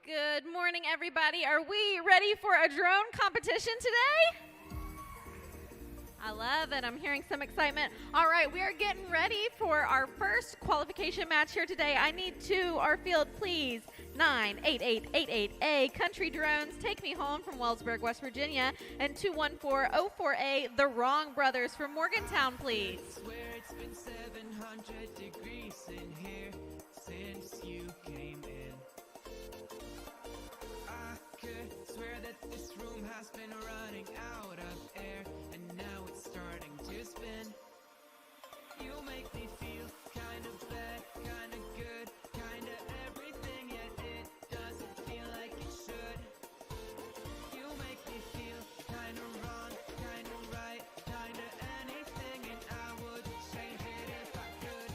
Good morning, everybody. Are we ready for a drone competition today? I love it. I'm hearing some excitement. All right, we are getting ready for our first qualification match here today. I need our field, please. 98888A Country Drones, Take Me Home from Wellsburg, West Virginia, and 21404A The Wrong Brothers from Morgantown, please. I swear it's been 700 degrees in here since you came in. I could swear that this room has been running out of air, and now it's starting to spin. You make me feel kind of bad, kind of good, kind of everything, yet it doesn't feel like it should. You make me feel kind of wrong, kind of right, kind of anything, and I would change it if I could.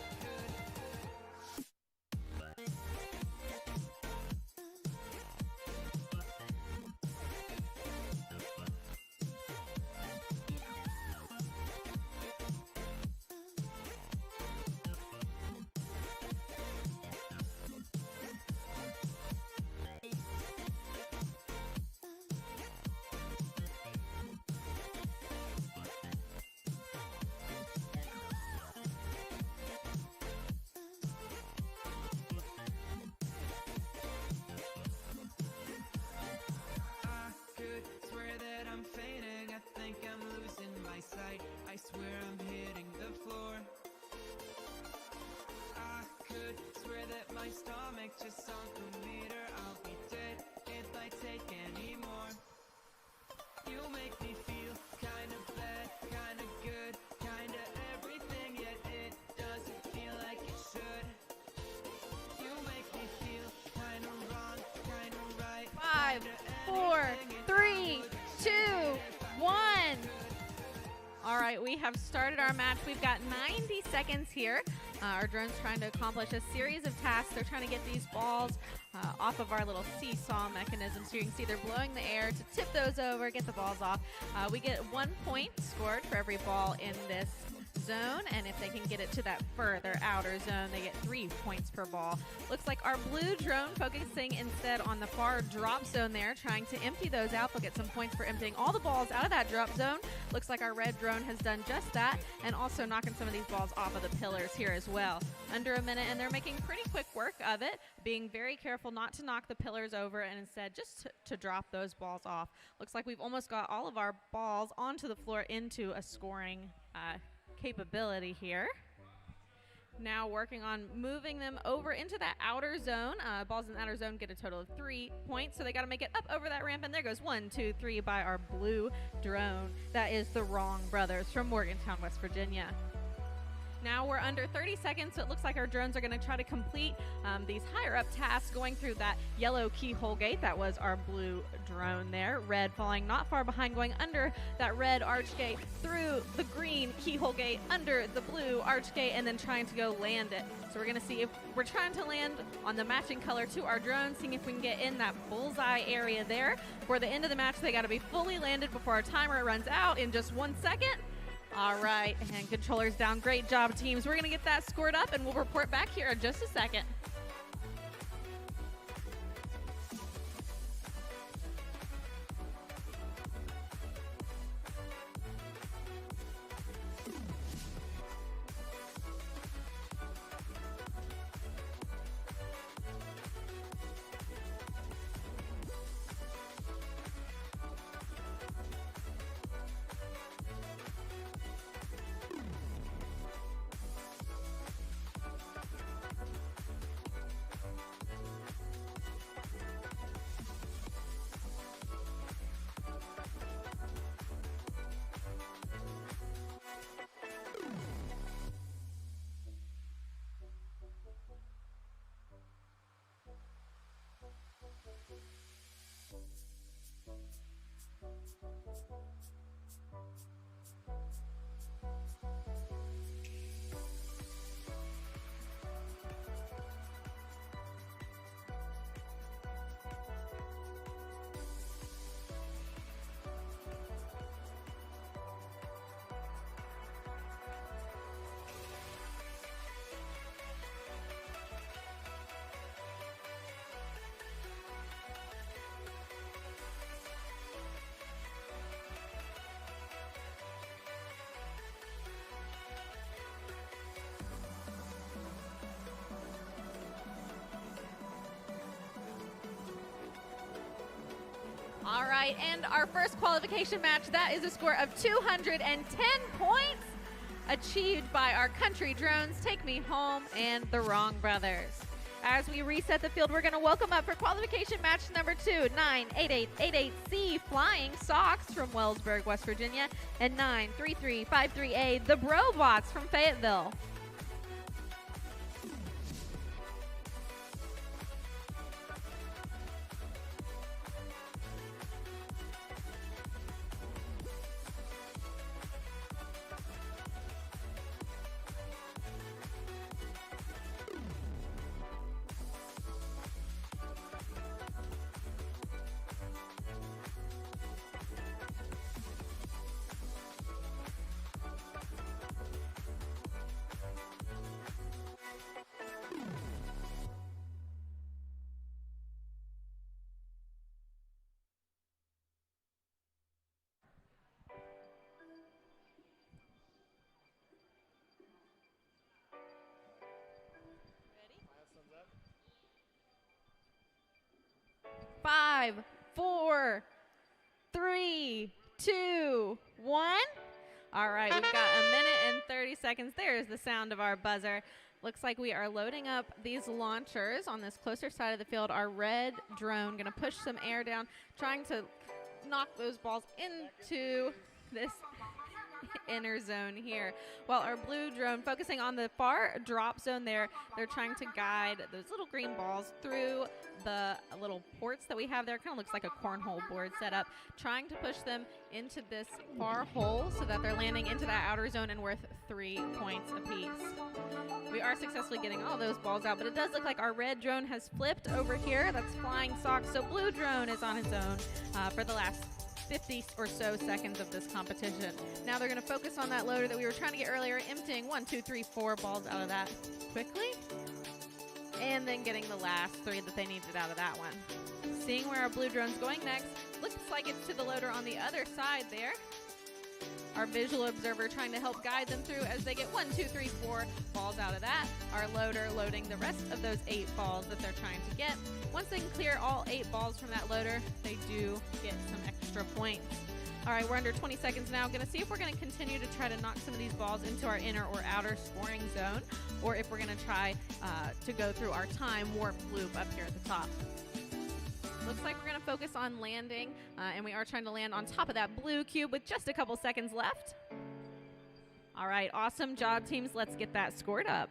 Swear that I'm fainting, I think I'm losing my sight, I swear I'm hitting the floor. I could swear that my stomach just sunk a meter, I'll be dead if I take any more. You make me feel kind of bad, kind of good, kind of everything, yet it doesn't feel like it should. You make me feel kind of wrong, kind of right. 5, 4, 3, 2, 1. All right, we have started our match. We've got 90 seconds here. Our drone's trying to accomplish a series of tasks. They're trying to get these balls off of our little seesaw mechanism. So you can see they're blowing the air to tip those over, get the balls off. We get 1 point scored for every ball in this zone, and if they can get it to that further outer zone, they get 3 points per ball. Looks like our blue drone focusing instead on the far drop zone there, trying to empty those out. They'll get some points for emptying all the balls out of that drop zone. Looks like our red drone has done just that, and also knocking some of these balls off of the pillars here as well. Under a minute, and they're making pretty quick work of it, being very careful not to knock the pillars over, and instead just to drop those balls off. Looks like we've almost got all of our balls onto the floor into a scoring capability here. Now working on moving them over into that outer zone. Balls in the outer zone get a total of 3 points, so they got to make it up over that ramp, and there goes 1, 2, 3 by our blue drone. That is the Wrong Brothers from Morgantown, West Virginia. Now we're under 30 seconds, so it looks like our drones are going to try to complete these higher up tasks going through that yellow keyhole gate. That was our blue drone there. Red falling not far behind, going under that red arch gate, through the green keyhole gate, under the blue arch gate, and then trying to go land it. So we're going to see if we're trying to land on the matching color to our drone, seeing if we can get in that bullseye area there. For the end of the match, they got to be fully landed before our timer runs out in just 1 second. All right, and controllers down. Great job, teams. We're going to get that scored up, and we'll report back here in just a second. All right, and our first qualification match, that is a score of 210 points achieved by our country drones, Take Me Home and the Wrong Brothers. As we reset the field, we're going to welcome up for qualification match number 2, 98888C Flying Sox from Wellsburg, West Virginia, and 93353A the Brobots from Fayetteville. Five, four, three, two, one. All right, we've got a minute and 30 seconds. There's the sound of our buzzer. Looks like we are loading up these launchers on this closer side of the field. Our red drone gonna push some air down, trying to knock those balls into this inner zone here, while our blue drone focusing on the far drop zone there. They're trying to guide those little green balls through the little ports that we have there. Kind of looks like a cornhole board set up, trying to push them into this far hole so that they're landing into that outer zone and worth 3 points apiece. We are successfully getting all those balls out, but it does look like our red drone has flipped over here. That's Flying Sox, so blue drone is on his own for the last 50 or so seconds of this competition. Now they're going to focus on that loader that we were trying to get earlier, emptying 1, 2, 3, 4 balls out of that quickly, and then getting the last 3 that they needed out of that one. Seeing where our blue drone's going next, looks like it's to the loader on the other side there. Our visual observer trying to help guide them through as they get 1, 2, 3, 4 balls out of that. Our loader loading the rest of those 8 balls that they're trying to get. Once they can clear all 8 balls from that loader, they do get some extra points. All right, we're under 20 seconds now. Going to see if we're going to continue to try to knock some of these balls into our inner or outer scoring zone, or if we're going to try to go through our time warp loop up here at the top. Looks like we're going to focus on landing, and we are trying to land on top of that blue cube with just a couple seconds left. All right, awesome job, teams. Let's get that scored up.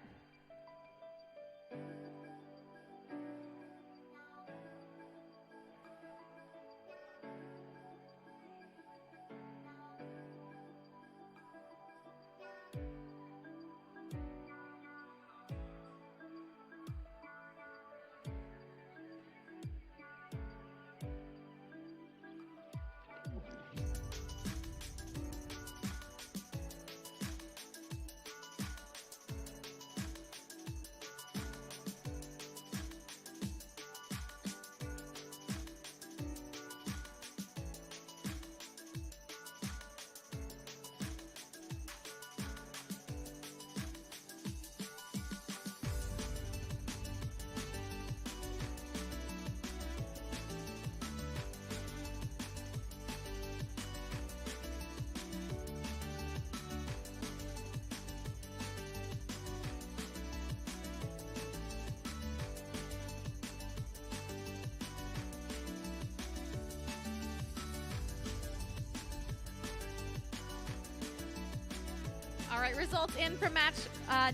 All right, results in for match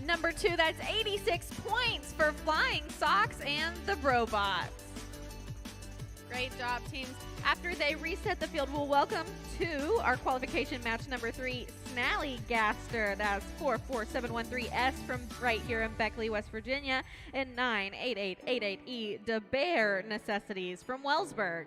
number 2. That's 86 points for Flying Sox and the Brobots. Great job, teams. After they reset the field, we'll welcome to our qualification match number 3, Snallygaster. That's 44713S from right here in Beckley, West Virginia, and 98888E DeBear Necessities from Wellsburg.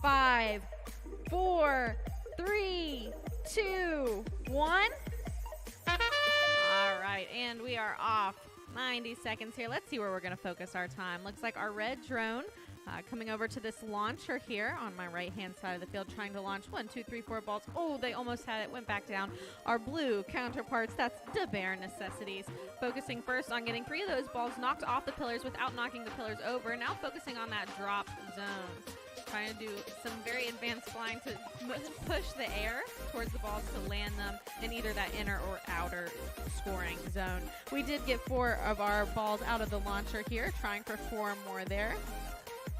5, 4, 3, 2, 1. All right, and we are off. 90 seconds here. Let's see where we're going to focus our time. Looks like our red drone coming over to this launcher here on my right-hand side of the field, trying to launch 1, 2, 3, 4 balls. Oh, they almost had it, went back down. Our blue counterparts, that's the Bear Necessities, focusing first on getting 3 of those balls knocked off the pillars without knocking the pillars over. Now focusing on that drop zone. Trying to do some very advanced flying to push the air towards the balls to land them in either that inner or outer scoring zone. We did get 4 of our balls out of the launcher here, trying for 4 more there.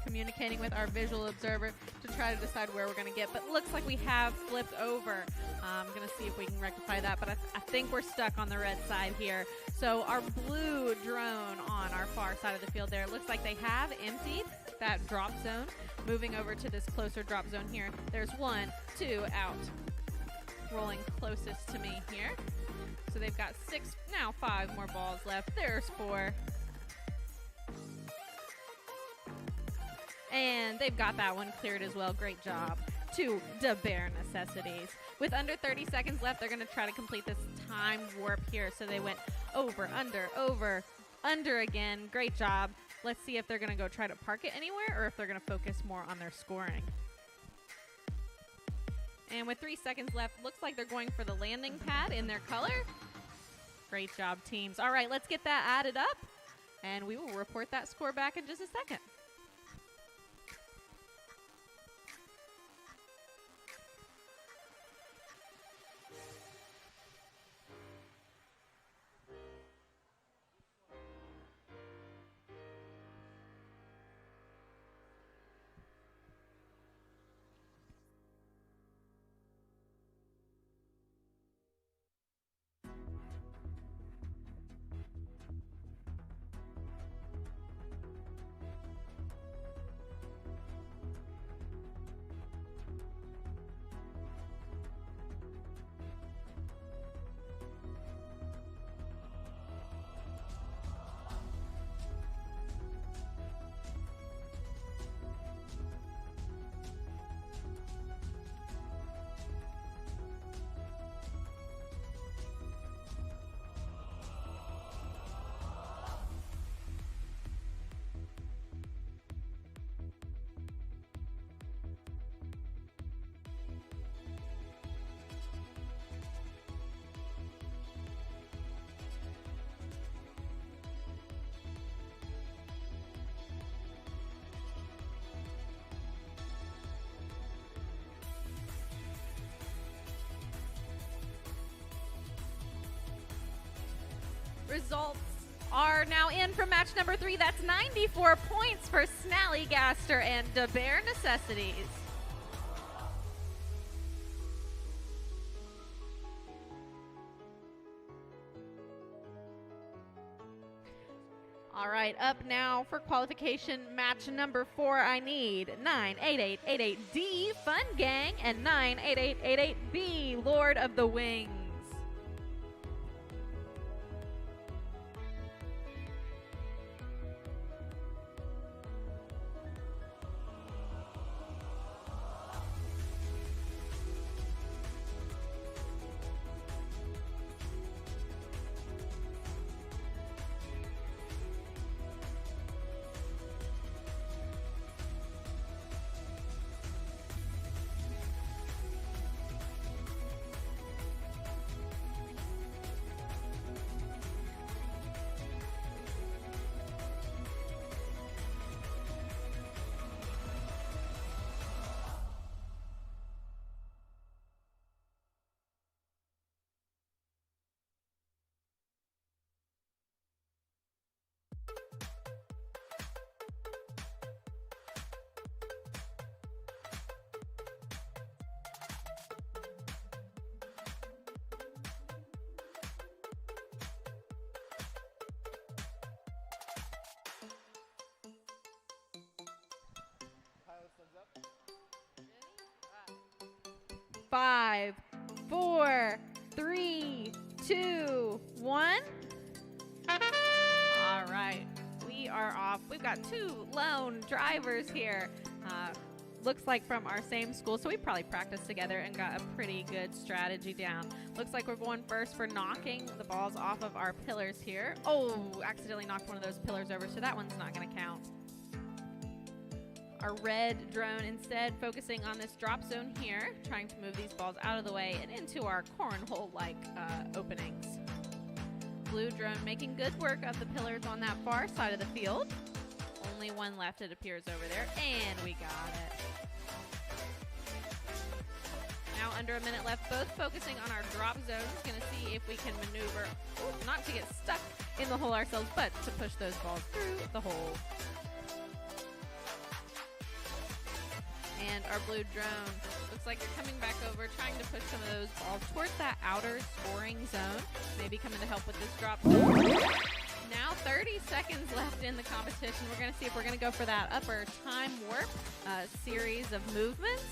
Communicating with our visual observer to try to decide where we're going to get, but looks like we have flipped over. I'm going to see if we can rectify that, but I think we're stuck on the red side here. So our blue drone on our far side of the field there, looks like they have emptied that drop zone. Moving over to this closer drop zone here. There's 1, 2 out. Rolling closest to me here. So they've got 6, now 5 more balls left. There's 4. And they've got that one cleared as well. Great job to the Bear Necessities. With under 30 seconds left, they're going to try to complete this time warp here. So they went over, under again. Great job. Let's see if they're going to go try to park it anywhere or if they're going to focus more on their scoring. And with 3 seconds left, looks like they're going for the landing pad in their color. Great job, teams. All right, let's get that added up, and we will report that score back in just a second. Results are now in for match number 3. That's 94 points for Snallygaster and the Bear Necessities. All right, up now for qualification match number 4. I need 98888D Fun Gang and 98888B Lord of the Wings. Five, 4, 3, 2, 1. All right, we are off. We've got 2 lone drivers here. looks like from our same school, so we probably practiced together and got a pretty good strategy down. Looks like we're going first for knocking the balls off of our pillars here. Oh, accidentally knocked one of those pillars over, so that one's not going to count. Our red drone instead focusing on this drop zone here, trying to move these balls out of the way and into our cornhole-like openings. Blue drone making good work of the pillars on that far side of the field. Only one left, it appears, over there, and we got it. Now under a minute left, both focusing on our drop zones. Gonna see if we can maneuver, not to get stuck in the hole ourselves, but to push those balls through the hole. And our blue drone looks like they're coming back over, trying to push some of those balls towards that outer scoring zone. Maybe coming to help with this drop zone. Now 30 seconds left in the competition. We're going to see if we're going to go for that upper time warp series of movements,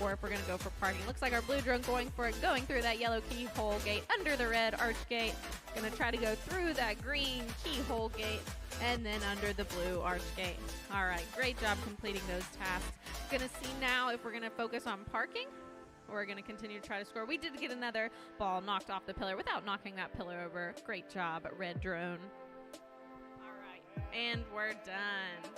or if we're going to go for parking. Looks like our blue drone going for it, going through that yellow keyhole gate under the red arch gate. Going to try to go through that green keyhole gate and then under the blue arch gate. All right, great job completing those tasks. Going to see now if we're going to focus on parking, or we're going to continue to try to score. We did get another ball knocked off the pillar without knocking that pillar over. Great job, red drone. All right, and we're done.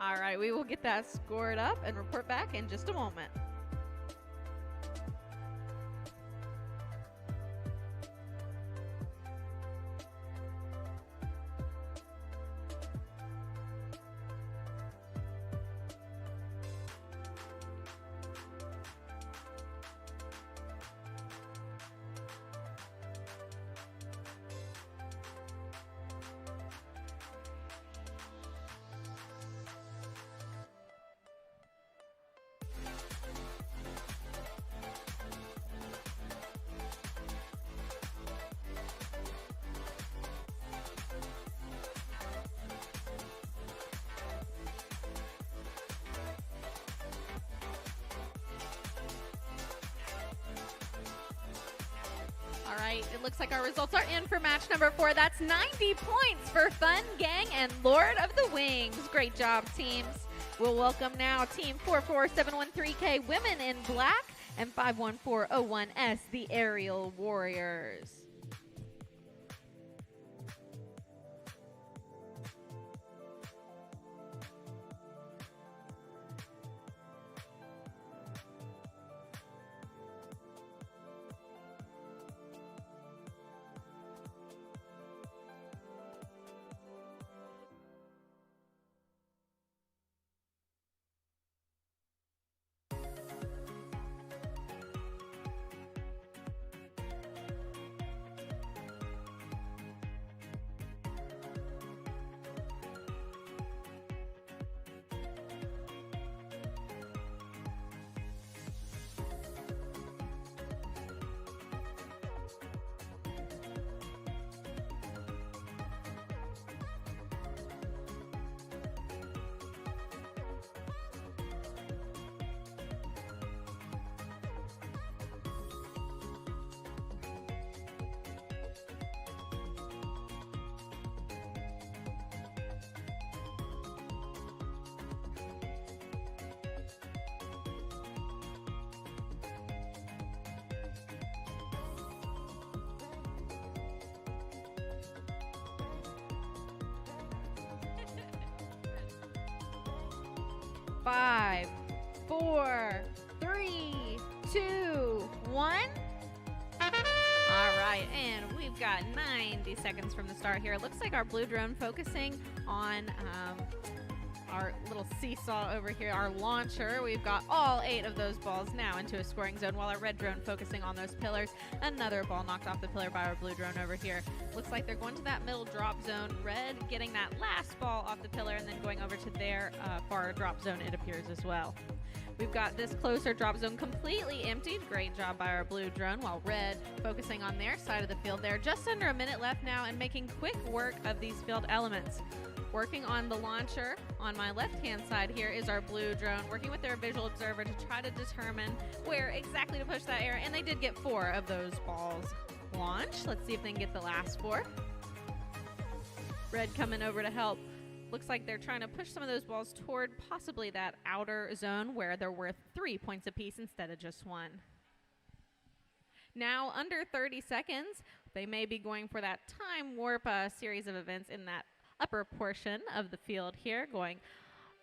All right, we will get that scored up and report back in just a moment. All right, it looks like our results are in for match number 4. That's 90 points for Fun Gang and Lord of the Wings. Great job, teams. We'll welcome now Team 44713K Women in Black and 51401S, the Aerial Warriors. Five, 4, 3, 2, 1. All right, and we've got 90 seconds from the start here. It looks like our blue drone focusing on our little seesaw over here, our launcher. We've got all 8 of those balls now into a scoring zone, while our red drone focusing on those pillars. Another ball knocked off the pillar by our blue drone over here. Looks like they're going to that middle drop zone. Red getting that last ball off the pillar and then going over to their far drop zone, it appears, as well. We've got this closer drop zone completely emptied. Great job by our blue drone, while red focusing on their side of the field there. Just under a minute left now and making quick work of these field elements. Working on the launcher on my left-hand side here is our blue drone, working with their visual observer to try to determine where exactly to push that air, and they did get 4 of those balls launched. Let's see if they can get the last 4. Red coming over to help Looks like they're trying to push some of those balls toward possibly that outer zone where they're worth 3 points apiece instead of just 1. Now, under 30 seconds, they may be going for that time warp series of events in that upper portion of the field here, going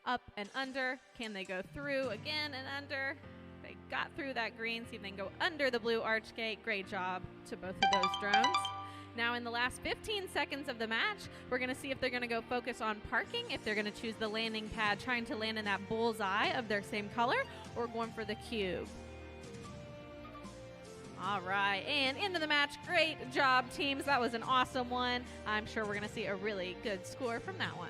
up and under. Can they go through again and under? They got through that green, see if they can go under the blue arch gate. Great job to both of those drones. Now in the last 15 seconds of the match, we're going to see if they're going to go focus on parking, if they're going to choose the landing pad, trying to land in that bullseye of their same color, or going for the cube. All right, and into the match. Great job, teams. That was an awesome one. I'm sure we're going to see a really good score from that one.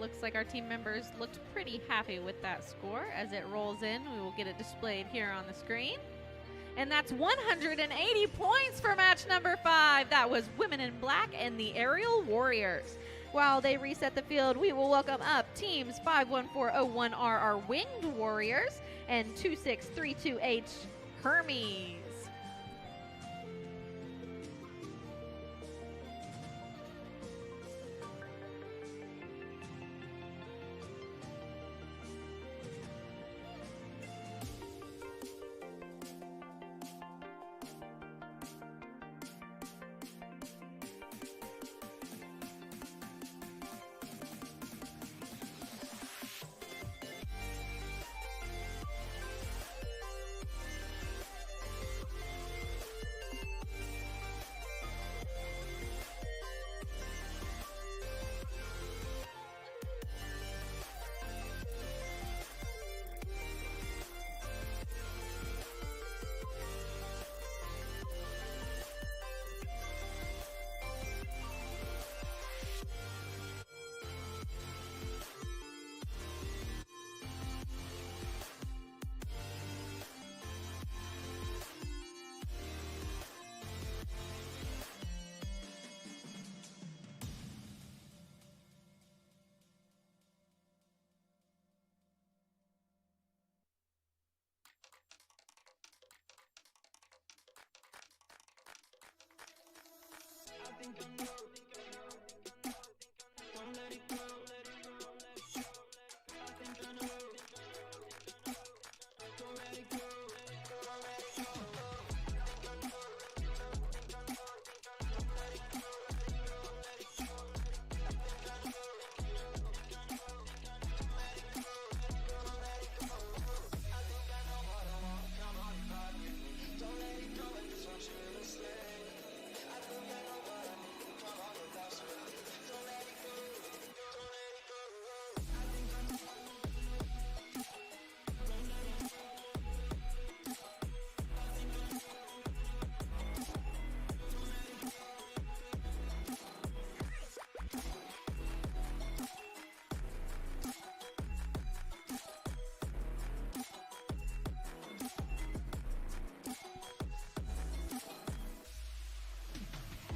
Looks like our team members looked pretty happy with that score. As it rolls in, we will get it displayed here on the screen. And that's 180 points for match number 5. That was Women in Black and the Aerial Warriors. While they reset the field, we will welcome up teams 51401R, our Winged Warriors, and 2632H Hermes.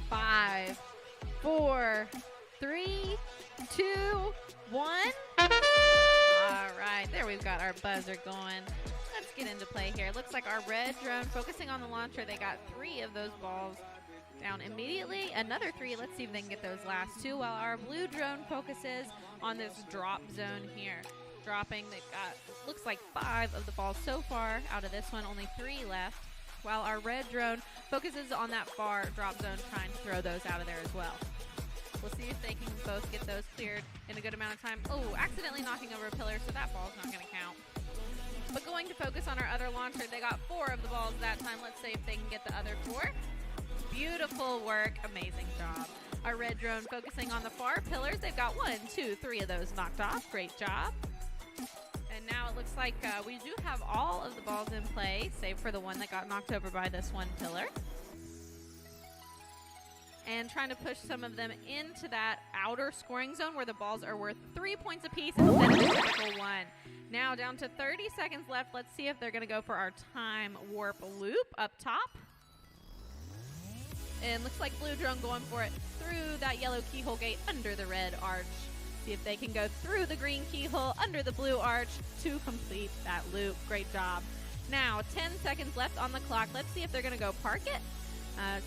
Five, 4, 3, 2, 1. All right, there we've got our buzzer going. Let's get into play here. Looks like our red drone focusing on the launcher. They got 3 of those balls down immediately. Another 3. Let's see if they can get those last 2, while our blue drone focuses on this drop zone here. Dropping, they've got, looks like 5 of the balls so far out of this one, only 3 left. while our red drone focuses on that far drop zone, trying to throw those out of there as well. We'll see if they can both get those cleared in a good amount of time. Oh, accidentally knocking over a pillar, so that ball's not going to count. But going to focus on our other launcher, they got 4 of the balls that time. Let's see if they can get the other 4. Beautiful work. Amazing job. Our red drone focusing on the far pillars. They've got 1, 2, 3 of those knocked off. Great job. And now it looks like we do have all of the balls in play, save for the one that got knocked over by this one pillar. And trying to push some of them into that outer scoring zone where the balls are worth 3 points apiece instead of the typical 1. Now down to 30 seconds left. Let's see if they're going to go for our time warp loop up top. And looks like blue drone going for it through that yellow keyhole gate under the red arch. See if they can go through the green keyhole under the blue arch to complete that loop. Great job. Now 10 seconds left on the clock. Let's see if they're going to go park it.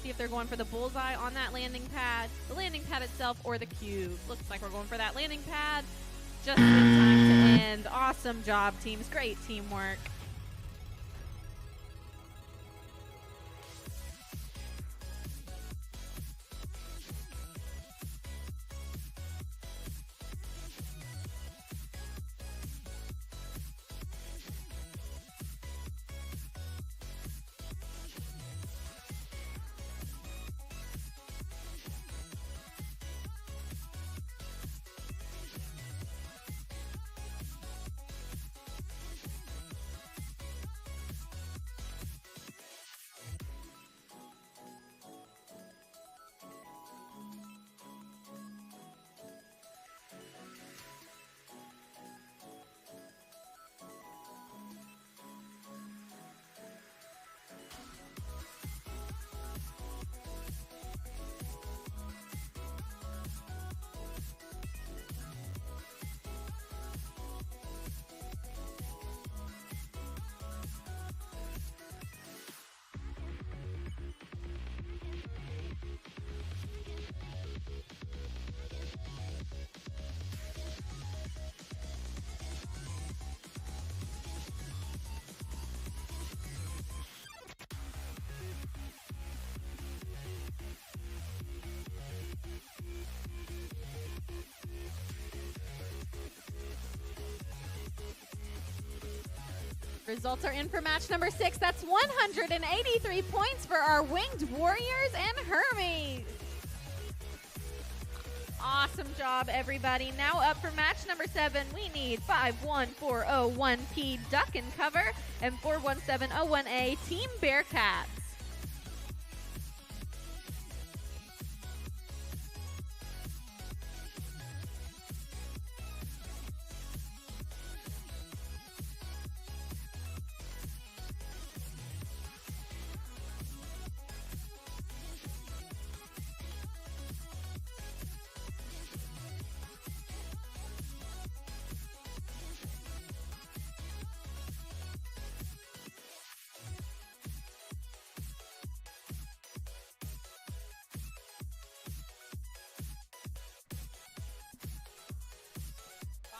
See if they're going for the bullseye on that landing pad, the landing pad itself, or the cube. Looks like we're going for that landing pad. Just in time to end. Awesome job, teams. Great teamwork. Results are in for match number 6. That's 183 points for our Winged Warriors and Hermes. Awesome job, everybody. Now up for match number 7, we need 51401P Duck and Cover and 41701A Team Bearcats.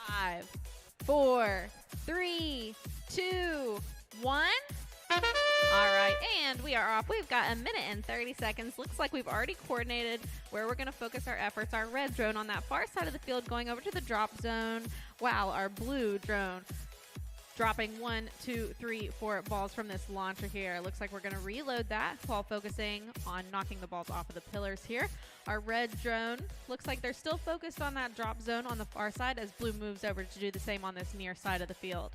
Five, 4, 3, 2, 1. All right, and we are off. We've got 1 minute and 30 seconds. Looks like we've already coordinated where we're going to focus our efforts. Our red drone on that far side of the field going over to the drop zone, while our blue drone dropping 1, 2, 3, 4 balls from this launcher here. Looks like we're going to reload that while focusing on knocking the balls off of the pillars here. Our red drone looks like they're still focused on that drop zone on the far side as blue moves over to do the same on this near side of the field.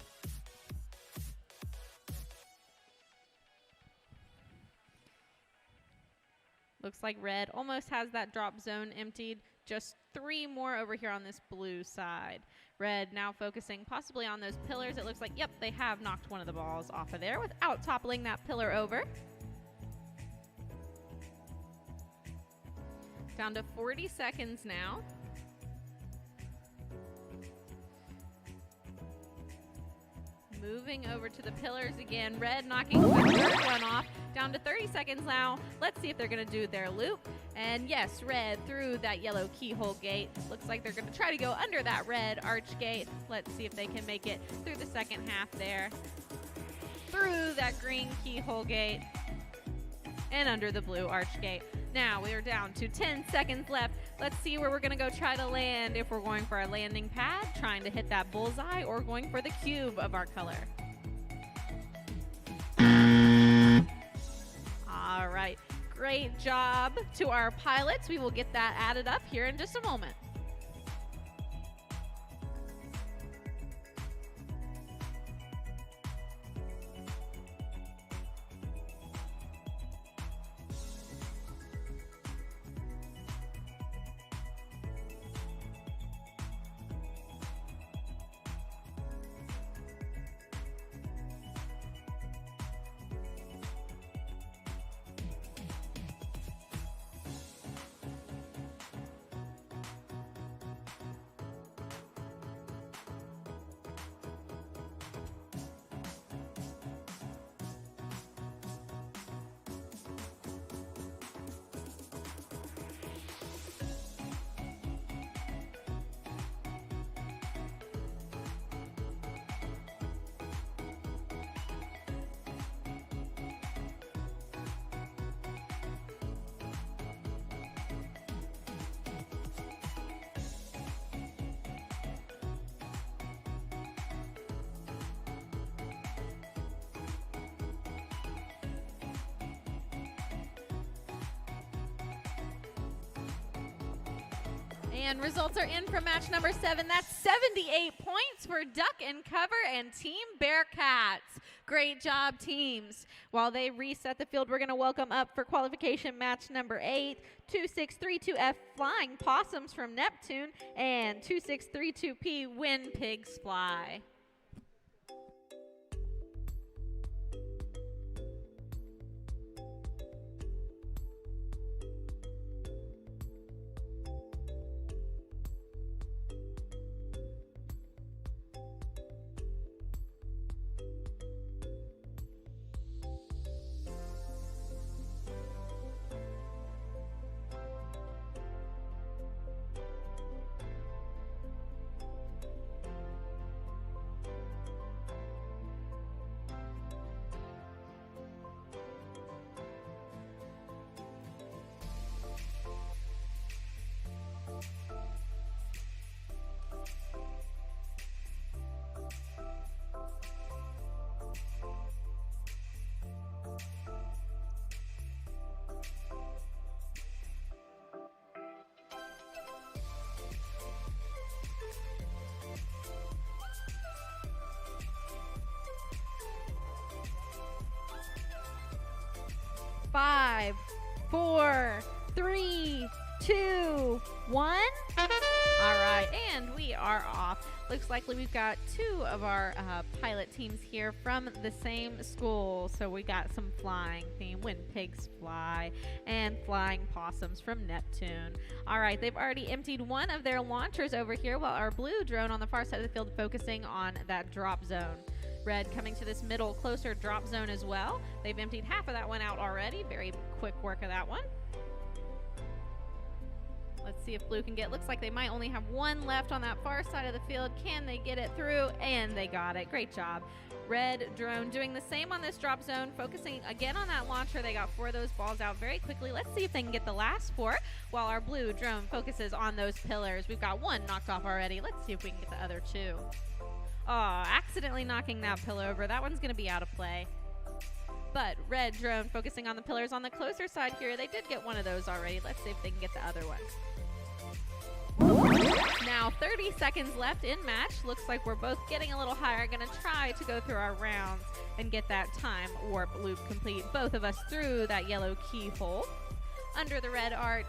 Looks like red almost has that drop zone emptied. Just 3 more over here on this blue side. Red now focusing possibly on those pillars. It looks like, yep, they have knocked one of the balls off of there without toppling that pillar over. Down to 40 seconds now. Moving over to the pillars again. Red knocking the third one off. Down to 30 seconds now. Let's see if they're going to do their loop. And yes, red through that yellow keyhole gate. Looks like they're going to try to go under that red arch gate. Let's see if they can make it through the second half there. Through that green keyhole gate. and under the blue arch gate. Now we are down to 10 seconds left. Let's see where we're going to go try to land. If we're going for our landing pad, trying to hit that bullseye, or going for the cube of our color. All right, great job to our pilots. We will get that added up here in just a moment. And results are in for match number 7. That's 78 points for Duck and Cover and Team Bearcats. Great job, teams. While they reset the field, we're going to welcome up for qualification match number 8, 2632F Flying Possums from Neptune and 2632P Wind Pigs Fly. Five, 4, 3, 2, 1. All right, and we are off. Looks like we've got 2 of our pilot teams here from the same school. So we got some flying theme, Wind Pigs Fly, and Flying Possums from Neptune. All right, they've already emptied one of their launchers over here, while our blue drone on the far side of the field focusing on that drop zone. Red coming to this middle, closer drop zone as well. They've emptied half of that one out already. Very quick work of that one. Let's see if blue can get, looks like they might only have one left on that far side of the field. Can they get it through? And they got it. Great job. Red drone doing the same on this drop zone, focusing again on that launcher. They got 4 of those balls out very quickly. Let's see if they can get the last 4, while our blue drone focuses on those pillars. We've got 1 knocked off already. Let's see if we can get the other 2. Oh, accidentally knocking that pillar over. That one's going to be out of play. But red drone focusing on the pillars on the closer side here. They did get one of those already. Let's see if they can get the other one. Now 30 seconds left in match. Looks like we're both getting a little higher. Going to try to go through our rounds and get that time warp loop complete. Both of us through that yellow keyhole. Under the red arch.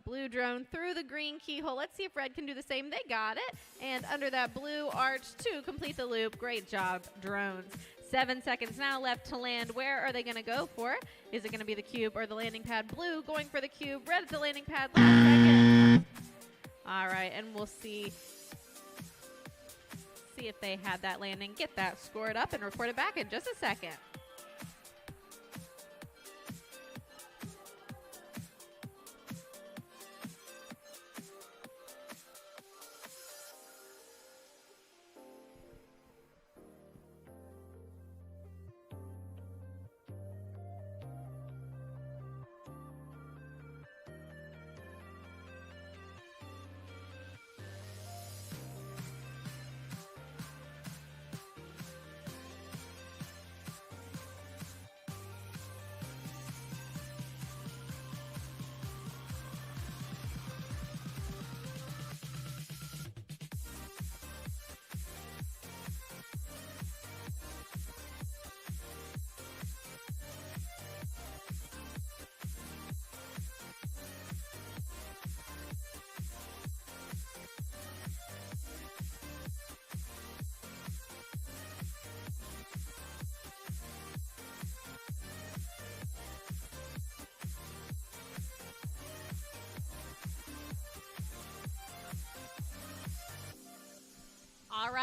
Blue drone through the green keyhole. Let's see if red can do the same. They got it. And under that blue arch to complete the loop. Great job, drones. 7 seconds now left to land. Where are they going to go for? Is it going to be the cube or the landing pad? Blue going for the cube. Red at the landing pad. Last second. All right, and we'll see if they had that landing. Get that scored up and report it back in just a second.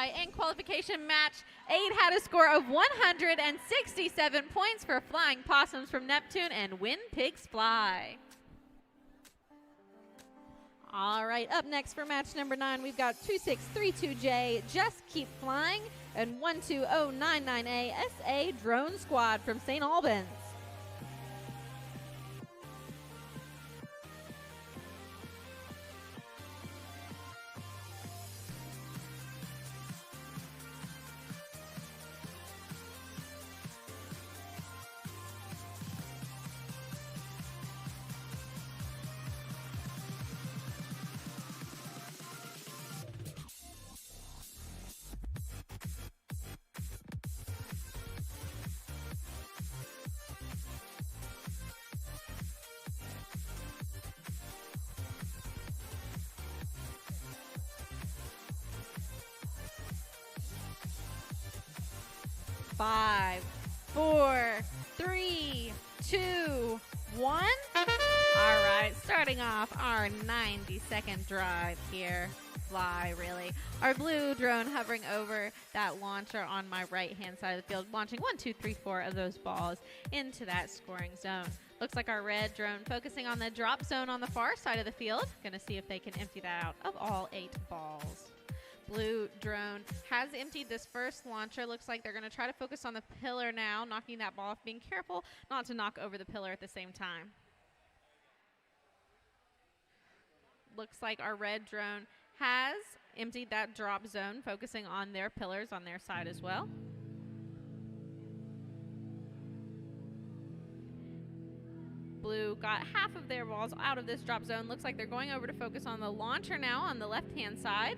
right, in qualification match 8 had a score of 167 points for Flying Possums from Neptune and When Pigs Fly. All right, up next for match number 9, we've got 2632J, Just Keep Flying, and 12099A, SA Drone Squad from St. Albans. Five, 4, 3, 2, 1. All right, starting off our 90-second drive here. Fly, really. Our blue drone hovering over that launcher on my right-hand side of the field, launching 1, 2, 3, 4 of those balls into that scoring zone. Looks like our red drone focusing on the drop zone on the far side of the field. Going to see if they can empty that out of all 8 balls. Blue drone has emptied this first launcher. Looks like they're going to try to focus on the pillar now, knocking that ball off, being careful not to knock over the pillar at the same time. Looks like our red drone has emptied that drop zone, focusing on their pillars on their side as well. Blue got half of their balls out of this drop zone. Looks like they're going over to focus on the launcher now on the left-hand side.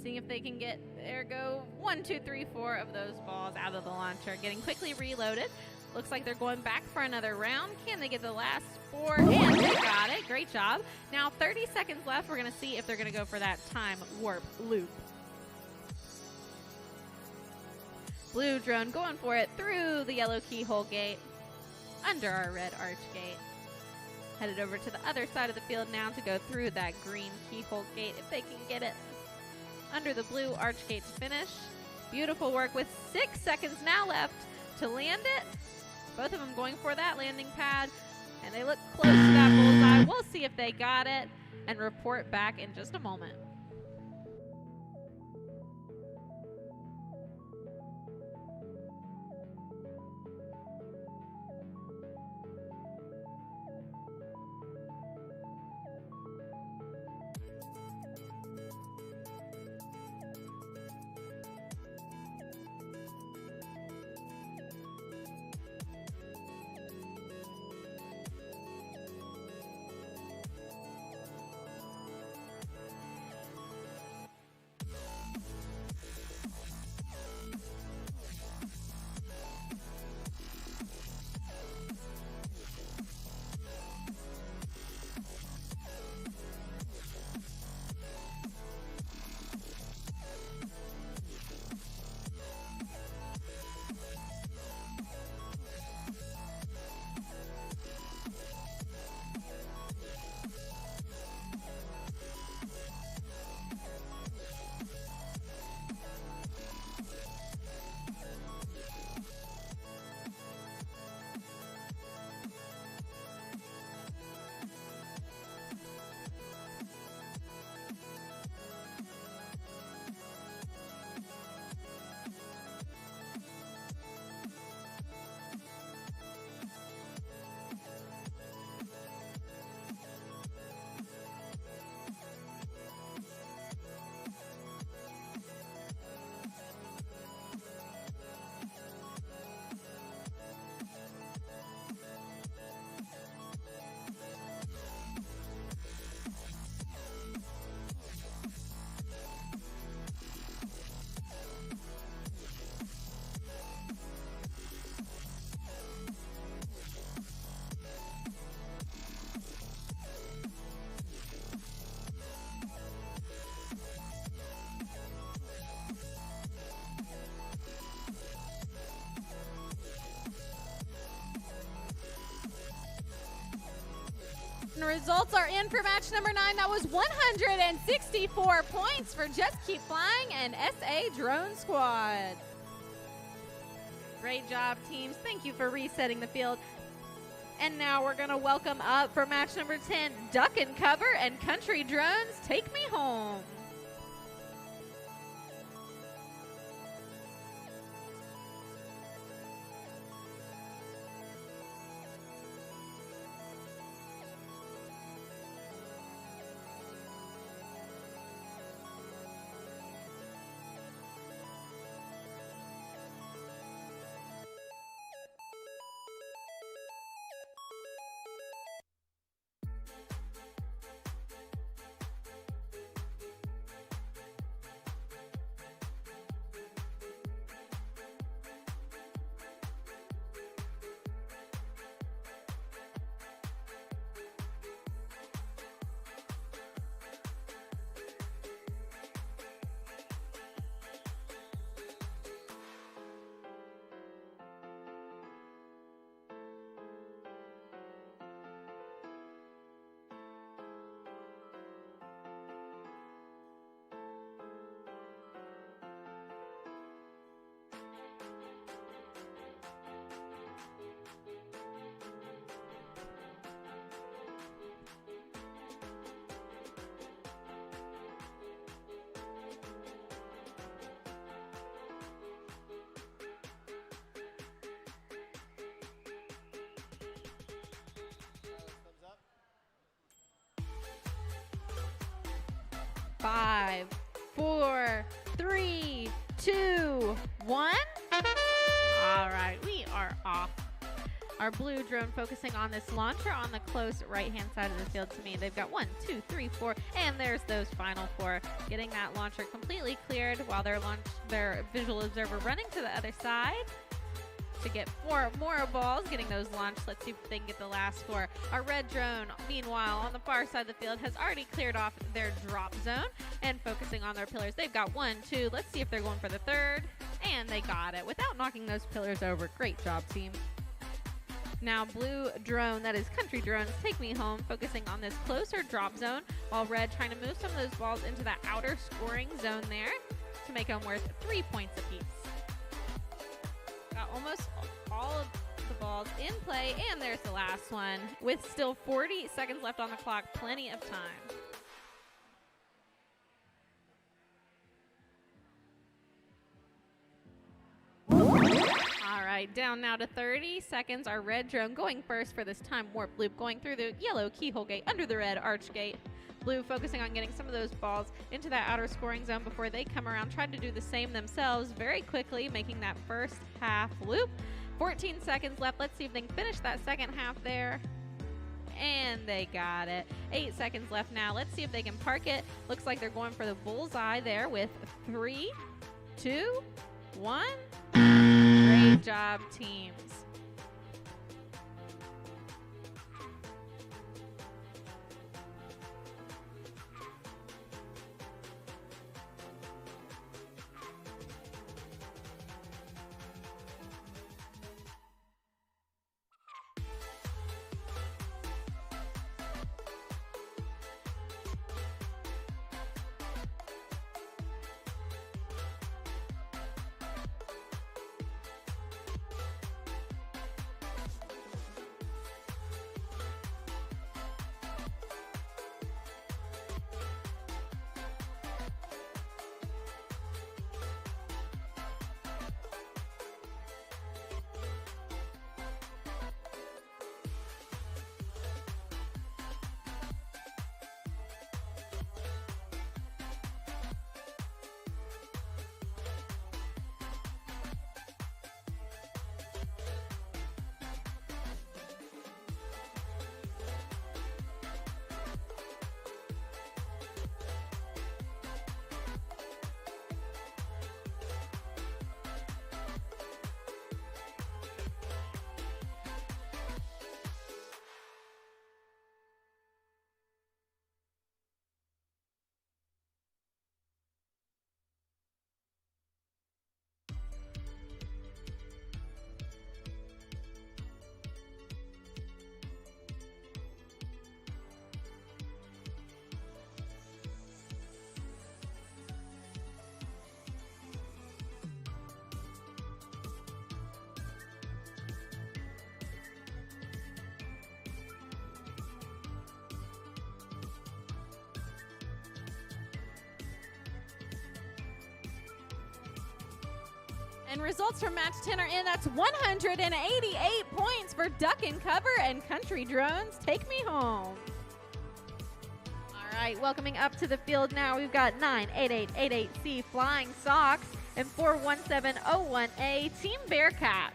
Seeing if they can get, there go, 1, 2, 3, 4 of those balls out of the launcher. Getting quickly reloaded. Looks like they're going back for another round. Can they get the last 4? And they got it. Great job. Now 30 seconds left. We're going to see if they're going to go for that time warp loop. Blue drone going for it through the yellow keyhole gate, under our red arch gate. Headed over to the other side of the field now to go through that green keyhole gate if they can get it under the blue arch gate to finish. Beautiful work with 6 seconds now left to land it. Both of them going for that landing pad, and they look close to that bullseye. We'll see if they got it and report back in just a moment. results are in for match number 9. That was 164 points for Just Keep Flying and SA Drone Squad. Great job, teams. Thank you for resetting the field. And now we're going to welcome up for match number 10, Duck and Cover and Country Drones, Take Me Home. Five, four, three, two, one. All right, we are off. Our blue drone focusing on this launcher on the close right-hand side of the field to me. They've got 1, 2, 3, 4, and there's those final 4. Getting that launcher completely cleared while their visual observer running to the other side to get more balls, getting those launched. Let's see if they can get the last 4. Our red drone, meanwhile, on the far side of the field, has already cleared off their drop zone and focusing on their pillars. They've got 1, 2. Let's see if they're going for the 3rd, and they got it without knocking those pillars over. Great job, team. Now, blue drone, that is Country Drones, Take Me Home, focusing on this closer drop zone, while red trying to move some of those balls into that outer scoring zone there to make them worth 3 points apiece. Got almost all of the balls in play, and there's the last one. With still 40 seconds left on the clock, plenty of time. All right, down now to 30 seconds. Our red drone going first for this time warp loop, going through the yellow keyhole gate under the red arch gate. Blue focusing on getting some of those balls into that outer scoring zone before they come around, trying to do the same themselves very quickly, making that first half loop. 14 seconds left. Let's see if they can finish that second half there. And they got it. 8 seconds left now. Let's see if they can park it. Looks like they're going for the bullseye there with 3, 2, 1. Great job, teams. And results from match 10 are in. That's 188 points for Duck and Cover and Country Drones. Take me home. All right, welcoming up to the field now, we've got 98888C Flying Sox and 41701A Team Bearcats.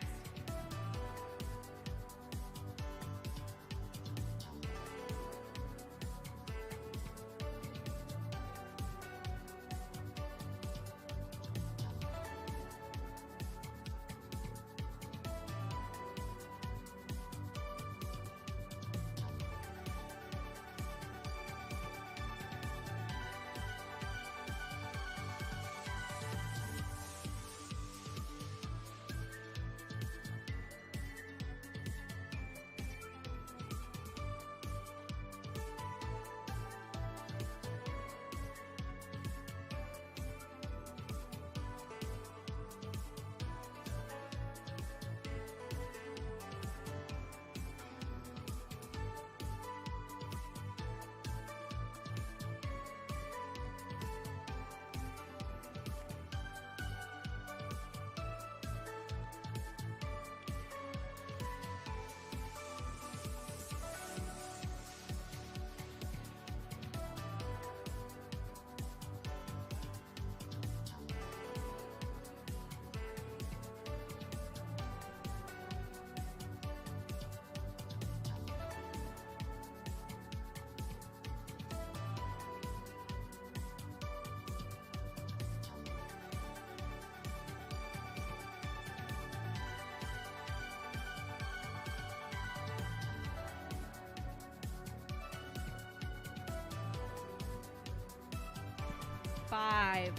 Five,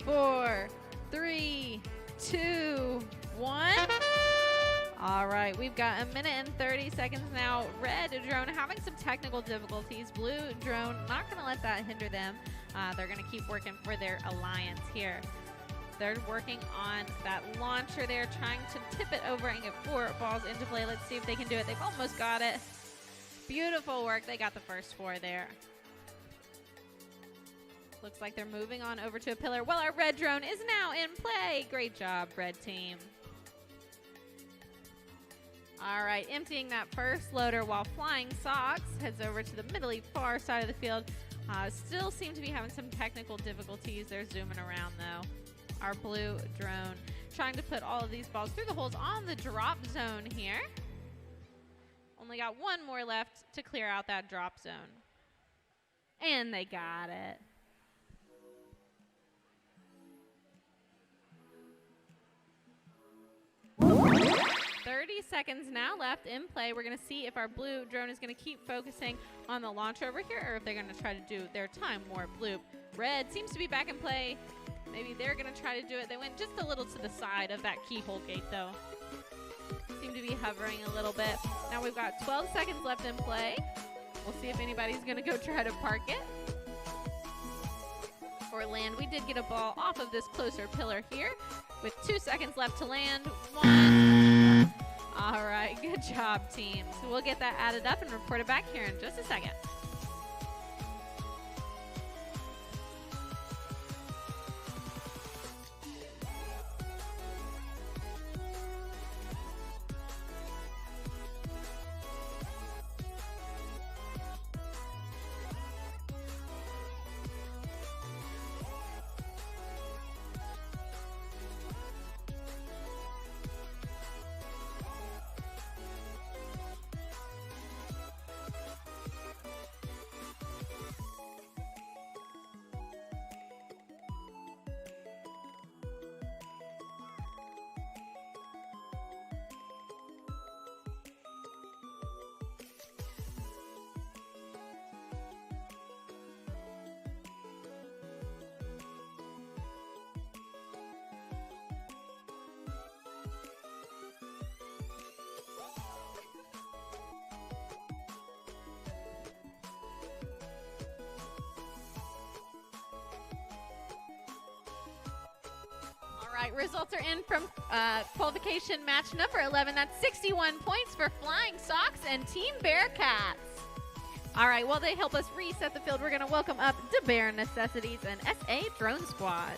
four, three, two, one. All right, we've got a minute and 30 seconds now. Red drone having some technical difficulties. Blue drone not going to let that hinder them. They're going to keep working for their alliance here. They're working on that launcher there, trying to tip it over and get 4 balls into play. Let's see if they can do it. They've almost got it. Beautiful work. They got the first 4 there. Looks like they're moving on over to a pillar. Well, our red drone is now in play. Great job, red team. All right, emptying that first loader while Flying Sox heads over to the middle far side of the field. Still seem to be having some technical difficulties. They're zooming around, though. Our blue drone trying to put all of these balls through the holes on the drop zone here. Only got 1 more left to clear out that drop zone. And they got it. 30 seconds now left in play. We're going to see if our blue drone is going to keep focusing on the launch over here or if they're going to try to do their time warp loop. Red seems to be back in play. Maybe they're going to try to do it. They went just a little to the side of that keyhole gate, though. Seem to be hovering a little bit. Now we've got 12 seconds left in play. We'll see if anybody's going to go try to park it or land. We did get a ball off of this closer pillar here with 2 seconds left to land. 1. All right, good job, team. So we'll get that added up and report it back here in just a second. All right, results are in from qualification match number 11. That's 61 points for Flying Sox and Team Bearcats. All right, while they help us reset the field, we're going to welcome up the Bear Necessities and SA Drone Squad.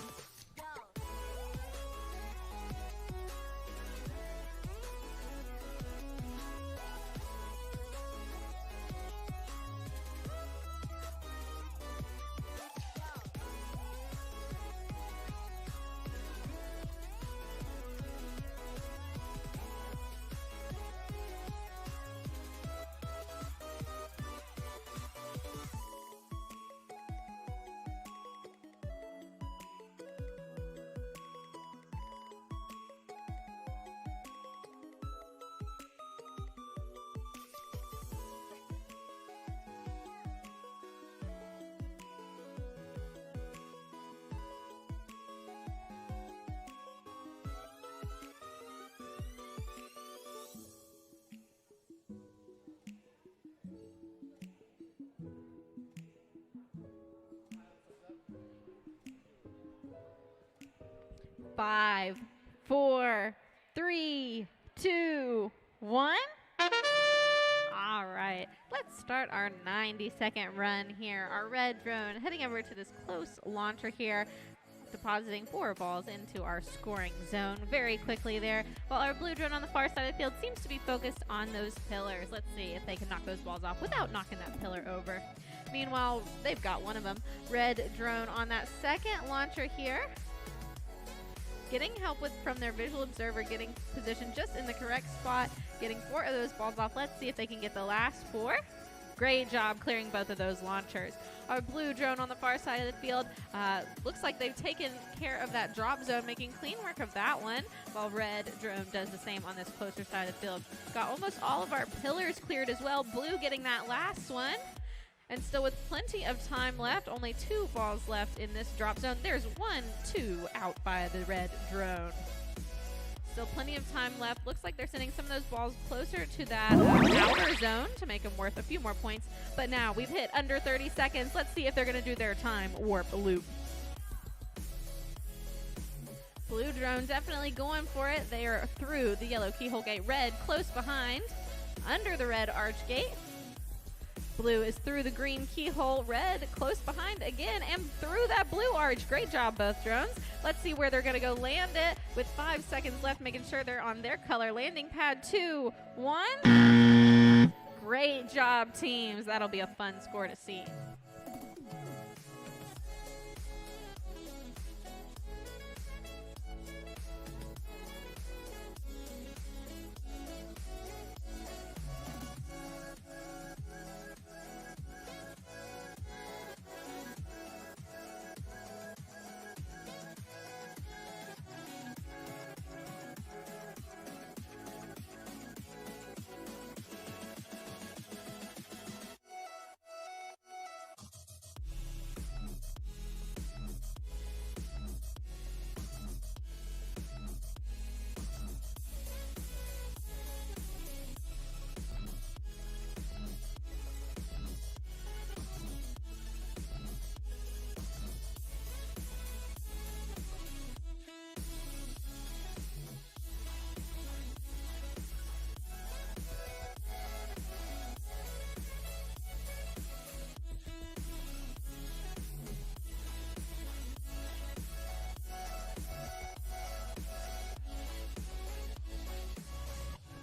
5, 4, 3, 2, 1. All right, let's start our 90-second run here. Our red drone heading over to this close launcher here, depositing 4 balls into our scoring zone very quickly there, while our blue drone on the far side of the field seems to be focused on those pillars. Let's see if they can knock those balls off without knocking that pillar over. Meanwhile, they've got one of them. Red drone on that second launcher here, getting help from their visual observer, getting positioned just in the correct spot, getting 4 of those balls off. Let's see if they can get the last 4. Great job clearing both of those launchers. Our blue drone on the far side of the field, looks like they've taken care of that drop zone, making clean work of that one, while red drone does the same on this closer side of the field. Got almost all of our pillars cleared as well. Blue getting that last one. And still with plenty of time left, only 2 balls left in this drop zone. There's 1, 2 out by the red drone. Still plenty of time left. Looks like they're sending some of those balls closer to that outer zone to make them worth a few more points. But now we've hit under 30 seconds. Let's see if they're going to do their time warp loop. Blue drone definitely going for it. They are through the yellow keyhole gate. Red close behind, under the red arch gate. Blue is through the green keyhole. Red close behind again and through that blue arch. Great job, both drones. Let's see where they're going to go land it with 5 seconds left, making sure they're on their color landing pad. 2, 1. Great job, teams. That'll be a fun score to see.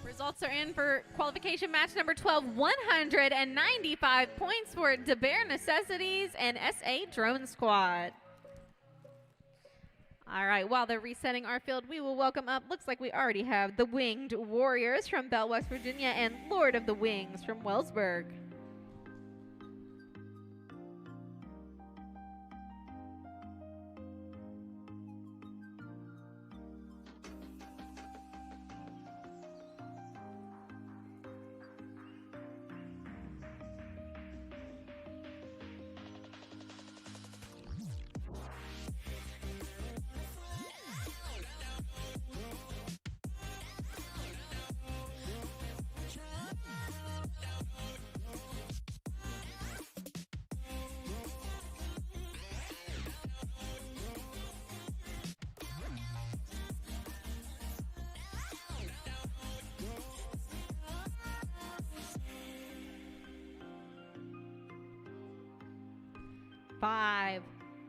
Results are in for qualification match number 12. 195 points for DeBear Necessities and SA Drone Squad. All right, while they're resetting our field, we will welcome up, looks like we already have the Winged Warriors from Bell, West Virginia, and Lord of the Wings from Wellsburg. Five,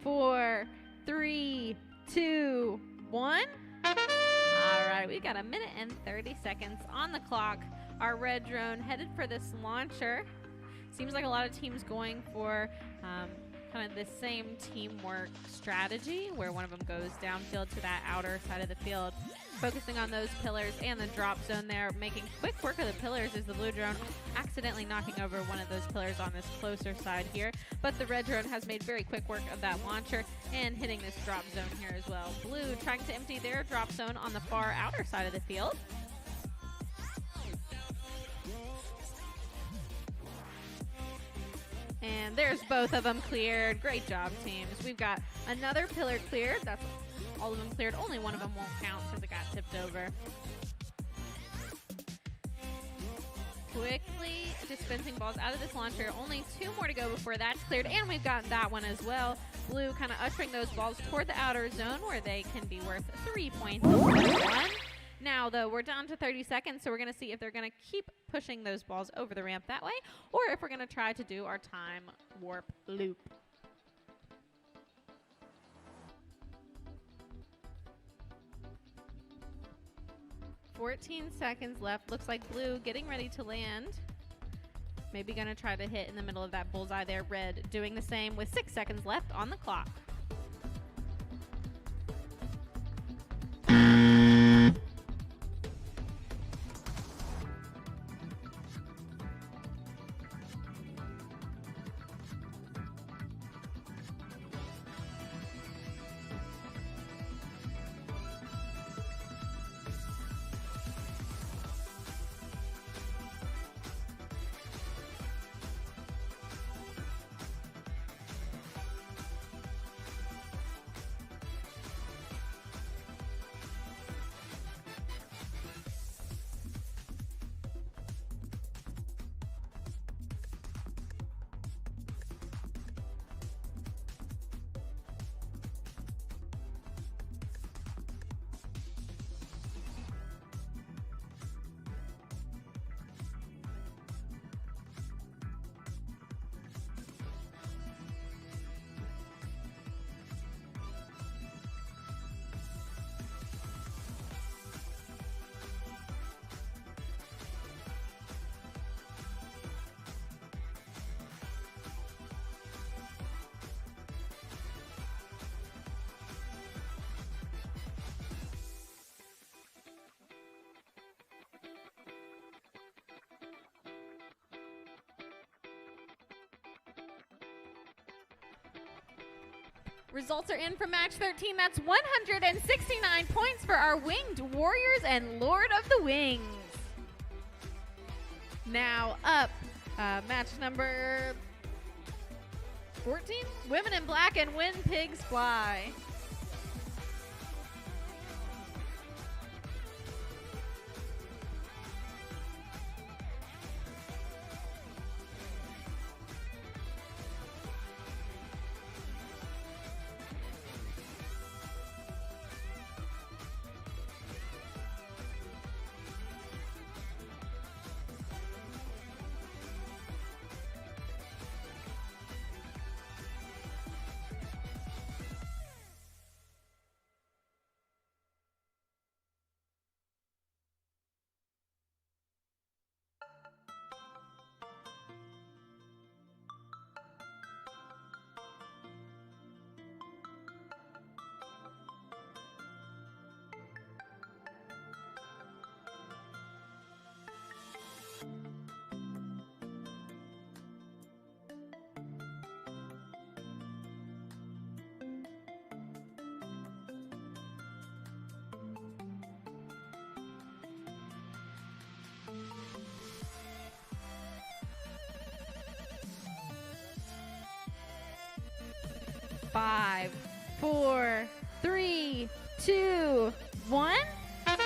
4, 3, 2, 1. All right, we got 1 minute and 30 seconds on the clock. Our red drone headed for this launcher. Seems like a lot of teams going for kind of the same teamwork strategy where one of them goes downfield to that outer side of the field, focusing on those pillars and the drop zone there, making quick work of the pillars as the blue drone accidentally knocking over one of those pillars on this closer side here. But the red drone has made very quick work of that launcher and hitting this drop zone here as well. Blue trying to empty their drop zone on the far outer side of the field. And there's both of them cleared. Great job, teams. We've got another pillar cleared. That's all of them cleared. Only one of them won't count because it got tipped over. Quickly dispensing balls out of this launcher. Only 2 more to go before that's cleared. And we've got that one as well. Blue kind of ushering those balls toward the outer zone where they can be worth 3 points instead of 1. Now, though, we're down to 30 seconds, so we're going to see if they're going to keep pushing those balls over the ramp that way, or if we're going to try to do our time warp loop. "14 seconds left. Looks like Blue getting ready to land. Maybe going to try to hit in the middle of that bullseye there. Red doing the same with 6 seconds left on the clock. Results are in from match 13. That's 169 points for our Winged Warriors and Lord of the Wings. Now up, match number 14, Women in Black and When Pigs Fly. Five, 4, 3, 2, 1. All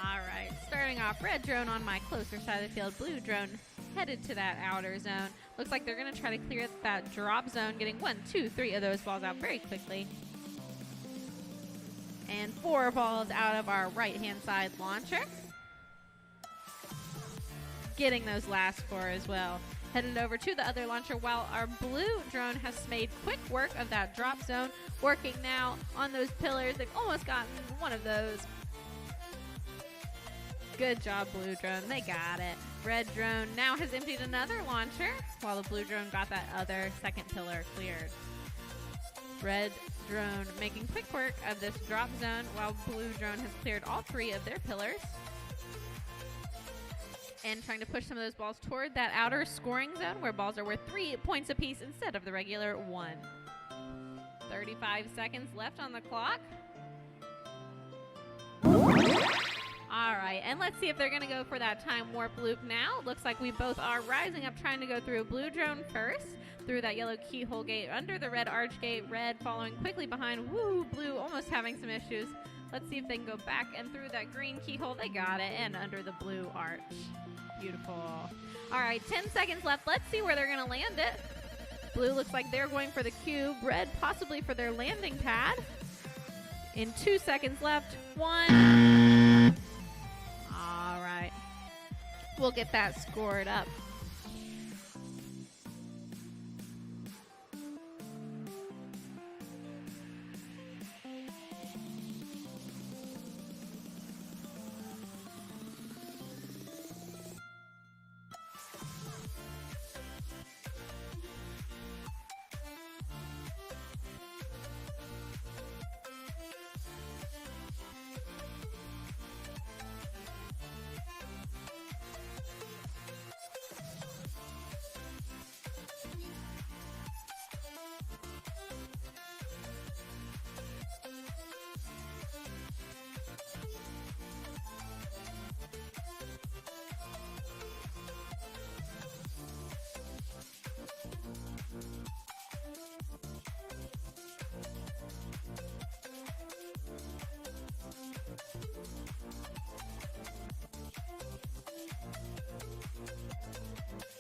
right, starting off, red drone on my closer side of the field, blue drone headed to that outer zone. Looks like they're going to try to clear that drop zone, getting 1, 2, 3 of those balls out very quickly. And 4 balls out of our right-hand side launcher. Getting those last 4 as well. Headed over to the other launcher while our blue drone has made quick work of that drop zone. Working now on those pillars. They've almost gotten one of those. Good job, blue drone. They got it. Red drone now has emptied another launcher while the blue drone got that other second pillar cleared. Red drone making quick work of this drop zone while blue drone has cleared all 3 of their pillars. And trying to push some of those balls toward that outer scoring zone where balls are worth 3 points apiece instead of the regular 1. 35 seconds left on the clock. All right, and let's see if they're going to go for that time warp loop now. Looks like we both are rising up, trying to go through blue drone first, through that yellow keyhole gate, under the red arch gate, red following quickly behind. Woo, blue almost having some issues. Let's see if they can go back and through that green keyhole. They got it, and under the blue arch. Beautiful. All right, 10 seconds left. Let's see where they're going to land it. Blue looks like they're going for the cube. Red possibly for their landing pad. In 2 seconds left. 1. All right. We'll get that scored up.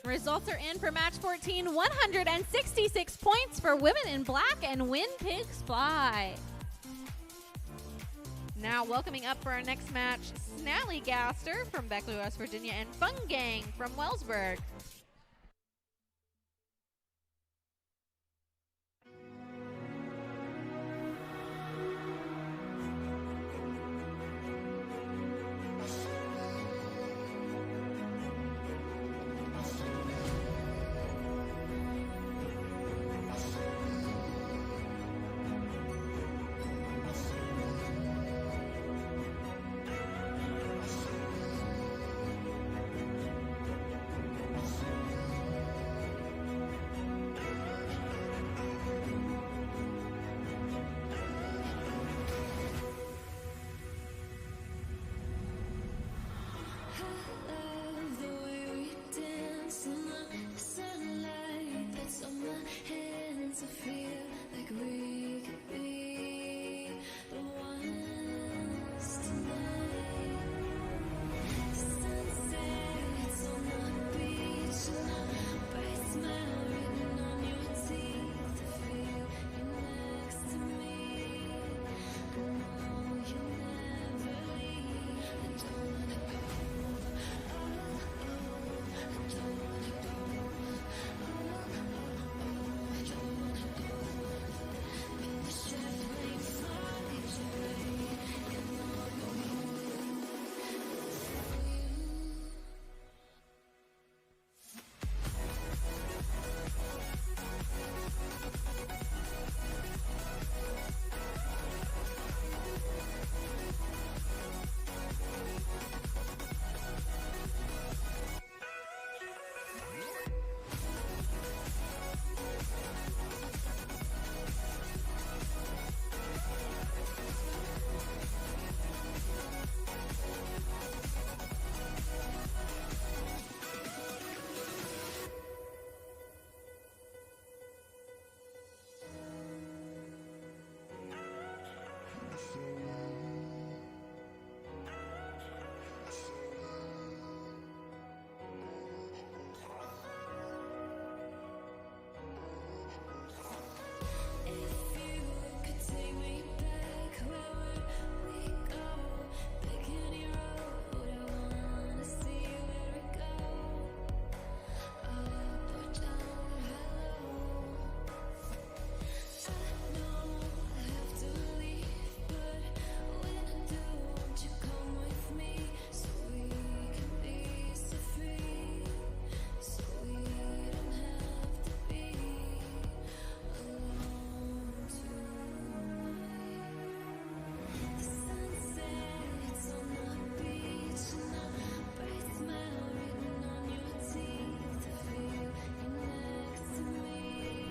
Results are in for match 14. 166 points for Women in Black and Win Pigs Fly. Now welcoming up for our next match, Snallygaster from Beckley, West Virginia, and Fun Gang from Wellsburg.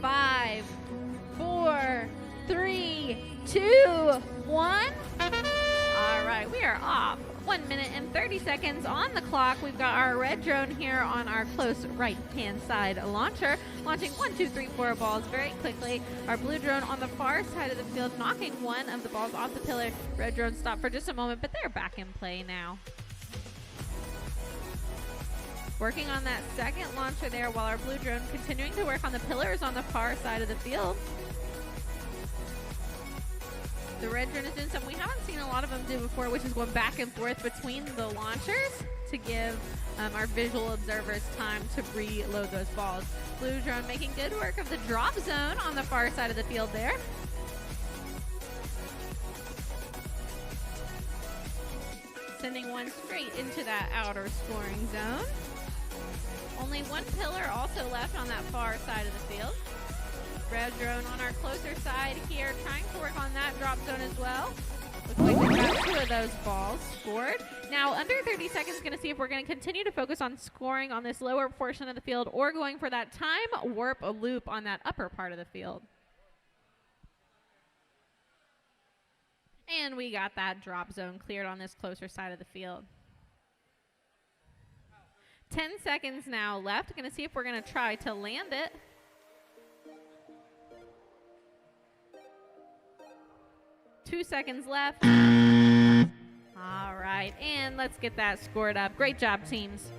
Five, 4, 3, 2, 1. All right, we are off. 1 minute and 30 seconds on the clock. We've got our red drone here on our close right-hand side launcher, launching 1, 2, 3, 4 balls very quickly. Our blue drone on the far side of the field, knocking one of the balls off the pillar. Red drone stopped for just a moment, but they're back in play now. working on that second launcher there while our blue drone continuing to work on the pillars on the far side of the field. The red drone is doing something we haven't seen a lot of them do before, which is going back and forth between the launchers to give our visual observers time to reload those balls. Blue drone making good work of the drop zone on the far side of the field there. Sending one straight into that outer scoring zone. Only one pillar also left on that far side of the field. Red drone on our closer side here, trying to work on that drop zone as well. Looks like we got 2 of those balls scored. Now, under 30 seconds, going to see if we're going to continue to focus on scoring on this lower portion of the field or going for that time warp loop on that upper part of the field. And we got that drop zone cleared on this closer side of the field. 10 seconds now left. Going to see if we're going to try to land it. Two seconds left. All right, and let's get that scored up. Great job, teams.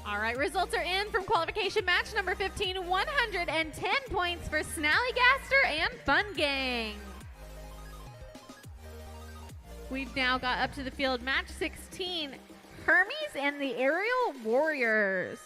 All right, results are in from qualification match number 15, 110 points for Snallygaster and Fun Gang. We've now got up to the field match 16, Hermes and the Aerial Warriors.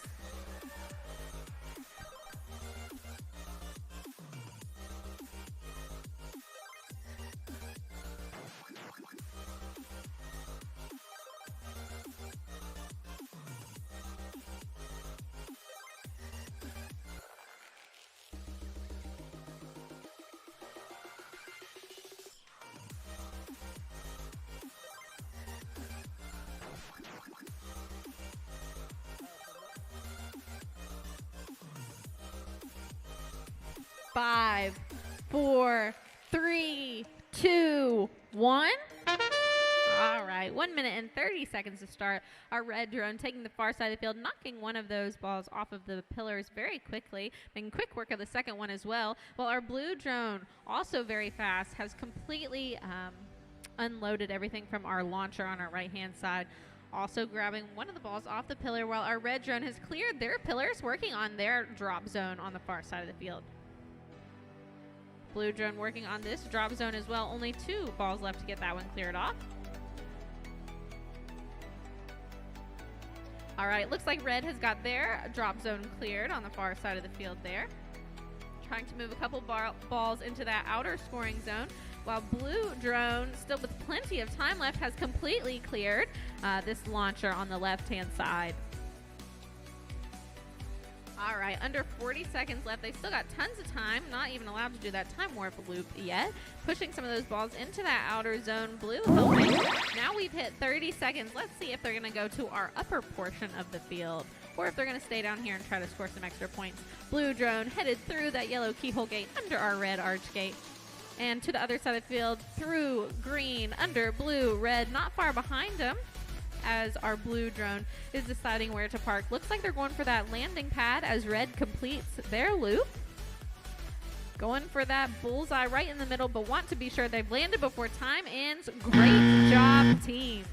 Five, 4, 3, 2, 1. All right, 1 minute and 30 seconds to start. Our red drone taking the far side of the field, knocking one of those balls off of the pillars very quickly, making quick work of the second one as well. While our blue drone, also very fast, has completely unloaded everything from our launcher on our right-hand side. Also grabbing one of the balls off the pillar, while our red drone has cleared their pillars, working on their drop zone on the far side of the field. Blue drone working on this drop zone as well. Only 2 balls left to get that one cleared off. All right, looks like red has got their drop zone cleared on the far side of the field there. Trying to move a couple balls into that outer scoring zone, while blue drone, still with plenty of time left, has completely cleared this launcher on the left-hand side. All right, under 40 seconds left. They've still got tons of time, not even allowed to do that time warp loop yet. Pushing some of those balls into that outer zone. Blue helping. Now we've hit 30 seconds. Let's see if they're going to go to our upper portion of the field, or if they're going to stay down here and try to score some extra points. Blue drone headed through that yellow keyhole gate under our red arch gate. And to the other side of the field, through green, under blue, red, not far behind them, as our blue drone is deciding where to park. Looks like they're going for that landing pad as red completes their loop. Going for that bullseye right in the middle, but want to be sure they've landed before time ends. Great job, teams.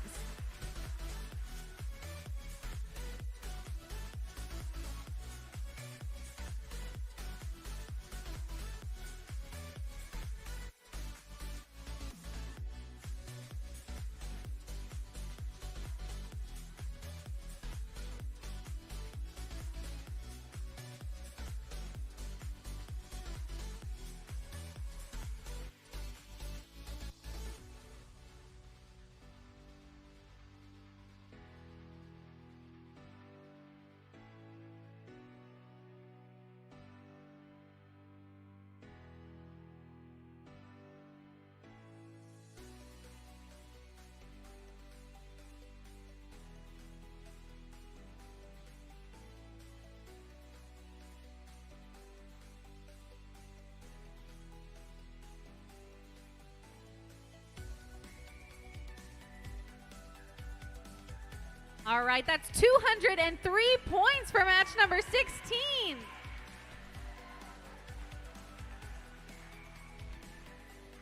All right, that's 203 points for match number 16.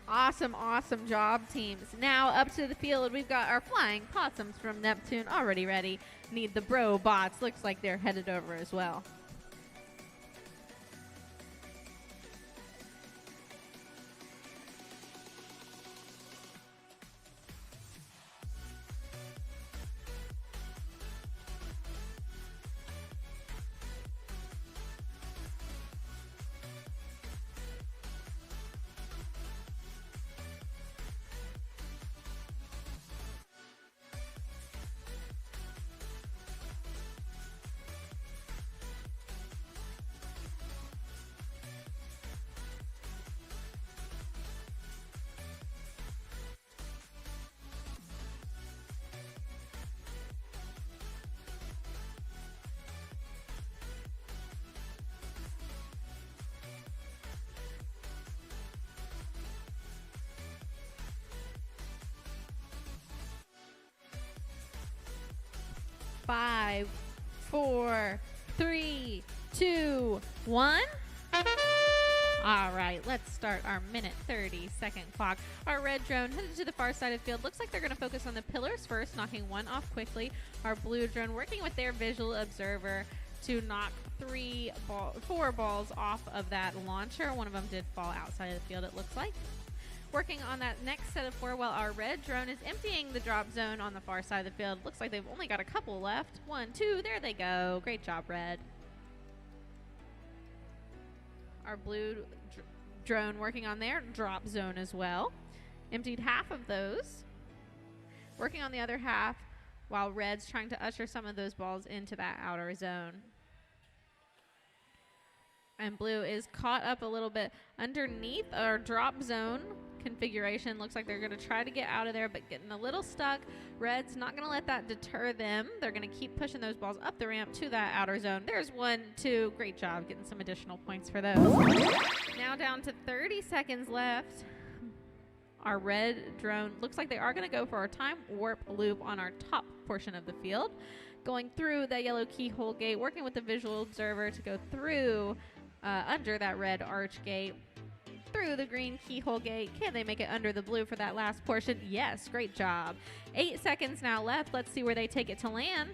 Awesome, awesome job, teams. Now up to the field, we've got our flying possums from Neptune already ready. Need the bro bots. Looks like they're headed over as well. Five, 4, 3, 2, 1. All right, let's start our minute 30-second clock. Our red drone headed to the far side of the field. Looks like they're going to focus on the pillars first, knocking one off quickly. Our blue drone working with their visual observer to knock 4 balls off of that launcher. One of them did fall outside of the field, it looks like. Working on that next set of 4 while our red drone is emptying the drop zone on the far side of the field. Looks like they've only got a couple left. 1, 2, there they go. Great job, red. Our blue drone working on their drop zone as well. Emptied half of those. Working on the other half while red's trying to usher some of those balls into that outer zone. And blue is caught up a little bit underneath our drop zone configuration. Looks like they're going to try to get out of there, but getting a little stuck. Red's not going to let that deter them. They're going to keep pushing those balls up the ramp to that outer zone. There's 1, 2. Great job getting some additional points for those. Now down to 30 seconds left. Our red drone looks like they are going to go for our time warp loop on our top portion of the field. Going through the yellow keyhole gate, working with the visual observer to go through under that red arch gate, through the green keyhole gate. Can they make it under the blue for that last portion? Yes, great job. 8 seconds now left. Let's see where they take it to land.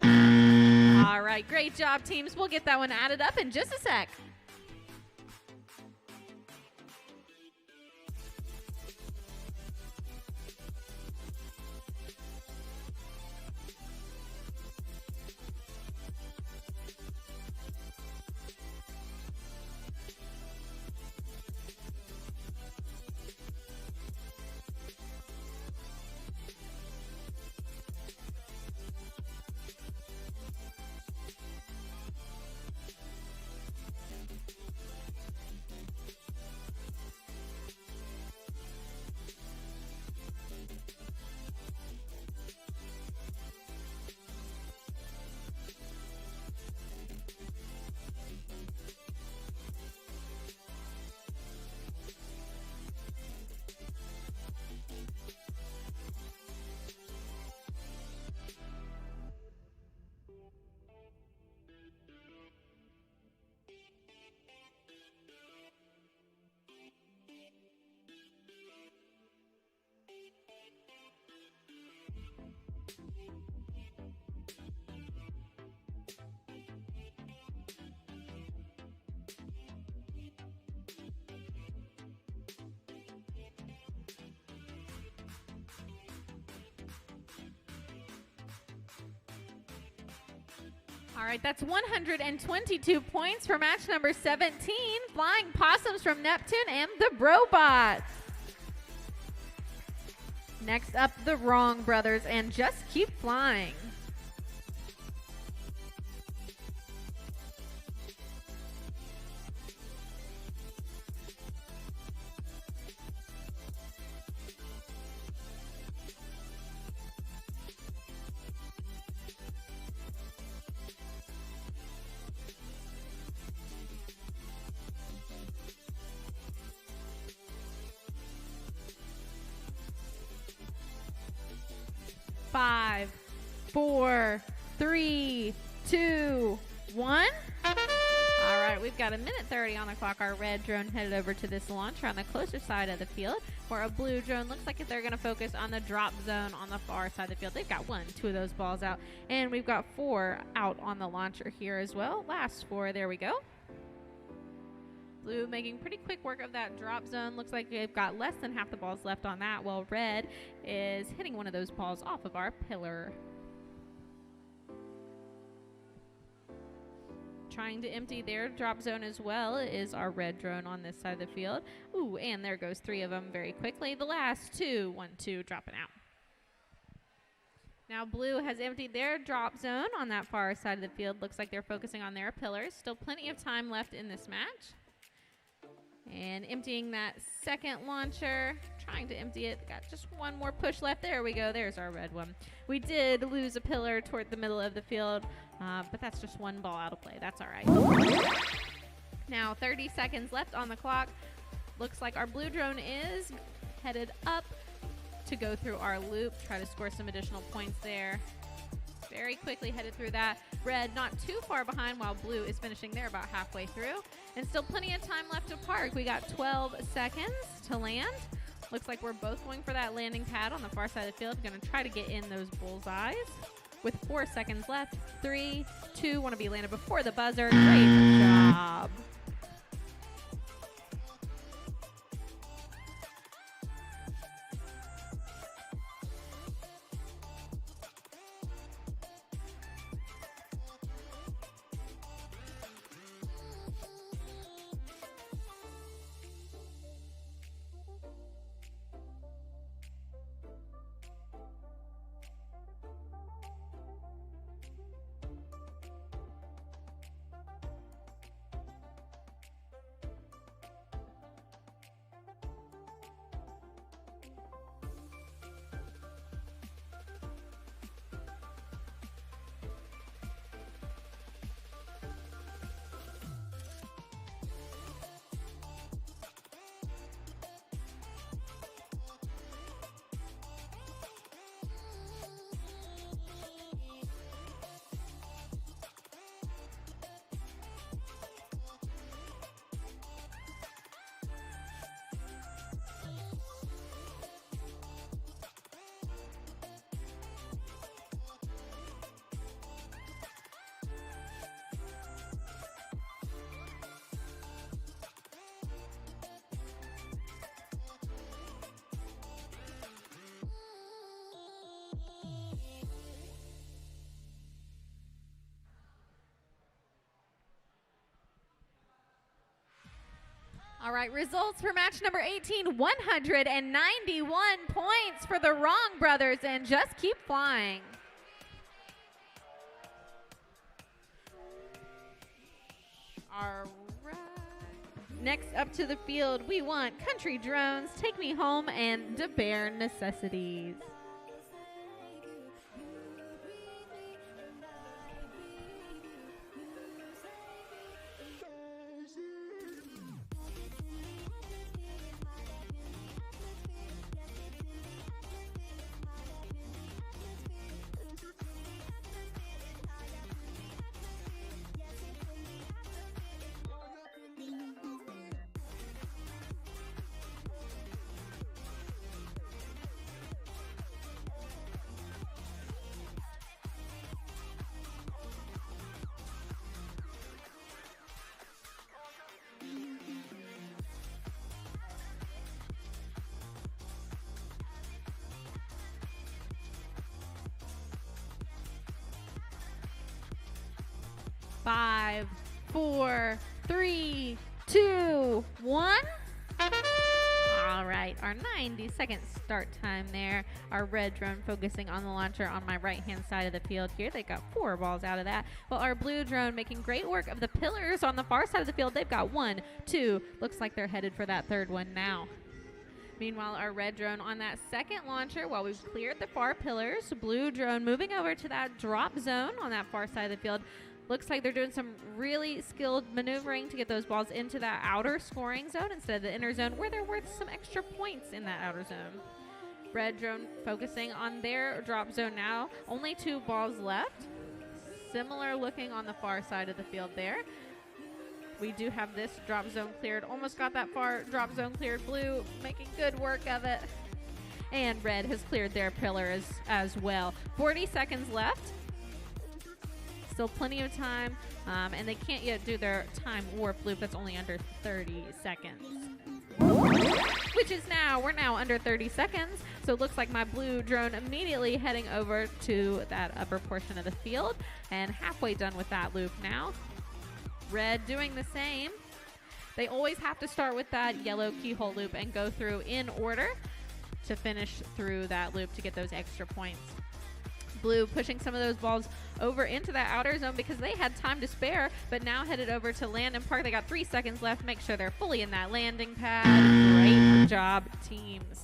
All right, great job, teams. We'll get that one added up in just a sec. All right, that's 122 points for match number 17. Flying Possums from Neptune and the Brobots. Next up, the Wrong Brothers and Just Keep Flying. Five, 4, 3, 2, 1. All right, we've got a minute 30 on the clock. Our red drone headed over to this launcher on the closer side of the field, where a blue drone looks like they're going to focus on the drop zone on the far side of the field. They've got 1, 2 of those balls out, and we've got 4 out on the launcher here as well. Last 4, there we go. Blue making pretty quick work of that drop zone. Looks like they've got less than half the balls left on that, while red is hitting one of those balls off of our pillar. Trying to empty their drop zone as well is our red drone on this side of the field. Ooh, and there goes 3 of them very quickly. The last 2, 1, 2, dropping out. Now blue has emptied their drop zone on that far side of the field. Looks like they're focusing on their pillars. Still plenty of time left in this match. And emptying that second launcher, trying to empty it. Got just 1 more push left. There we go. There's our red one. We did lose a pillar toward the middle of the field, but that's just 1 ball out of play. That's all right. Now 30 seconds left on the clock. Looks like our blue drone is headed up to go through our loop, try to score some additional points there. Very quickly headed through that. Red not too far behind, while blue is finishing there about halfway through. And still plenty of time left to park. We got 12 seconds to land. Looks like we're both going for that landing pad on the far side of the field. Going to try to get in those bullseyes. With 4 seconds left. 3, 2, want to be landed before the buzzer. Great job. All right, results for match number 18, 191 points for the Wrong Brothers and Just Keep Flying. All right. Next up to the field, we want Country Drones, Take Me Home, and Da Bare Necessities. 5, 4, 3, 2, 1. All right, our 90-second start time there. Our red drone focusing on the launcher on my right-hand side of the field here. They got 4 balls out of that. While our blue drone making great work of the pillars on the far side of the field. They've got 1, 2. Looks like they're headed for that 3rd one now. Meanwhile, our red drone on that second launcher, while we've cleared the far pillars, blue drone moving over to that drop zone on that far side of the field. Looks like they're doing some really skilled maneuvering to get those balls into that outer scoring zone instead of the inner zone, where they're worth some extra points in that outer zone. Red drone focusing on their drop zone now. Only 2 balls left. Similar looking on the far side of the field there. We do have this drop zone cleared. Almost got that far drop zone cleared. Blue making good work of it. And red has cleared their pillars as well. 40 seconds left. Still plenty of time, and they can't yet do their time warp loop. That's only under 30 seconds. Which is now, we're now under 30 seconds. So it looks like my blue drone immediately heading over to that upper portion of the field and halfway done with that loop now. Red doing the same. They always have to start with that yellow keyhole loop and go through in order to finish through that loop to get those extra points. Blue pushing some of those balls over into that outer zone because they had time to spare, but now headed over to land and park. They got 3 seconds left. Make sure they're fully in that landing pad. Great job, teams.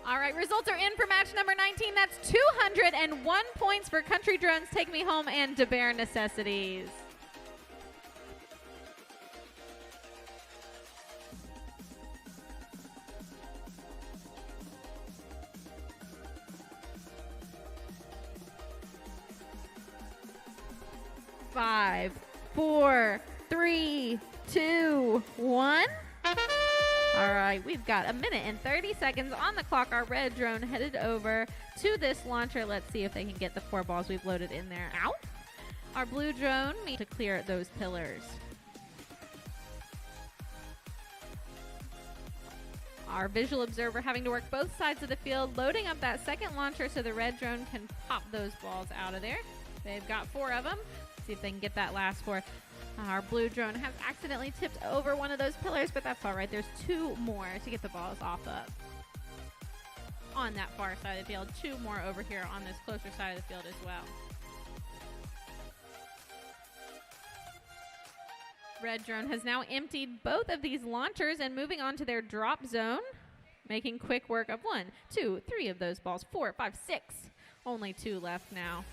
All right, results are in for match number 19. That's 201 points for Country Drones, Take Me Home, and DeBear Necessities. Five, 4, 3, 2, 1. All right, we've got 1 minute and 30 seconds on the clock. Our red drone headed over to this launcher. Let's see if they can get the 4 balls we've loaded in there out. Our blue drone needs to clear those pillars. Our visual observer having to work both sides of the field, loading up that second launcher so the red drone can pop those balls out of there. They've got 4 of them. See if they can get that last 4. Our blue drone has accidentally tipped over one of those pillars, but that's all right. There's 2 more to get the balls off of. On that far side of the field, 2 more over here on this closer side of the field as well. Red drone has now emptied both of these launchers and moving on to their drop zone, making quick work of 1, 2, 3 of those balls. 4, 5, 6. Only 2 left now.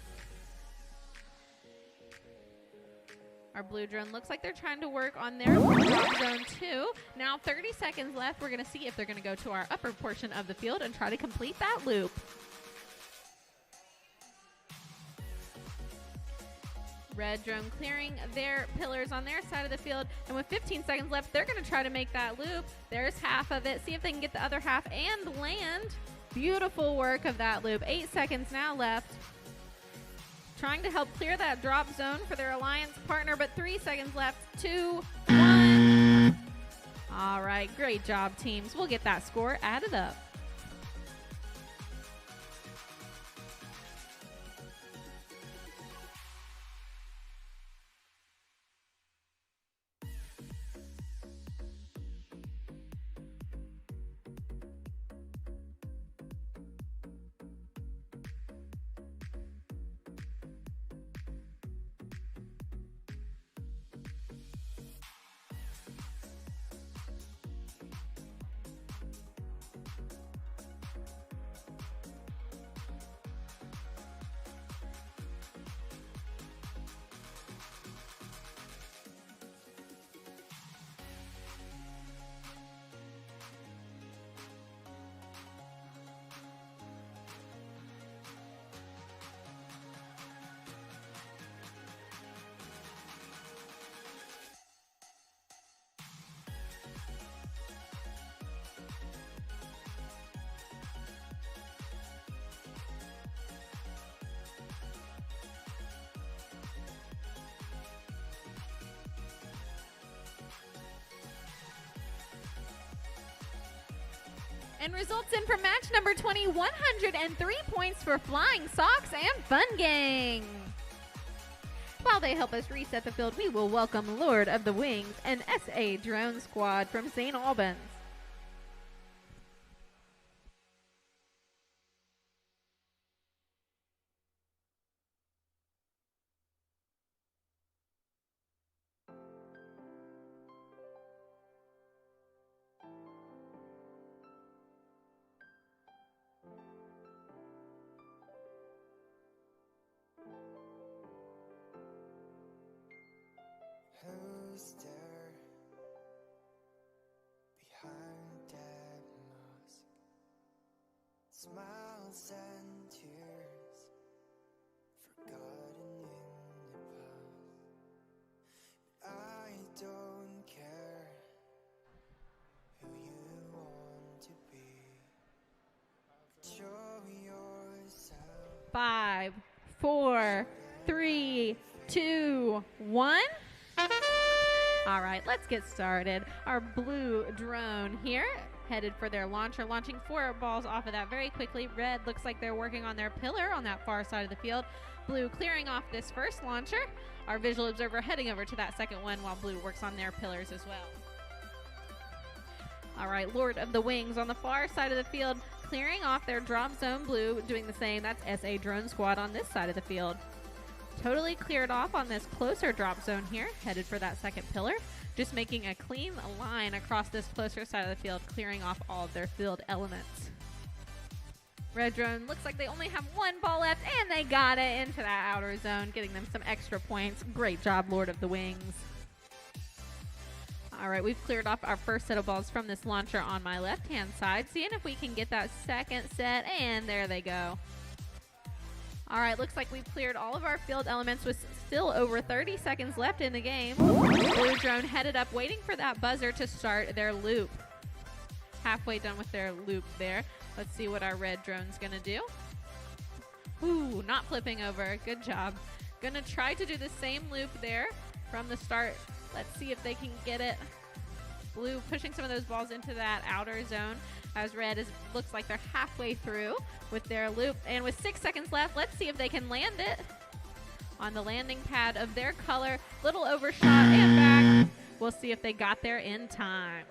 Our blue drone looks like they're trying to work on their drop zone too. Now 30 seconds left. We're going to see if they're going to go to our upper portion of the field and try to complete that loop. Red drone clearing their pillars on their side of the field. And with 15 seconds left, they're going to try to make that loop. There's half of it. See if they can get the other half and land. Beautiful work of that loop. 8 seconds now left. Trying to help clear that drop zone for their alliance partner, but 3 seconds left. 2, 1. All right, great job, teams. We'll get that score added up. And results in for match number 20, 103 points for Flying Socks and Fun Gang. While they help us reset the field, we will welcome Lord of the Wings and SA Drone Squad from St. Albans. Who's there behind that mask? Smiles and tears forgotten in the past. I don't care who you want to be. Show yourself. 5, 4, 3, 2, 1. All right, let's get started. Our blue drone here, headed for their launcher, launching 4 balls off of that very quickly. Red looks like they're working on their pillar on that far side of the field. Blue clearing off this first launcher. Our visual observer heading over to that second one while blue works on their pillars as well. All right, Lord of the Wings on the far side of the field, clearing off their drop zone. Blue doing the same. That's SA Drone Squad on this side of the field. Totally cleared off on this closer drop zone here, headed for that second pillar. Just making a clean line across this closer side of the field, clearing off all of their field elements. Red drone looks like they only have 1 ball left, and they got it into that outer zone, getting them some extra points. Great job, Lord of the Wings. All right, we've cleared off our first set of balls from this launcher on my left-hand side, seeing if we can get that second set, and there they go. All right, looks like we've cleared all of our field elements with still over 30 seconds left in the game. Blue drone headed up, waiting for that buzzer to start their loop. Halfway done with their loop there. Let's see what our red drone's gonna do. Ooh, not flipping over. Good job. Gonna try to do the same loop there from the start. Let's see if they can get it. Blue pushing some of those balls into that outer zone, as red looks like they're halfway through with their loop. And with 6 seconds left, let's see if they can land it on the landing pad of their color. Little overshot and back. We'll see if they got there in time.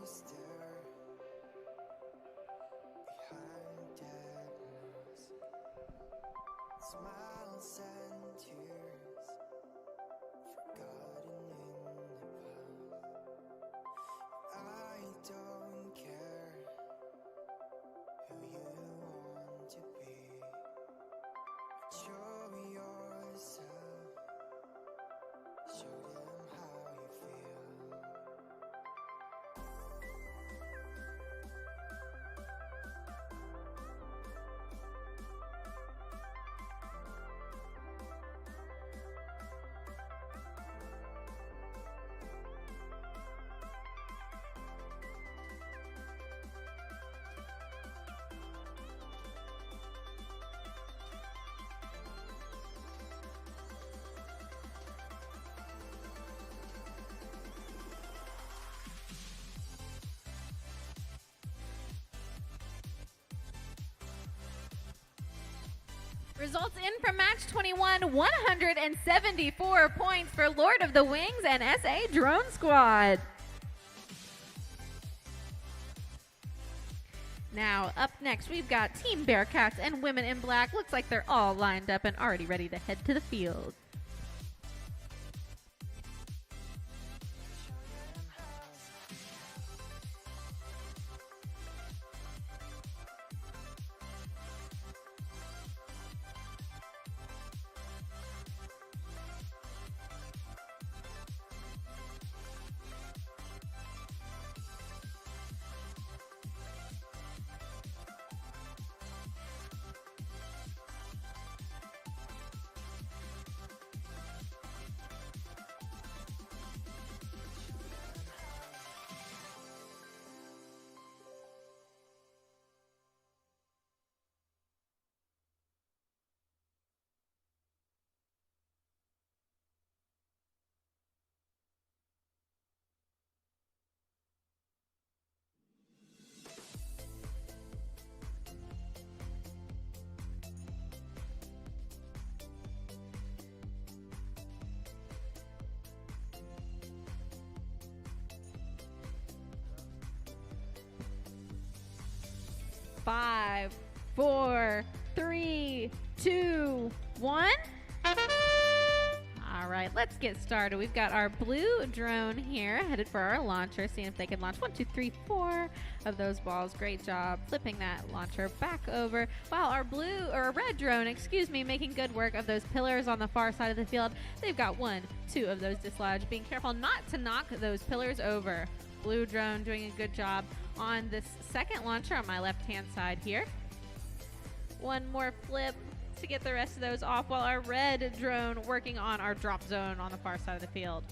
Who's Results in from match 21, 174 points for Lord of the Wings and SA Drone Squad. Now, up next, we've got Team Bearcats and Women in Black. Looks like they're all lined up and already ready to head to the field. Five, four, three, two, one. All right, let's get started. We've got our blue drone here headed for our launcher, seeing if they can launch 1, 2, 3, 4 of those balls. Great job flipping that launcher back over. While our red drone, making good work of those pillars on the far side of the field. They've got 1, 2 of those dislodged, being careful not to knock those pillars over. Blue drone doing a good job on this second launcher on my left-hand side here. One more flip to get the rest of those off, while our red drone working on our drop zone on the far side of the field.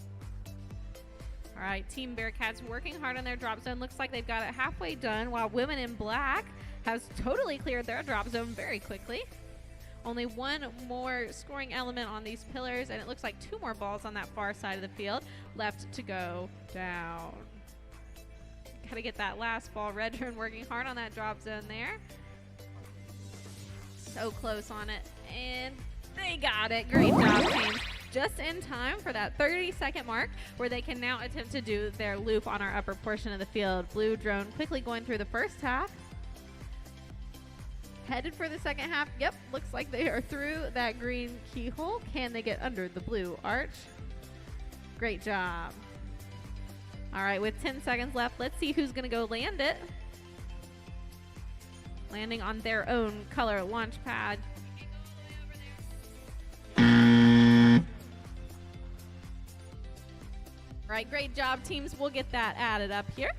All right, Team Bearcats working hard on their drop zone. Looks like they've got it halfway done, while Women in Black has totally cleared their drop zone very quickly. Only one more scoring element on these pillars, and it looks like 2 more balls on that far side of the field left to go down. Got to get that last ball. Red drone working hard on that drop zone there. So close on it, and they got it. Great job, team. Just in time for that 30-second mark where they can now attempt to do their loop on our upper portion of the field. Blue drone quickly going through the first half. Headed for the second half. Yep, looks like they are through that green keyhole. Can they get under the blue arch? Great job. All right, with 10 seconds left, let's see who's going to go land it. Landing on their own color launch pad. All right, great job, teams. We'll get that added up here.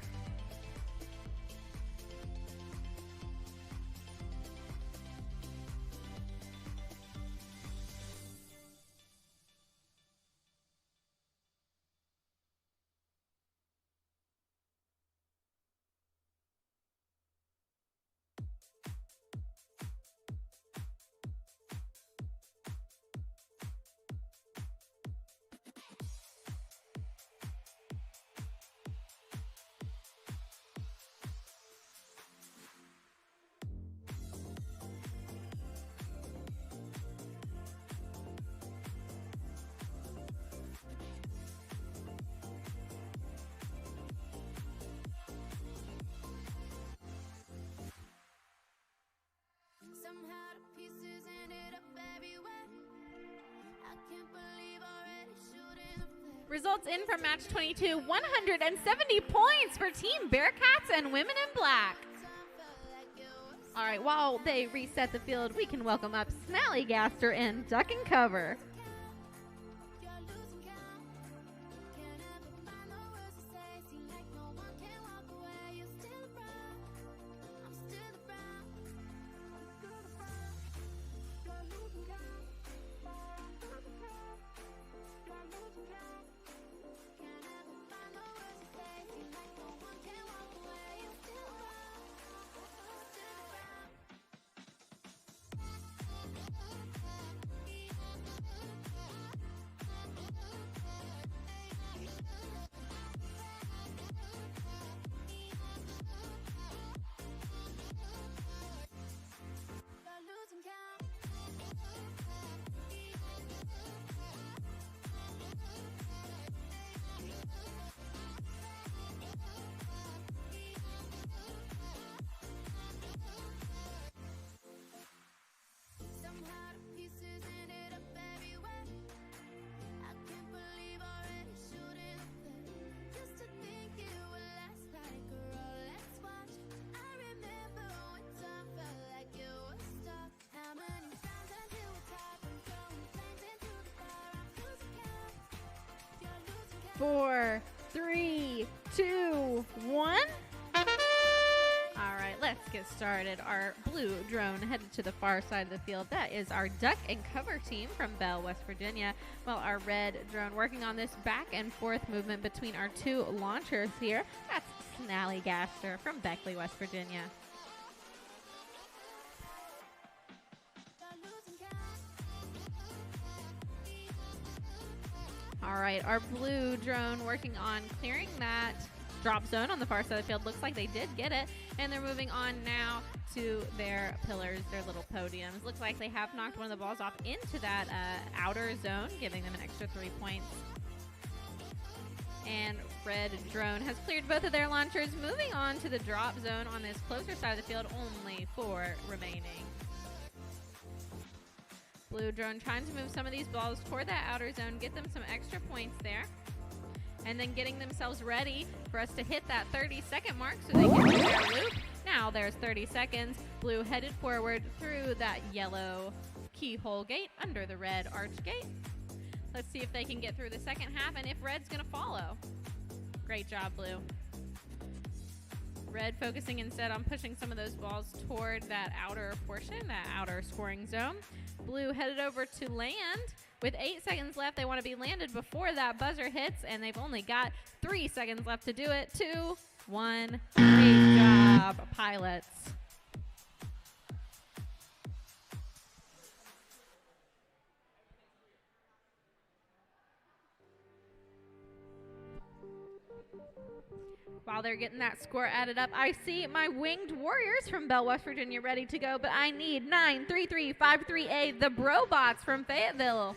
Somehow the pieces ended up everywhere. I can't believe already shooting the flare. Results in from match 22, 170 points for Team Bearcats and Women in Black. All right, while they reset the field, we can welcome up Snallygaster and Duck and Cover. You're losing count. Can't ever find no words to say. Seem like no one can walk away. You're still around. I'm still around. You're losing count. You're losing count. You're losing count. Can't ever find no words to say. Seem like no one can walk away. You're still around. Still around. 4, 3, 2, 1. All right, let's get started. Our blue drone headed to the far side of the field. That is our duck and cover team from Bell, West Virginia. While our red drone working on this back and forth movement between our two launchers here. That's Snallygaster from Beckley, West Virginia. All right, our blue drone working on clearing that drop zone on the far side of the field. Looks like they did get it, and they're moving on now to their pillars, their little podiums. Looks like they have knocked one of the balls off into that outer zone, giving them an extra 3 points. And red drone has cleared both of their launchers, moving on to the drop zone on this closer side of the field, only 4 remaining. Blue drone trying to move some of these balls toward that outer zone, get them some extra points there. And then getting themselves ready for us to hit that 30-second mark so they can do their loop. Now there's 30 seconds. Blue headed forward through that yellow keyhole gate under the red arch gate. Let's see if they can get through the second half and if red's going to follow. Great job, blue. Red focusing instead on pushing some of those balls toward that outer portion, that outer scoring zone. Blue headed over to land. With 8 seconds left, they want to be landed before that buzzer hits, and they've only got 3 seconds left to do it. 2, 1. Great job, pilots. While they're getting that score added up, I see my winged warriors from Bell, West Virginia ready to go, but I need 93353A, the Brobots from Fayetteville.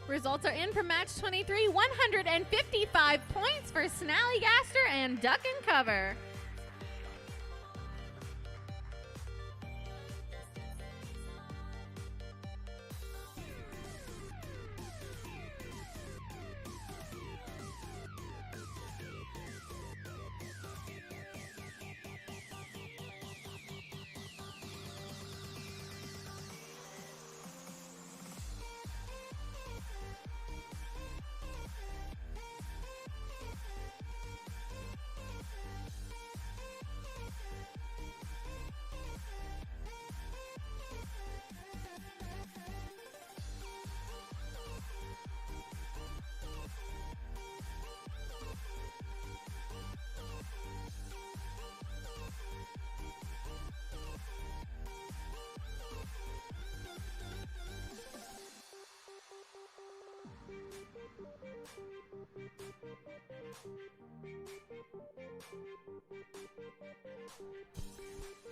Results are in for match 23, 155 points for Snallygaster and Duck and Cover.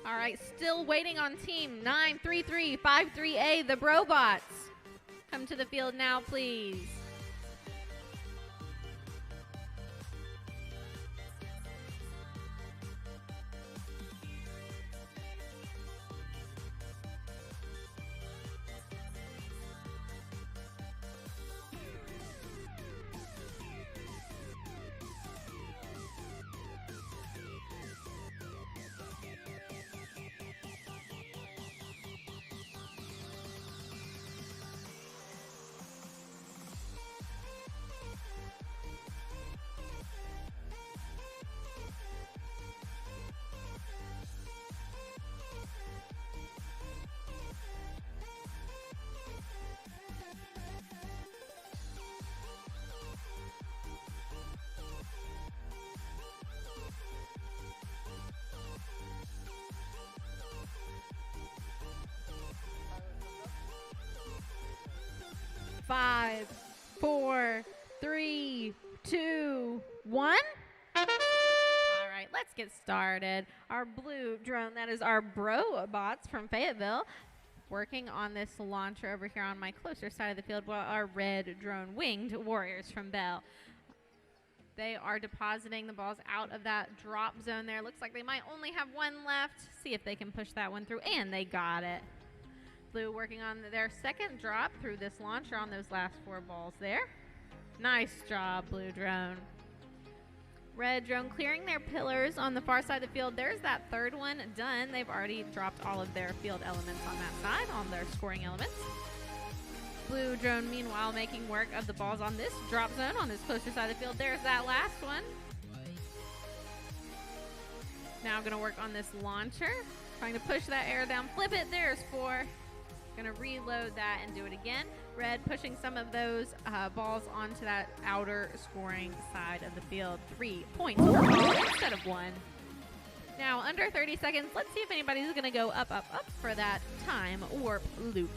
All right, still waiting on team 93353A, the Brobots. Come to the field now, please. Five, 4, 3, 2, 1. All right, let's get started. Our blue drone, that is our Brobots from Fayetteville. working on this launcher over here on my closer side of the field while our red drone winged warriors from Bell. They are depositing the balls out of that drop zone there. Looks like they might only have one left. See if they can push that one through, and they got it. Blue working on their second drop through this launcher on those last 4 balls there. Nice job, blue drone. Red drone clearing their pillars on the far side of the field. There's that third one done. They've already dropped all of their field elements on that side, on their scoring elements. Blue drone, meanwhile, making work of the balls on this drop zone on this closer side of the field. There's that last one. Now going to work on this launcher. Trying to push that air down. Flip it. There's 4. Going to reload that and do it again. Red pushing some of those balls onto that outer scoring side of the field. 3 points per ball instead of 1. Now, under 30 seconds, let's see if anybody's going to go up, up, up for that time warp loop.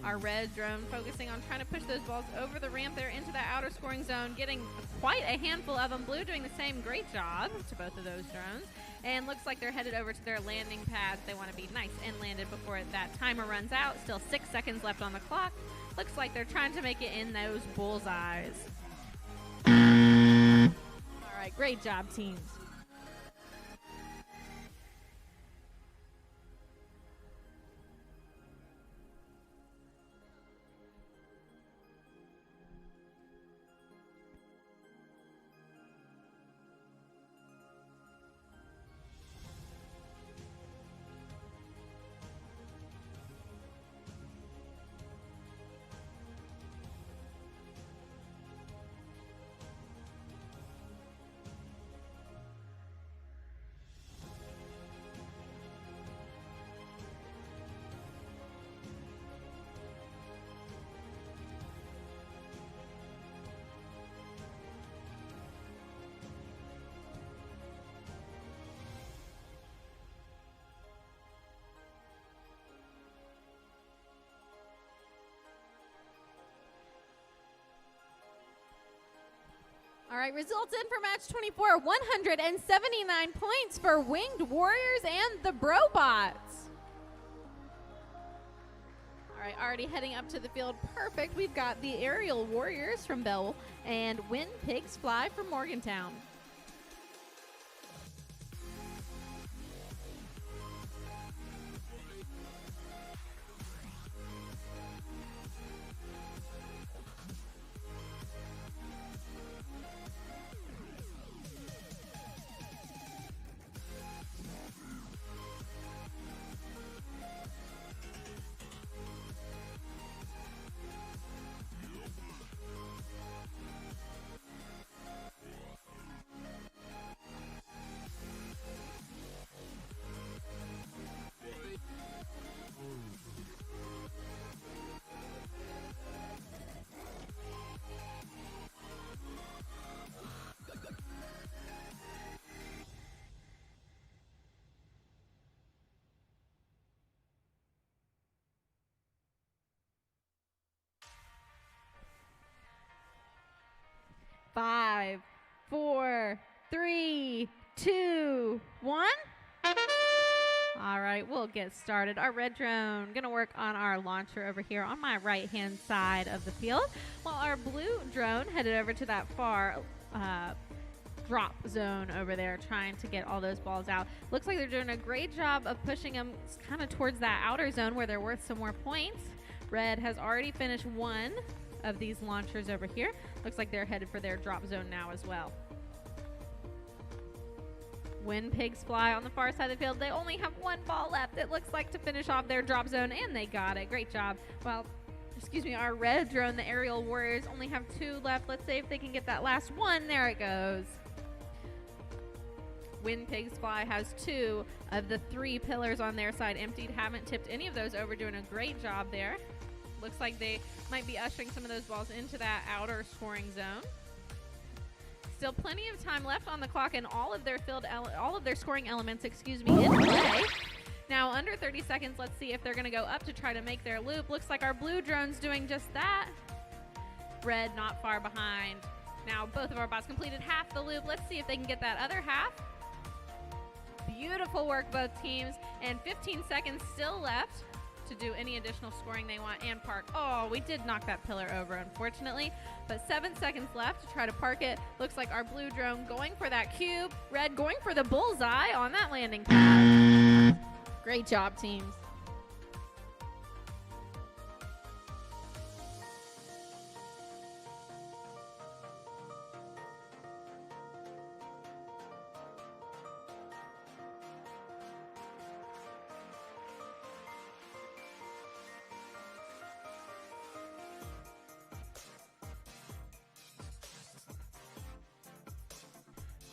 Our red drone focusing on trying to push those balls over the ramp there into that outer scoring zone, getting quite a handful of them. Blue doing the same. Great job to both of those drones. And looks like they're headed over to their landing pads. They want to be nice and landed before that timer runs out. Still 6 seconds left on the clock. Looks like they're trying to make it in those bullseyes. All right, great job, teams. All right, results in for match 24, 179 points for Winged Warriors and the Brobots. All right, already heading up to the field. Perfect. We've got the Aerial Warriors from Bell and When Pigs Fly from Morgantown. Five, 4, 3, 2, 1. All right, we'll get started. Our red drone gonna work on our launcher over here on my right-hand side of the field, while our blue drone headed over to that far drop zone over there, trying to get all those balls out. Looks like they're doing a great job of pushing them kind of towards that outer zone where they're worth some more points. Red has already finished one of these launchers over here. Looks like they're headed for their drop zone now as well. When Pigs Fly on the far side of the field, they only have one ball left, it looks like, to finish off their drop zone, and they got it. Great job. Well, excuse me, our red drone, the Aerial Warriors, only have 2 left. Let's see if they can get that last one. There it goes. When Pigs Fly has 2 of the 3 pillars on their side emptied. Haven't tipped any of those over, doing a great job there. Looks like they might be ushering some of those balls into that outer scoring zone. Still plenty of time left on the clock, and all of their scoring elements, excuse me, in play. Now under 30 seconds, let's see if they're going to go up to try to make their loop. Looks like our blue drone's doing just that. Red not far behind. Now both of our bots completed half the loop. Let's see if they can get that other half. Beautiful work, both teams. And 15 seconds still left to do any additional scoring they want and park. Oh, we did knock that pillar over, unfortunately. But 7 seconds left to try to park it. Looks like our blue drone going for that cube. Red going for the bullseye on that landing pad. Great job, teams.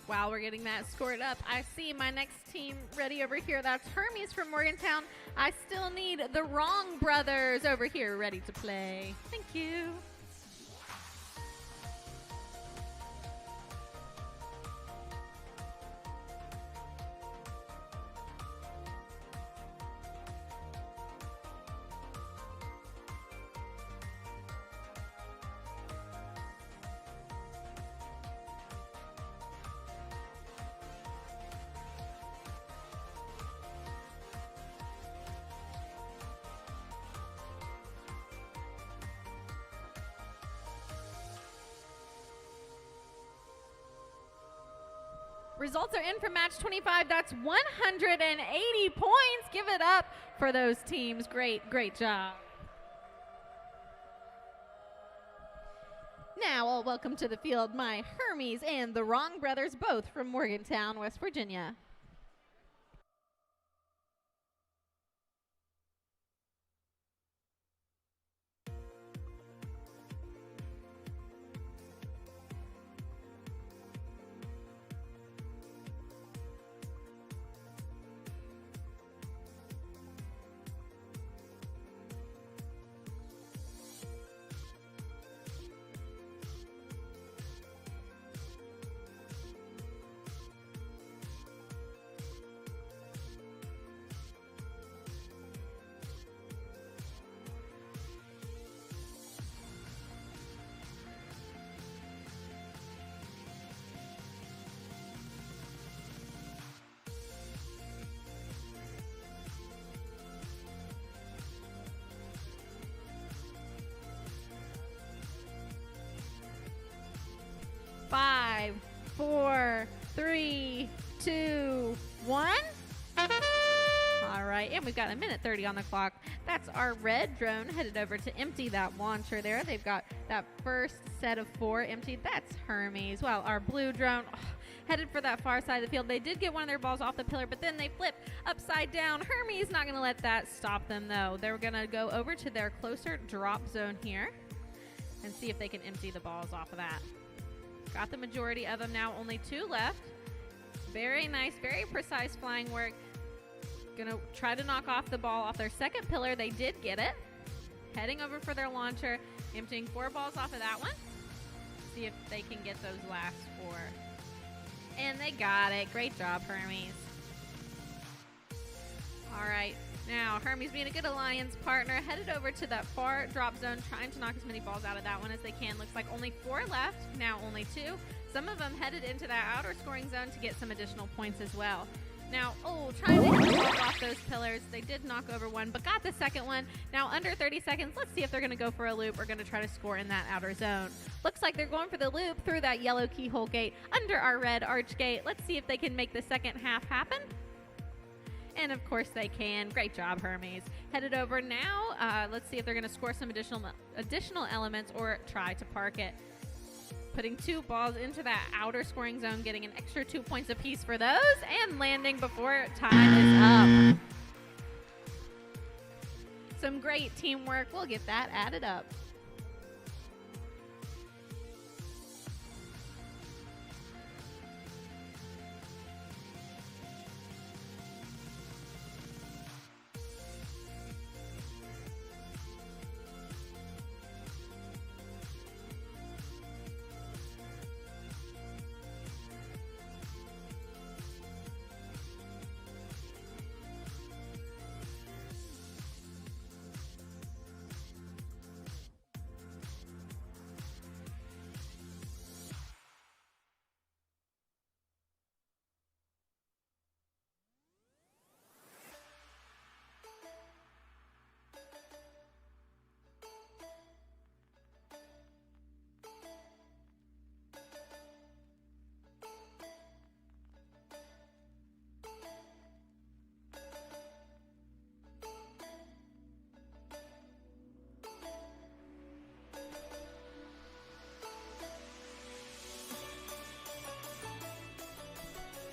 While we're getting that scored up, I see my next team ready over here. That's Hermes from Morgantown. I still need the Wrong Brothers over here ready to play. Thank you. Results are in for match 25. That's 180 points. Give it up for those teams. Great, great job. Now I'll welcome to the field my Hermes and the Wrong Brothers, both from Morgantown, West Virginia. Five, 4, 3, 2, 1. All right, and we've got a minute 30 on the clock. That's our red drone headed over to empty that launcher there. They've got that first set of 4 emptied. That's Hermes. Well, our blue drone headed for that far side of the field. They did get one of their balls off the pillar, but then they flipped upside down. Hermes not going to let that stop them, though. They're going to go over to their closer drop zone here and see if they can empty the balls off of that. Got the majority of them now, only 2 left. Very nice, very precise flying work. Gonna try to knock off the ball off their second pillar. They did get it. Heading over for their launcher, emptying 4 balls off of that one. See if they can get those last 4. And they got it. Great job, Hermes. All right. Now, Hermes being a good alliance partner, headed over to that far drop zone, trying to knock as many balls out of that one as they can. Looks like only 4 left, now only 2. Some of them headed into that outer scoring zone to get some additional points as well. Now, trying to get the balls off those pillars. They did knock over one, but got the second one. Now, under 30 seconds, let's see if they're going to go for a loop or going to try to score in that outer zone. Looks like they're going for the loop through that yellow keyhole gate under our red arch gate. Let's see if they can make the second half happen. And of course they can. Great job, Hermes. Headed over now. Let's see if they're going to score some additional elements or try to park it. Putting 2 balls into that outer scoring zone, getting an extra 2 points apiece for those, and landing before time is up. Some great teamwork. We'll get that added up.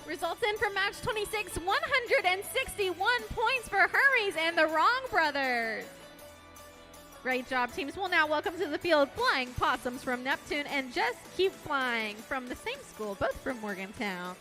Results in for match 26, 161 points for Hermes and the Wrong Brothers. Great job, teams. We'll now welcome to the field Flying Possums from Neptune and Just Keep Flying from the same school, both from Morgantown.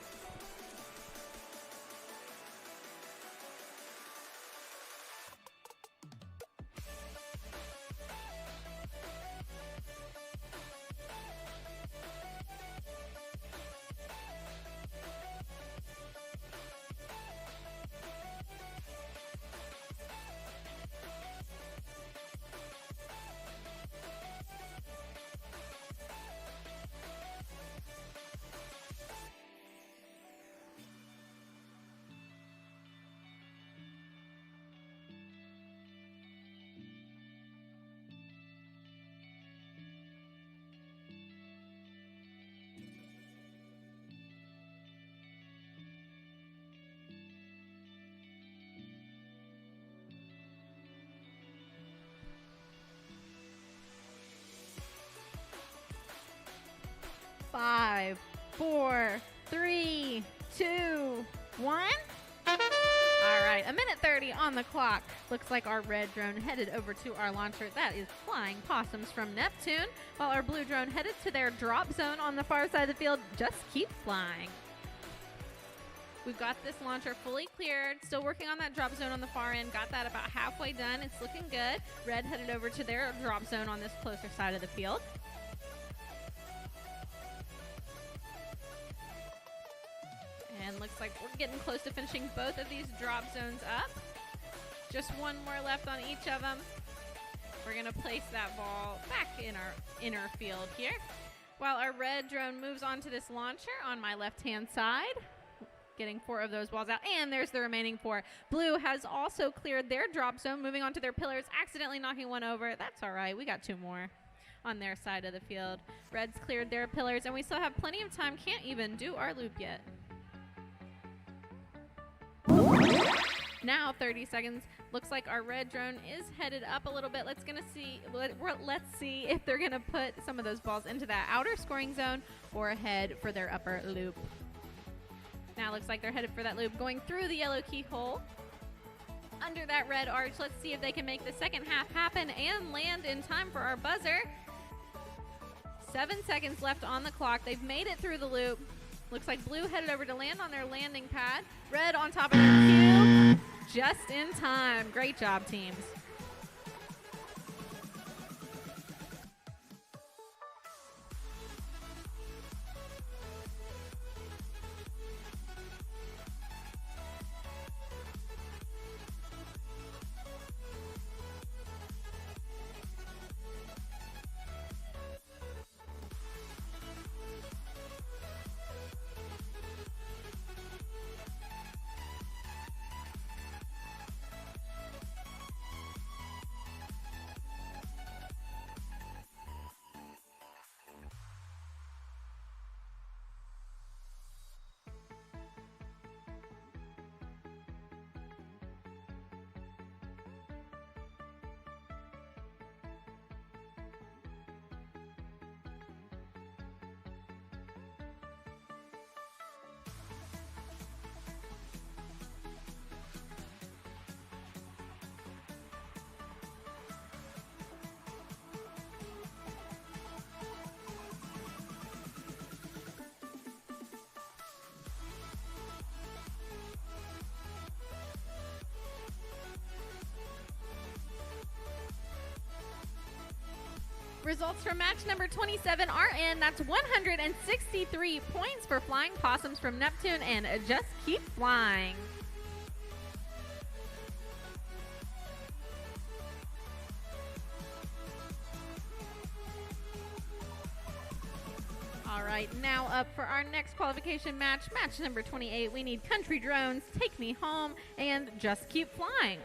Five, 4, 3, 2, 1. All right, a minute 30 on the clock. Looks like our red drone headed over to our launcher. That is Flying Possums from Neptune, while our blue drone headed to their drop zone on the far side of the field. Just keep flying. We've got this launcher fully cleared. Still working on that drop zone on the far end. Got that about halfway done. It's looking good. Red headed over to their drop zone on this closer side of the field. And looks like we're getting close to finishing both of these drop zones up. Just one more left on each of them. We're going to place that ball back in our inner field here. While our red drone moves on to this launcher on my left-hand side. Getting 4 of those balls out. And there's the remaining 4. Blue has also cleared their drop zone, moving on to their pillars, accidentally knocking one over. That's all right. We got 2 more on their side of the field. Red's cleared their pillars, and we still have plenty of time. Can't even do our loop yet. Now 30 seconds. Looks like our red drone is headed up a little bit. Let's see if they're gonna put some of those balls into that outer scoring zone or head for their upper loop. Now looks like they're headed for that loop, going through the yellow keyhole under that red arch. Let's see if they can make the second half happen and land in time for our buzzer. 7 seconds left on the clock. They've made it through the loop. Looks like blue headed over to land on their landing pad. Red on top of their cube. Just in time. Great job, teams. Results from match number 27 are in. That's 163 points for Flying Possums from Neptune and Just Keep Flying. All right, now up for our next qualification match, match number 28. We need Country Drones, Take Me Home, and Just Keep Flying.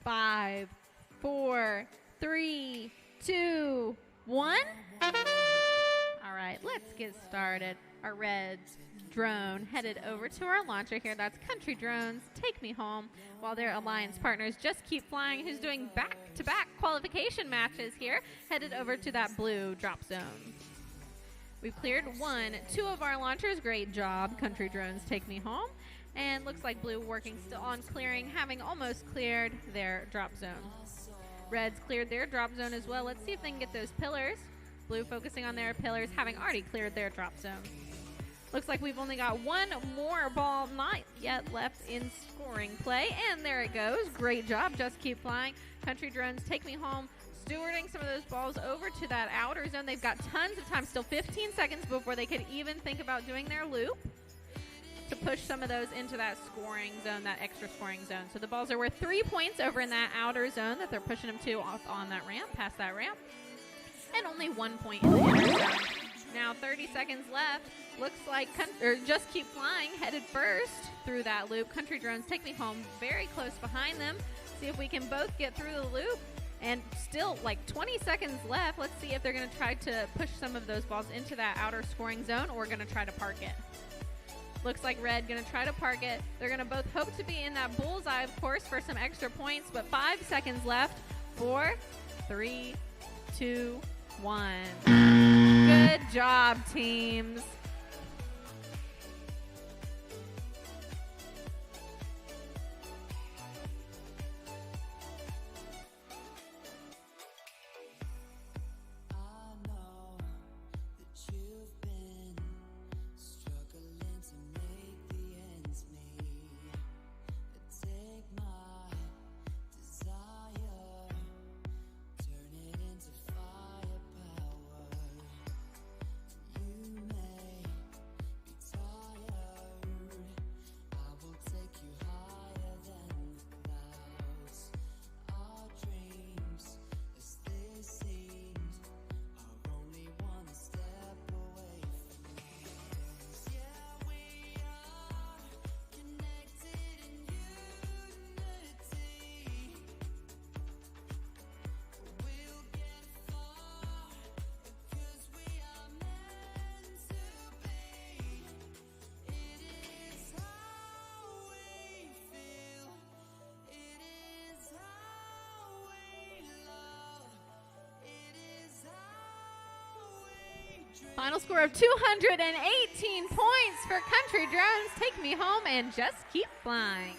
5, 4, 3, 2, 1. All right, let's get started. Our red drone headed over to our launcher here. That's Country Drones, Take Me Home, while their alliance partners Just Keep Flying, who's doing back-to-back qualification matches here, headed over to that blue drop zone. We've cleared 1, 2 of our launchers. Great job, Country Drones, Take Me Home. And looks like blue working still on clearing, having almost cleared their drop zone. Red's cleared their drop zone as well. Let's see if they can get those pillars. Blue focusing on their pillars, having already cleared their drop zone. Looks like we've only got 1 more ball not yet left in scoring play. And there it goes. Great job. Just Keep Flying. Country Drones, Take Me Home, stewarding some of those balls over to that outer zone. They've got tons of time, still 15 seconds before they could even think about doing their loop to push some of those into that scoring zone, that extra scoring zone. So the balls are worth 3 points over in that outer zone that they're pushing them to off on that ramp, past that ramp. And only 1 point in the inner zone. Now 30 seconds left. Looks like Just Keep Flying headed first through that loop. Country Drones, Take Me Home very close behind them. See if we can both get through the loop. And still like 20 seconds left. Let's see if they're going to try to push some of those balls into that outer scoring zone or going to try to park it. Looks like red going to try to park it. They're going to both hope to be in that bullseye, of course, for some extra points. But 5 seconds left. 4, 3, 2, 1. Good job, teams. Final score of 218 points for Country Drones, Take Me Home, and Just Keep Flying.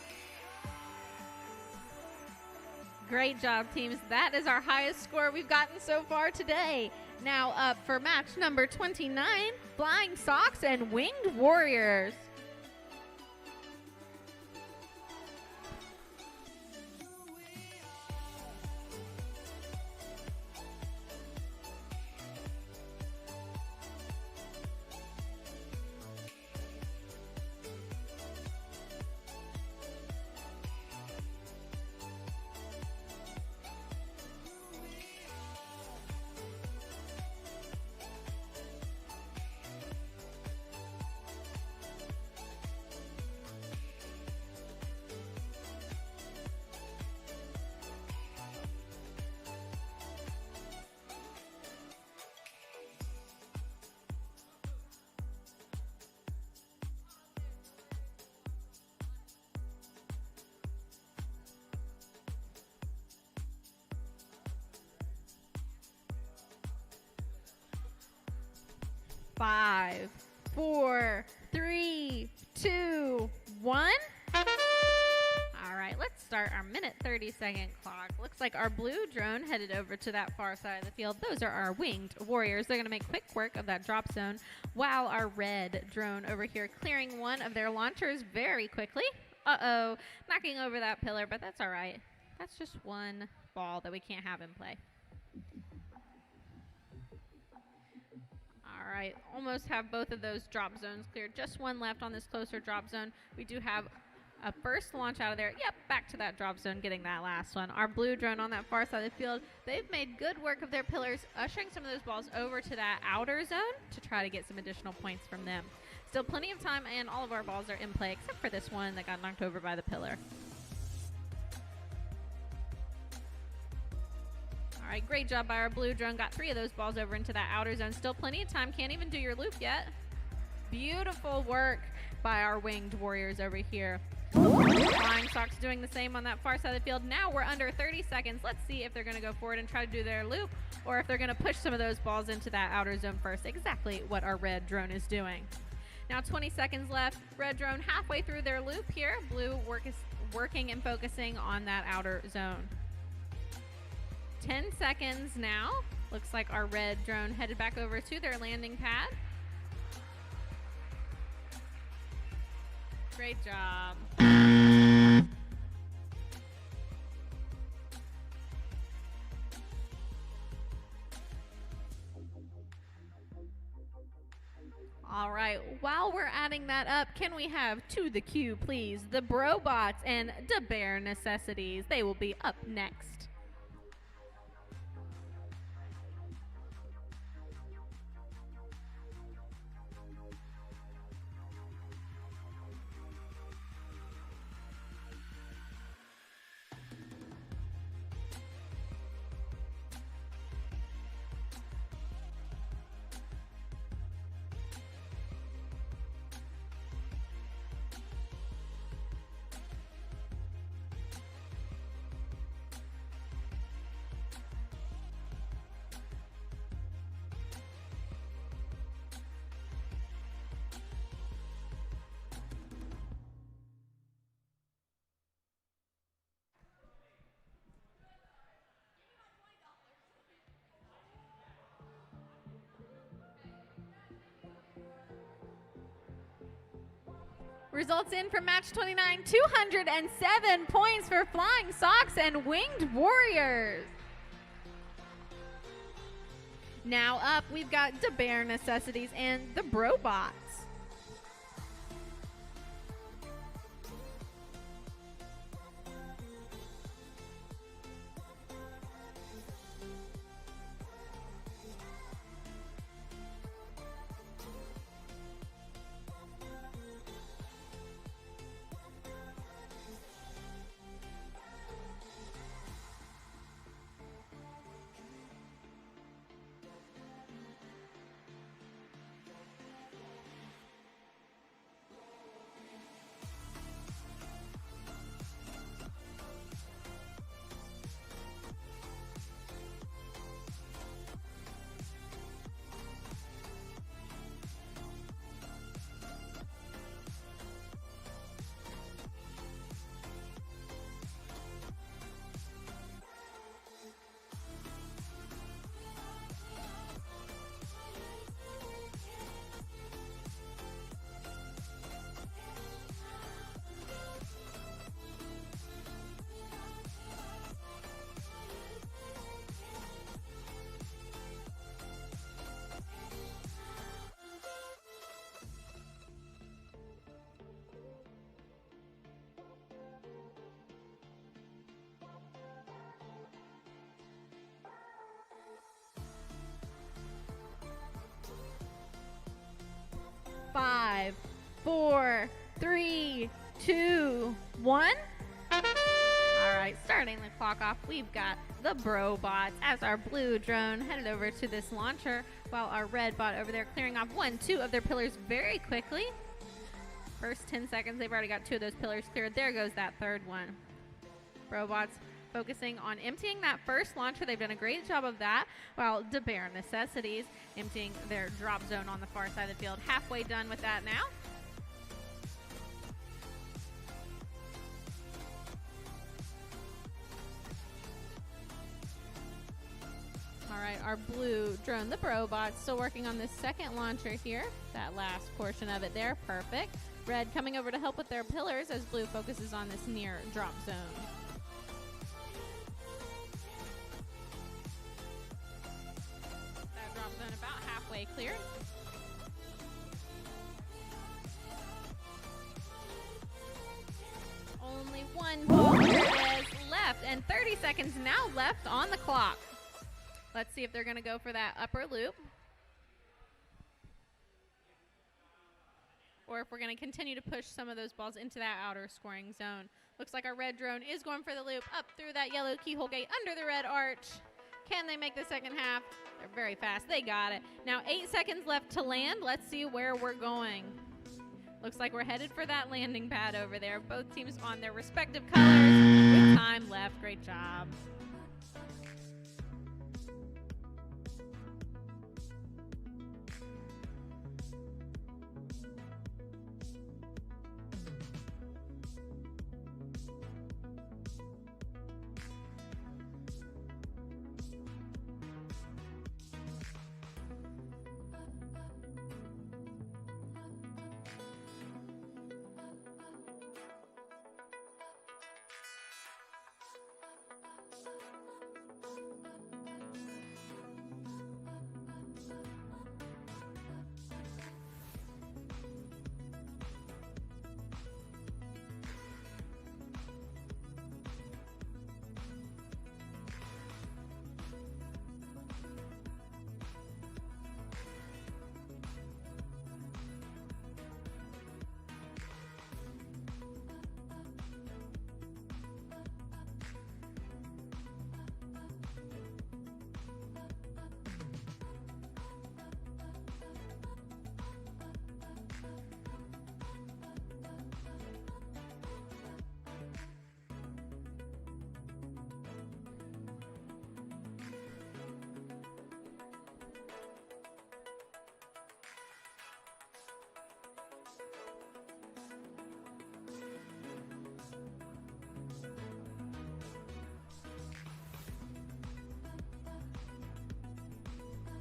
Great job, teams. That is our highest score we've gotten so far today. Now up for match number 29, Flying Sox and Winged Warriors. Five, 4, 3, 2, 1. All right, let's start our minute 30-second clock. Looks like our blue drone headed over to that far side of the field. Those are our Winged Warriors. They're going to make quick work of that drop zone, while our red drone over here clearing 1 of their launchers very quickly. Uh-oh, knocking over that pillar, but that's all right. That's just 1 ball that we can't have in play. All right, almost have both of those drop zones cleared. Just 1 left on this closer drop zone. We do have a first launch out of there. Yep, back to that drop zone, getting that last one. Our blue drone on that far side of the field, they've made good work of their pillars, ushering some of those balls over to that outer zone to try to get some additional points from them. Still plenty of time, and all of our balls are in play, except for this one that got knocked over by the pillar. right, great job by our blue drone. Got 3 of those balls over into that outer zone. Still plenty of time. Can't even do your loop yet. Beautiful work by our winged warriors over here. Flying Sox doing the same on that far side of the field. Now we're under 30 seconds. Let's see if they're going to go forward and try to do their loop, or if they're going to push some of those balls into that outer zone first. Exactly what our red drone is doing. Now 20 seconds left. Red drone halfway through their loop here. Blue working and focusing on that outer zone. 10 seconds now. Looks like our red drone headed back over to their landing pad. Great job. All right, while we're adding that up, can we have to the queue, please? The Brobots and the Bear Necessities. They will be up next. Results in from match 29, 207 points for Flying Sox and Winged Warriors. Now up, we've got the Bear Necessities and the Brobots. Five, 4, 3, 2, 1. All right, starting the clock off, we've got the Brobots as our blue drone headed over to this launcher, while our red bot over there clearing off 1, 2 of their pillars very quickly. First 10 seconds, they've already got 2 of those pillars cleared. There goes that third one. Brobots focusing on emptying that first launcher. They've done a great job of that, while the Bear Necessities emptying their drop zone on the far side of the field. Halfway done with that now. All right, our blue drone, the Brobot, still working on this second launcher here. That last portion of it there, perfect. Red coming over to help with their pillars as blue focuses on this near drop zone. That drop zone about halfway cleared. Only one ball is left, and 30 seconds now left on the clock. Let's see if they're going to go for that upper loop, or if we're going to continue to push some of those balls into that outer scoring zone. Looks like our red drone is going for the loop up through that yellow keyhole gate under the red arch. Can they make the second half? They're very fast. They got it. Now 8 seconds left to land. Let's see where we're going. Looks like we're headed for that landing pad over there. Both teams on their respective colors with time left. Great job.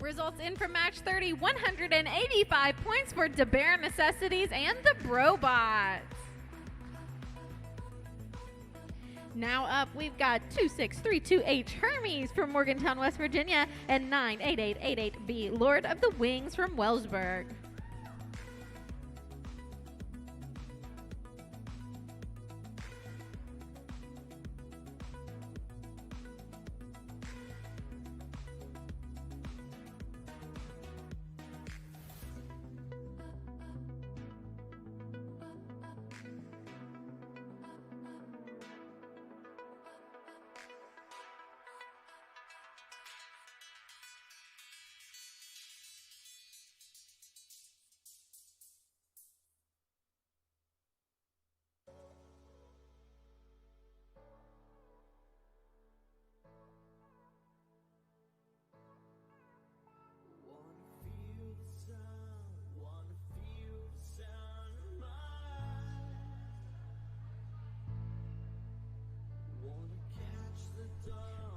Results in from match 30, 185 points for DeBear Necessities and the Brobots. Now up, we've got 26328 Hermes from Morgantown, West Virginia, and 98888B, Lord of the Wings from Wellsburg.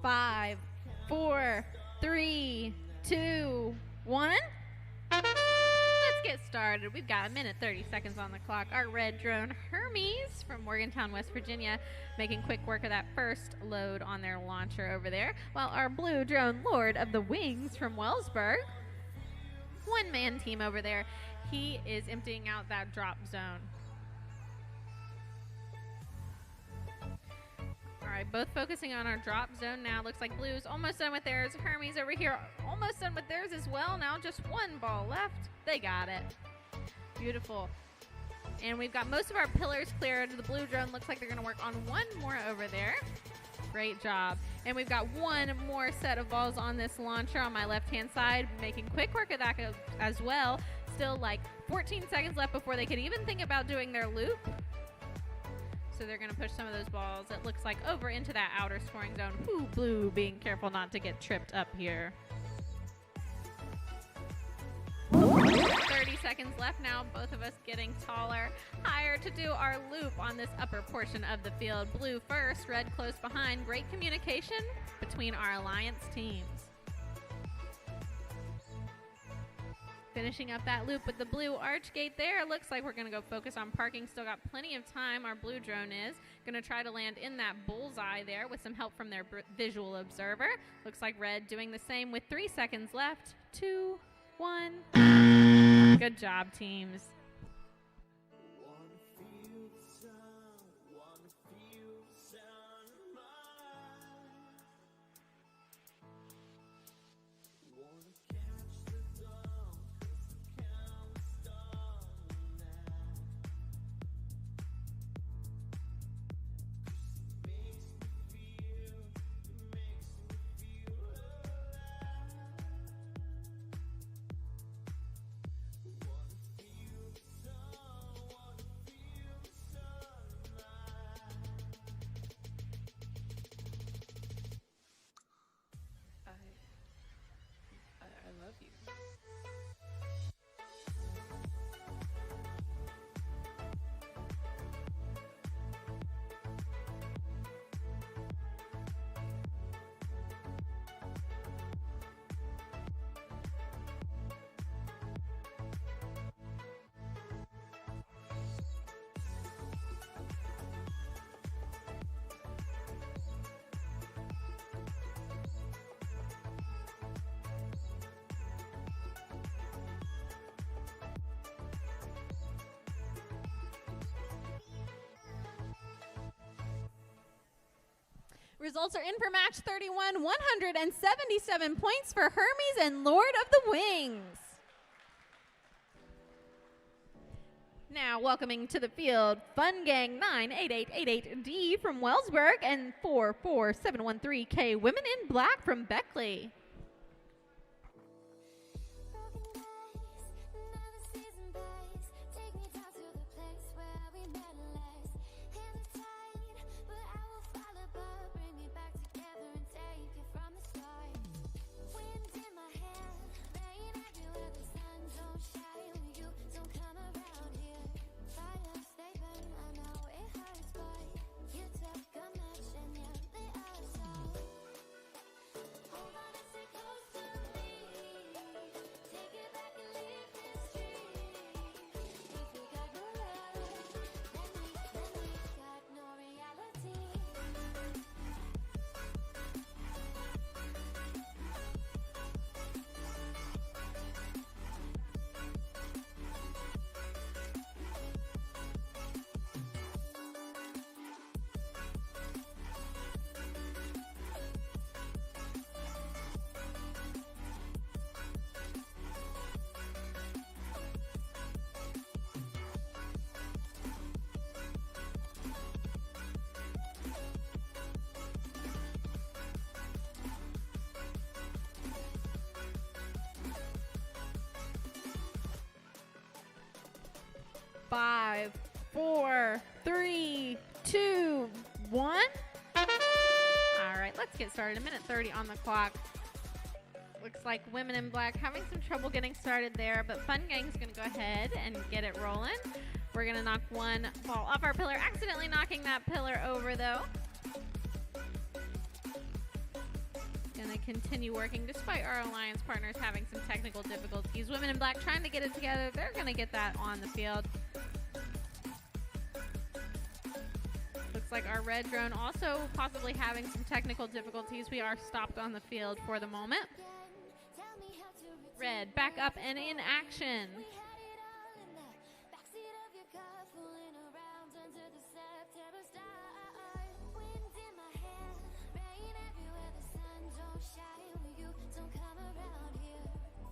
Five, four, three, two, one. Let's get started. We've got 1:30 on the clock. Our red drone, Hermes from Morgantown, West Virginia, making quick work of that first load on their launcher over there. While our blue drone, Lord of the Wings from Wellsburg, one-man team over there, he is emptying out that drop zone. All right, both focusing on our drop zone now. Looks like blue's almost done with theirs. Hermes over here almost done with theirs as well. Now just one ball left. They got it. Beautiful. And we've got most of our pillars cleared. The blue drone looks like they're going to work on one more over there. Great job. And we've got one more set of balls on this launcher on my left-hand side, making quick work of that as well. Still like 14 seconds left before they could even think about doing their loop. So they're going to push some of those balls, it looks like, over into that outer scoring zone. Ooh, blue being careful not to get tripped up here. 30 seconds left now, both of us getting taller, higher to do our loop on this upper portion of the field. Blue first, red close behind. Great communication between our alliance teams. Finishing up that loop with the blue arch gate there. Looks like we're going to go focus on parking. Still got plenty of time. Our blue drone is going to try to land in that bullseye there with some help from their visual observer. Looks like red doing the same with 3 seconds left. 2, 1. Good job, teams. of you. Results are in for match 31, 177 points for Hermes and Lord of the Wings. Now welcoming to the field, Fun Gang 98888D from Wellsburg and 44713K Women in Black from Beckley. Broken days, another season plays. Take me down to the place where we met last. Hands tied, but I will fall apart. Bring me back together and take it from the start. Wind in my hair, rain everywhere. The sun don't shine when you don't come around here. Fire, stay burn, I know it hurts, but you took a match and you lit us up. Hold on and stay close to me. Take it back and leave history. If we got no love, then we got no reality. 5, 4, 3, 2, 1. All right, let's get started. 1:30 on the clock. Looks like Women in Black having some trouble getting started there, but Fun Gang's gonna go ahead and get it rolling. We're gonna knock one ball off our pillar, accidentally knocking that pillar over though. Gonna continue working despite our alliance partners having some technical difficulties. Women in Black trying to get it together. They're gonna get that on the field. Looks like our red drone also possibly having some technical difficulties. We are stopped on the field for the moment. Tell me how to return. Red back up and in action. We had it all in the backseat of your car, fooling around under the September star. Wind in my hair, rain everywhere. The sun don't shine when you don't come around here.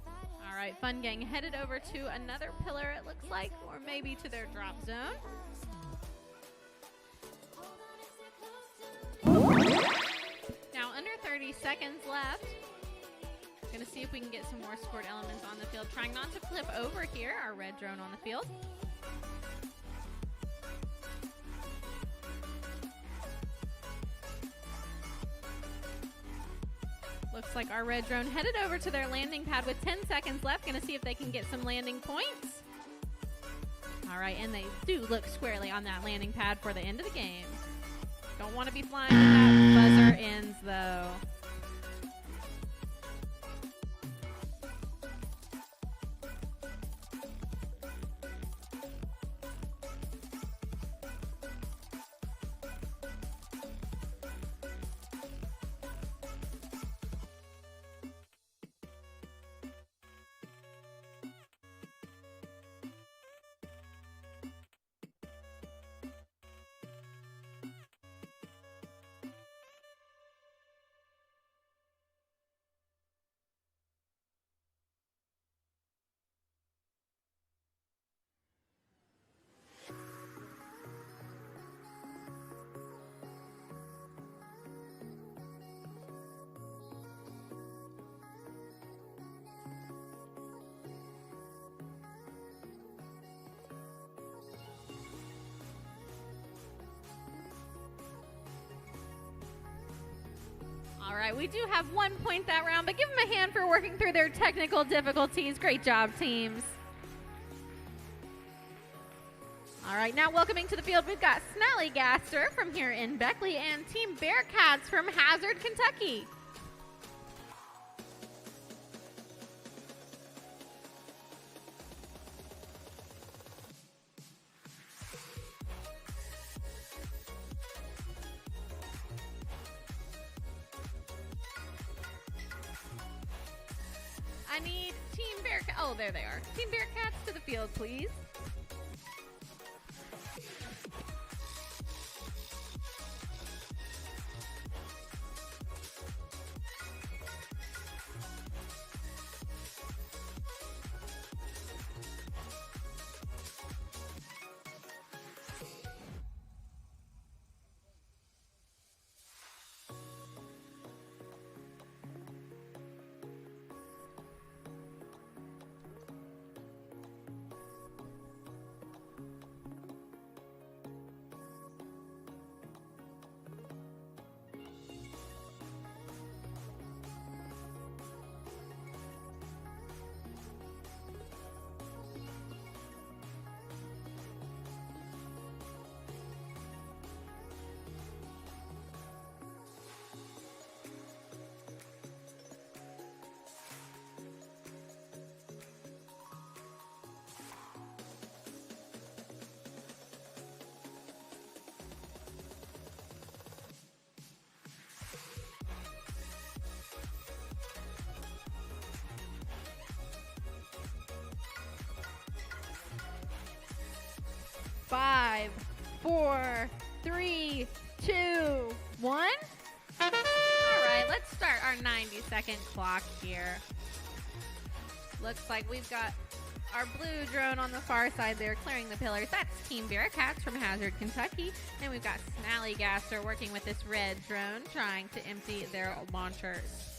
Fire, All right, Fun Gang headed over to another pillar, it looks like, or maybe to their drop zone. hold on and stay close to me. Now under 30 seconds left. Gonna see if we can get some more sport elements on the field. Trying not to flip over here, our red drone on the field. Looks like our red drone headed over to their landing pad with 10 seconds left. Gonna see if they can get some landing points. All right, and they do look squarely on that landing pad for the end of the game. Don't want to be flying when that buzzer ends, though. right, we do have 1 point that round, but give them a hand for working through their technical difficulties. Great job, teams. All right, now welcoming to the field, we've got Snallygaster from here in Beckley and Team Bearcats from Hazard, Kentucky. I need Team Bearcats. Oh, there they are. Team Bearcats to the field, please. Five, 4, 3, 2, 1. All right, let's start our 90-second clock here. Looks like we've got our blue drone on the far side there clearing the pillars. That's Team Bearcats from Hazard, Kentucky. And we've got Snallygaster working with this red drone trying to empty their launchers.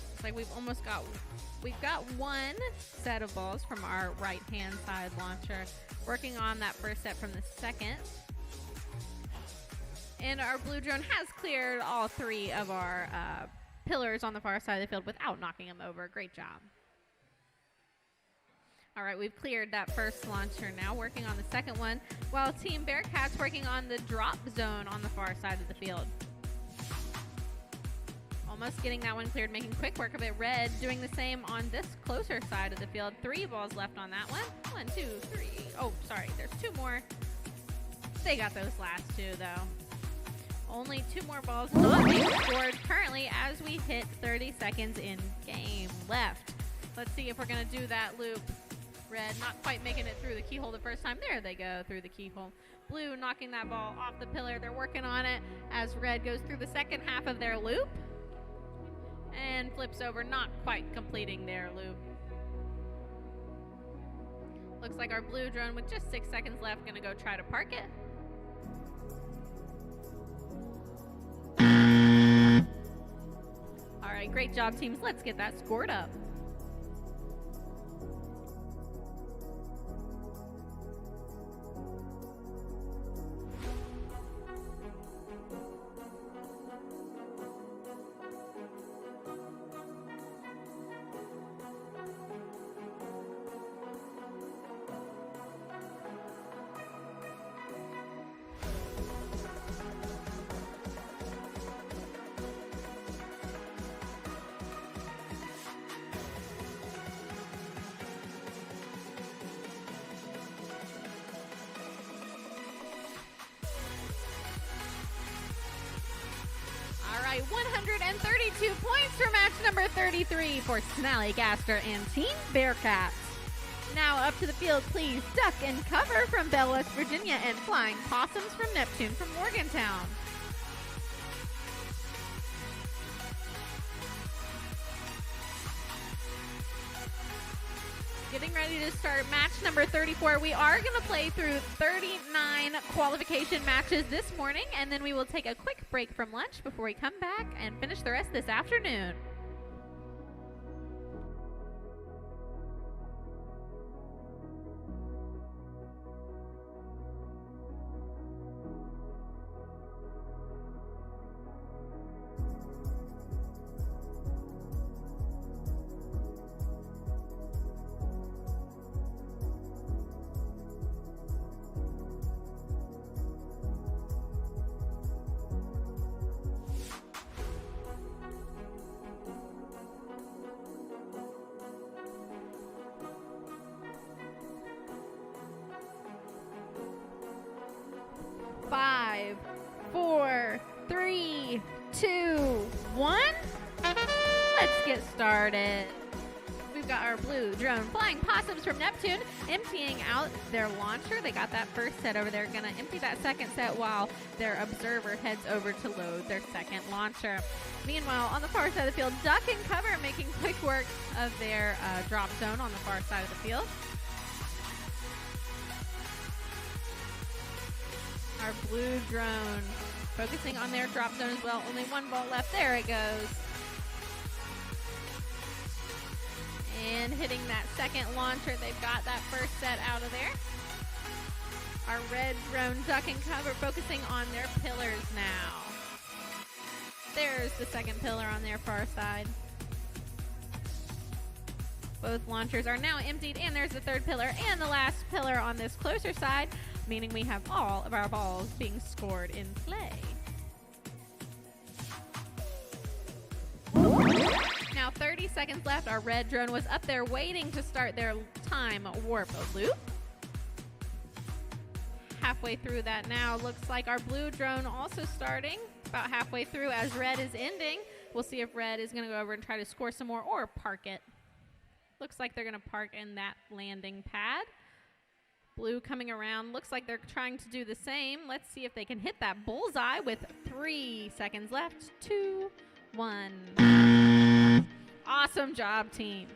Looks like we've got one set of balls from our right-hand side launcher, working on that first set from the second. And our blue drone has cleared all 3 of our pillars on the far side of the field without knocking them over. Great job. All right, we've cleared that first launcher now, working on the second one, while Team Bearcats working on the drop zone on the far side of the field. Almost getting that one cleared, making quick work of it. Red doing the same on this closer side of the field. 3 balls left on that one. 1, 2, 3. Oh, sorry, there's 2 more. They got those last 2, though. Only 2 more balls not being scored currently as we hit 30 seconds in game left. Let's see if we're going to do that loop. Red not quite making it through the keyhole the first time. There they go, through the keyhole. Blue knocking that ball off the pillar. They're working on it as red goes through the second half of their loop and flips over, not quite completing their loop. Looks like our blue drone with just 6 seconds left gonna go try to park it. All right, great job, teams. Let's get that scored up. All right, 132 points for match number 33 for Snallygaster and Team Bearcats. Now up to the field, please. Duck and Cover from Bell, West Virginia, and Flying Possums from Neptune from Morgantown. Getting ready to start match number 34. We are going to play through 39 qualification matches this morning, and then we will take a quick break from lunch before we come back and finish the rest this afternoon. 3, 2, 1. Let's get started. We've got our blue drone flying possums from Neptune emptying out their launcher. They got that first set over there. Gonna empty that second set while their observer heads over to load their second launcher. Meanwhile, on the far side of the field, duck and cover making quick work of their drop zone on the far side of the field. Our blue drone focusing on their drop zone as well. Only one ball left. There it goes. And hitting that second launcher. They've got that first set out of there. Our red drone duck and cover focusing on their pillars now. There's the second pillar on their far side. Both launchers are now emptied, and there's the third pillar and the last pillar on this closer side, meaning we have all of our balls being scored in play. Now 30 seconds left. Our red drone was up there waiting to start their time warp loop. Halfway through that now. Looks like our blue drone also starting about halfway through as red is ending. We'll see if red is going to go over and try to score some more or park it. Looks like they're going to park in that landing pad. Blue coming around. Looks like they're trying to do the same. Let's see if they can hit that bullseye with 3 seconds left. 2, 1. Awesome job, teams.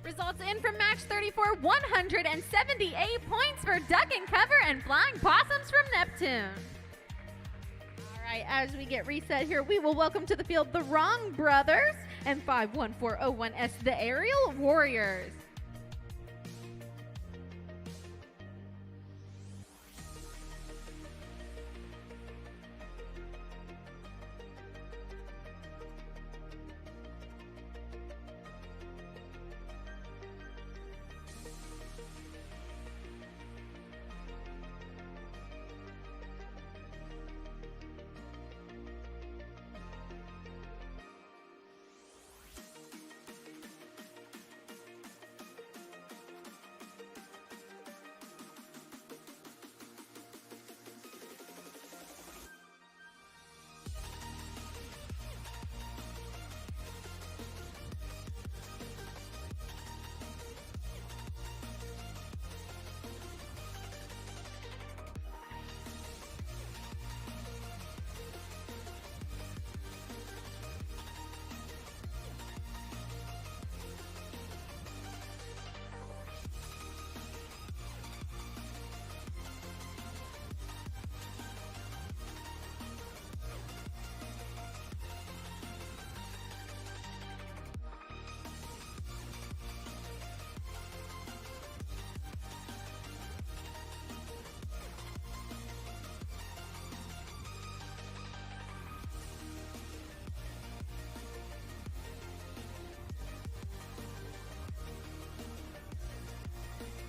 Results in from match 34, 178 points for Duck and Cover and Flying Possums from Neptune. All right, as we get reset here, we will welcome to the field the Wrong Brothers and 51401S, the Aerial Warriors.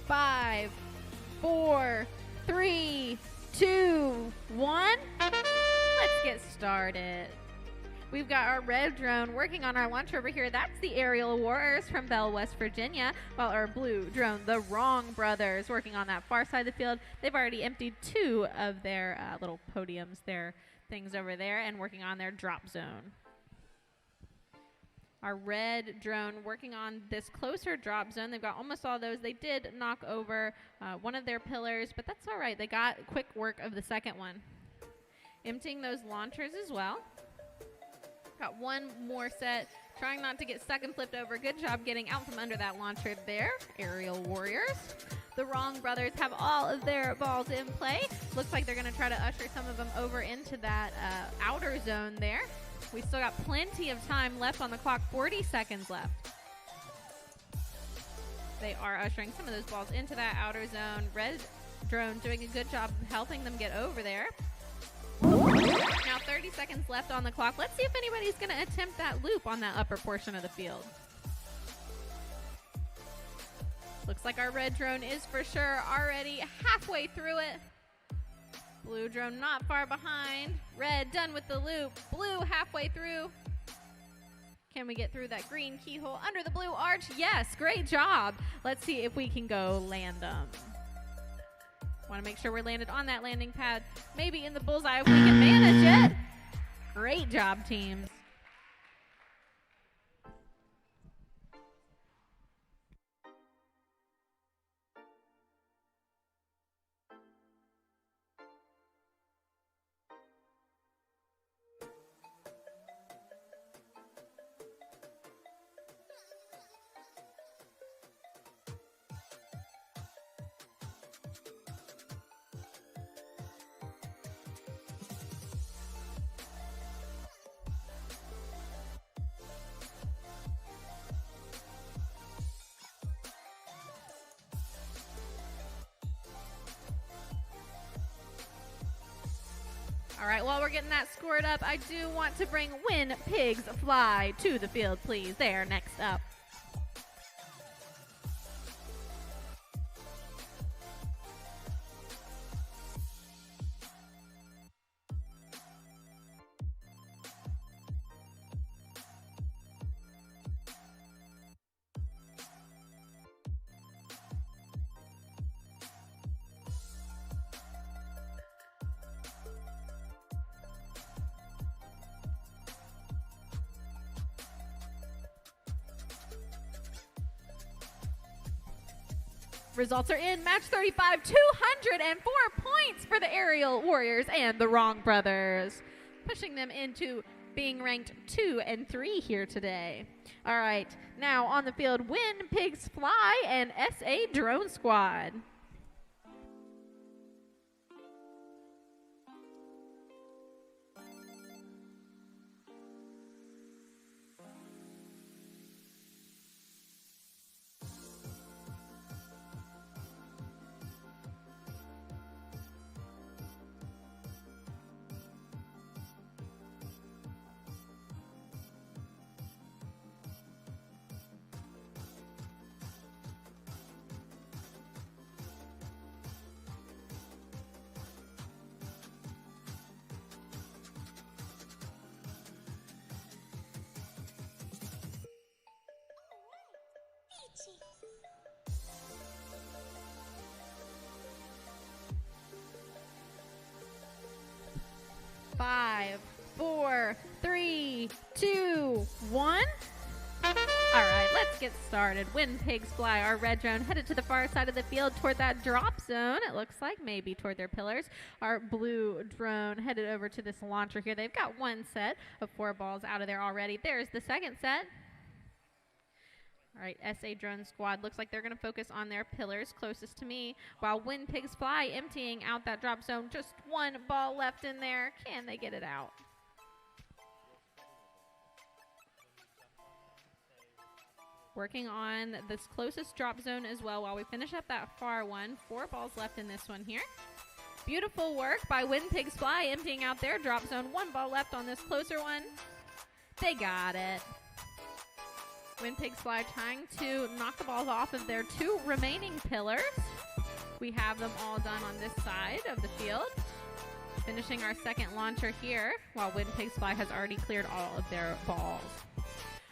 Five, 4, 3, 2, 1. Let's get started. We've got our red drone working on our launcher over here. That's the Aerial Warriors from Bell, West Virginia, while our blue drone, the Wrong Brothers, working on that far side of the field. They've already emptied 2 of their little podiums, their things over there, and working on their drop zone. Our red drone working on this closer drop zone. They've got almost all those. They did knock over one of their pillars, but that's all right. They got quick work of the second one. Emptying those launchers as well. Got one more set. Trying not to get stuck and flipped over. Good job getting out from under that launcher there, Aerial Warriors. The Wrong Brothers have all of their balls in play. Looks like they're going to try to usher some of them over into that outer zone there. We still got plenty of time left on the clock, 40 seconds left. They are ushering some of those balls into that outer zone. Red drone doing a good job of helping them get over there. Now 30 seconds left on the clock. Let's see if anybody's going to attempt that loop on that upper portion of the field. Looks like our red drone is for sure already halfway through it. Blue drone not far behind. Red done with the loop. Blue halfway through. Can we get through that green keyhole under the blue arch? Yes, great job. Let's see if we can go land them. Want to make sure we're landed on that landing pad. Maybe in the bullseye if we can manage it. Great job, teams. All right, while we're getting that scored up, I do want to bring When Pigs Fly to the field, please. They're next up. Results are in. Match 35, 204 points for the Aerial Warriors and the Wrong Brothers, pushing them into being ranked 2 and 3 here today. All right, now on the field, When Pigs Fly and SA Drone Squad. Five, 4, 3, 2, 1. All right, let's get started. When Pigs Fly, our red drone headed to the far side of the field toward that drop zone. It looks like maybe toward their pillars. Our blue drone headed over to this launcher here. They've got one set of 4 balls out of there already. There's the second set. All right, SA Drone Squad looks like they're going to focus on their pillars closest to me, while When Pigs Fly emptying out that drop zone. Just one ball left in there. Can they get it out? Working on this closest drop zone as well while we finish up that far one. 4 balls left in this one here. Beautiful work by When Pigs Fly emptying out their drop zone. 1 ball left on this closer one. They got it. When Pigs Fly trying to knock the balls off of their 2 remaining pillars. We have them all done on this side of the field. Finishing our second launcher here, while When Pigs Fly has already cleared all of their balls.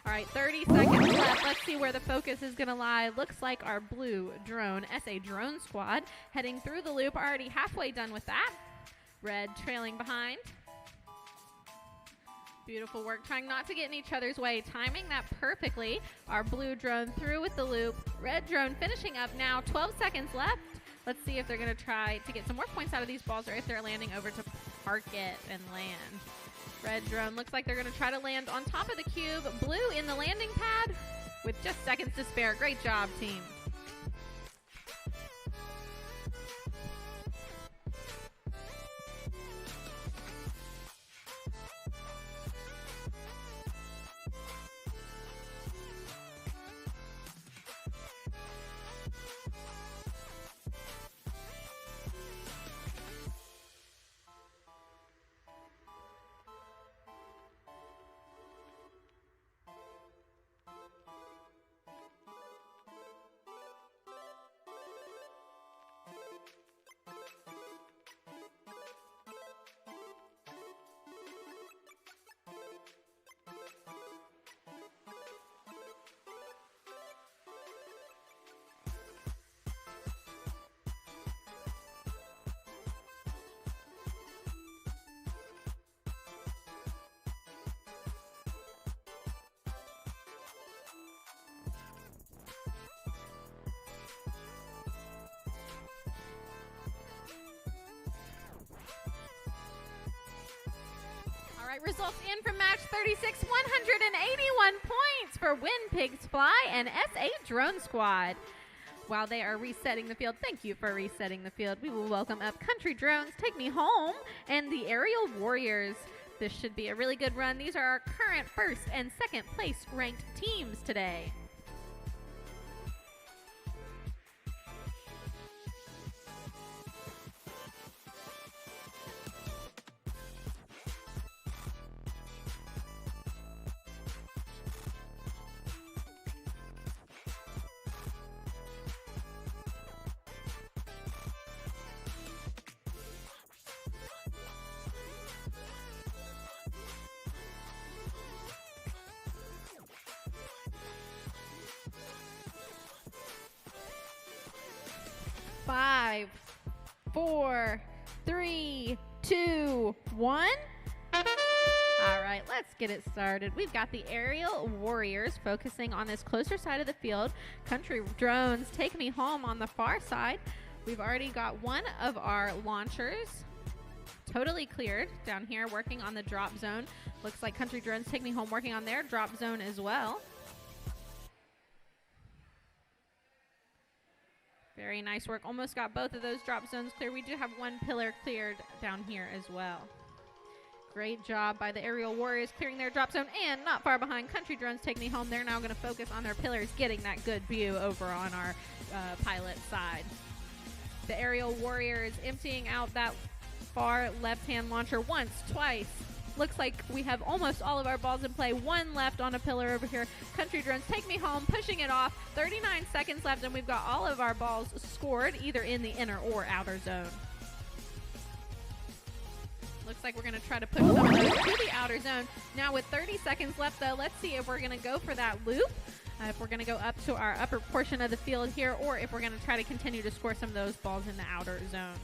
All right, 30 seconds left. Let's see where the focus is going to lie. Looks like our blue drone, SA Drone Squad, heading through the loop, already halfway done with that. Red trailing behind. Beautiful work, trying not to get in each other's way, timing that perfectly. Our blue drone through with the loop. Red drone finishing up now, 12 seconds left. Let's see if they're going to try to get some more points out of these balls or if they're landing over to park it and land. Red drone looks like they're going to try to land on top of the cube. Blue in the landing pad with just seconds to spare. Great job, team. All right, results in from match 36, 181 points for Win Pigs Fly and SA Drone Squad. While they are resetting the field, thank you for resetting the field, we will welcome up Country Drones, Take Me Home, and the Aerial Warriors. This should be a really good run. These are our current first and second place ranked teams today. Five, 4, 3, 2, 1. All right, let's get it started. We've got the Aerial Warriors focusing on this closer side of the field. Country Drones Take Me Home on the far side. We've already got one of our launchers totally cleared down here working on the drop zone. Looks like Country Drones Take Me Home working on their drop zone as well. Very nice work. Almost got both of those drop zones clear. We do have one pillar cleared down here as well. Great job by the Aerial Warriors clearing their drop zone, and not far behind, Country Drones Take Me Home. They're now going to focus on their pillars, getting that good view over on our pilot side. The Aerial Warriors emptying out that far left-hand launcher once, twice. Looks like we have almost all of our balls in play. One left on a pillar over here. Country Drones Take Me Home, pushing it off. 39 seconds left, and we've got all of our balls scored, either in the inner or outer zone. Looks like we're going to try to push some of those to the outer zone. Now with 30 seconds left, though, let's see if we're going to go for that loop. If we're going to go up to our upper portion of the field here, or if we're going to try to continue to score some of those balls in the outer zone.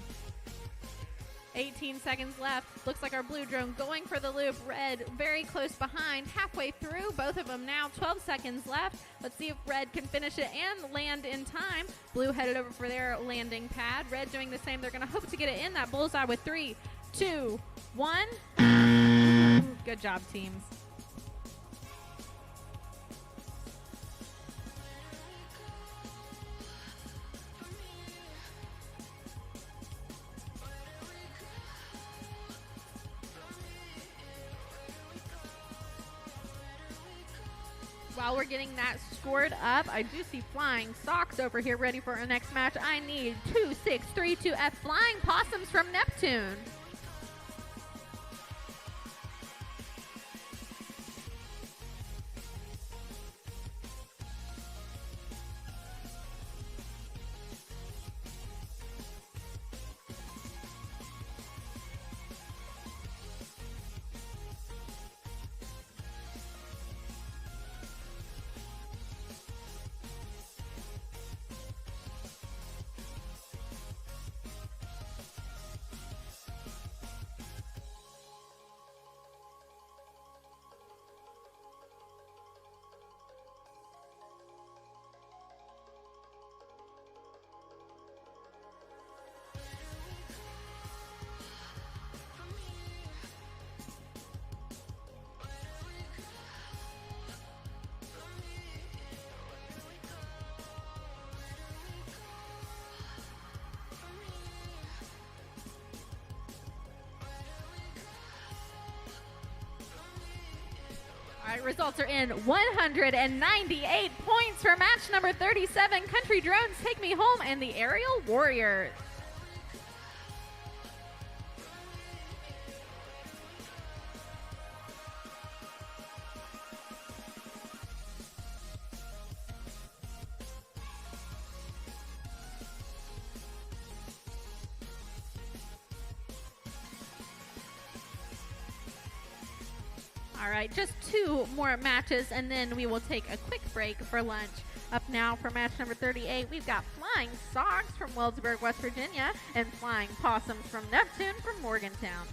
18 seconds left. Looks like our blue drone going for the loop. Red very close behind, halfway through. Both of them now. 12 seconds left. Let's see if red can finish it and land in time. Blue headed over for their landing pad. Red doing the same. They're going to hope to get it in that bullseye with 3, 2, 1. Good job, teams. While we're getting that scored up, I do see Flying Socks over here ready for our next match. I need 2632F Flying Possums from Neptune. All right, results are in. 198 points for match number 37. Country Drones Take Me Home and the Aerial Warriors. All right, just 2 more matches, and then we will take a quick break for lunch. Up now for match number 38, we've got Flying Sox from Weldesburg, West Virginia, and Flying Possums from Neptune from Morgantown.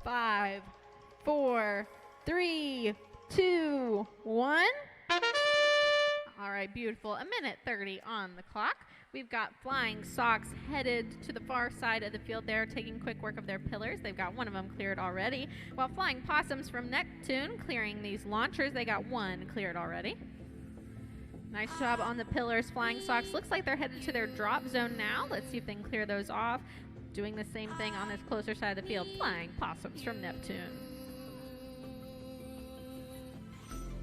Five, 4, 3, 2, 1. All right, beautiful. 1:30 on the clock. We've got Flying Sox headed to the far side of the field there, taking quick work of their pillars. They've got one of them cleared already. While Flying Possums from Neptune clearing these launchers. They got one cleared already. Nice job on the pillars, Flying Sox. Looks like they're headed to their drop zone now. Let's see if they can clear those off. Doing the same thing on this closer side of the field, Flying Possums from Neptune.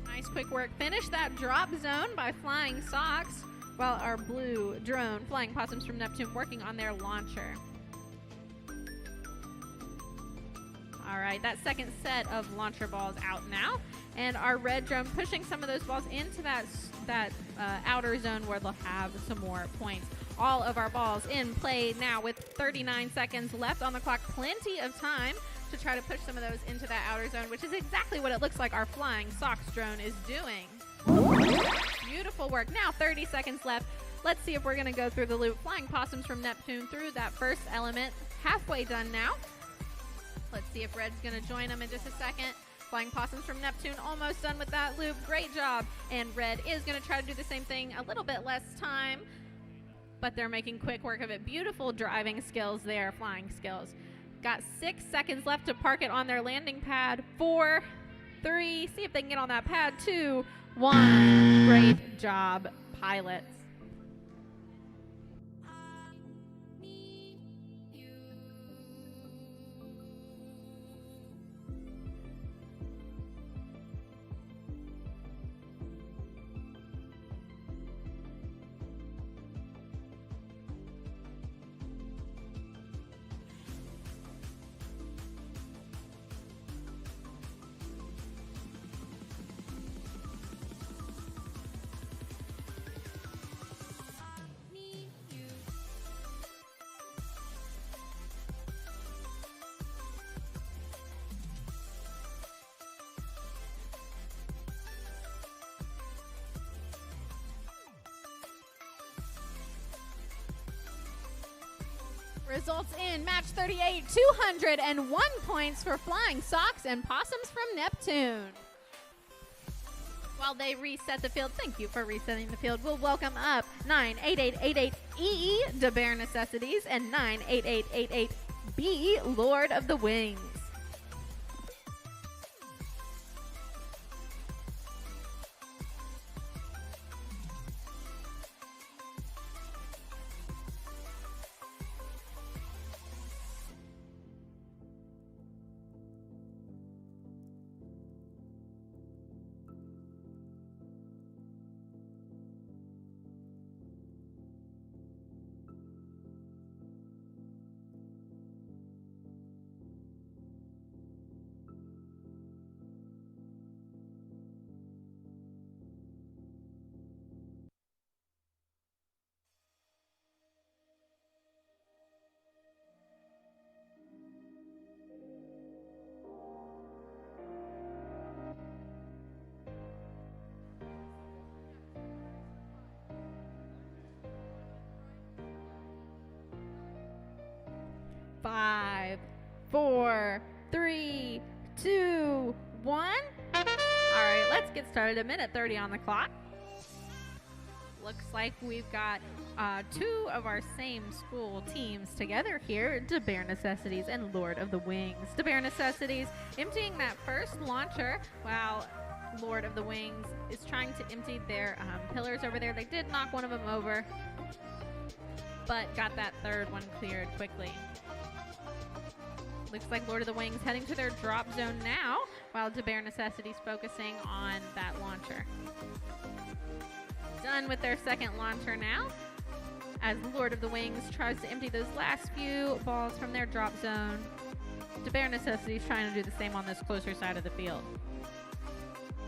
Nice quick work. Finish that drop zone by Flying Sox, while our blue drone, Flying Possums from Neptune, working on their launcher. All right, that second set of launcher balls out now, and our red drone pushing some of those balls into that outer zone where they'll have some more points. All of our balls in play now with 39 seconds left on the clock. Plenty of time to try to push some of those into that outer zone, which is exactly what it looks like our Flying Sox drone is doing. Beautiful work. Now 30 seconds left. Let's see if we're going to go through the loop. Flying Possums from Neptune through that first element. Halfway done now. Let's see if Red's going to join them in just a second. Flying Possums from Neptune almost done with that loop. Great job. And Red is going to try to do the same thing. A little bit less time, but they're making quick work of it. Beautiful driving skills there, flying skills. Got 6 seconds left to park it on their landing pad. 4, 3, see if they can get on that pad. 2, 1. Great job, pilots. Results in match 38, 201 points for Flying Sox and Possums from Neptune. While they reset the field, thank you for resetting the field. We'll welcome up 98888E, De Bear Necessities, and 98888B, Lord of the Wings. Five, 4, 3, 2, 1. All right, let's get started. 1:30 on the clock. Looks like we've got 2 of our same school teams together here, DeBear Necessities and Lord of the Wings. DeBear Necessities emptying that first launcher while Lord of the Wings is trying to empty their pillars over there. They did knock one of them over, but got that third one cleared quickly. Looks like Lord of the Wings heading to their drop zone now, while DeBear Necessities focusing on that launcher. Done with their second launcher now, as Lord of the Wings tries to empty those last few balls from their drop zone. DeBear Necessities trying to do the same on this closer side of the field.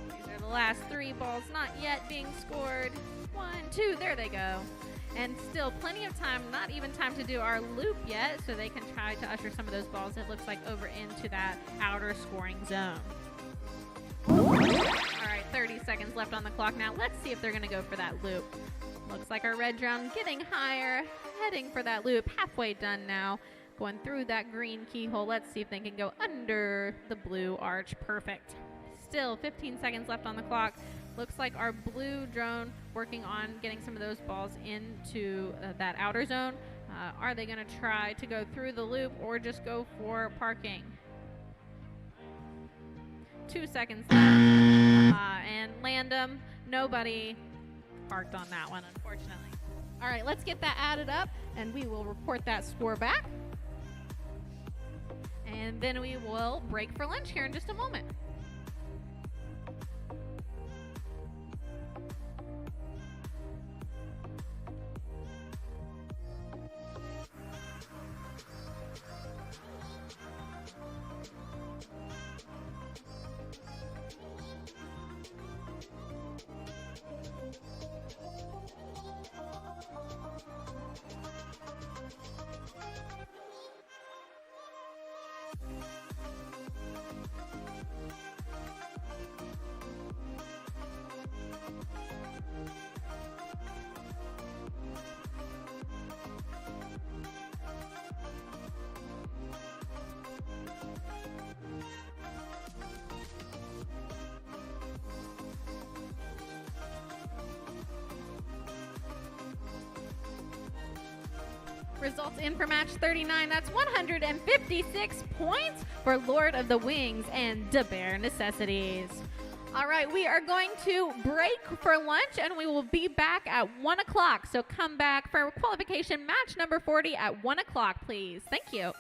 These are the last 3 balls not yet being scored. 1, 2, there they go. And still plenty of time, not even time to do our loop yet, so they can try to usher some of those balls, it looks like, over into that outer scoring zone. All right, 30 seconds left on the clock now. Let's see if they're going to go for that loop. Looks like our red drone getting higher, heading for that loop. Halfway done now, going through that green keyhole. Let's see if they can go under the blue arch. Perfect. Still 15 seconds left on the clock. Looks like our blue drone working on getting some of those balls into that outer zone. Are they going to try to go through the loop or just go for parking? 2 seconds left. And land them. Nobody parked on that one, unfortunately. All right, let's get that added up, and we will report that score back. And then we will break for lunch here in just a moment. Results in for match 39. That's 156 points for Lord of the Wings and DeBear Necessities. All right, we are going to break for lunch, and we will be back at 1 o'clock. So come back for qualification match number 40 at 1 o'clock, please. Thank you.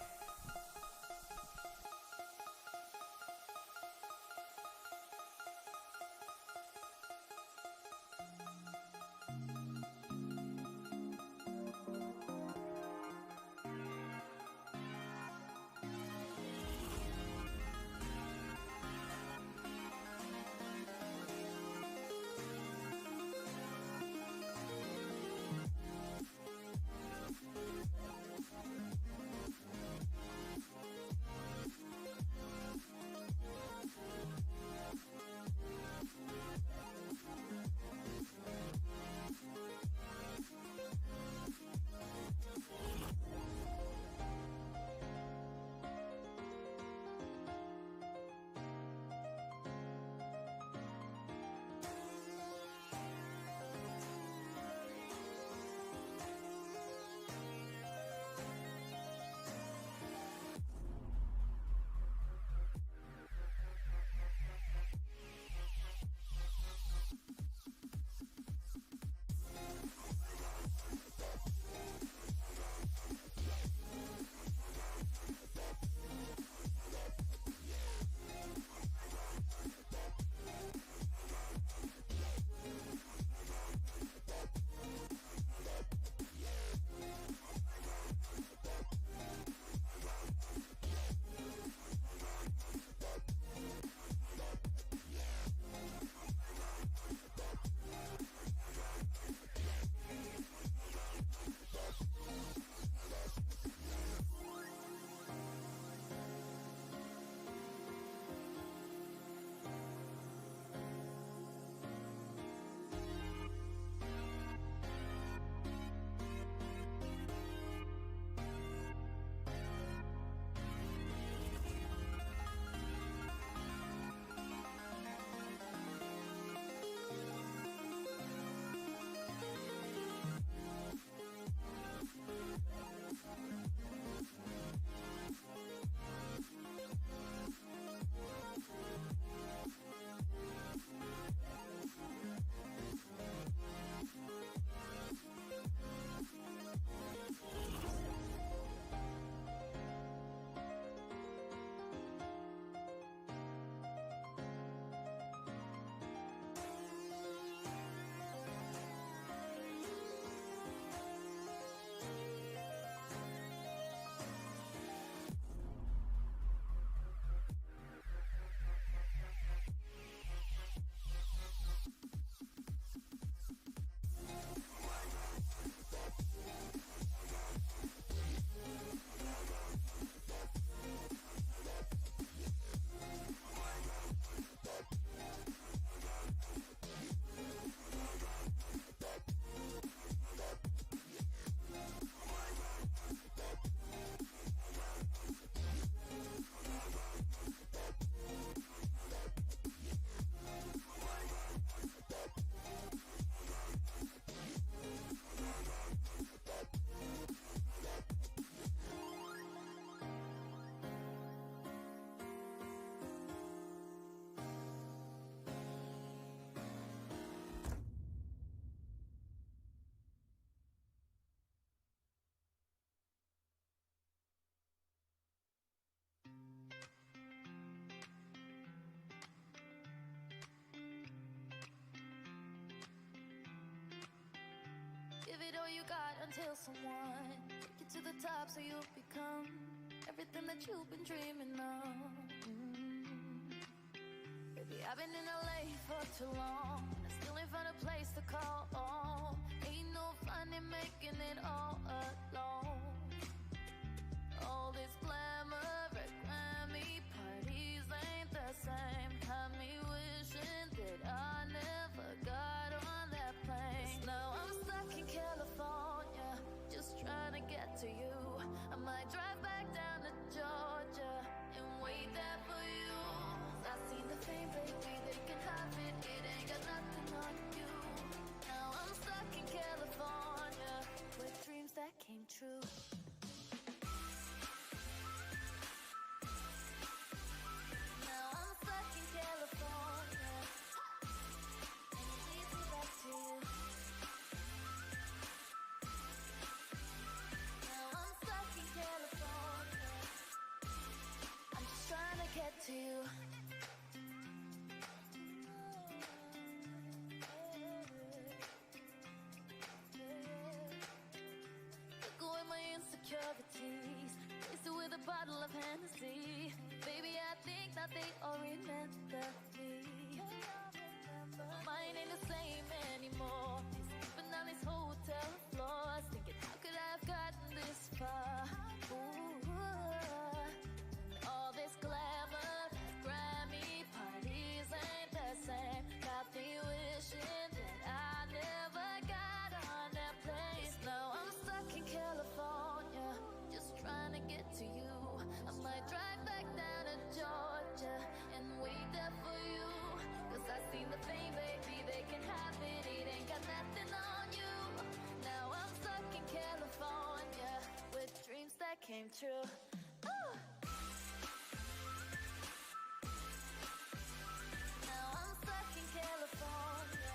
give it all you got until someone take you to the top so you'll become everything that you've been dreaming of. Baby, I've been in LA for too long, and I still ain't found a place to call home. Ain't no fun in making it all alone. All this glamour at Grammy parties ain't the same. Had me wishing that I never got on that plane. Now I'm stuck in California, just trying to get to you. I might drive back down to Georgia and wait there for you. I seen the fame, baby, they can have it. It ain't got nothing on you. Now I'm stuck in California with dreams that came true. Now I'm stuck in California, and it leads me back to you. Now I'm stuck in California, I'm just trying to get to you. Took away my insecurities, placed it with a bottle of Hennessy. Baby, I think that they all remember me. Mine ain't the same anymore. Sleeping on these hotel floors, thinking how could I have gotten this far? Ooh, all this glamour, Grammy parties ain't the same. Got me wishing that I never got on that place. Now I'm stuck in California, just trying to get to you. I might drive back down to Georgia and wait there for you. Cause I seen the fame, baby, they can have it. It ain't got nothing on you. Now I'm stuck in California with dreams that came true. Ooh. Now I'm stuck in California,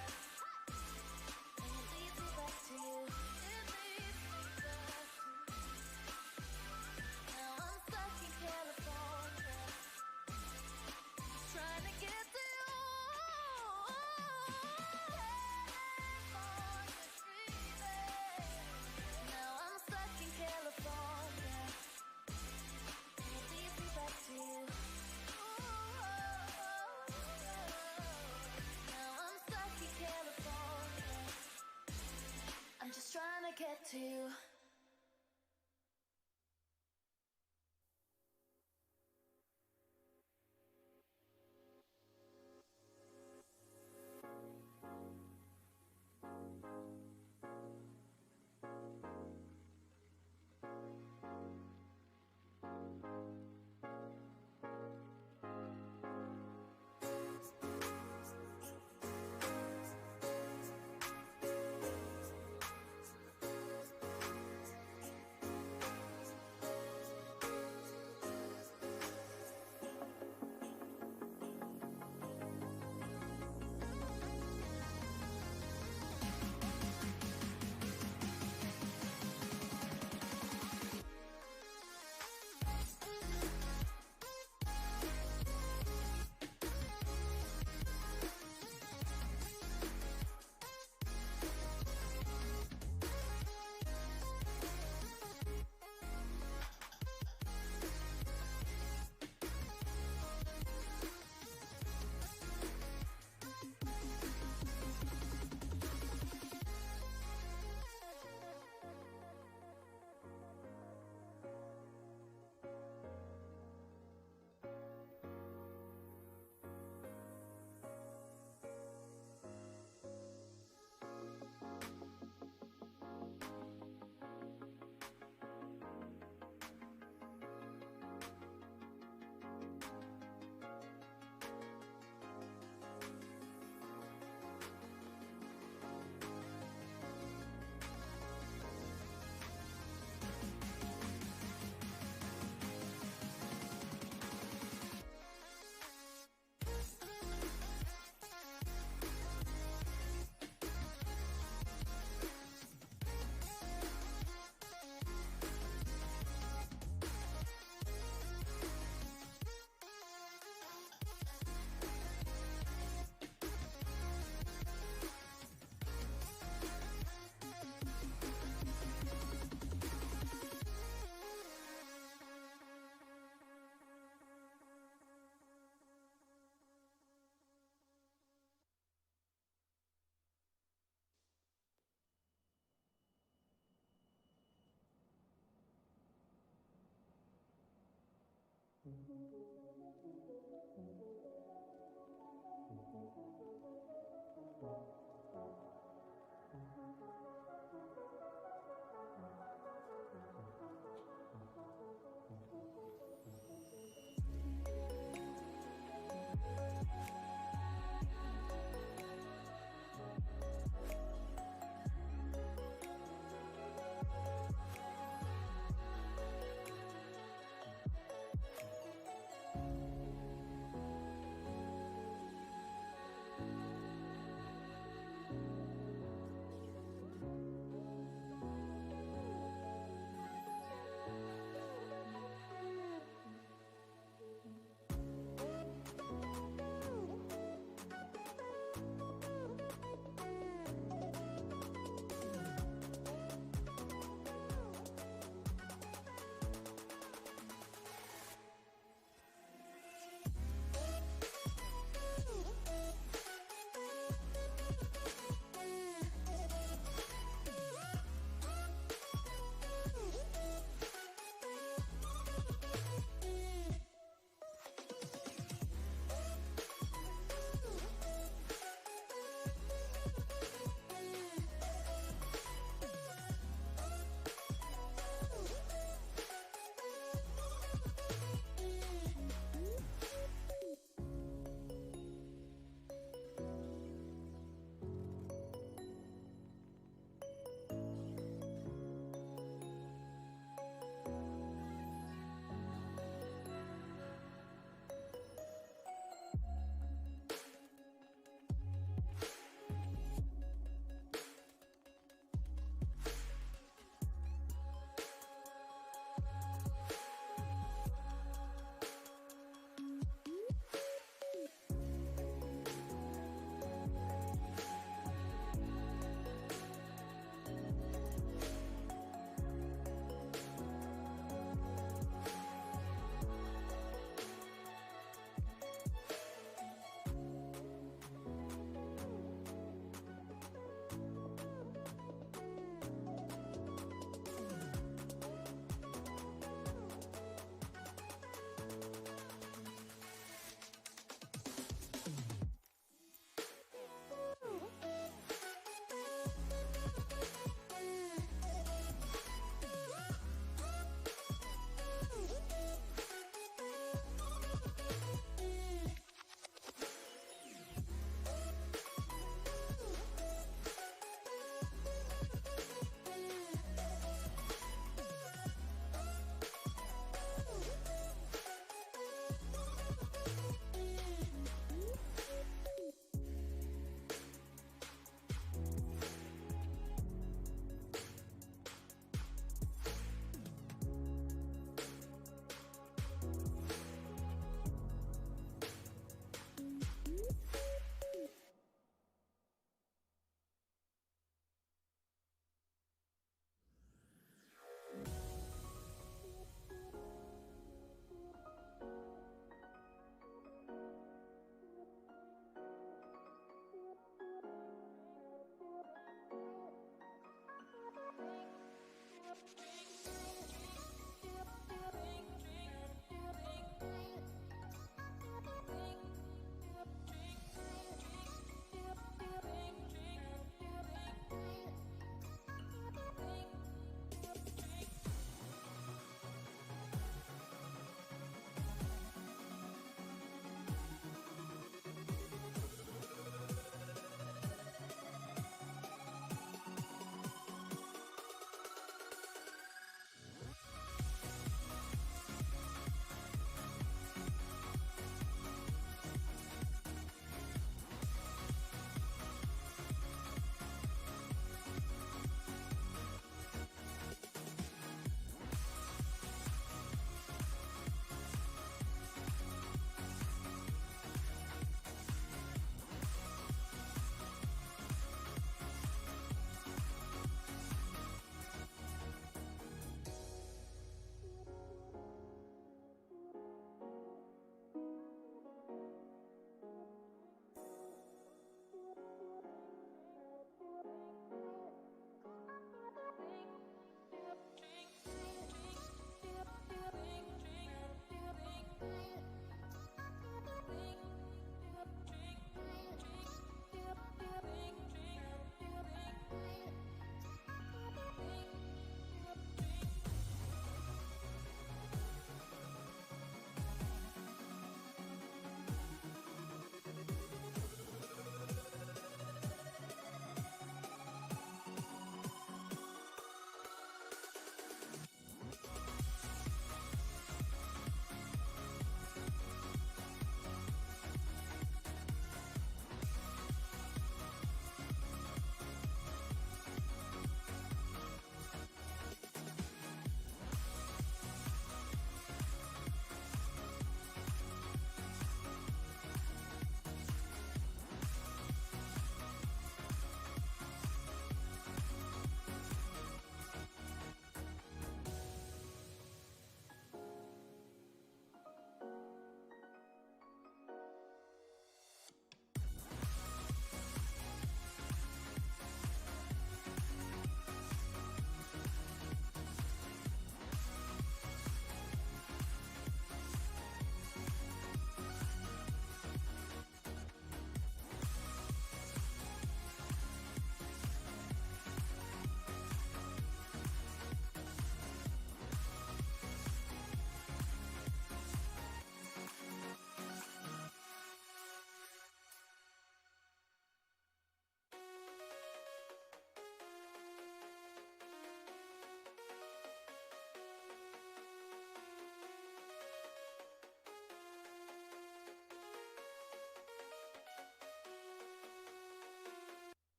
and it leads me back to you. It leads me back to you. Now I'm stuck in California, trying to get to you. California dreaming. Now I'm stuck in California, and it leads me back to you. Now I'm stuck in California, I'm just trying to get to you.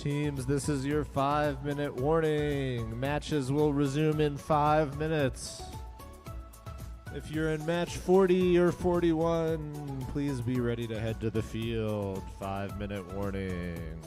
Teams, this is your 5-minute warning. Matches will resume in 5 minutes. If you're in match 40 or 41, please be ready to head to the field. 5-minute warning.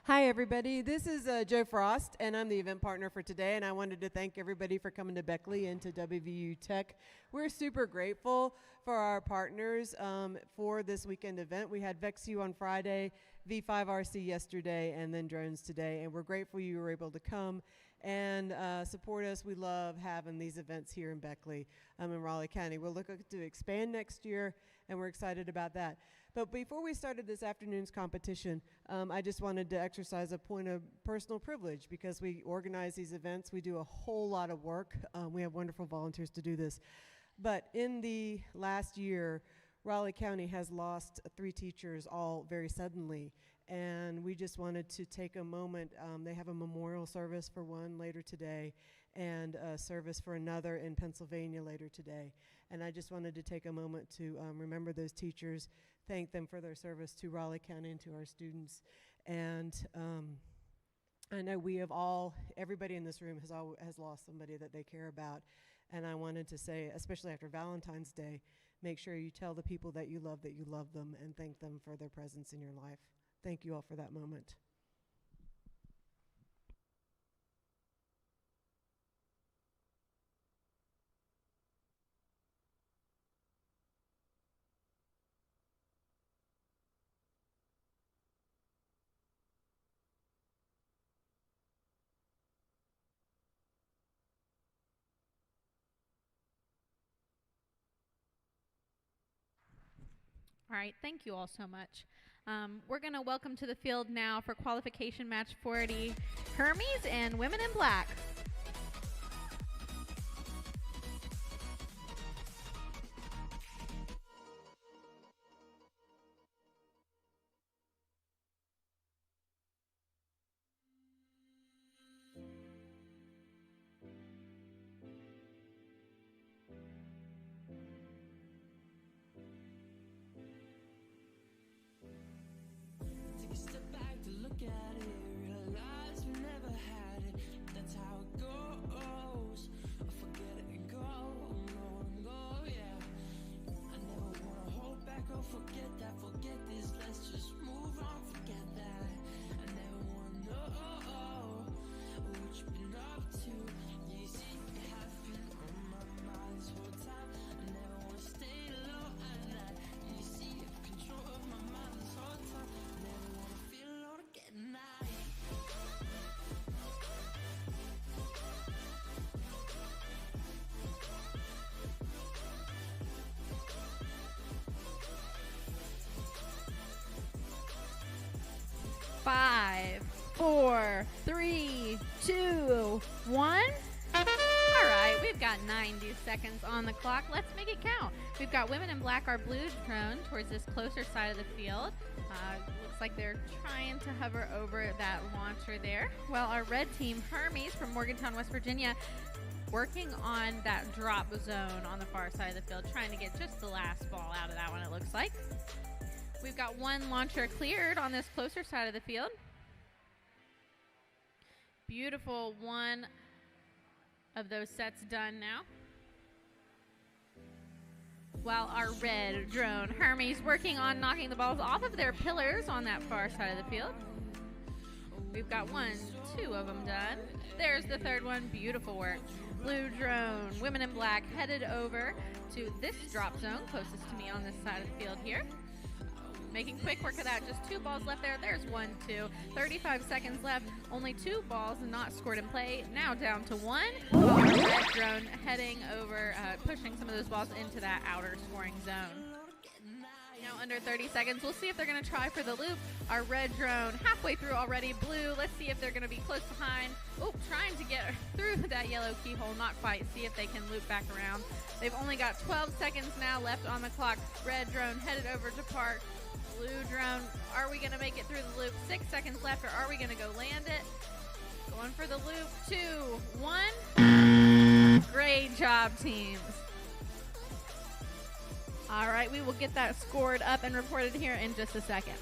Hi, everybody. This is Joe Frost, and I'm the event partner for today. And I wanted to thank everybody for coming to Beckley and to WVU Tech. We're super grateful for our partners for this weekend event. We had VexU on Friday, V5RC yesterday, and then drones today. And we're grateful you were able to come and support us. We love having these events here in Beckley in Raleigh County. We're looking to expand next year, and we're excited about that. But before we started this afternoon's competition, I just wanted to exercise a point of personal privilege because we organize these events. We do a whole lot of work. We have wonderful volunteers to do this. But in the last year, Raleigh County has lost 3 teachers all very suddenly. And we just wanted to take a moment. They have a memorial service for one later today and a service for another in Pennsylvania later today. And I just wanted to take a moment to remember those teachers, thank them for their service to Raleigh County and to our students. And I know we have all, everybody in this room has lost somebody that they care about. And I wanted to say, especially after Valentine's Day, make sure you tell the people that you love them and thank them for their presence in your life. Thank you all for that moment. All right, thank you all so much. We're going to welcome to the field now for qualification match 40, Hermes and Women in Black. Take a step back to look at it, realize we never had it. That's how it goes. I forget it and go, yeah. I never wanna hold back or forget that. Forget this, let's just move on, forget that. I never wanna know what you've been up to. You see, you have been on my mind this whole time. I never wanna stay low at night. You see, you have control of my mind this whole time. I never wanna feel alone again at night. Five, four, three, two, one. All right, we've got 90 seconds on the clock. Let's make it count. We've got Women in Black, our blue drone, towards this closer side of the field. Looks like they're trying to hover over that launcher there. Well, our red team, Hermes from Morgantown, West Virginia, working on that drop zone on the far side of the field, trying to get just the last ball out of that one, it looks like. We've got one launcher cleared on this closer side of the field. Beautiful, one of those sets done now. While our red drone, Hermes, working on knocking the balls off of their pillars on that far side of the field. We've got 1, 2 of them done. There's the third one, beautiful work. Blue drone, Women in Black, headed over to this drop zone, closest to me on this side of the field here. Making quick work of that, just 2 balls left there. There's 1, 2, 35 seconds left. Only 2 balls not scored in play. Now down to 1. Our red drone heading over, pushing some of those balls into that outer scoring zone. Now under 30 seconds, we'll see if they're gonna try for the loop. Our red drone halfway through already. Blue, let's see if they're gonna be close behind. Oh, trying to get through that yellow keyhole, not quite. See if they can loop back around. They've only got 12 seconds now left on the clock. Red drone headed over to park. Blue drone, are we gonna make it through the loop? 6 seconds left, or are we gonna go land it? Going for the loop, 2, 1. Great job, teams. All right, we will get that scored up and reported here in just a second.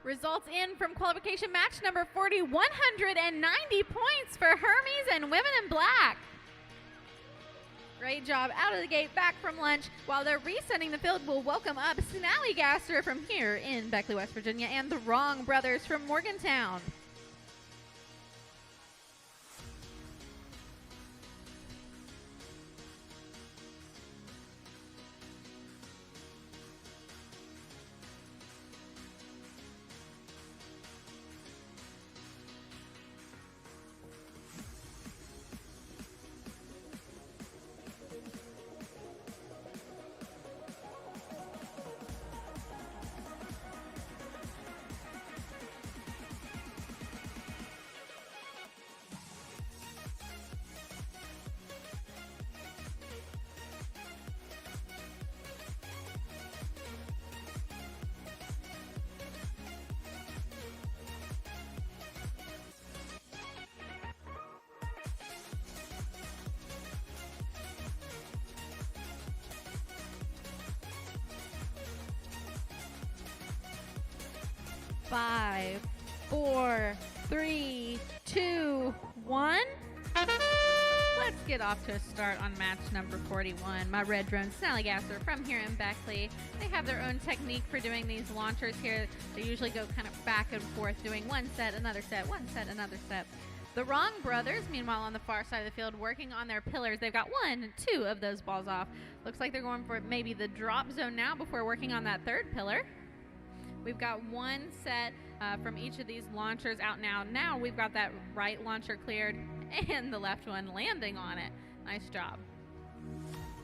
Results in from qualification match number 40, 190 points for Hermes and Women in Black. Great job out of the gate, back from lunch. While they're resetting the field, we'll welcome up Snallygaster from here in Beckley, West Virginia, and the Wrong Brothers from Morgantown. Five, four, three, two, one. Let's get off to a start on match number 41. My red drone, Snallygaster, from here in Beckley. They have their own technique for doing these launchers here. They usually go kind of back and forth, doing one set, another set, one set, another set. The Wrong Brothers, meanwhile, on the far side of the field, working on their pillars. They've got 1, 2 of those balls off. Looks like they're going for maybe the drop zone now before working on that third pillar. We've got one set from each of these launchers out now. Now we've got that right launcher cleared and the left one landing on it. Nice job.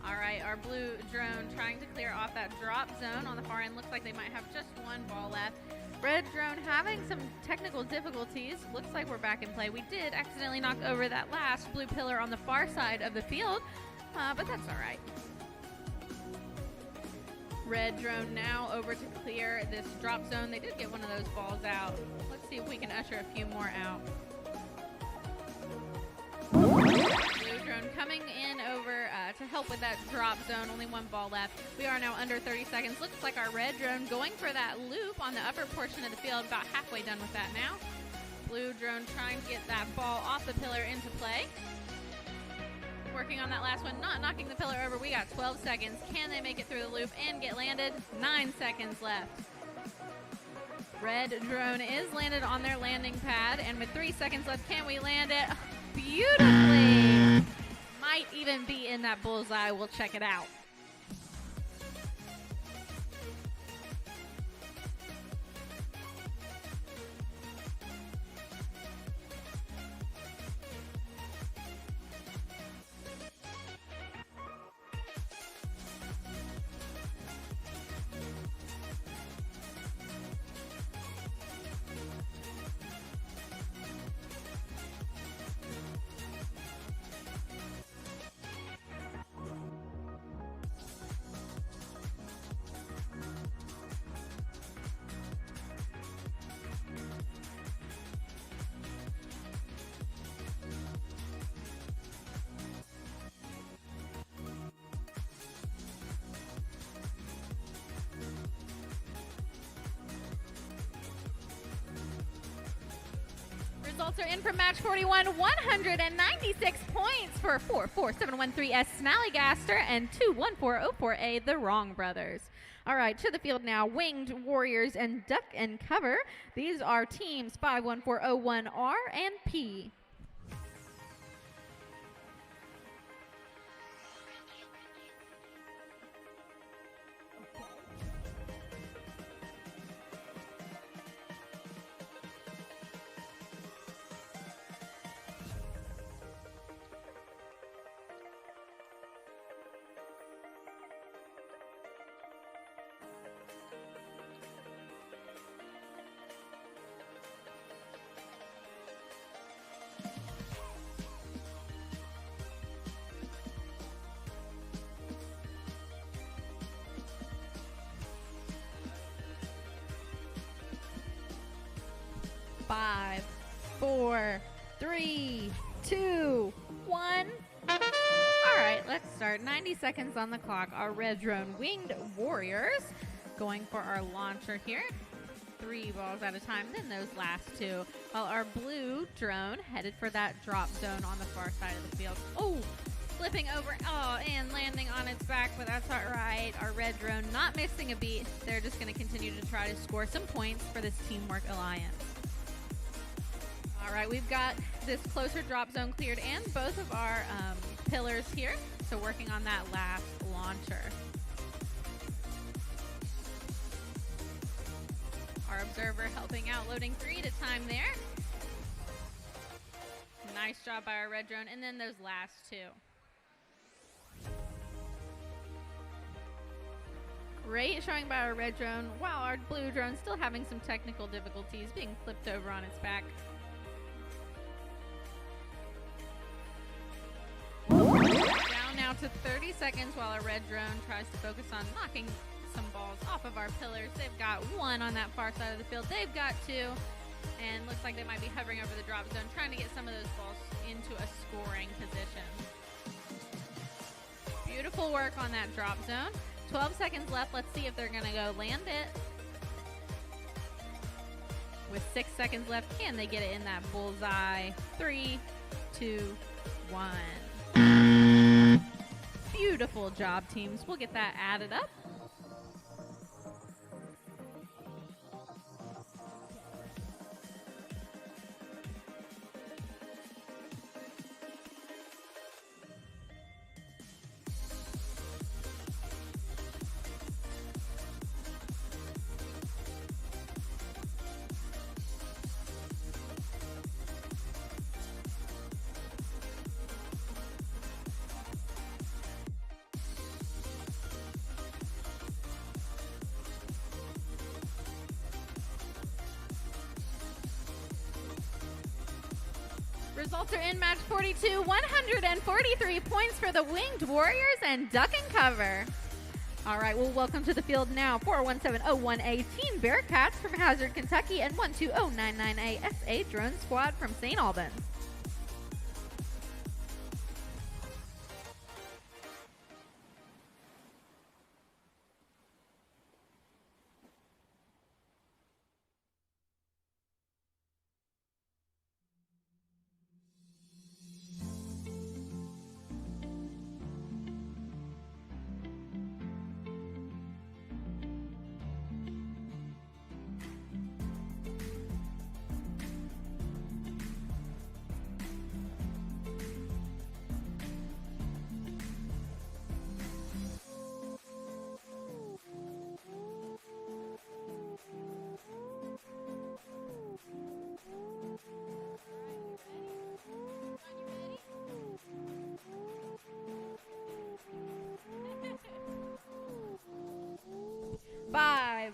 All right, our blue drone trying to clear off that drop zone on the far end. Looks like they might have just one ball left. Red drone having some technical difficulties. Looks like we're back in play. We did accidentally knock over that last blue pillar on the far side of the field, but that's all right. Red drone now over to clear this drop zone. They did get one of those balls out. Let's see if we can usher a few more out. Blue drone coming in over to help with that drop zone. Only one ball left. We are now under 30 seconds. Looks like our red drone going for that loop on the upper portion of the field. About halfway done with that now. Blue drone trying to get that ball off the pillar into play. Working on that last one, not knocking the pillar over. We got 12 seconds. Can they make it through the loop and get landed? 9 seconds left. Red drone is landed on their landing pad, and with 3 seconds left, can we land it? Beautifully. Might even be in that bullseye. We'll check it out. Results are in from match 41, 196 points for 44713S Snallygaster and 21404A The Wrong Brothers. All right, to the field now, Winged Warriors and Duck and Cover. These are teams 51401R and P. Five, four, three, two, one. All right, let's start. 90 seconds on the clock. Our red drone Winged Warriors going for our launcher here. 3 balls at a time than those last 2. While our blue drone headed for that drop zone on the far side of the field. Oh, flipping over, and landing on its back, but that's all right. Our red drone not missing a beat. They're just going to continue to try to score some points for this Teamwork Alliance. All right, we've got this closer drop zone cleared and both of our pillars here. So working on that last launcher. Our observer helping out, loading 3 at a time there. Nice job by our red drone, and then those last 2. Great showing by our red drone, while our blue drone still having some technical difficulties, being flipped over on its back. Down now to 30 seconds while our red drone tries to focus on knocking some balls off of our pillars. They've got 1 on that far side of the field. They've got 2, and looks like they might be hovering over the drop zone, trying to get some of those balls into a scoring position. Beautiful work on that drop zone. 12 seconds left. Let's see if they're going to go land it. With 6 seconds left, can they get it in that bullseye? 3, 2, 1. Beautiful job, teams. We'll get that added up. Results are in match 42, 143 points for the Winged Warriors and Duck and Cover. All right, well, welcome to the field now. 417018 Team Bearcats from Hazard, Kentucky, and 120998 SA Drone Squad from St. Albans. Five,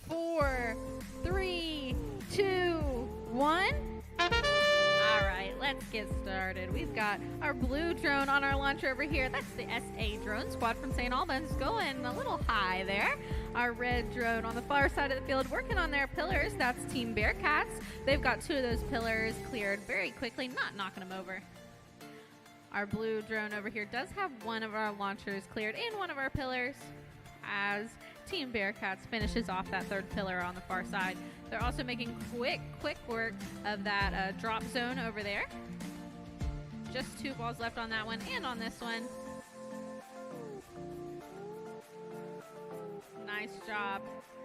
4, 3, 2, 1. All right, let's get started. We've got our blue drone on our launcher over here. That's the SA Drone Squad from St. Albans, going a little high there. Our red drone on the far side of the field working on their pillars. That's Team Bearcats. They've got 2 of those pillars cleared very quickly, not knocking them over. Our blue drone over here does have 1 of our launchers cleared and 1 of our pillars, as Team Bearcats finishes off that 3rd pillar on the far side. They're also making quick work of that drop zone over there. Just 2 balls left on that one and on this one. Nice job.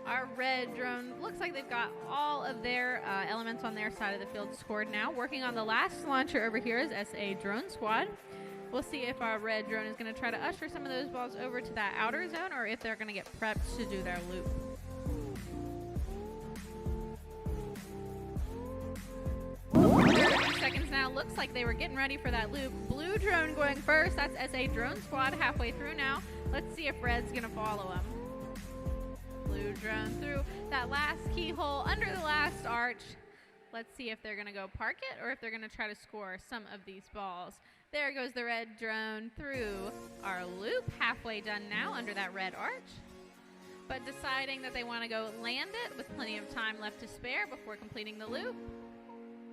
Our red drone looks like they've got all of their elements on their side of the field scored now. Working on the last launcher over here is SA Drone Squad. We'll see if our red drone is going to try to usher some of those balls over to that outer zone, or if they're going to get prepped to do their loop. Seconds now. Looks like they were getting ready for that loop. Blue drone going first. That's SA Drone Squad halfway through now. Let's see if red's going to follow them. Blue drone through that last keyhole under the last arch. Let's see if they're going to go park it or if they're going to try to score some of these balls. There goes the red drone through our loop, halfway done now under that red arch. But deciding that they want to go land it with plenty of time left to spare before completing the loop.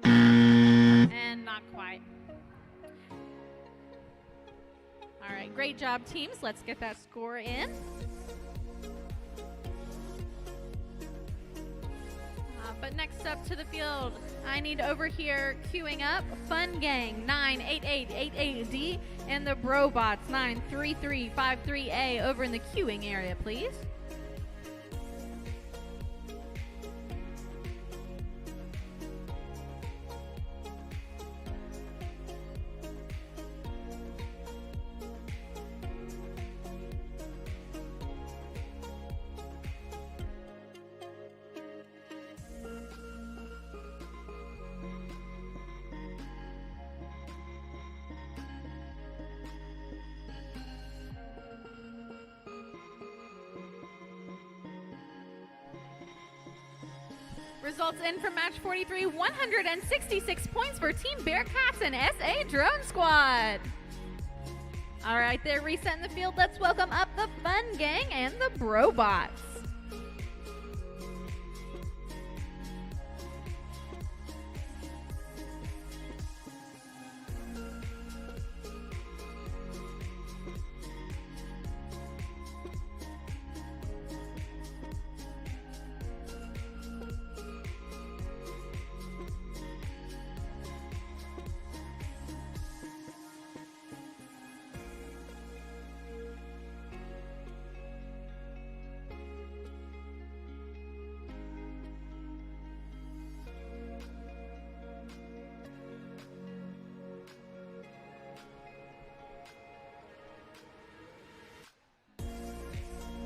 And not quite. All right, great job, teams. Let's get that score in. But next up to the field, I need over here queuing up Fun Gang 98888D and the Brobots 93353A over in the queuing area, please. Results in from match 43, 166 points for Team Bearcats and SA Drone Squad. All right, they're resetting the field. Let's welcome up the Fun Gang and the Brobots.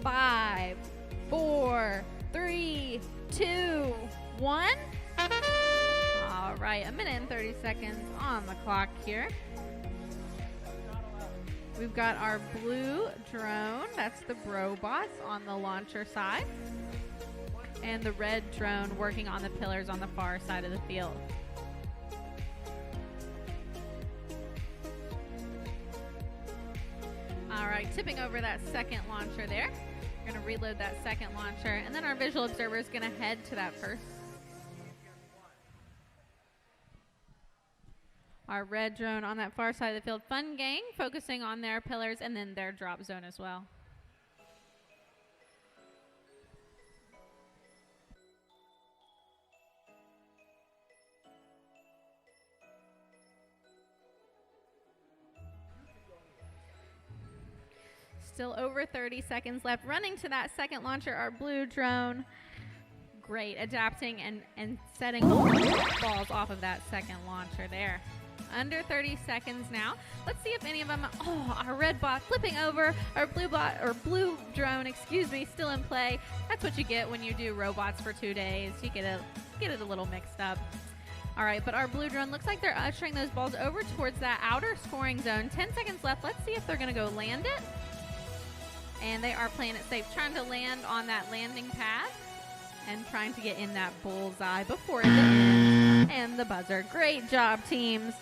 Five, four, three, two, one. All right, a minute and 30 seconds on the clock here. We've got our blue drone, that's the Brobots on the launcher side, and the red drone working on the pillars on the far side of the field. All right, tipping over that second launcher there. We're going to reload that second launcher, and then our visual observer is going to head to that first. Our red drone on that far side of the field. Fun Gang focusing on their pillars and then their drop zone as well. Still over 30 seconds left. Running to that second launcher, our blue drone. Great, adapting and setting balls off of that second launcher there. Under 30 seconds now. Let's see if any of them, our red bot flipping over, our blue bot, or blue drone, excuse me, still in play. That's what you get when you do robots for 2 days. You get it a little mixed up. All right, but our blue drone looks like they're ushering those balls over towards that outer scoring zone. 10 seconds left. Let's see if they're gonna go land it. And they are playing it safe, trying to land on that landing pad and trying to get in that bullseye before the end and the buzzer. Great job, teams.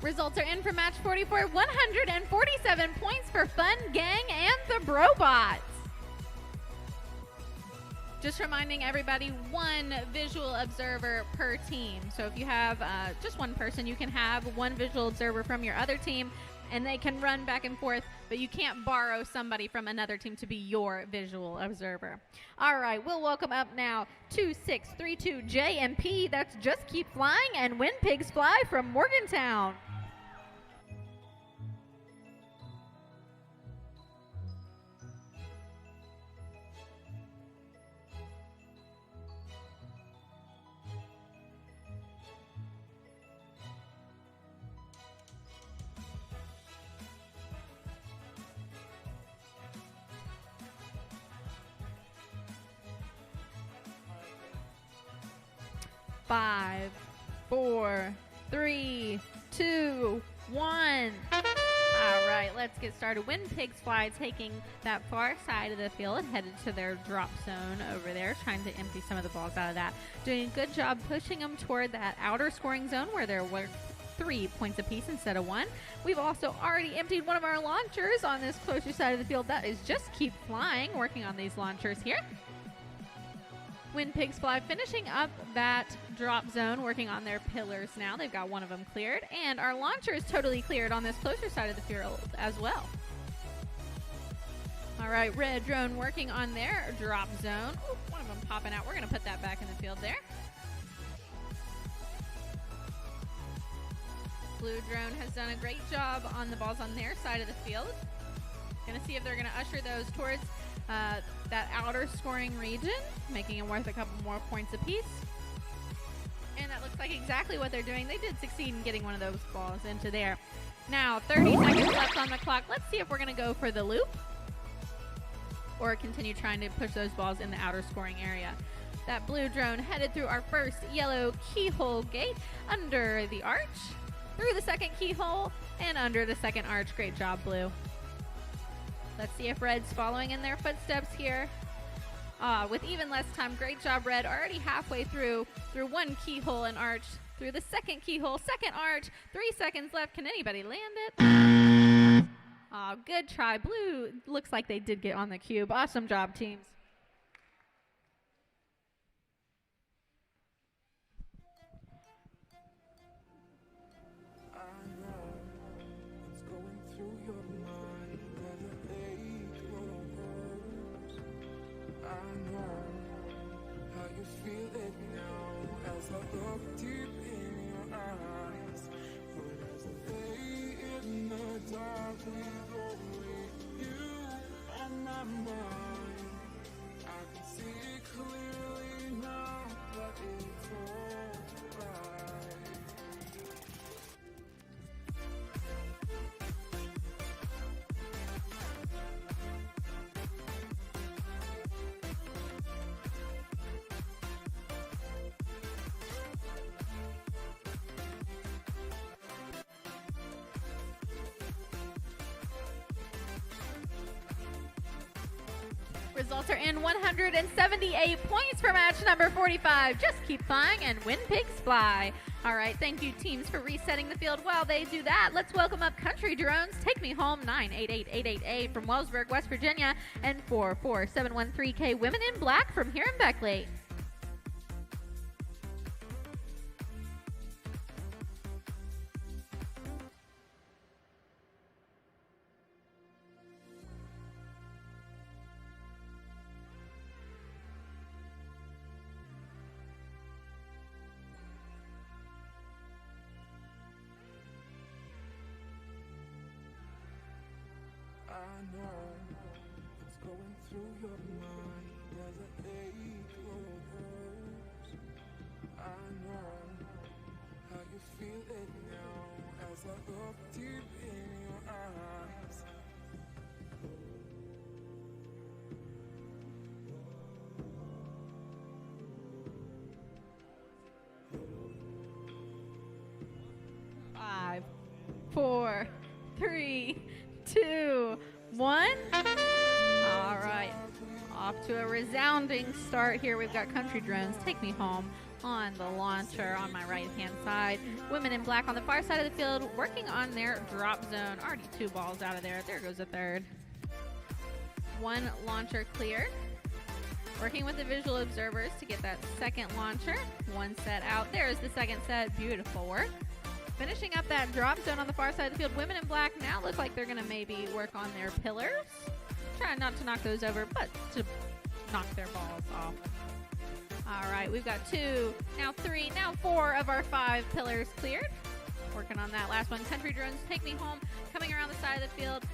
Results are in for match 44, 147 points for Fun Gang and the Brobots. Just reminding everybody, one visual observer per team. So if you have just one person, you can have one visual observer from your other team, and they can run back and forth, but you can't borrow somebody from another team to be your visual observer. All right, we'll welcome up now 2632 JMP. That's Just Keep Flying, and When Pigs Fly from Morgantown. 5, 4, 3, 2, 1. All right, let's get started. Wind Pigs Fly taking that far side of the field, headed to their drop zone over there, trying to empty some of the balls out of that. Doing a good job pushing them toward that outer scoring zone where there were 3 points apiece instead of 1. We've also already emptied one of our launchers on this closer side of the field. That is just keep flying, working on these launchers here. Wind Pigs Fly finishing up that drop zone, working on their pillars now. They've got one of them cleared, and our launcher is totally cleared on this closer side of the field as well. All right, Red Drone working on their drop zone. Ooh, one of them popping out. We're going to put that back in the field there. Blue Drone has done a great job on the balls on their side of the field. Going to see if they're going to usher those towards that outer scoring region, making it worth a couple more points apiece. And that looks like exactly what they're doing. They did succeed in getting one of those balls into there. Now, 30 seconds left on the clock. Let's see if we're going to go for the loop or continue trying to push those balls in the outer scoring area. That Blue Drone headed through our first yellow keyhole gate, under the arch, through the second keyhole, and under the second arch. Great job, Blue. Let's see if Red's following in their footsteps here. With even less time. Great job, Red. Already halfway through one keyhole and arch, through the second keyhole, second arch. 3 seconds left. Can anybody land it? Good try. Blue looks like they did get on the cube. Awesome job, teams. Results are in 178 points for match number 45. Just keep flying and Wind Pigs Fly. All right, thank you, teams, for resetting the field. While they do that, let's welcome up Country Drones. Take Me Home 988888 from Wellsburg, West Virginia, and 44713K Women in Black from here in Beckley. I know what's going through your mind as an ache hurts. I know how you feel it now as I look deep in your eyes. Five, 4, 3, 2, 1. All right, off to a resounding start here. We've got Country Drones, Take Me Home on the launcher on my right-hand side. Women in Black on the far side of the field working on their drop zone. Already 2 balls out of there. There goes a third. 1 launcher cleared. Working with the visual observers to get that second launcher. 1 set out. There's the second set. Beautiful work. Finishing up that drop zone on the far side of the field. Women in Black now look like they're going to maybe work on their pillars. Trying not to knock those over, but to knock their balls off. All right, we've got 2, now 3, now 4 of our 5 pillars cleared. Working on that last one. Country Drones, Take Me Home, coming around the side of the field.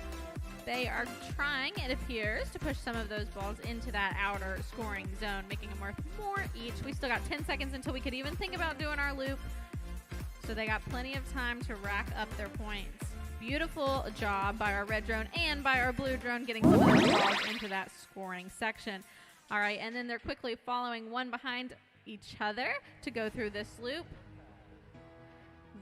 They are trying, it appears, to push some of those balls into that outer scoring zone, making them worth more each. We still got 10 seconds until we could even think about doing our loop. So they got plenty of time to rack up their points. Beautiful job by our red drone and by our blue drone getting some of those balls into that scoring section. All right, and then they're quickly following one behind each other to go through this loop.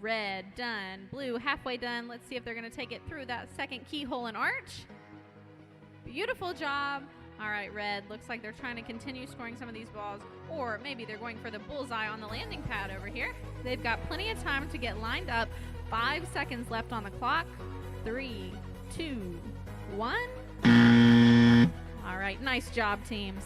Red done, blue halfway done. Let's see if they're going to take it through that second keyhole and arch. Beautiful job. All right, red, looks like they're trying to continue scoring some of these balls, or maybe they're going for the bullseye on the landing pad over here. They've got plenty of time to get lined up. 5 seconds left on the clock. 3, 2, 1. All right, nice job, teams.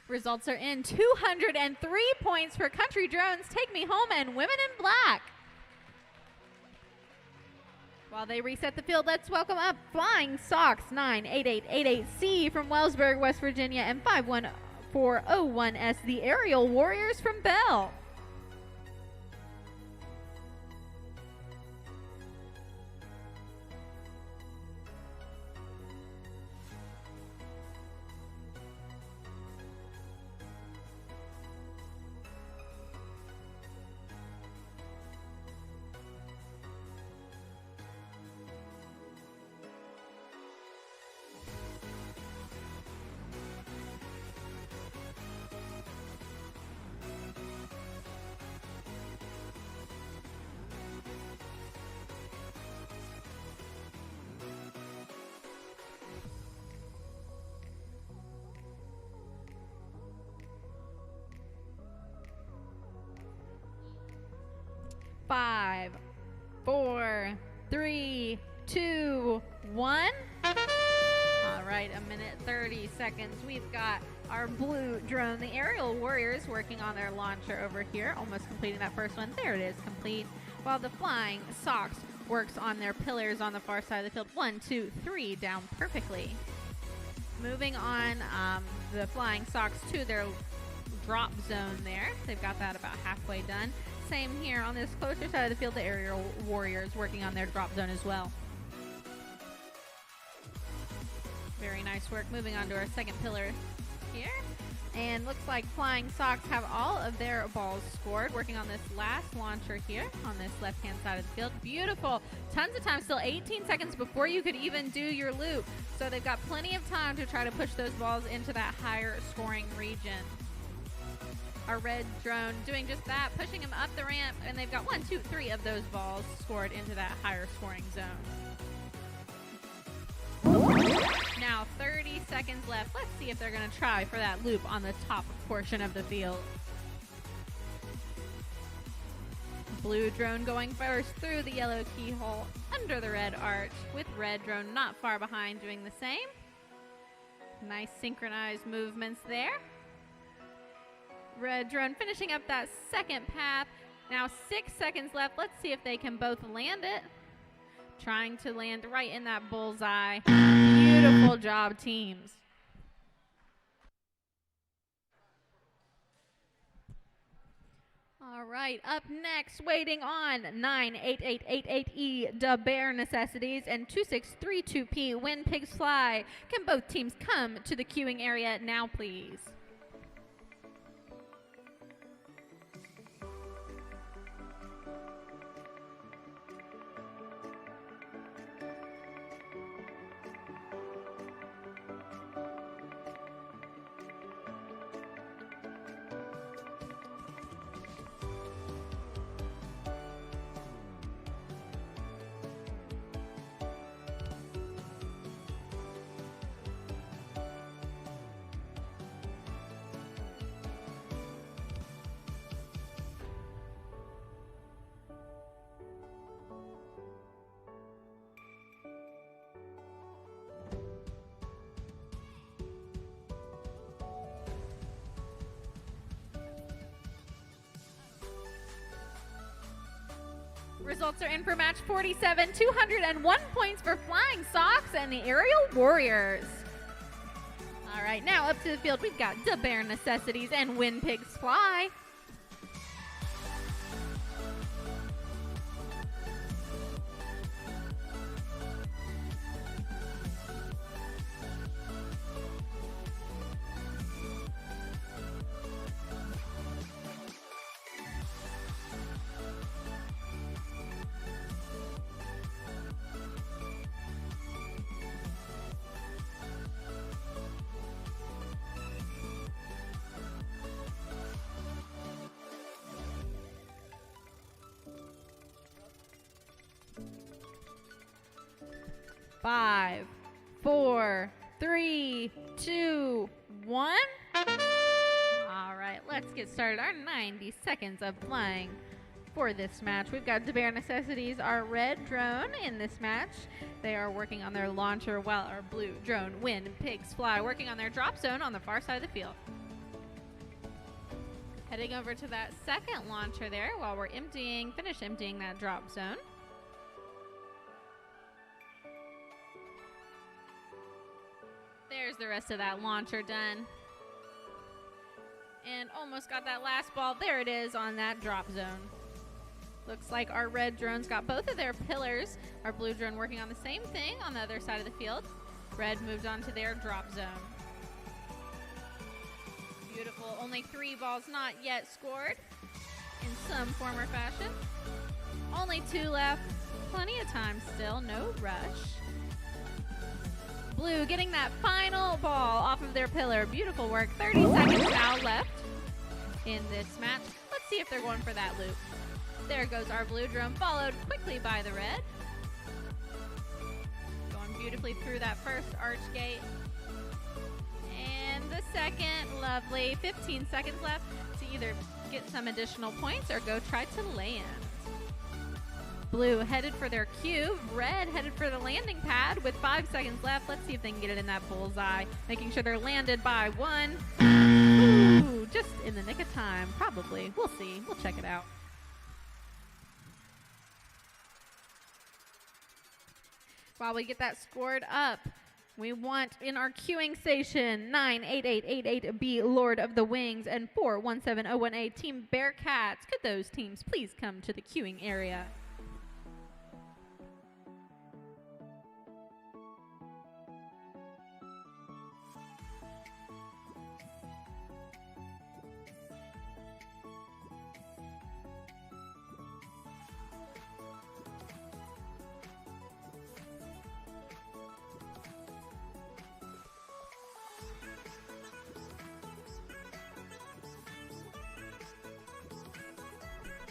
Results are in. 203 points for Country Drones. Take Me Home and Women in Black. While they reset the field, let's welcome up Flying Sox 98888C from Wellsburg, West Virginia, and 51401S, the Aerial Warriors from Bell. Five, 4, 3, 2, 1. All right, a minute 30 seconds. We've got our blue drone, the Aerial Warriors, working on their launcher over here, almost completing that first one. There it is, complete. While the Flying Sox works on their pillars on the far side of the field. 1, 2, 3, down perfectly. Moving on, the Flying Sox to their drop zone there. They've got that about halfway done. Same here on this closer side of the field, the Aerial Warriors working on their drop zone as well. Very nice work. Moving on to our second pillar here. And looks like Flying Sox have all of their balls scored, working on this last launcher here on this left-hand side of the field. Beautiful. Tons of time, still 18 seconds before you could even do your loop. So they've got plenty of time to try to push those balls into that higher scoring region. Our red drone doing just that, pushing them up the ramp, and they've got 1, 2, 3 of those balls scored into that higher scoring zone. Now 30 seconds left. Let's see if they're going to try for that loop on the top portion of the field. Blue drone going first through the yellow keyhole under the red arch, with red drone not far behind doing the same. Nice synchronized movements there. Red drone finishing up that second path. Now 6 seconds left. Let's see if they can both land it. Trying to land right in that bullseye. Beautiful job, teams. All right, up next, waiting on 98888E, Da Bear Necessities, and 2632P, When Pigs Fly. Can both teams come to the queuing area now, please? Results are in for match 47. 201 points for Flying Sox and the Aerial Warriors. All right, now up to the field, we've got the Bare Necessities and When Pigs Fly. Five, four, three, two, one. All right, let's get started. Our 90 seconds of flying for this match. We've got the Bare Necessities, our red drone in this match. They are working on their launcher while our blue drone, When Pigs Fly, working on their drop zone on the far side of the field. Heading over to that second launcher there while we're finish emptying that drop zone. There's the rest of that launcher done. And almost got that last ball. There it is on that drop zone. Looks like our red drone's got both of their pillars. Our blue drone working on the same thing on the other side of the field. Red moved on to their drop zone. Beautiful. Only 3 balls not yet scored in some form or fashion. Only 2 left. Plenty of time still. No rush. Blue getting that final ball off of their pillar. Beautiful work. 30 seconds now left in this match. Let's see if they're going for that loop. There goes our blue drone, followed quickly by the red. Going beautifully through that first arch gate. And the second, lovely. 15 seconds left to either get some additional points or go try to land. Blue headed for their cue. Red headed for the landing pad with 5 seconds left. Let's see if they can get it in that bullseye. Making sure they're landed by 1. Ooh, just in the nick of time, probably. We'll see. We'll check it out. While we get that scored up, we want in our queuing station 98888B Lord of the Wings and 417018 Team Bearcats. Could those teams please come to the queuing area?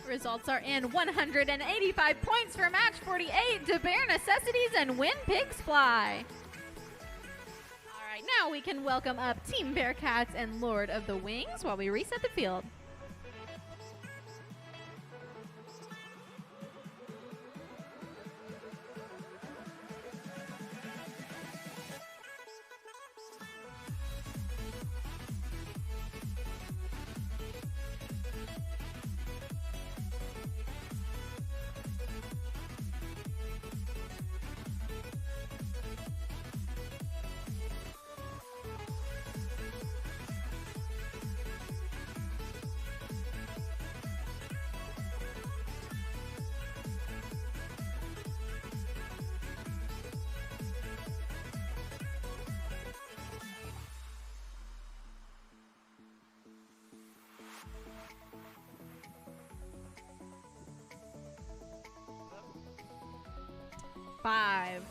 Results are in. 185 points for match 48 to Bare Necessities and When Pigs Fly. All right, now we can welcome up Team Bearcats and Lord of the Wings while we reset the field. Five,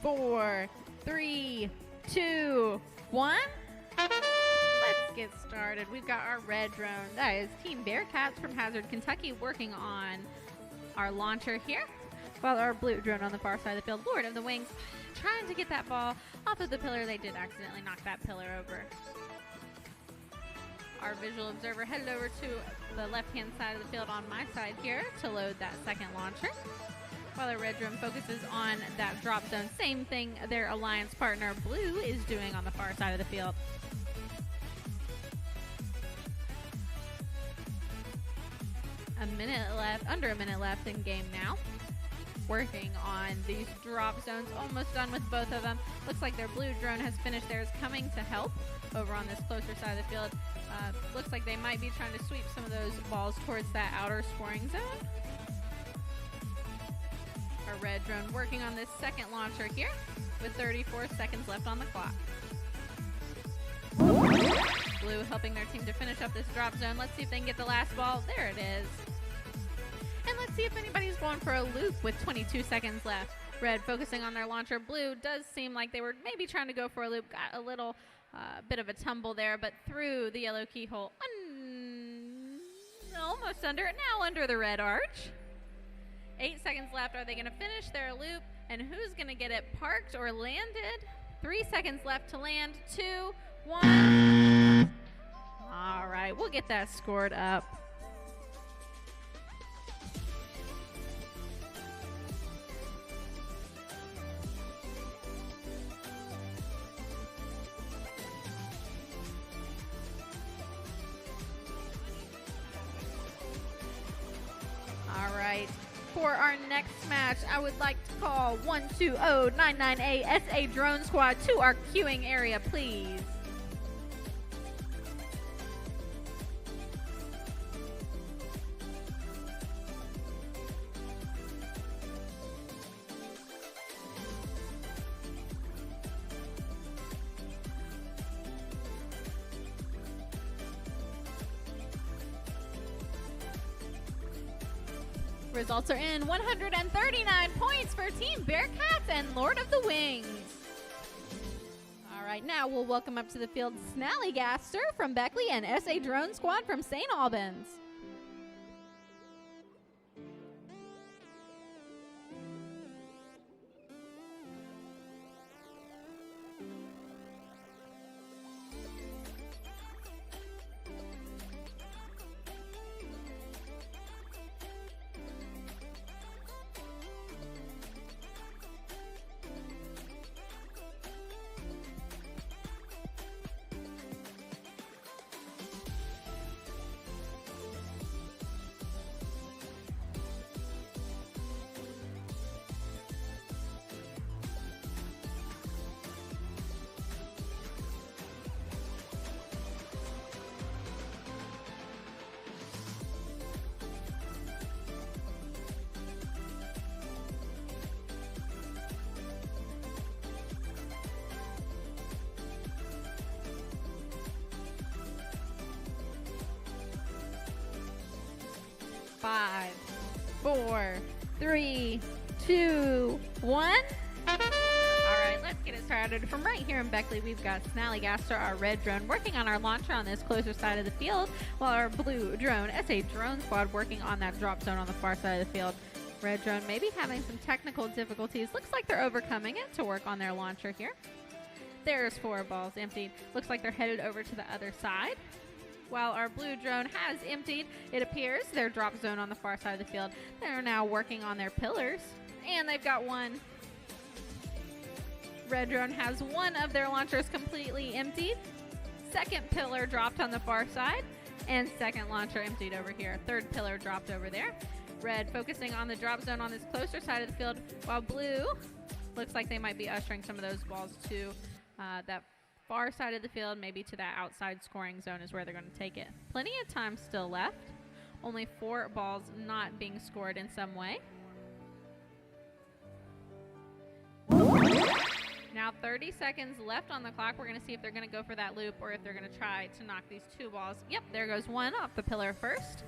four, three, two, one. Let's get started. We've got our red drone. That is Team Bearcats from Hazard, Kentucky, working on our launcher here. While our blue drone on the far side of the field, Lord of the Wings, trying to get that ball off of the pillar. They did accidentally knock that pillar over. Our visual observer headed over to the left-hand side of the field on my side here to load that second launcher. While our red drone focuses on that drop zone, same thing their alliance partner blue is doing on the far side of the field. under a minute left in game now. Working on these drop zones, almost done with both of them. Looks like their blue drone has finished theirs, coming to help over on this closer side of the field. Looks like they might be trying to sweep some of those balls towards that outer scoring zone. Our red drone working on this second launcher here with 34 seconds left on the clock. Blue helping their team to finish up this drop zone. Let's see if they can get the last ball. There it is. And let's see if anybody's going for a loop with 22 seconds left. Red focusing on their launcher. Blue does seem like they were maybe trying to go for a loop. Got a little bit of a tumble there, but through the yellow keyhole. Almost under it. Now under the red arch. 8 seconds left. Are they going to finish their loop? And who's going to get it parked or landed? 3 seconds left to land. 2, 1. All right, we'll get that scored up. All right. For our next match, I would like to call 12099A SA Drone Squad to our queuing area, please. Results are in. 139 points for Team Bearcats and Lord of the Wings. All right, now we'll welcome up to the field Snallygaster from Beckley and SA Drone Squad from St. Albans. Five, 4, 3, 2, 1. All right, let's get it started. From right here in Beckley, we've got Snallygaster, our red drone, working on our launcher on this closer side of the field, while our blue drone, SA Drone Squad, working on that drop zone on the far side of the field. Red drone maybe having some technical difficulties. Looks like they're overcoming it to work on their launcher here. There's 4 balls emptied. Looks like they're headed over to the other side. While our blue drone has emptied, it appears, their drop zone on the far side of the field. They're now working on their pillars, and they've got 1. Red drone has 1 of their launchers completely emptied. Second pillar dropped on the far side, and second launcher emptied over here. Third pillar dropped over there. Red focusing on the drop zone on this closer side of the field, while blue looks like they might be ushering some of those balls to that far side of the field, maybe to that outside scoring zone is where they're going to take it. Plenty of time still left. Only 4 balls not being scored in some way. Now 30 seconds left on the clock. We're going to see if they're going to go for that loop or if they're going to try to knock these 2 balls. Yep, there goes 1 off the pillar first.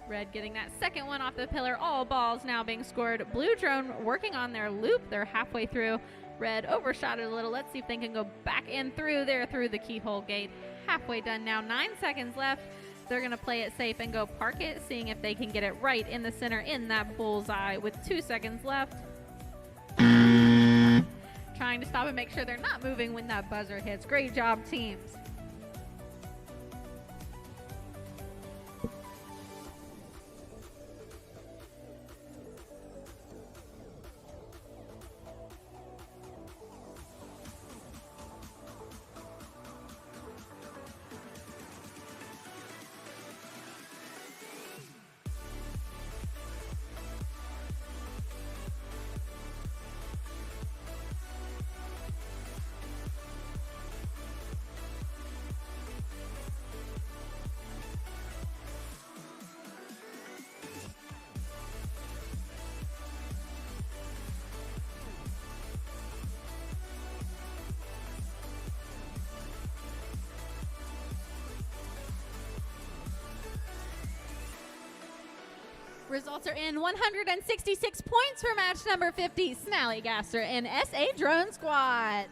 Red getting that second one off the pillar. All balls now being scored. Blue drone working on their loop. They're halfway through. Red overshot it a little. Let's see if they can go back in through there through the keyhole gate. Halfway done now. 9 seconds left. They're going to play it safe and go park it, seeing if they can get it right in the center in that bullseye with 2 seconds left. Trying to stop and make sure they're not moving when that buzzer hits. Great job, teams. Results are in 166 points for match number 50, Snallygaster and SA Drone Squad.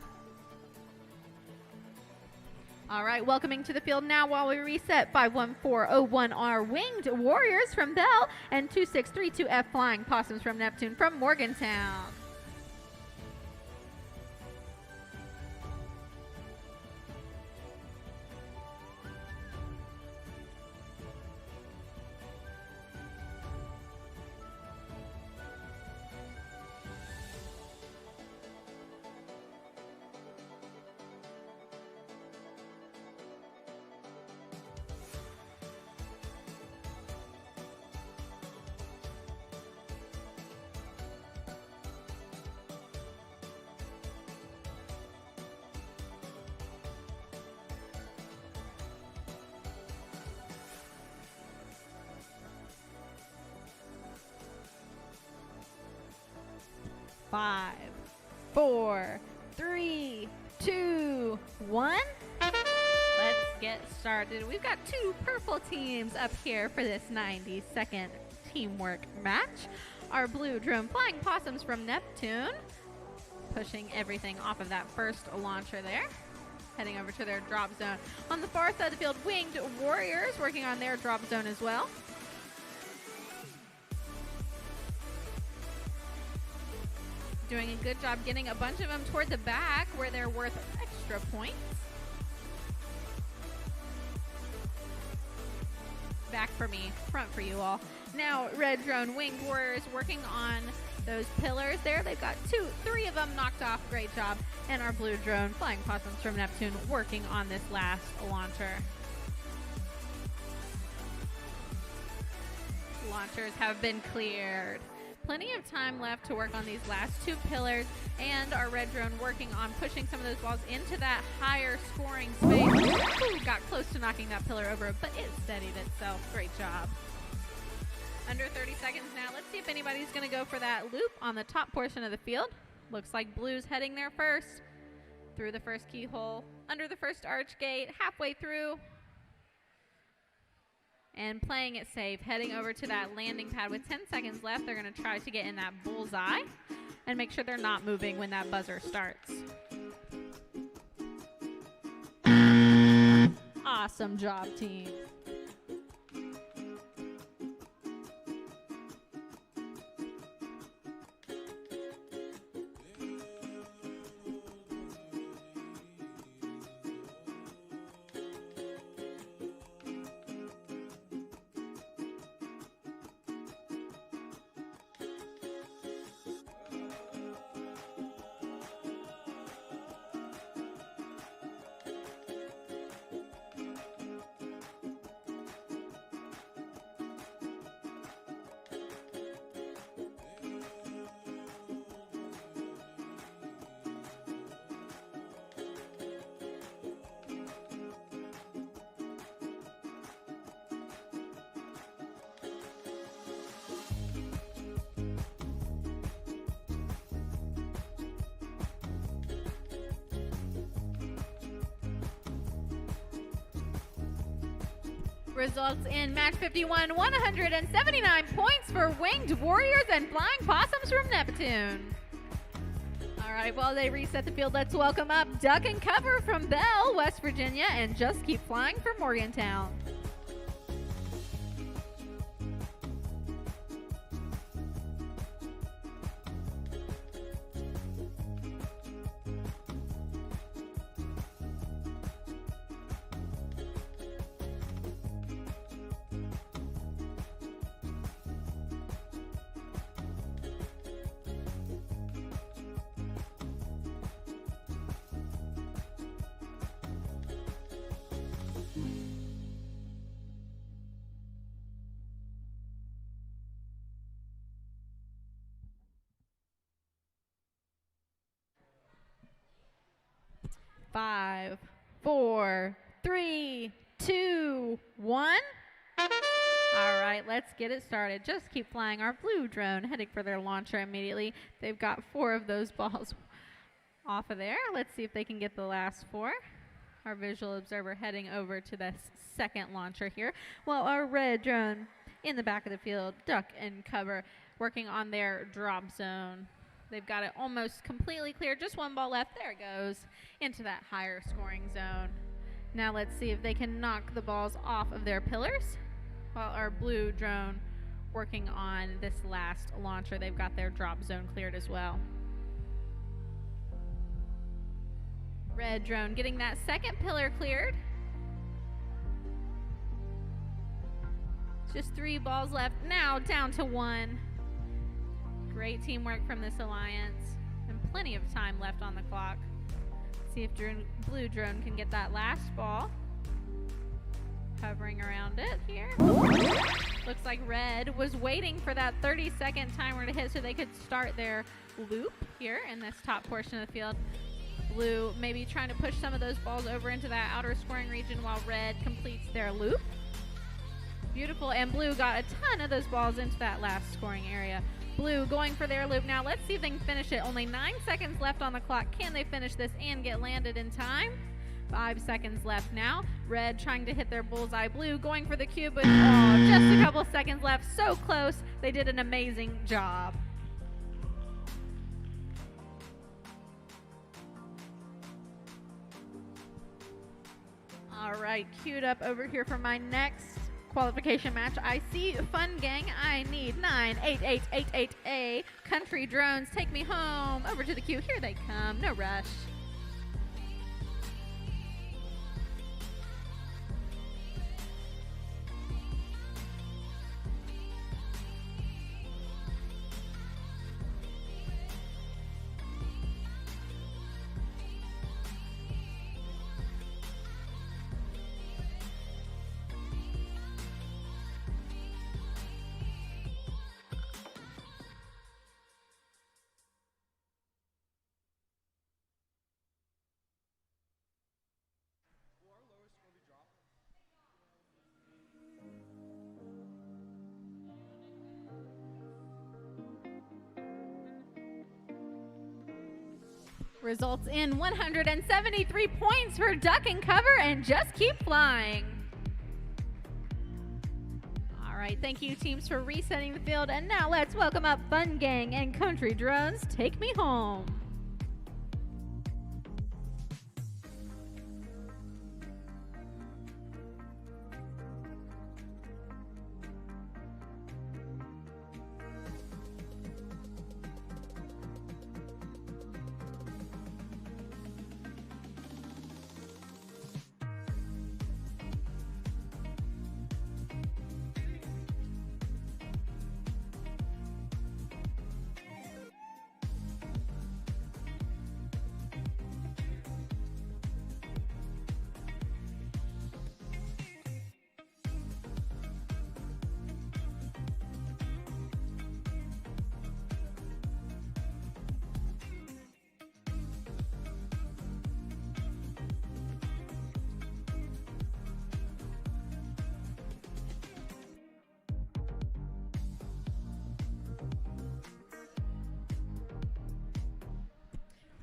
All right, welcoming to the field now while we reset 51401 are Winged Warriors from Bell and 2632F Flying Possums from Neptune from Morgantown. Five, four, three, two, one. Let's get started. We've got two purple teams up here for this 90-second teamwork match. Our blue drone Flying Possums from Neptune, pushing everything off of that first launcher there, heading over to their drop zone. On the far side of the field, Winged Warriors working on their drop zone as well. Doing a good job getting a bunch of them toward the back where they're worth extra points. Back for me, front for you all. Now, red drone Winged Warriors working on those pillars there. They've got three of them knocked off. Great job. And our blue drone Flying Possums from Neptune working on this last launcher. Launchers have been cleared. Plenty of time left to work on these last two pillars, and our red drone working on pushing some of those balls into that higher scoring space. Ooh, got close to knocking that pillar over, but it steadied itself. Great job. Under 30 seconds now. Let's see if anybody's going to go for that loop on the top portion of the field. Looks like blue's heading there first. Through the first keyhole, under the first arch gate, halfway through. And playing it safe, heading over to that landing pad with 10 seconds left. They're going to try to get in that bullseye and make sure they're not moving when that buzzer starts. Awesome job, team. Results in match 51, 179 points for Winged Warriors and Flying Possums from Neptune. All right, while they reset the field, let's welcome up Duck and Cover from Bell, West Virginia, and Just Keep Flying from Morgantown. Five, four, three, two, one. All right, let's get it started. Just keep flying. Our blue drone heading for their launcher immediately. They've got 4 of those balls off of there. Let's see if they can get the last 4. Our visual observer heading over to the second launcher here. While our red drone in the back of the field, duck and cover, working on their drop zone. They've got it almost completely clear. Just one ball left. There it goes into that higher scoring zone. Now let's see if they can knock the balls off of their pillars. While our blue drone working on this last launcher. They've got their drop zone cleared as well. Red drone getting that second pillar cleared. Just 3 balls left. Now down to 1. Great teamwork from this alliance. And plenty of time left on the clock. See if blue drone can get that last ball. Hovering around it here. Looks like red was waiting for that 30-second timer to hit so they could start their loop here in this top portion of the field. Blue maybe trying to push some of those balls over into that outer scoring region while red completes their loop. Beautiful, and blue got a ton of those balls into that last scoring area. Blue going for their loop now. Let's see if they can finish it. Only 9 seconds left on the clock. Can they finish this and get landed in time? 5 seconds left now. Red trying to hit their bullseye. Blue going for the cube, but just a couple seconds left. So close. They did an amazing job. All right, queued up over here for my next qualification match. I see Fun Gang. I need 98888A. Country Drones, take me home. Over to the queue. Here they come. No rush. Results in 173 points for duck and cover and just keep flying. All right, thank you teams for resetting the field. And now let's welcome up Fun Gang and Country Drones. Take me home.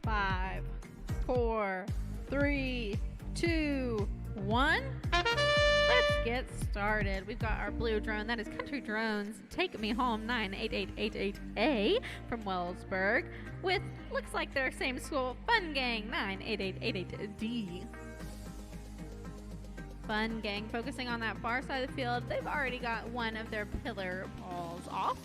Five, 4, 3, 2, 1. Let's get started. We've got our blue drone. That is Country Drones. Take me home 98888A from Wellsburg with, looks like their same school, Fun Gang 98888D. Fun Gang focusing on that far side of the field. They've already got one of their pillar balls off.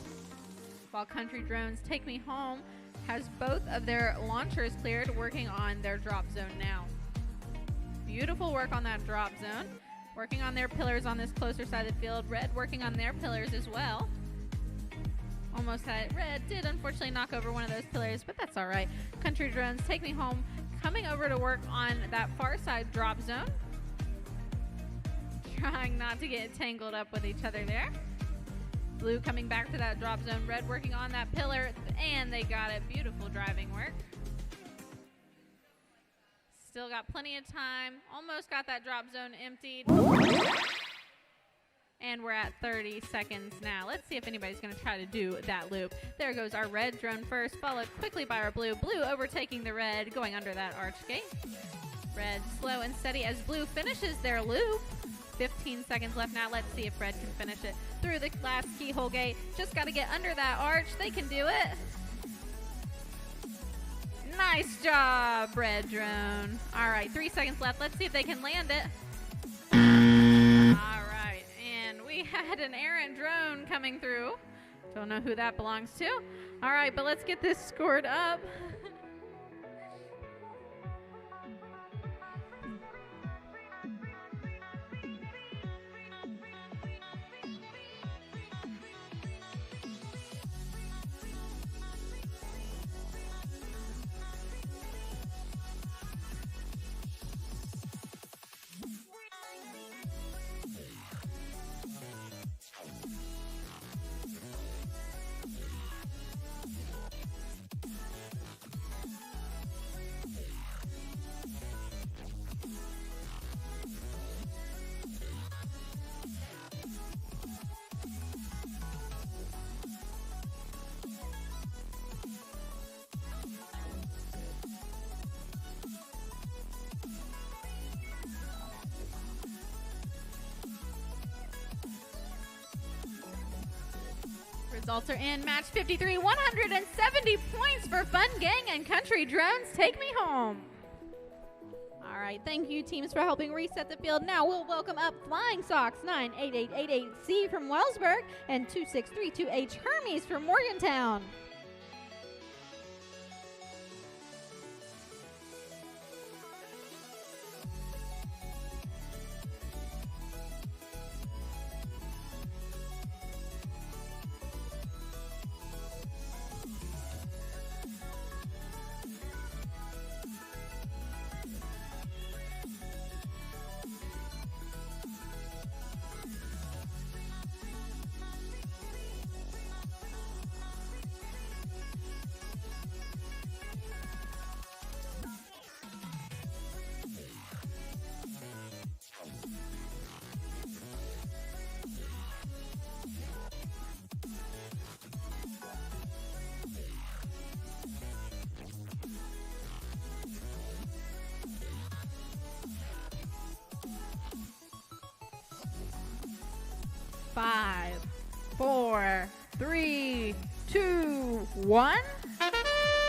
While Country Drones Take Me Home has both of their launchers cleared, working on their drop zone now. Beautiful work on that drop zone. Working on their pillars on this closer side of the field. Red working on their pillars as well. Almost had it. Red did unfortunately knock over one of those pillars, but that's all right. Country Drones Take Me Home coming over to work on that far side drop zone. Trying not to get tangled up with each other there. Blue coming back to that drop zone. Red working on that pillar, and they got it. Beautiful driving work. Still got plenty of time. Almost got that drop zone emptied. And we're at 30 seconds now. Let's see if anybody's going to try to do that loop. There goes our red drone first, followed quickly by our blue. Blue overtaking the red, going under that arch gate. Red slow and steady as blue finishes their loop. 15 seconds left now. Let's see if Red can finish it through the last keyhole gate. Just got to get under that arch. They can do it. Nice job, Red Drone. All right, 3 seconds left. Let's see if they can land it. All right, and we had an errant drone coming through. Don't know who that belongs to. All right, but let's get this scored up. Results are in. Match 53, 170 points for Fun Gang and Country Drones. Take me home. All right, thank you, teams, for helping reset the field. Now we'll welcome up Flying Sox 98888C from Wellsburg and 2632H Hermes from Morgantown. Five, 4, 3, 2, 1. All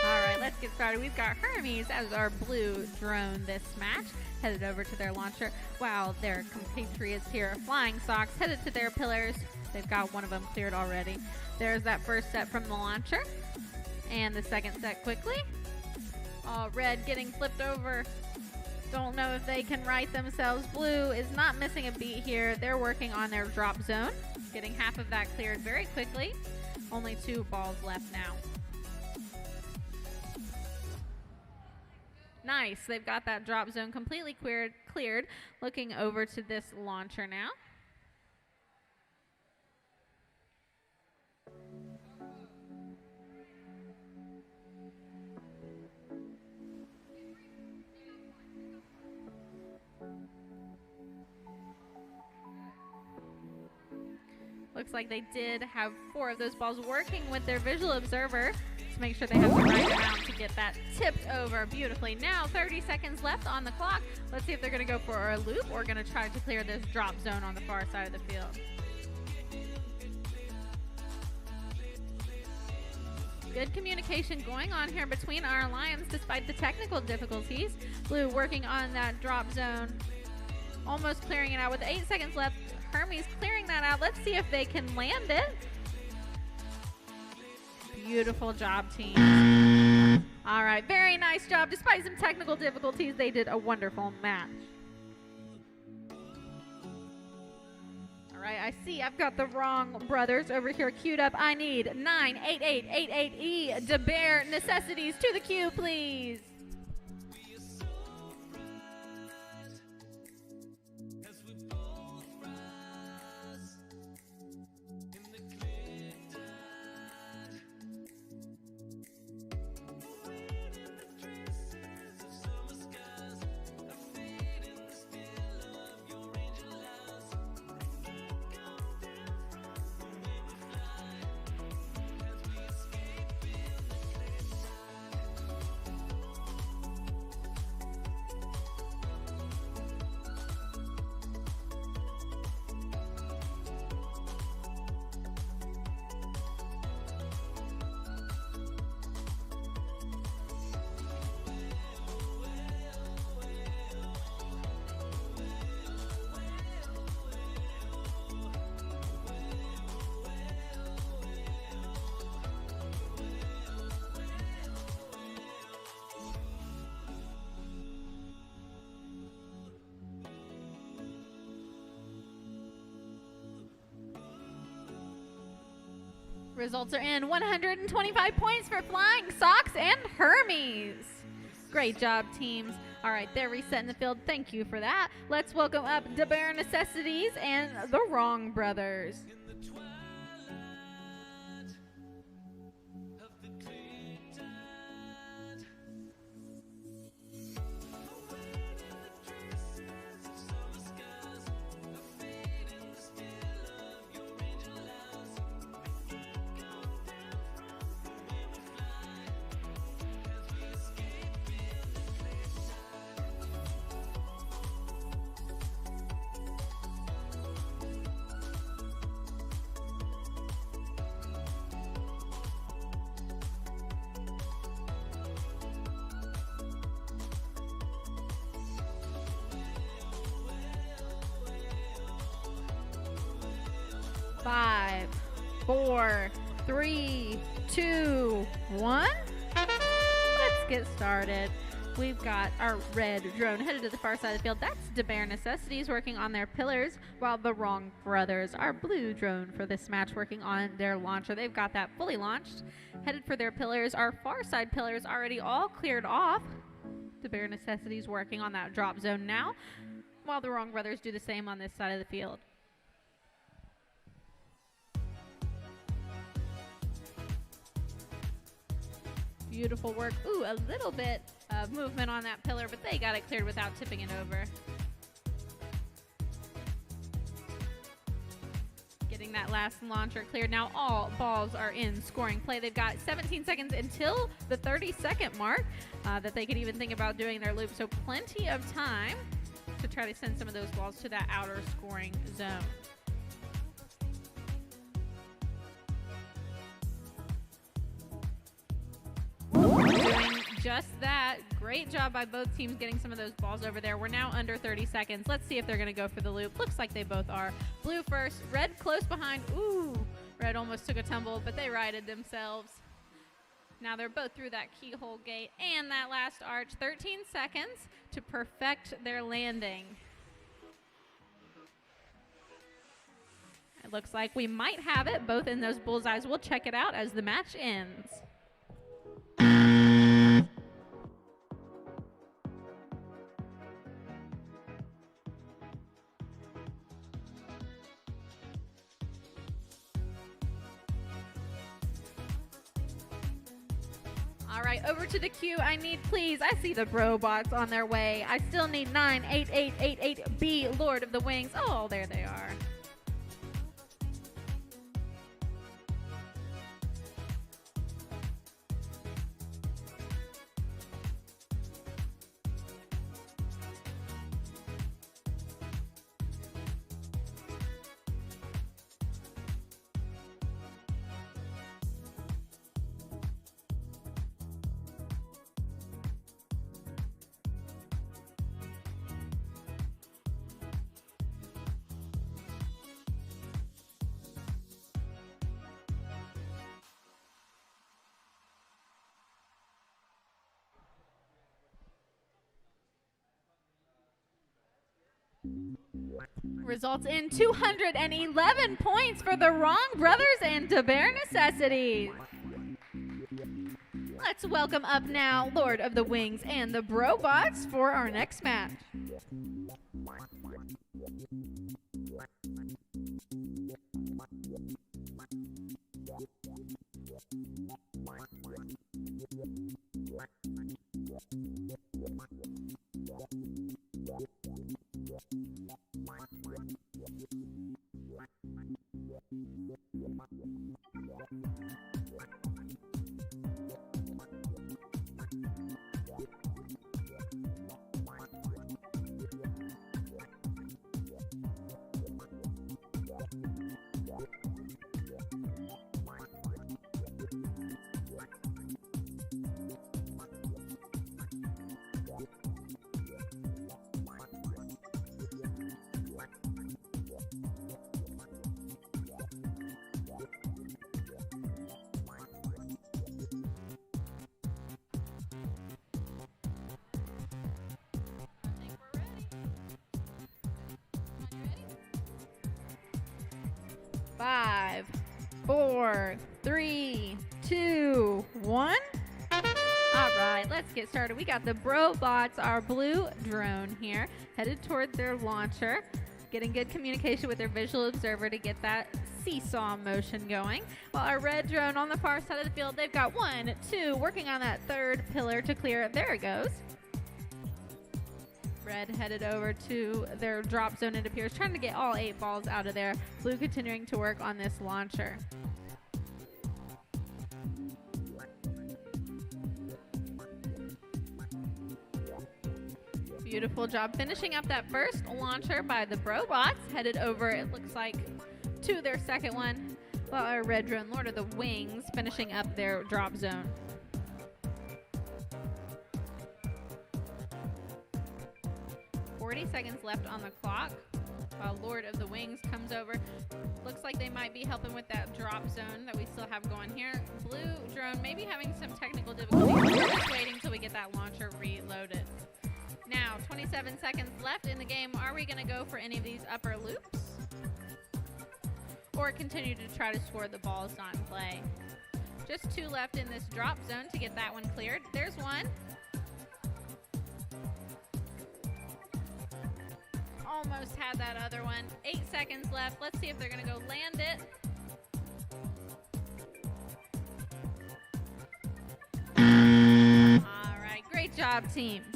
right, let's get started. We've got Hermes as our blue drone this match, headed over to their launcher, while their compatriots here, Flying Sox, headed to their pillars. They've got one of them cleared already. There's that first set from the launcher, and the second set quickly. Red getting flipped over. Don't know if they can right themselves. Blue is not missing a beat here. They're working on their drop zone, getting half of that cleared very quickly. Only 2 balls left now. Nice. They've got that drop zone completely cleared. Looking over to this launcher now. Looks like they did have 4 of those balls working with their visual observer to make sure they have the right amount to get that tipped over beautifully. Now 30 seconds left on the clock. Let's see if they're going to go for a loop or going to try to clear this drop zone on the far side of the field. Good communication going on here between our alliance despite the technical difficulties. Blue working on that drop zone, almost clearing it out with 8 seconds left. Hermes clearing that out. Let's see if they can land it. Beautiful job, team. All right, very nice job. Despite some technical difficulties, they did a wonderful match. All right, I see I've got the wrong brothers over here queued up. I need 98888E DeBear Necessities to the queue, please. Results are in. 125 points for Flying Sox and Hermes. Great job, teams. All right, they're resetting the field. Thank you for that. Let's welcome up the Bare Necessities and the Wrong Brothers. Five, 4, 3, 2, 1. Let's get started. We've got our red drone headed to the far side of the field. That's the Bare Necessities working on their pillars, while the Wrong Brothers, our blue drone for this match, working on their launcher. They've got that fully launched, headed for their pillars. Our far side pillars already all cleared off. The Bare Necessities working on that drop zone now, while the Wrong Brothers do the same on this side of the field. Beautiful work. Ooh, a little bit of movement on that pillar, but they got it cleared without tipping it over. Getting that last launcher cleared. Now all balls are in scoring play. They've got 17 seconds until the 30-second mark that they could even think about doing their loop. So plenty of time to try to send some of those balls to that outer scoring zone. Doing just that. Great job by both teams getting some of those balls over there. We're now under 30 seconds. Let's see if they're going to go for the loop. Looks like they both are. Blue first, red close behind. Ooh, red almost took a tumble, but they righted themselves. Now they're both through that keyhole gate and that last arch. 13 seconds to perfect their landing. It looks like we might have it both in those bullseyes. We'll check it out as the match ends. All right, over to the queue. I need, please. I see the robots on their way. I still need 98888B, Lord of the Wings. Oh, there they are. Results in 211 points for the Wrong Brothers and the Bare Necessities. Let's welcome up now Lord of the Wings and the Brobots for our next match. Five, 4, 3, 2, 1. All right, let's get started. We got the Brobots, our blue drone here, headed toward their launcher, getting good communication with their visual observer to get that seesaw motion going. While our red drone on the far side of the field, they've got 1, 2, working on that third pillar to clear it. There it goes. Red headed over to their drop zone, it appears, trying to get all 8 balls out of there. Blue continuing to work on this launcher. Beautiful job finishing up that first launcher by the Brobots. Headed over, it looks like, to their second one. While our red drone, Lord of the Wings, finishing up their drop zone. Seconds left on the clock. While Lord of the Wings comes over. Looks like they might be helping with that drop zone that we still have going here. Blue drone maybe having some technical difficulties. We're just waiting until we get that launcher reloaded. Now, 27 seconds left in the game. Are we going to go for any of these upper loops? Or continue to try to score the balls not in play? Just 2 left in this drop zone to get that one cleared. There's one. Almost had that other one. 8 seconds left. Let's see if they're going to go land it. All right. Great job, teams.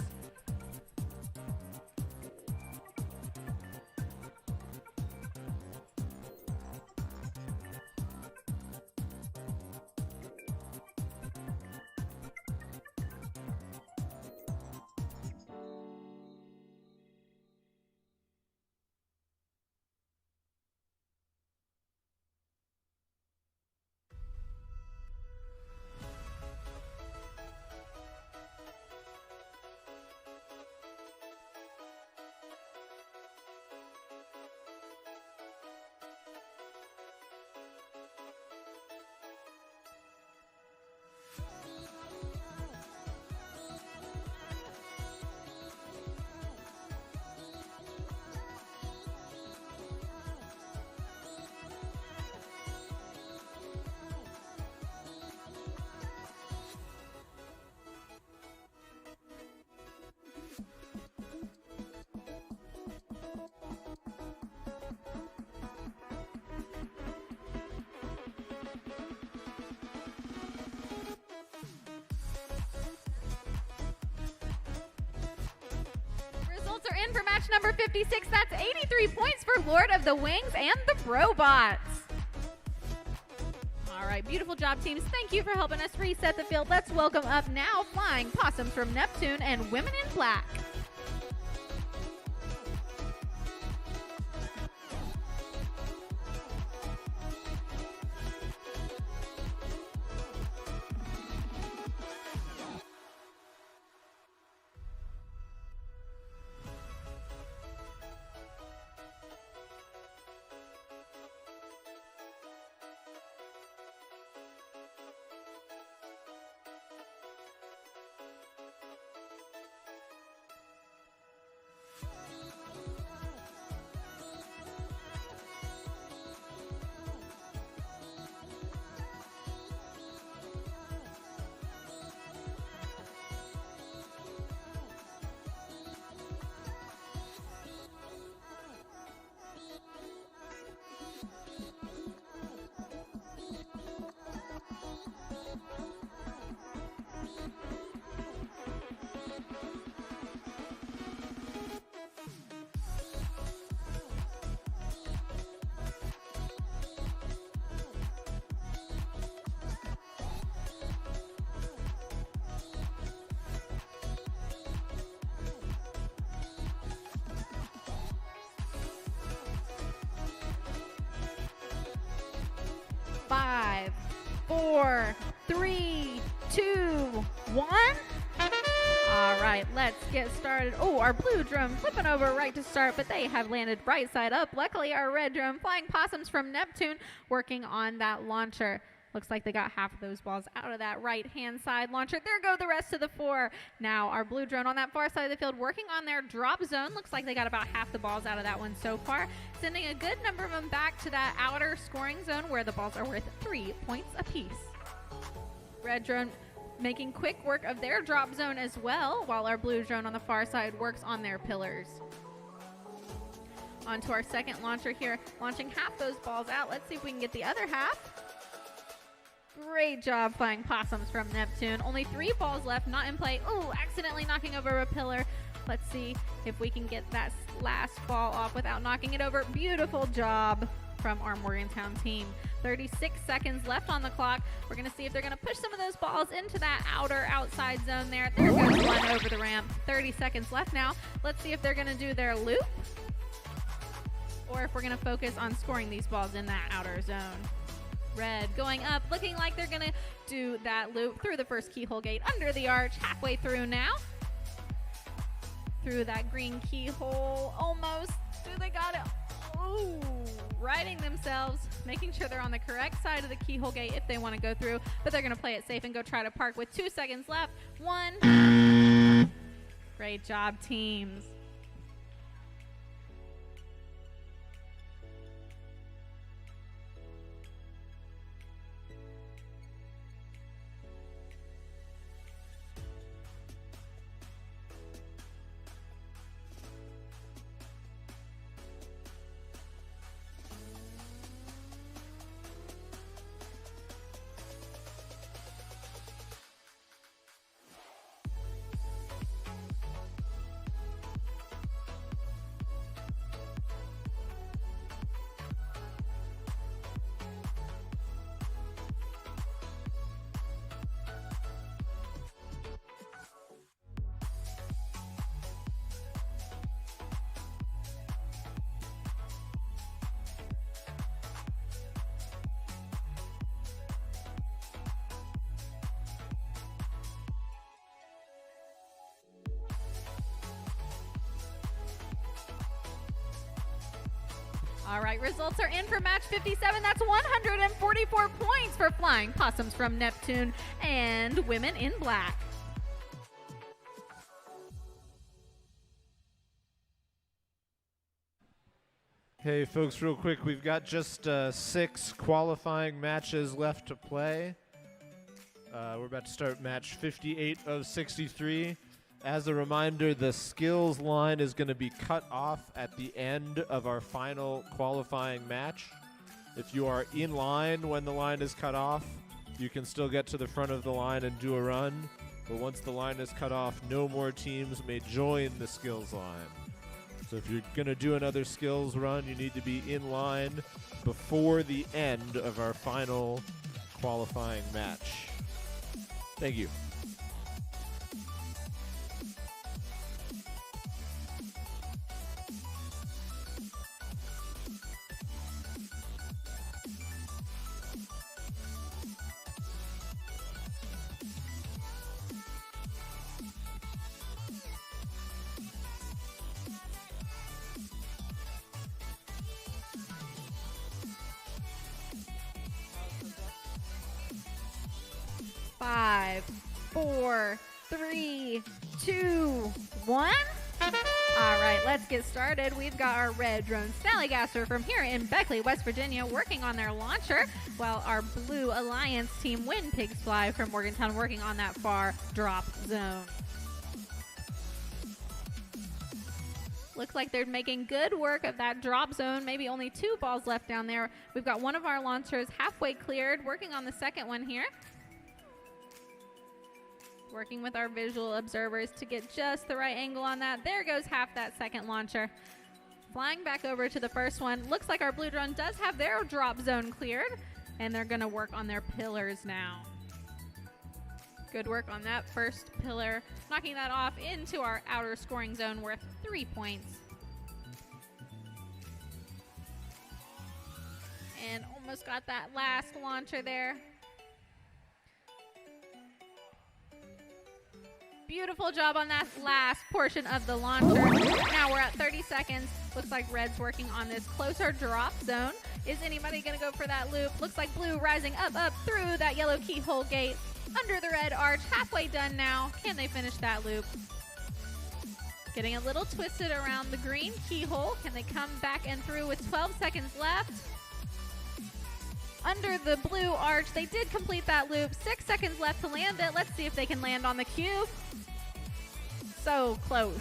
Results are in for match number 56. That's 83 points for Lord of the Wings and the Brobots. All right, beautiful job, teams. Thank you for helping us reset the field. Let's welcome up now Flying Possums from Neptune and Women in Black. Five, 4, 3, 2, 1. All right, let's get started. Oh, our blue drone flipping over right to start, but they have landed right side up. Luckily, our red drone, Flying Possums from Neptune, working on that launcher. Looks like they got half of those balls out of that right-hand side launcher. There go the rest of the 4. Now our blue drone on that far side of the field working on their drop zone. Looks like they got about half the balls out of that one so far, sending a good number of them back to that outer scoring zone where the balls are worth 3 points apiece. Red drone making quick work of their drop zone as well, while our blue drone on the far side works on their pillars. On to our second launcher here, launching half those balls out. Let's see if we can get the other half. Great job flying possums from Neptune. Only 3 balls left, not in play. Ooh, accidentally knocking over a pillar. Let's see if we can get that last ball off without knocking it over. Beautiful job from our Morgantown team. 36 seconds left on the clock. We're going to see if they're going to push some of those balls into that outside zone there. There goes one over the ramp. 30 seconds left now. Let's see if they're going to do their loop or if we're going to focus on scoring these balls in that outer zone. Red going up, looking like they're going to do that loop through the first keyhole gate under the arch, halfway through now. Through that green keyhole, almost. Do they got it? Ooh, riding themselves, making sure they're on the correct side of the keyhole gate if they want to go through, but they're going to play it safe and go try to park with 2 seconds left. 1. Great job, teams. All right, results are in for match 57. That's 144 points for Flying Possums from Neptune and Women in Black. Hey, folks, real quick, we've got just 6 qualifying matches left to play. We're about to start match 58 of 63. As a reminder, the skills line is going to be cut off at the end of our final qualifying match. If you are in line when the line is cut off, you can still get to the front of the line and do a run. But once the line is cut off, no more teams may join the skills line. So if you're going to do another skills run, you need to be in line before the end of our final qualifying match. Thank you. Five, 4, 3, 2, 1. All right, let's get started. We've got our red drone Snallygaster from here in Beckley, West Virginia, working on their launcher, while our blue Alliance team Wind Pigs Fly from Morgantown working on that far drop zone. Looks like they're making good work of that drop zone. Maybe only 2 balls left down there. We've got one of our launchers halfway cleared, working on the second one here. Working with our visual observers to get just the right angle on that. There goes half that second launcher. Flying back over to the first one. Looks like our blue drone does have their drop zone cleared, and they're going to work on their pillars now. Good work on that first pillar, knocking that off into our outer scoring zone worth 3 points. And almost got that last launcher there. Beautiful job on that last portion of the launcher. Now we're at 30 seconds. Looks like Red's working on this closer drop zone. Is anybody going to go for that loop? Looks like blue rising up through that yellow keyhole gate, under the red arch, halfway done now. Can they finish that loop? Getting a little twisted around the green keyhole. Can they come back and through with 12 seconds left? Under the blue arch, they did complete that loop. 6 seconds left to land it. Let's see if they can land on the cube. So close.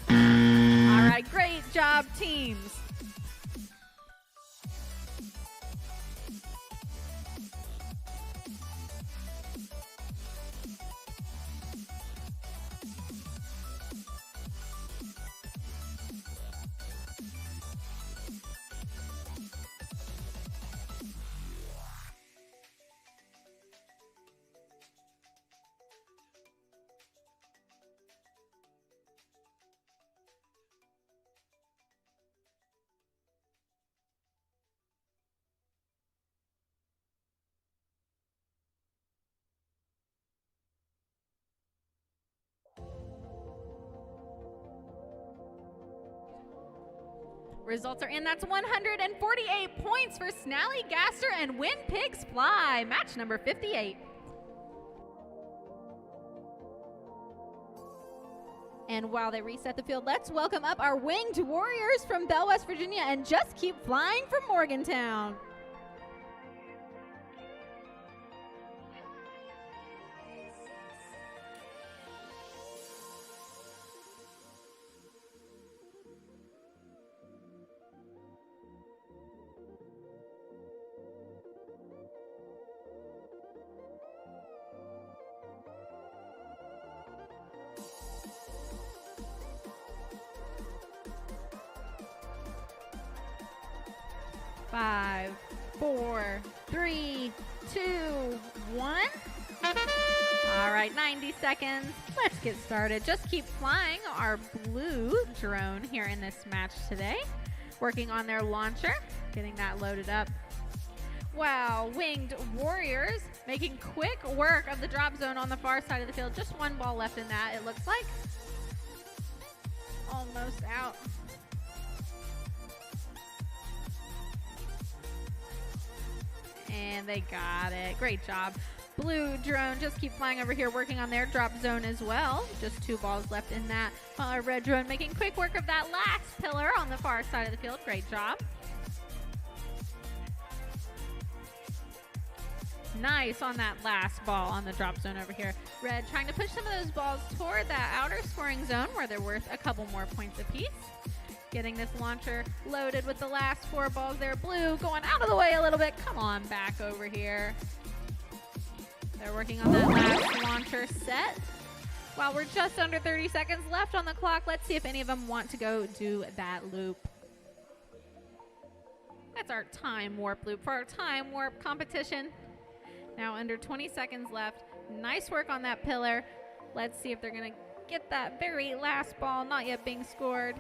All right, great job, teams. Results are in. That's 148 points for Snallygaster and When Pigs Fly, match number 58. And while they reset the field, let's welcome up our Winged Warriors from Bell, West Virginia, and Just Keep Flying from Morgantown. Five, four, three, two, one. All right, 90 seconds. Let's get started. Just Keep Flying, our blue drone here in this match today. Working on their launcher, getting that loaded up. Wow, Winged Warriors making quick work of the drop zone on the far side of the field. Just one ball left in that, it looks like. Almost out. And they got it. Great job. Blue drone Just Keep Flying over here working on their drop zone as well. Just 2 balls left in that. Our red drone making quick work of that last pillar on the far side of the field. Great job. Nice on that last ball on the drop zone over here. Red trying to push some of those balls toward that outer scoring zone where they're worth a couple more points apiece. Getting this launcher loaded with the last 4 balls there. Blue going out of the way a little bit. Come on back over here. They're working on that last launcher set. While we're just under 30 seconds left on the clock, let's see if any of them want to go do that loop. That's our time warp loop for our time warp competition. Now under 20 seconds left. Nice work on that pillar. Let's see if they're going to get that very last ball, not yet being scored.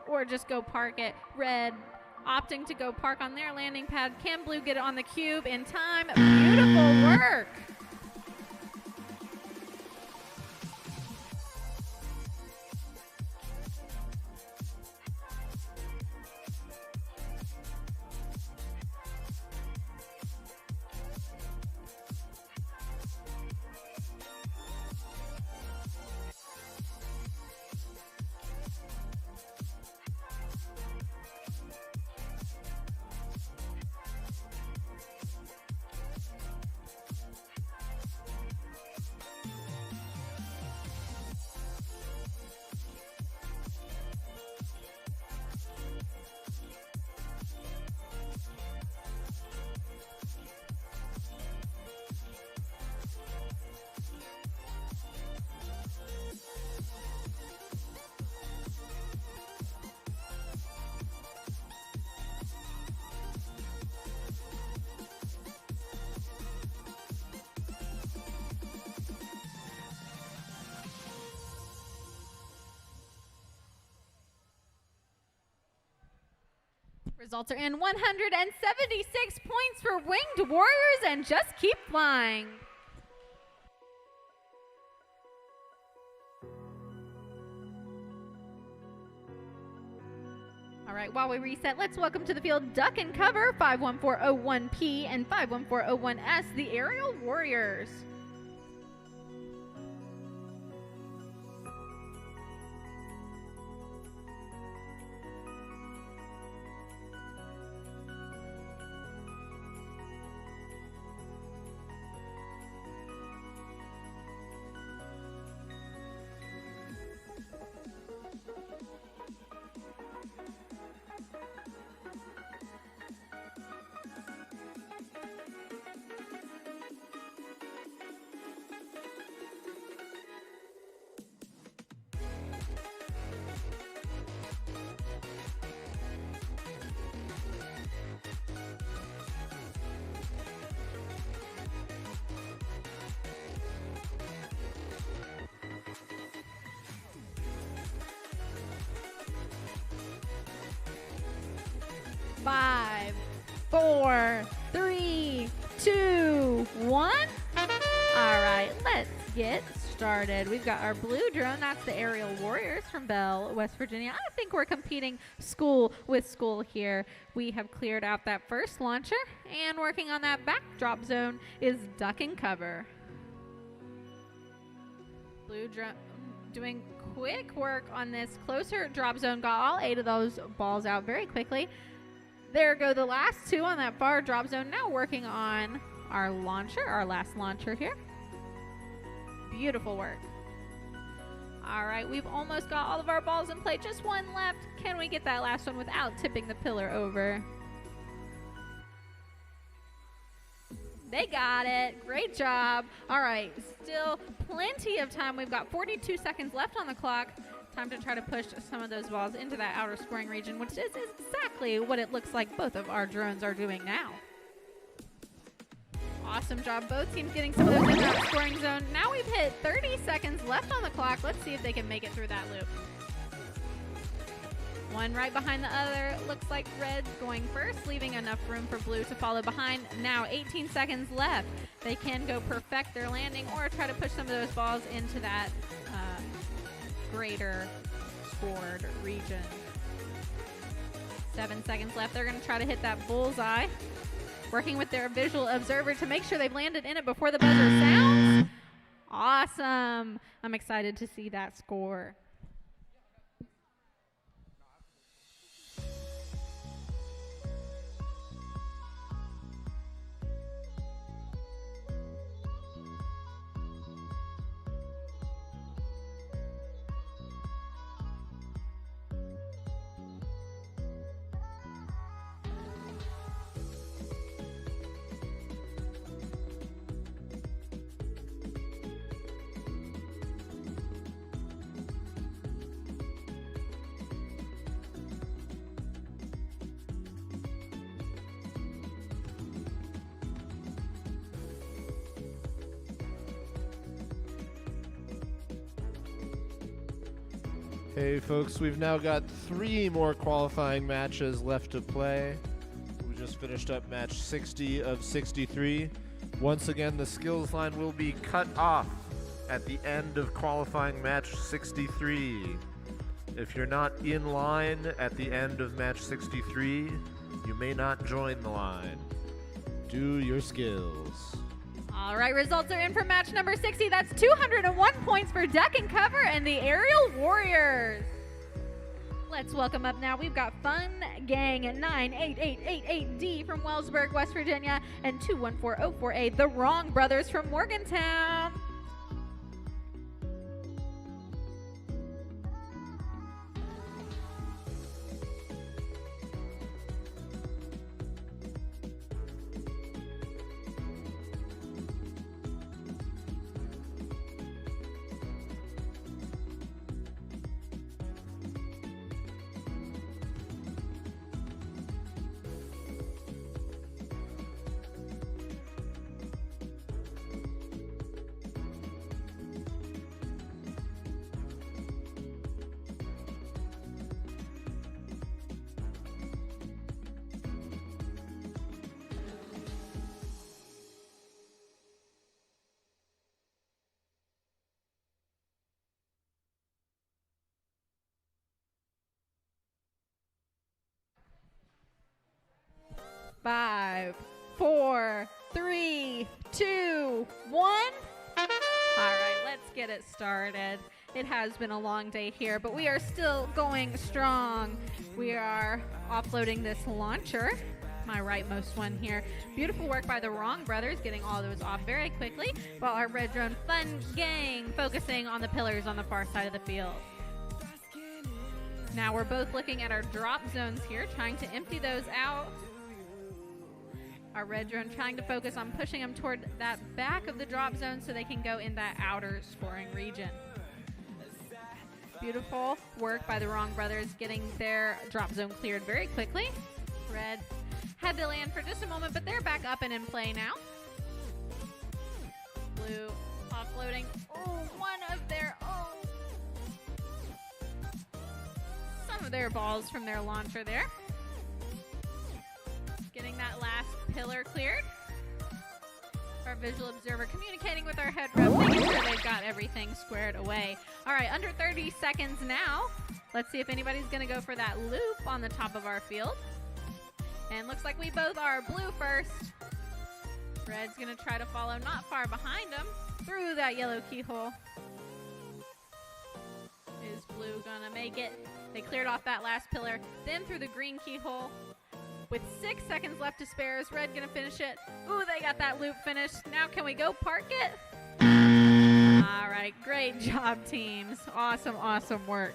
Or just go park it. Red opting to go park on their landing pad. Can blue get it on the cube in time? Beautiful work. Results are in. 176 points for Winged Warriors and Just Keep Flying. All right, while we reset, let's welcome to the field Duck and Cover 51401P and 51401S, the Aerial Warriors. Five, four, three, two, one. All right, let's get started. We've got our blue drone. That's the Aerial Warriors from Bell, West Virginia. I think we're competing school with school here. We have cleared out that first launcher, and working on that backdrop zone is Duck and Cover. Blue drone doing quick work on this closer drop zone. Got all 8 of those balls out very quickly. There go the last 2 on that far drop zone. Now working on our launcher, our last launcher here. Beautiful work. All right, we've almost got all of our balls in play. Just one left. Can we get that last one without tipping the pillar over? They got it. Great job. All right, still plenty of time. We've got 42 seconds left on the clock. Time to try to push some of those balls into that outer scoring region, which is exactly what it looks like both of our drones are doing now. Awesome job. Both teams getting some of those in that scoring zone. Now we've hit 30 seconds left on the clock. Let's see if they can make it through that loop. One right behind the other. Looks like red's going first, leaving enough room for blue to follow behind. Now 18 seconds left. They can go perfect their landing or try to push some of those balls into that greater scored region. 7 seconds left. They're going to try to hit that bullseye. Working with their visual observer to make sure they've landed in it before the buzzer sounds. Awesome. I'm excited to see that score. Hey folks, we've now got 3 more qualifying matches left to play. We just finished up match 60 of 63. Once again, the skills line will be cut off at the end of qualifying match 63. If you're not in line at the end of match 63, you may not join the line. Do your skills. All right, results are in for match number 60. That's 201 points for Duck and Cover and the Aerial Warriors. Let's welcome up now. We've got Fun Gang at 98888D from Wellsburg, West Virginia, and 21404A, the Wrong Brothers from Morgantown. 5, 4, 3, 2, 1. All right, let's get it started. It has been a long day here, but we are still going strong. We are offloading this launcher, my rightmost one here. Beautiful work by the Wrong brothers, getting all those off very quickly, while our red drone fun gang focusing on the pillars on the far side of the field. Now we're both looking at our drop zones here, trying to empty those out. Our red drone trying to focus on pushing them toward that back of the drop zone so they can go in that outer scoring region. Beautiful work by the Wrong brothers, getting their drop zone cleared very quickly. Red had to land for just a moment, but they're back up and in play now. Blue offloading. Oh, one of their some of their balls from their launcher there. Getting that last pillar cleared. Our visual observer communicating with our head rep, making sure they've got everything squared away. All right, under 30 seconds now. Let's see if anybody's going to go for that loop on the top of our field. And looks like we both are. Blue first. Red's going to try to follow not far behind him through that yellow keyhole. Is Blue going to make it? They cleared off that last pillar, then through the green keyhole. With 6 seconds left to spare, is Red going to finish it? Ooh, they got that loop finished. Now can we go park it? All right, great job, teams. Awesome, awesome work.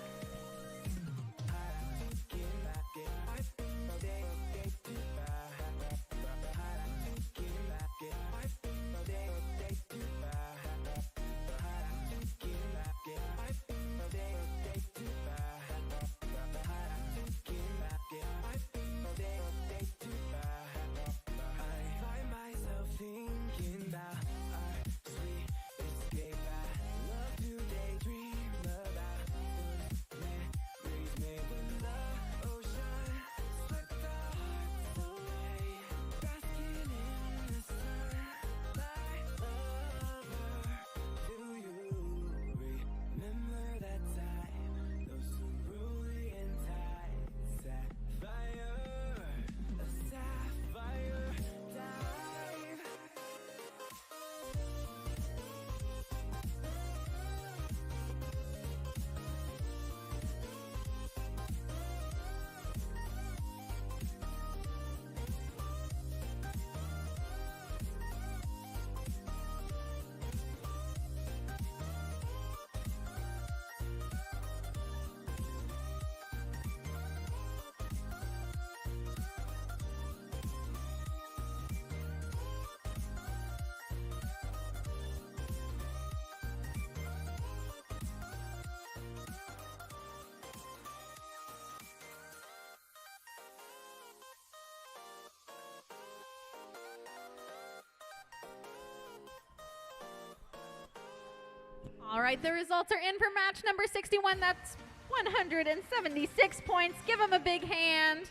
All right, the results are in for match number 61. That's 176 points. Give them a big hand.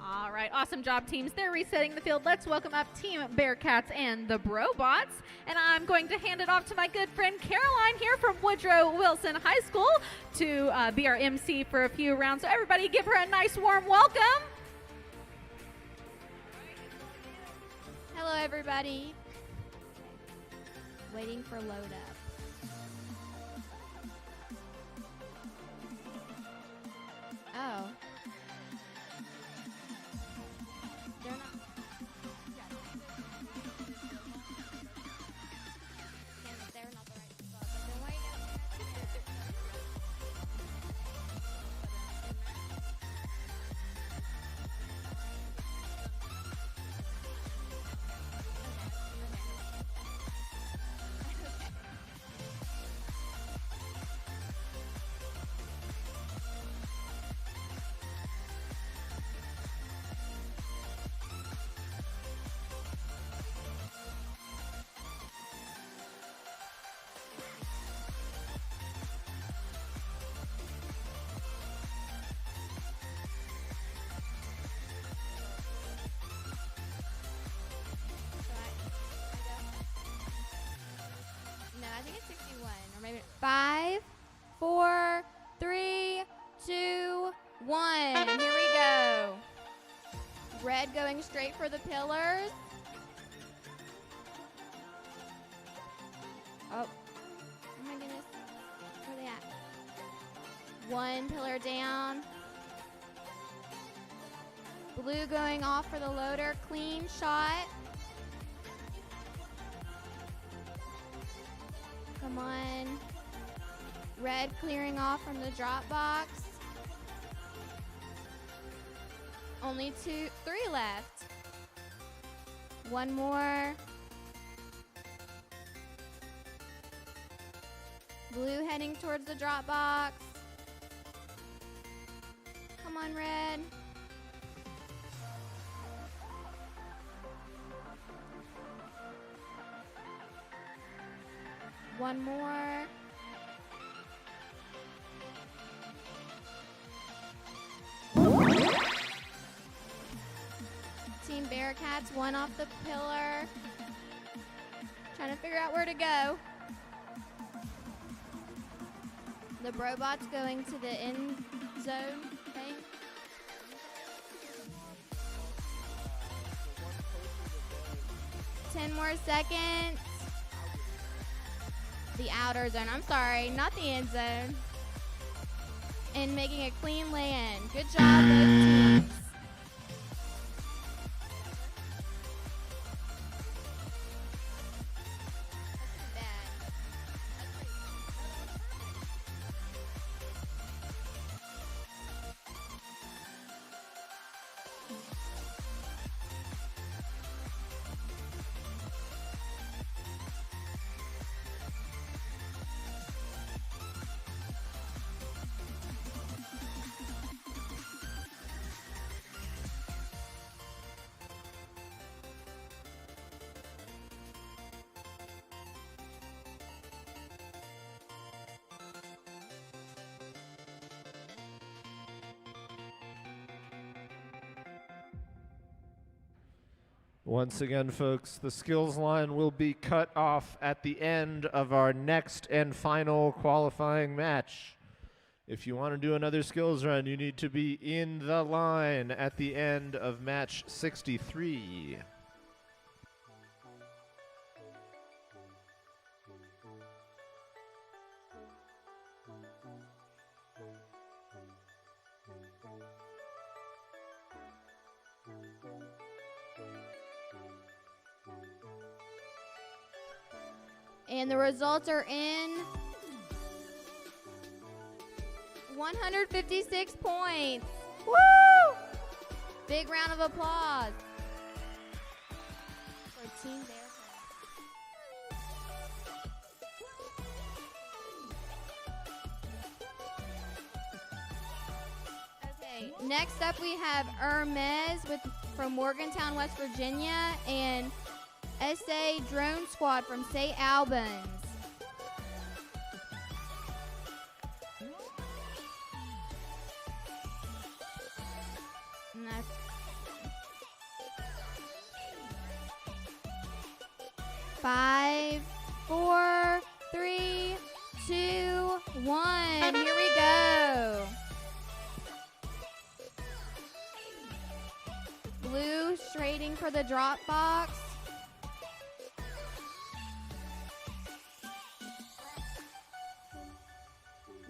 All right, awesome job, teams. They're resetting the field. Let's welcome up Team Bearcats and the Brobots. And I'm going to hand it off to my good friend Caroline here from Woodrow Wilson High School to be our MC for a few rounds. So everybody give her a nice warm welcome. Hello, everybody. Waiting for load up. Oh. They're not. Yeah, they're not the right spot, but then why No, I think it's 61, or maybe 5, 4, 3, 2, 1. Here we go. Red going straight for the pillars. Oh my goodness. Where are they at? One pillar down. Blue going off for the loader. Clean shot. Come on. Red clearing off from the drop box. Only three left. One more. Blue heading towards the drop box. Come on, red. One more. Team Bearcats, one off the pillar. Trying to figure out where to go. The Brobot's going to the end zone thing. Ten more seconds. The outer zone. I'm sorry, not the end zone. And making a clean lay-in. Good job, both teams. Once again, folks, the skills line will be cut off at the end of our next and final qualifying match. If you want to do another skills run, you need to be in the line at the end of match 63. And the results are in. 156 points. Woo! Big round of applause for Team Bearcats. Okay, next up we have Hermes from Morgantown, West Virginia, and SA Drone Squad from St. Albans. And that's 5, 4, 3, 2, 1. Here we go. Blue straighting for the drop box.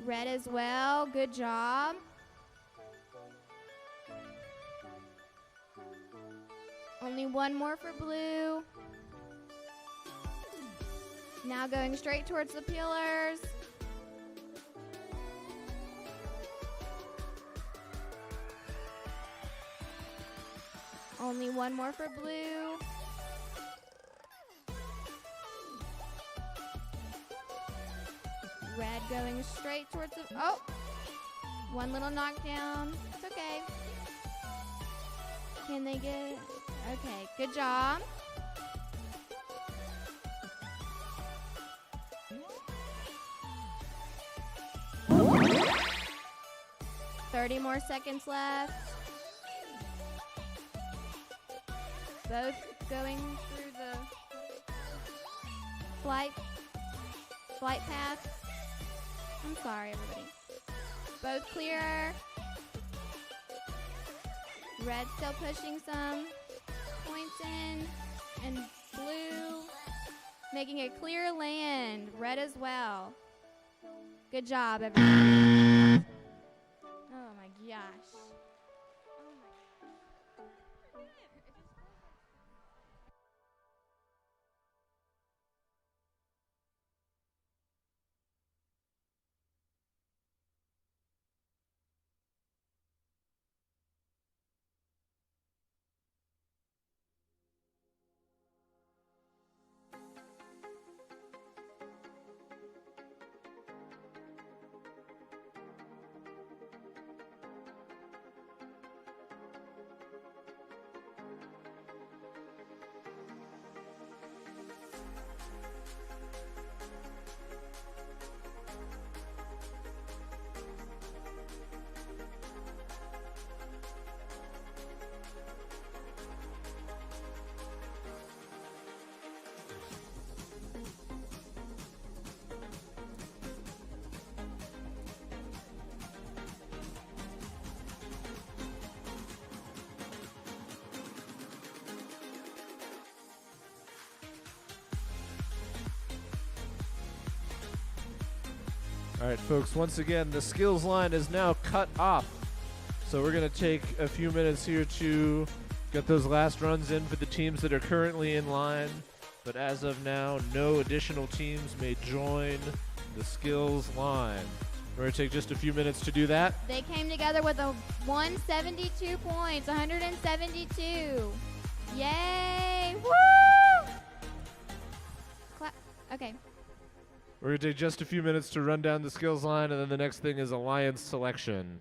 Red as well. Good job. Only one more for blue. Now going straight towards the pillars. Only one more for blue. Red going straight towards the, oh, one little knockdown. It's okay. Can they get it? Okay, good job. $30 more seconds left. Both going through the flight path. I'm sorry, everybody. Both clear. Red still pushing some points in. And blue making a clear land. Red as well. Good job, everyone. Oh my gosh. All right, folks, once again, the skills line is now cut off. So we're going to take a few minutes here to get those last runs in for the teams that are currently in line. But as of now, no additional teams may join the skills line. We're going to take just a few minutes to do that. They came together with a 172 points, 172. Yay! Woo! Okay. We're going to take just a few minutes to run down the skills line, and then the next thing is alliance selection.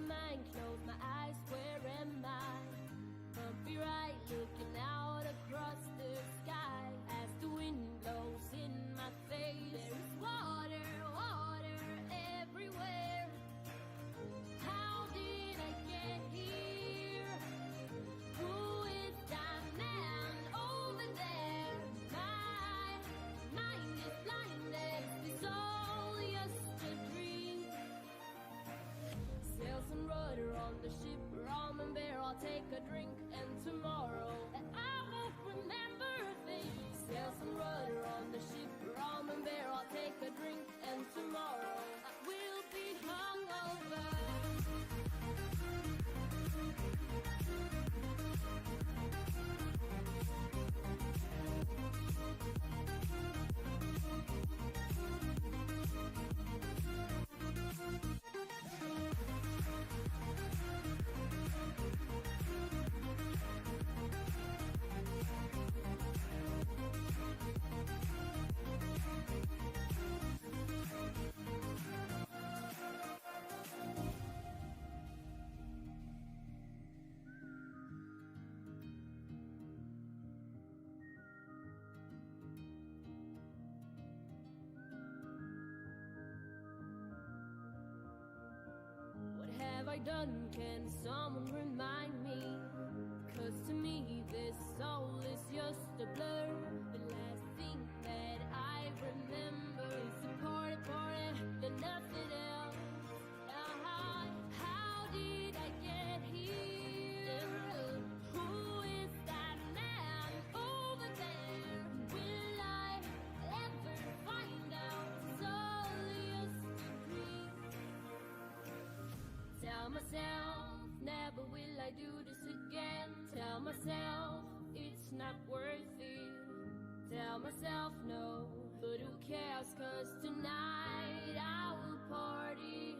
mind, close my eyes, where am I? Bumpy ride, looking out across the sky as the wind blows in my face. There's water, water everywhere. How did I get here? Who is that man over there? My mind is blinded, it's all just a dream. Sails and rudder on the ship, rum and beer, I'll take a drink, and tomorrow I won't remember a thing. Sails and rudder on the ship, rum and beer, I'll take a drink, and tomorrow I will be hungover. What have I done? Can someone remind me? 'Cause to me this soul is just a blur. The last thing that I remember is a party, then nothing else. How did I get here? Who is that man over there? Will I ever find out? It's all just a dream. Tell myself, never will I do this again. Tell myself, it's not worth it. Tell myself no, but who cares? 'Cause tonight I will party.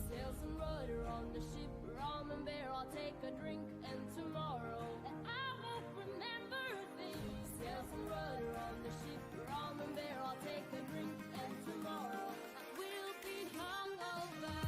Sails and rudder on the ship, rum and beer, I'll take a drink, and tomorrow I won't remember a thing. Sails and rudder on the ship, rum and beer, I'll take a drink, and tomorrow I will be hungover.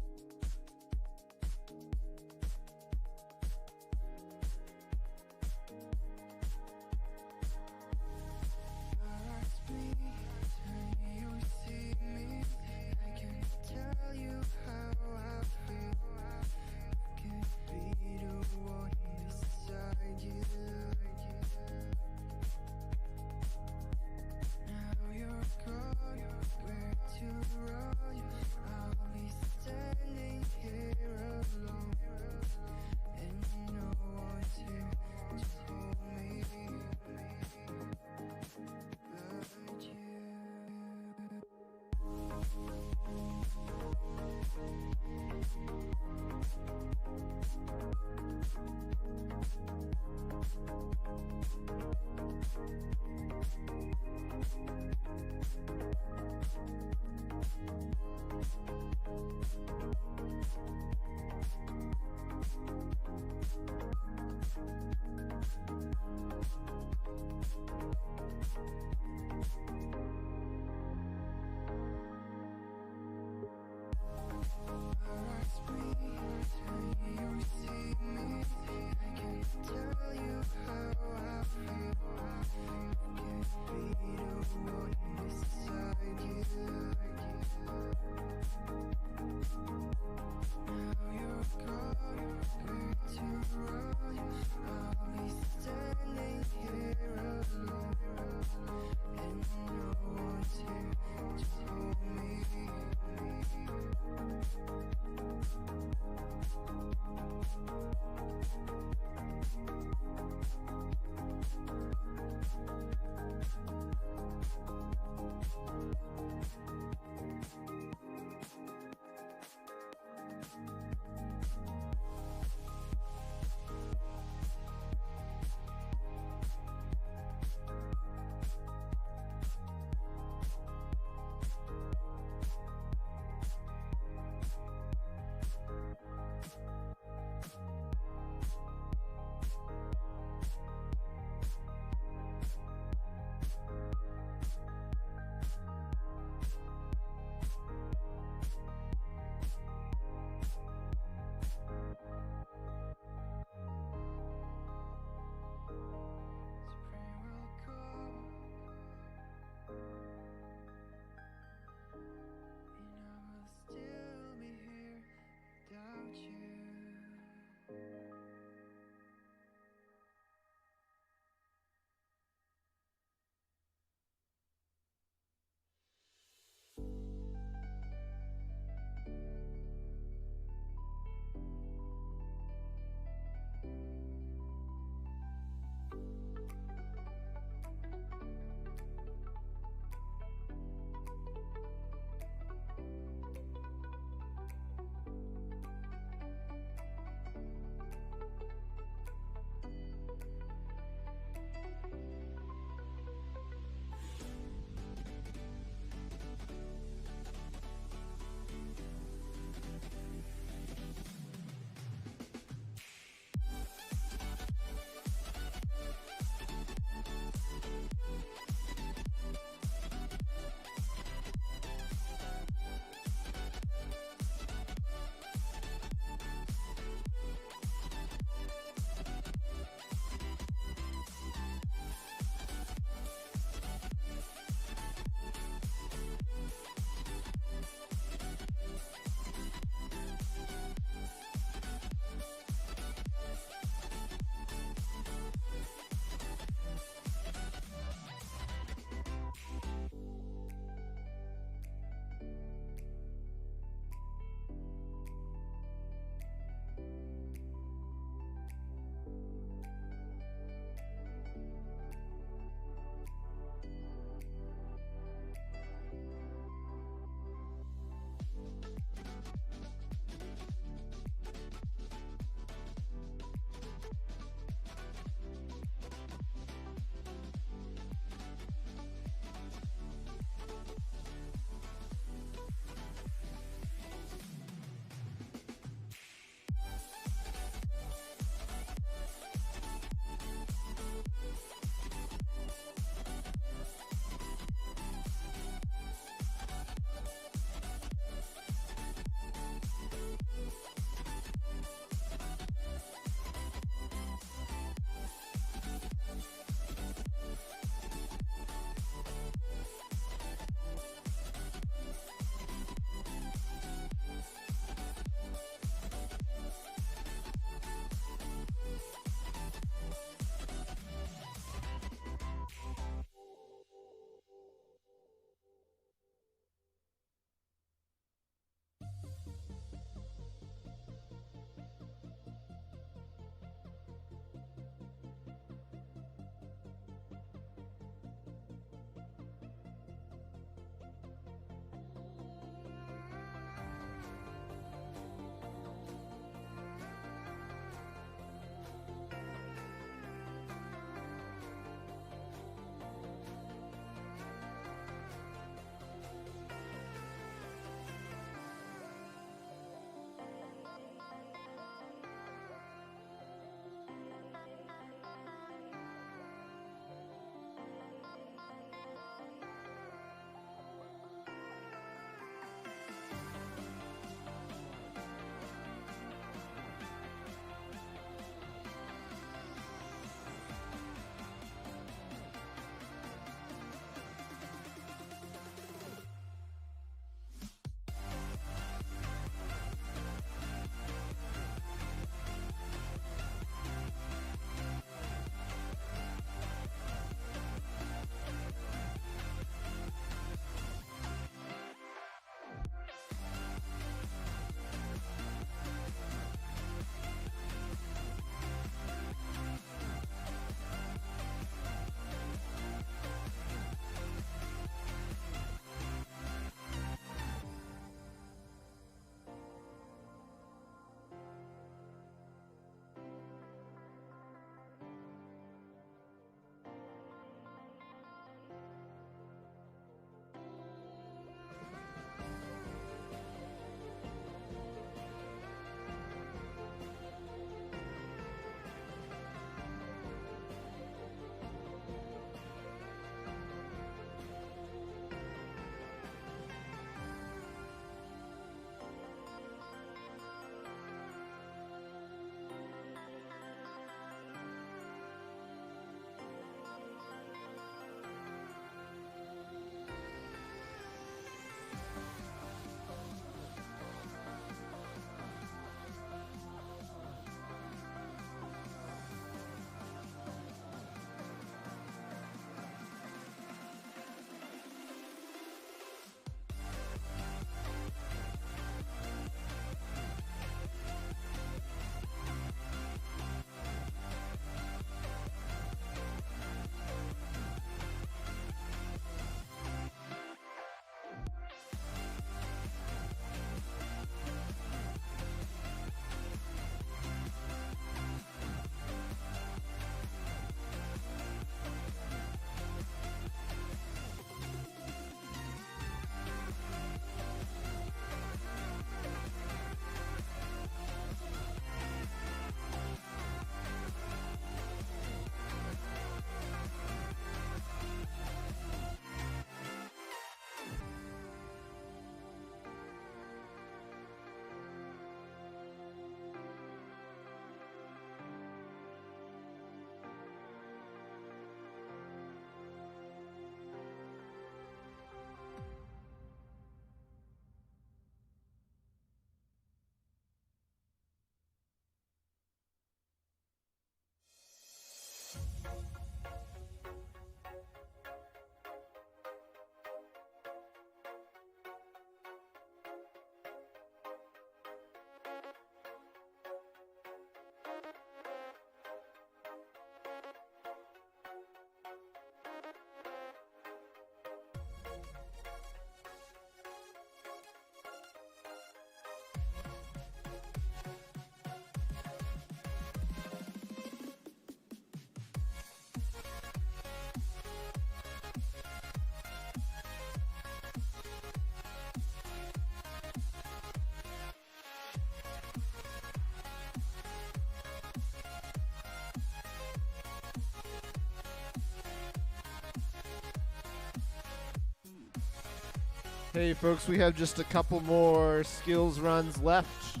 Hey folks, we have just a couple more skills runs left.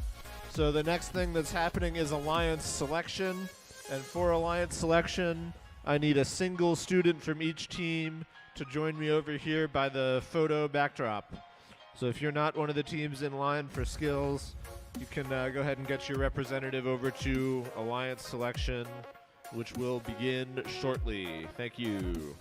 So the next thing that's happening is Alliance selection. And for Alliance selection, I need a single student from each team to join me over here by the photo backdrop. So if you're not one of the teams in line for skills, you can go ahead and get your representative over to Alliance selection, which will begin shortly. Thank you.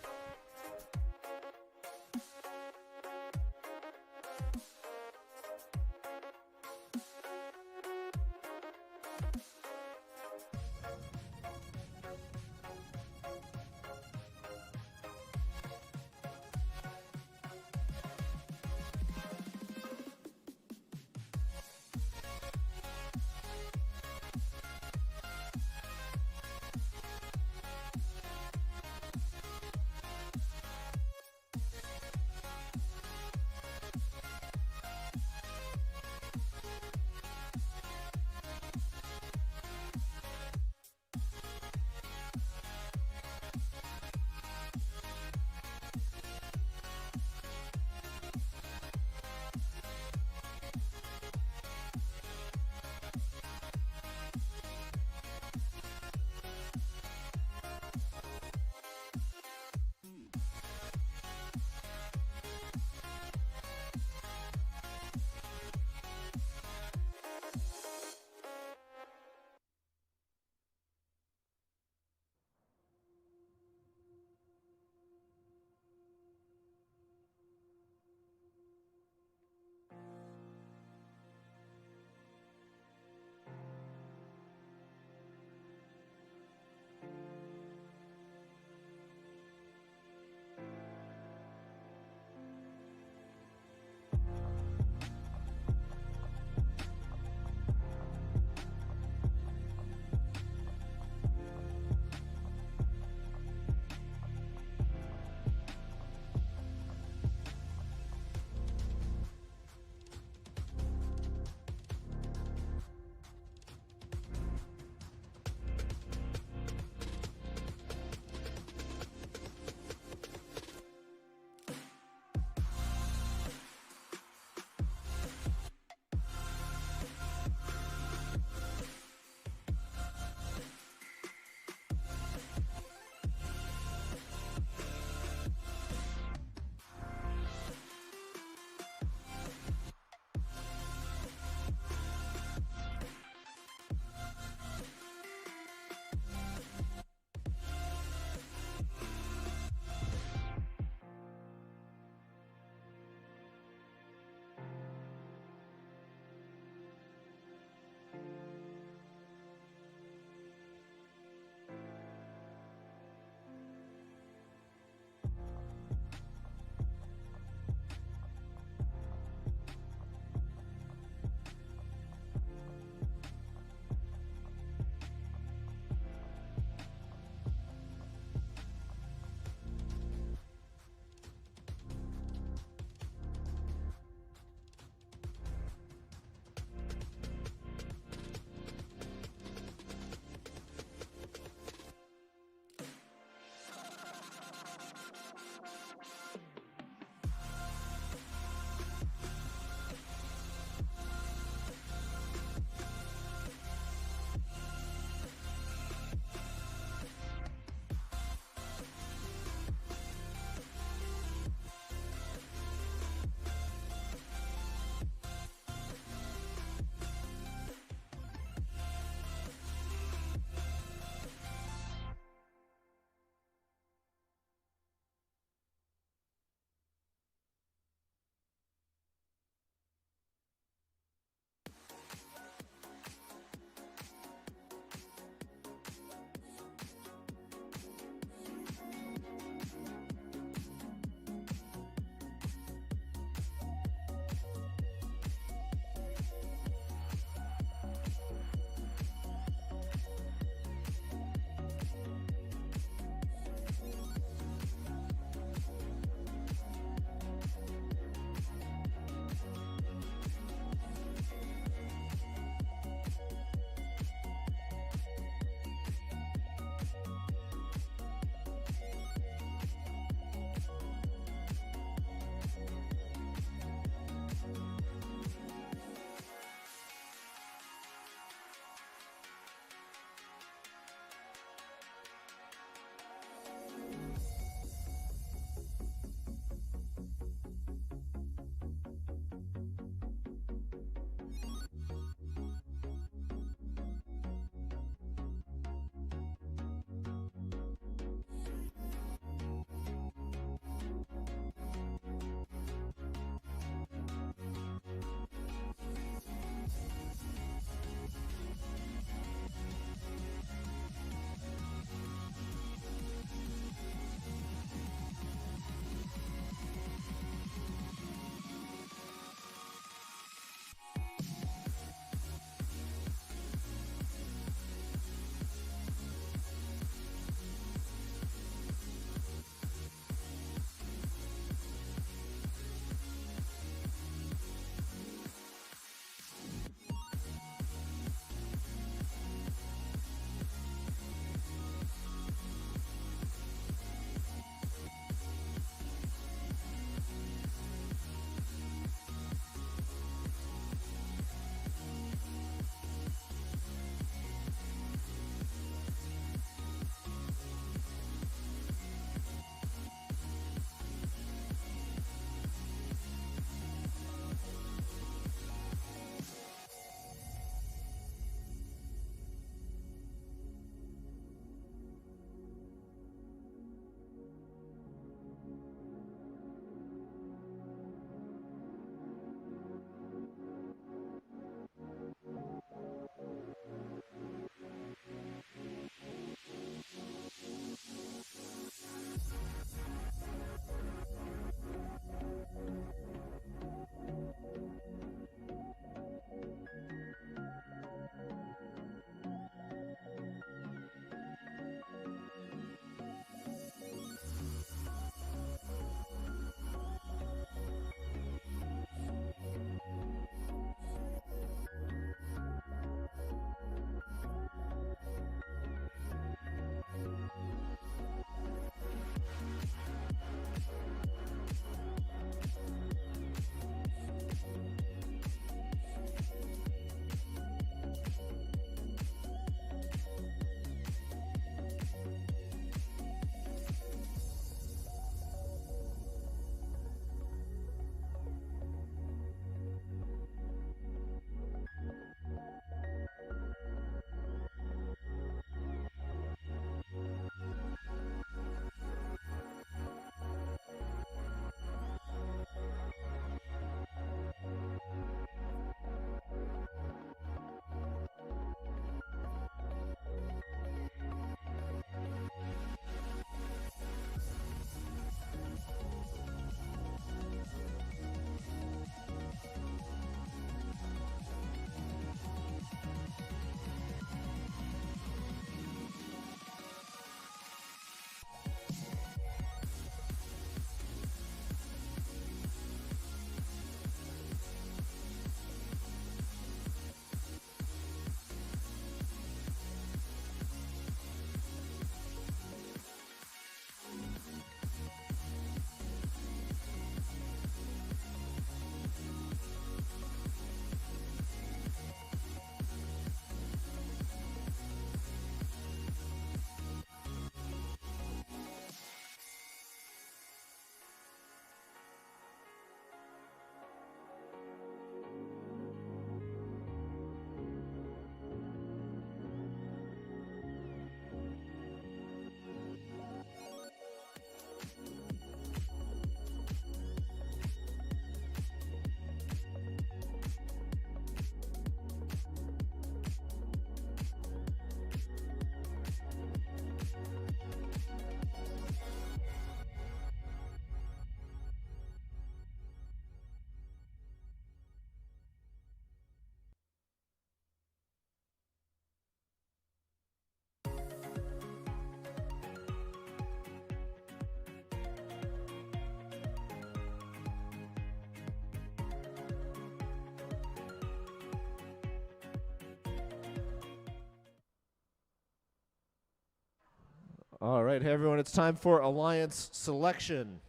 All right, hey everyone, it's time for alliance selection.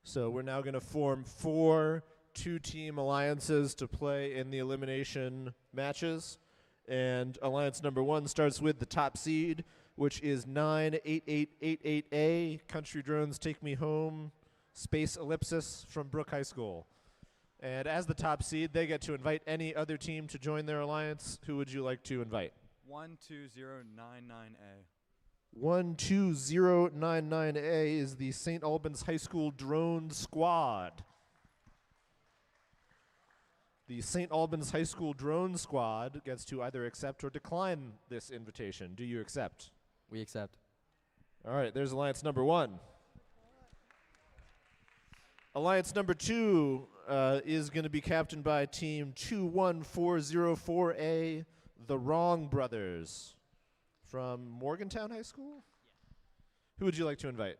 So we're now going to form 4 two-team alliances to play in the elimination matches. And alliance number 1 starts with the top seed, which is 98888A, Country Drones Take Me Home, Space Ellipsis from Brook High School. And as the top seed, they get to invite any other team to join their alliance. Who would you like to invite? 12099A. 12099A is the St. Albans High School Drone Squad. The St. Albans High School Drone Squad gets to either accept or decline this invitation. Do you accept? We accept. All right, there's alliance number 1. Alliance number 2 is going to be captained by team 21404A, the Wrong Brothers from Morgantown High School. Who would you like to invite?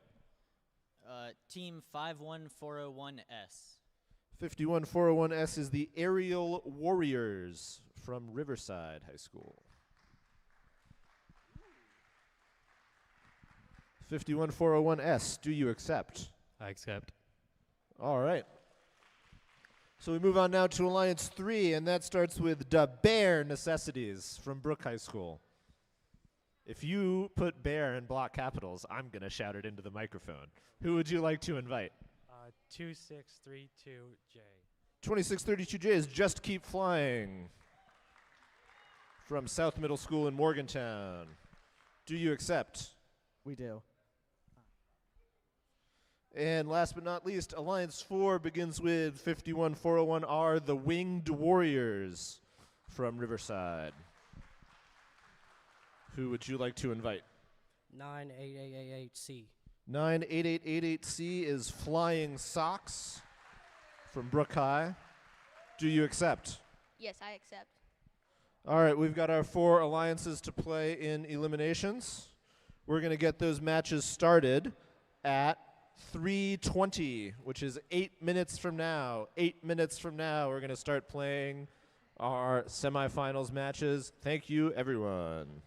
Team 51401S. 51401S is the Aerial Warriors from Riverside High School. 51401S, do you accept? I accept. All right. So we move on now to Alliance 3, and that starts with the Bear Necessities from Brook High School. If you put bear in block capitals, I'm going to shout it into the microphone. Who would you like to invite? 2632J. 2632J is Just Keep Flying from South Middle School in Morgantown. Do you accept? We do. And last but not least, Alliance 4 begins with 51401R, the Winged Warriors from Riverside. Who would you like to invite? 98888C. 98888C is Flying Socks from Brook High. Do you accept? Yes, I accept. All right, we've got our 4 alliances to play in eliminations. We're going to get those matches started at 3:20, which is 8 minutes from now. 8 minutes from now, we're going to start playing our semifinals matches. Thank you, everyone.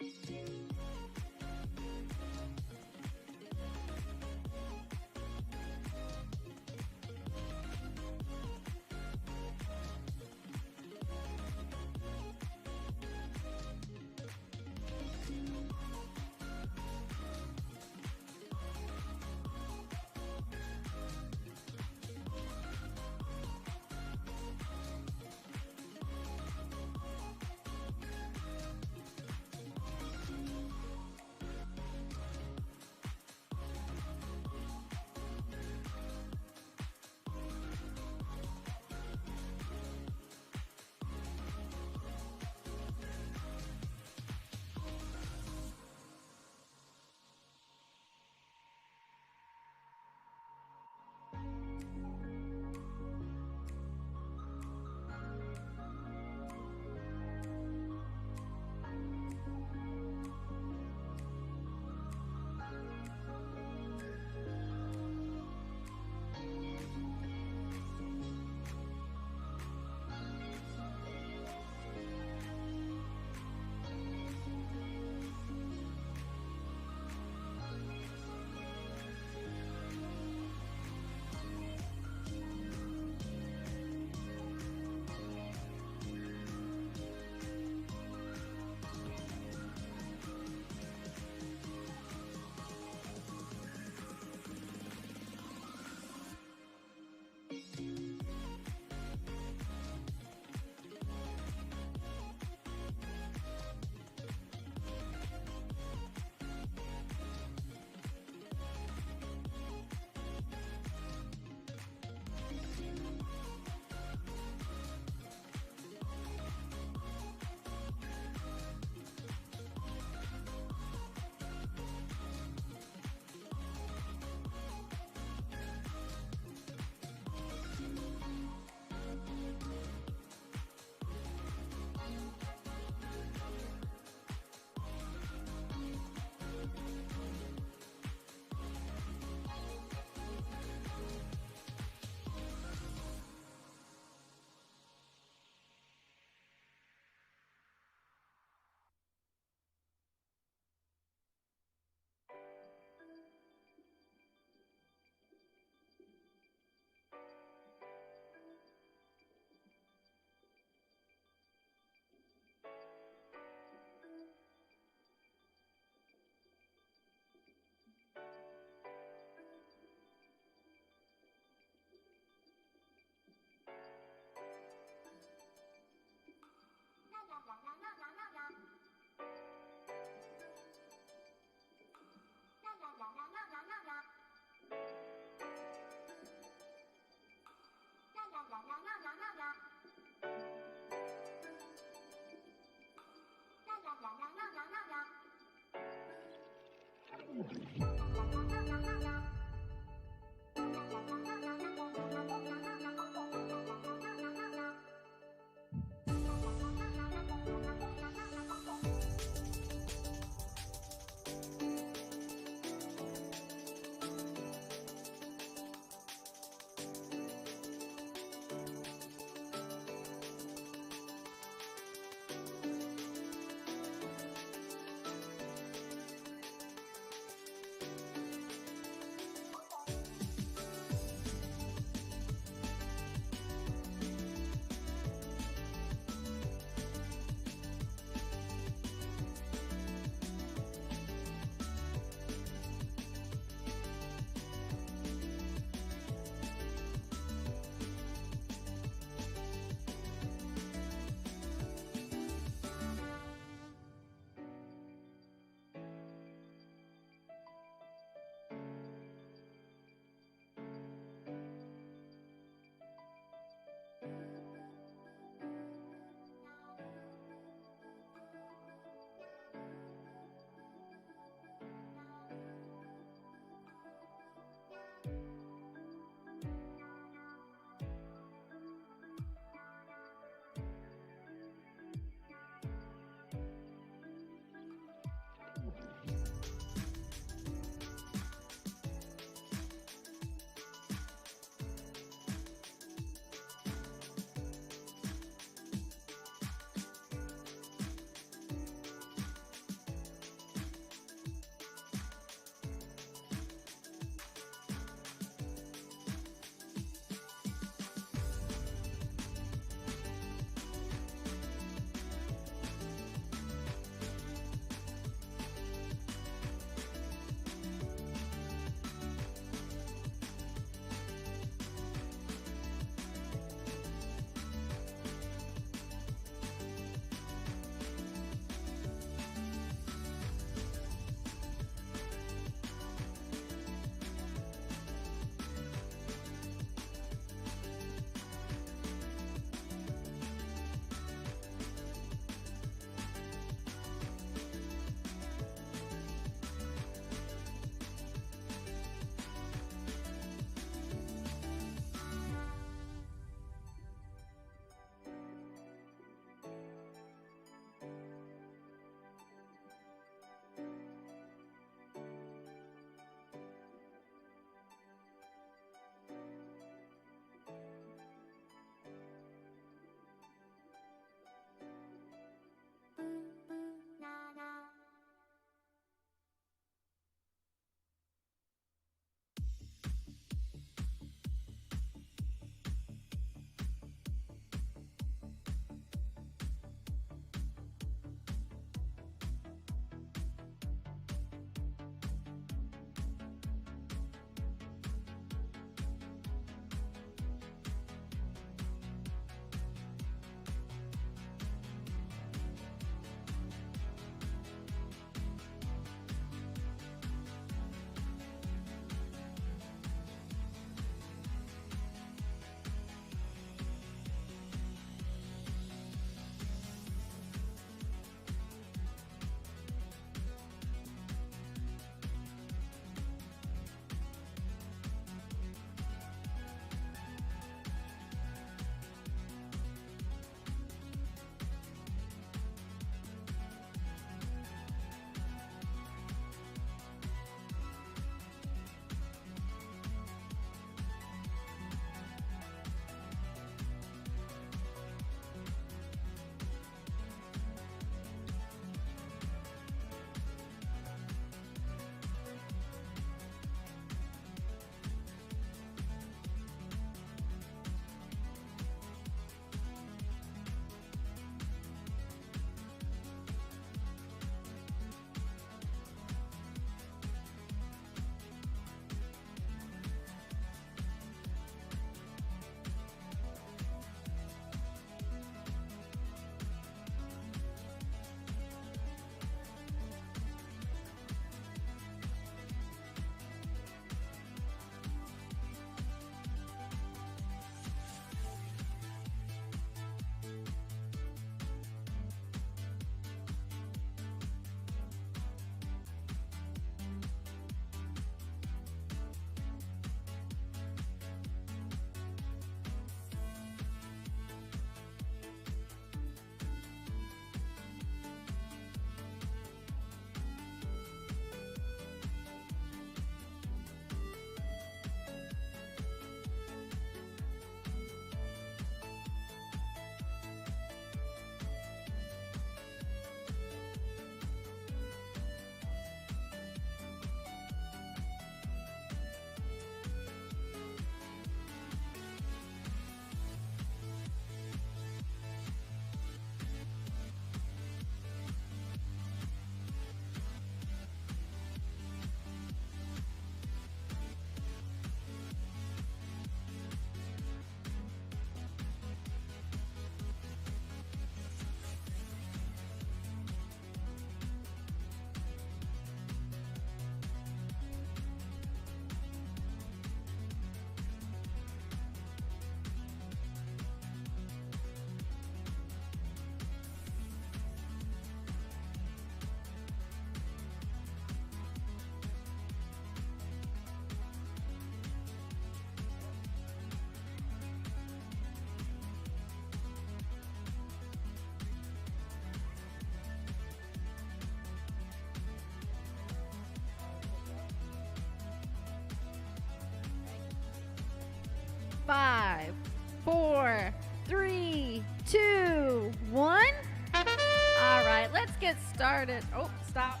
4, 3, 2, 1. All right, let's get started. Oh, stop.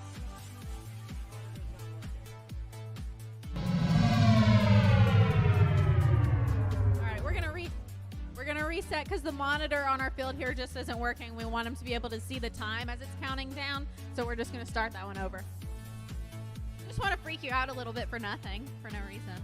All right, we're gonna reset because the monitor on our field here just isn't working. We want them to be able to see the time as it's counting down, so we're just gonna start that one over. Just want to freak you out a little bit for nothing, for no reason.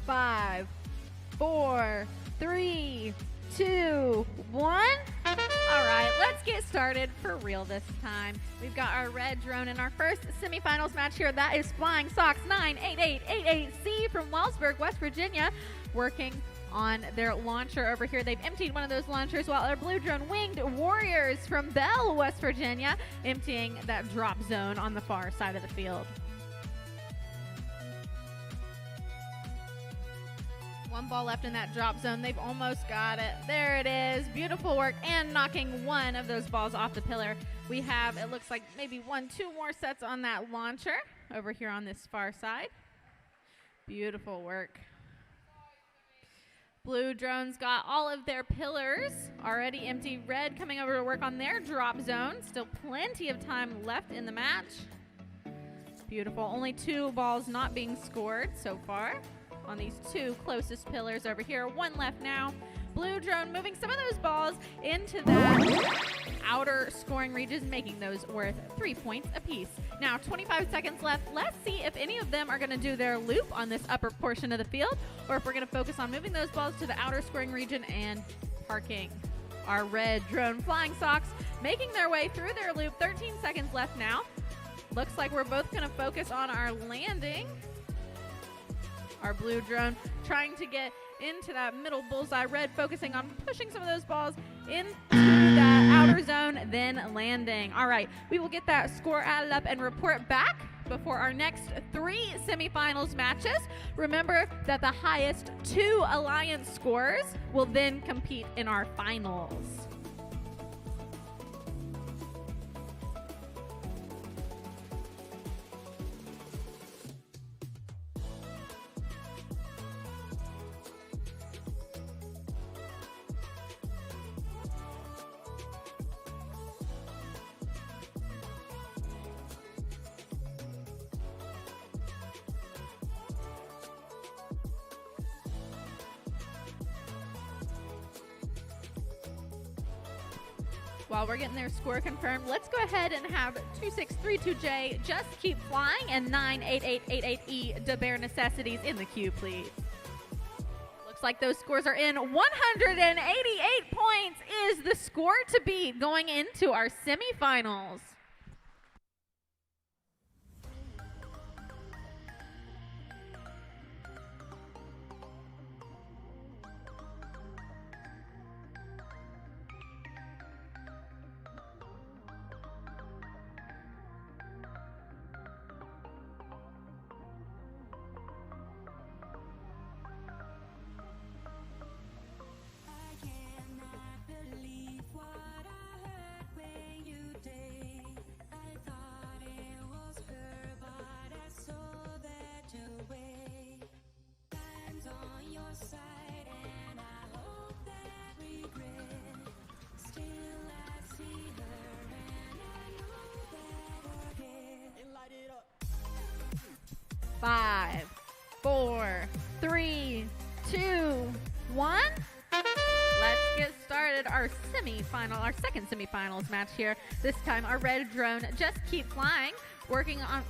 Five, 4, 3, 2, 1. All right, let's get started for real this time. We've got our red drone in our first semifinals match here. That is Flying Sox 98888C from Wellsburg, West Virginia, working on their launcher over here. They've emptied one of those launchers, while our blue drone Winged Warriors from Bell, West Virginia, emptying that drop zone on the far side of the field. One ball left in that drop zone. They've almost got it. There it is. Beautiful work, and knocking one of those balls off the pillar. We have, it looks like maybe 1, 2 more sets on that launcher over here on this far side. Beautiful work. Blue drones got all of their pillars already empty. Red coming over to work on their drop zone. Still plenty of time left in the match. Beautiful. Only 2 balls not being scored so far on these 2 closest pillars over here. 1 left now. Blue drone moving some of those balls into that outer scoring regions, making those worth 3 points apiece. Now 25 seconds left. Let's see if any of them are going to do their loop on this upper portion of the field, or if we're going to focus on moving those balls to the outer scoring region and parking. Our red drone Flying Sox making their way through their loop. 13 seconds left now. Looks like we're both going to focus on our landing. Our blue drone trying to get into that middle bullseye. Red focusing on pushing some of those balls into that outer zone, then landing. All right, we will get that score added up and report back before our next 3 semifinals matches. Remember that the highest 2 alliance scores will then compete in our finals. While we're getting their score confirmed, let's go ahead and have 2632J Just Keep Flying and 98888E Da Bear Necessities in the queue, please. Looks like those scores are in. 188 points is the score to beat going into our semifinals. Five, 4, 3, 2, 1. Let's get started our semifinal, our second semifinals match here. This time our red drone Just Keep Flying, working on.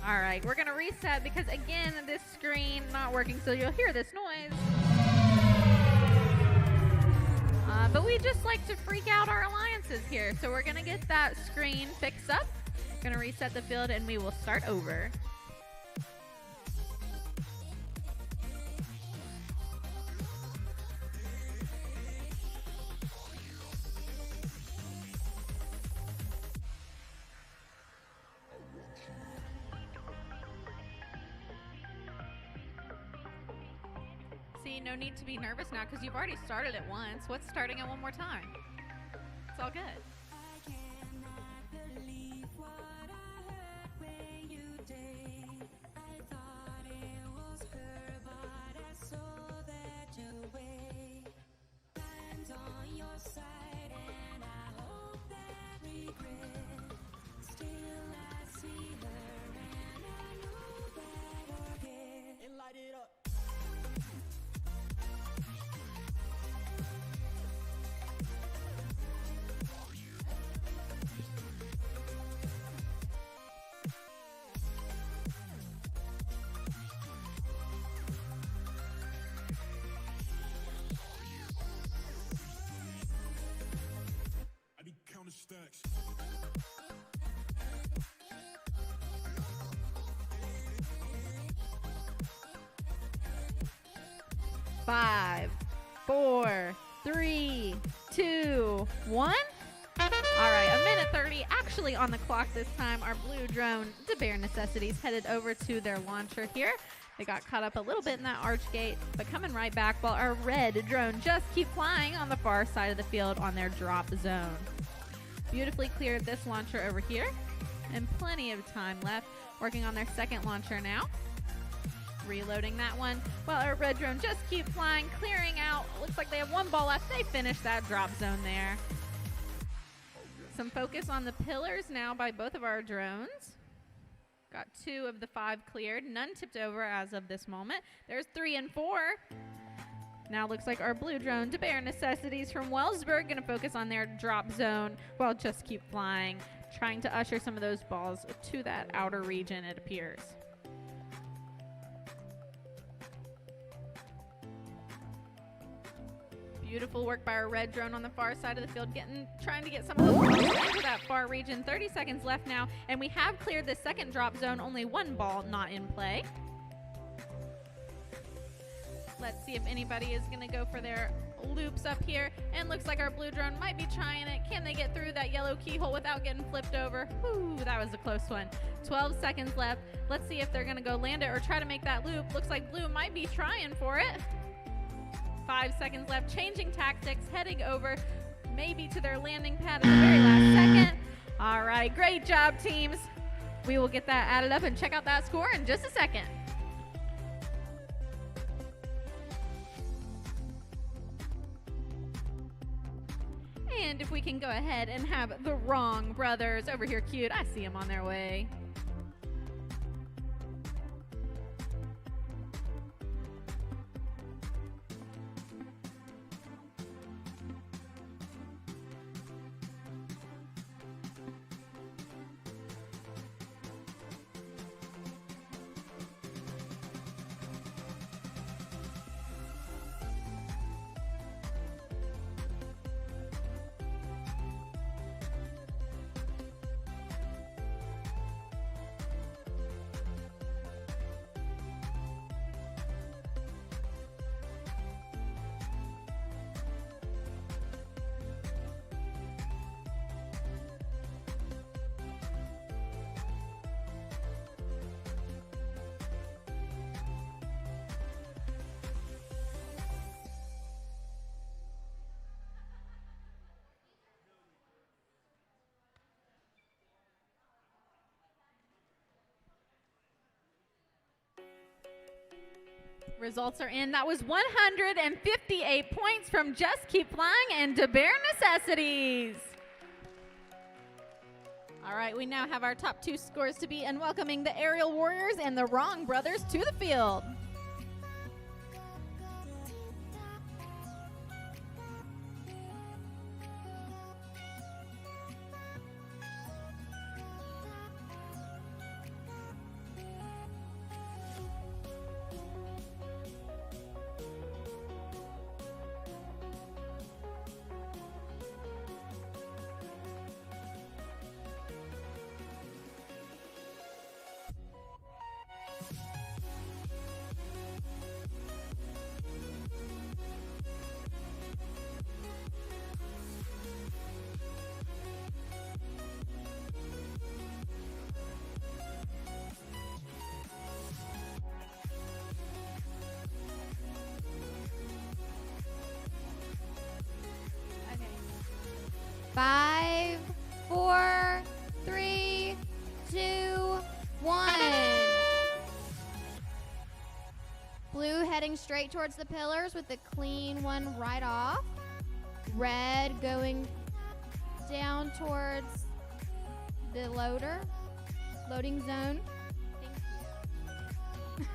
All right, we're gonna reset because again this screen not working, so you'll hear this noise. But we just like to freak out our alliances here, so we're gonna get that screen fixed up Gonna reset the field and we will start over. See, no need to be nervous now because you've already started it once. What's starting it one more time? It's all good. I cannot believe what I heard when you did. I thought it was her, but I saw that your way. Time's on your side, and I hope that regret. Still, I see her, and I know that her head. And light it up. I need counter stacks. Five, four, three, two, one. All right, a minute 30 actually on the clock this time. Our blue drone, the Bare Necessities, headed over to their launcher here. They got caught up a little bit in that arch gate, but coming right back while our red drone just keep flying on the far side of the field on their drop zone. Beautifully cleared this launcher over here, and plenty of time left. Working on their second launcher now. Reloading that one while our red drone just keep flying, clearing out. Looks like they have one ball left. They finished that drop zone there. Some focus on the pillars now by both of our drones. Got 2 of the 5 cleared. None tipped over as of this moment. There's 3 and 4. Now looks like our blue drone, to Bare Necessities from Wellsburg, going to focus on their drop zone while just keep flying, trying to usher some of those balls to that outer region, it appears. Beautiful work by our red drone on the far side of the field, trying to get some of those balls into that far region. 30 seconds left now, and we have cleared the second drop zone. Only 1 ball not in play. Let's see if anybody is going to go for their loops up here. And looks like our blue drone might be trying it. Can they get through that yellow keyhole without getting flipped over? Whew, that was a close one. 12 seconds left. Let's see if they're going to go land it or try to make that loop. Looks like blue might be trying for it. 5 seconds left. Changing tactics, heading over maybe to their landing pad at the very last second. All right, great job, teams. We will get that added up and check out that score in just a second. And if we can go ahead and have the Wrong Brothers over here queued. I see them on their way. Results are in. That was 158 points from Just Keep Flying and to Bare Necessities. All right, we now have our top 2 scores to be, and welcoming the Aerial Warriors and the Wrong Brothers to the field. 5, 4, 3, 2, 1. Blue heading straight towards the pillars with the clean one right off. Red going down towards the loading zone. Thank you.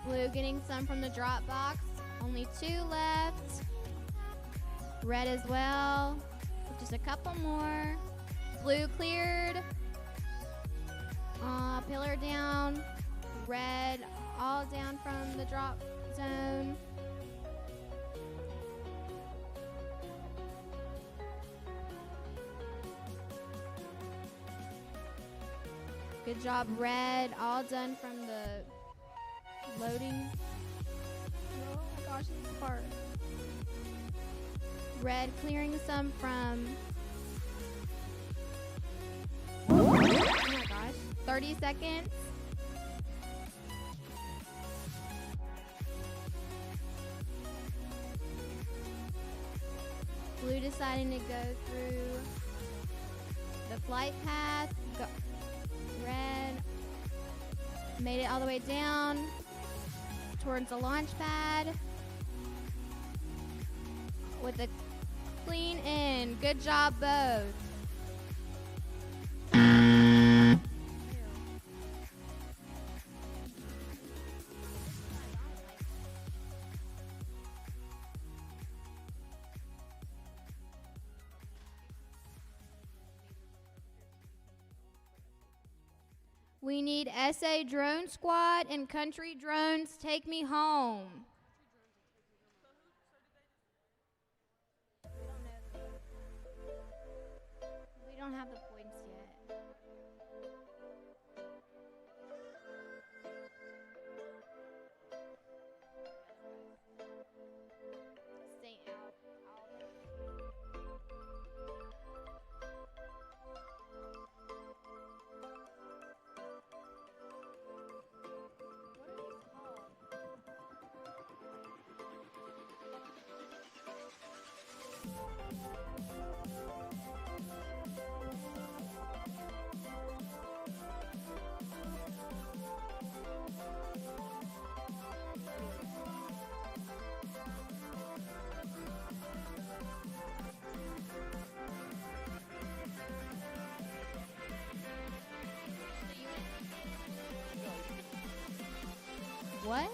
Blue getting some from the drop box. Only 2 left. Red as well. Just a couple more. Blue cleared. Pillar down. Red all down from the drop zone. Good job, Red. All done from the loading. Oh my gosh, this is hard. Red clearing some from. Oh my gosh. 30 seconds. Blue deciding to go through the flight path. Red made it all the way down towards the launch pad with a clean in. Good job, both. We need SA Drone Squad and Country Drones Take Me Home. We don't have the points yet. Stay out. What are these called? What?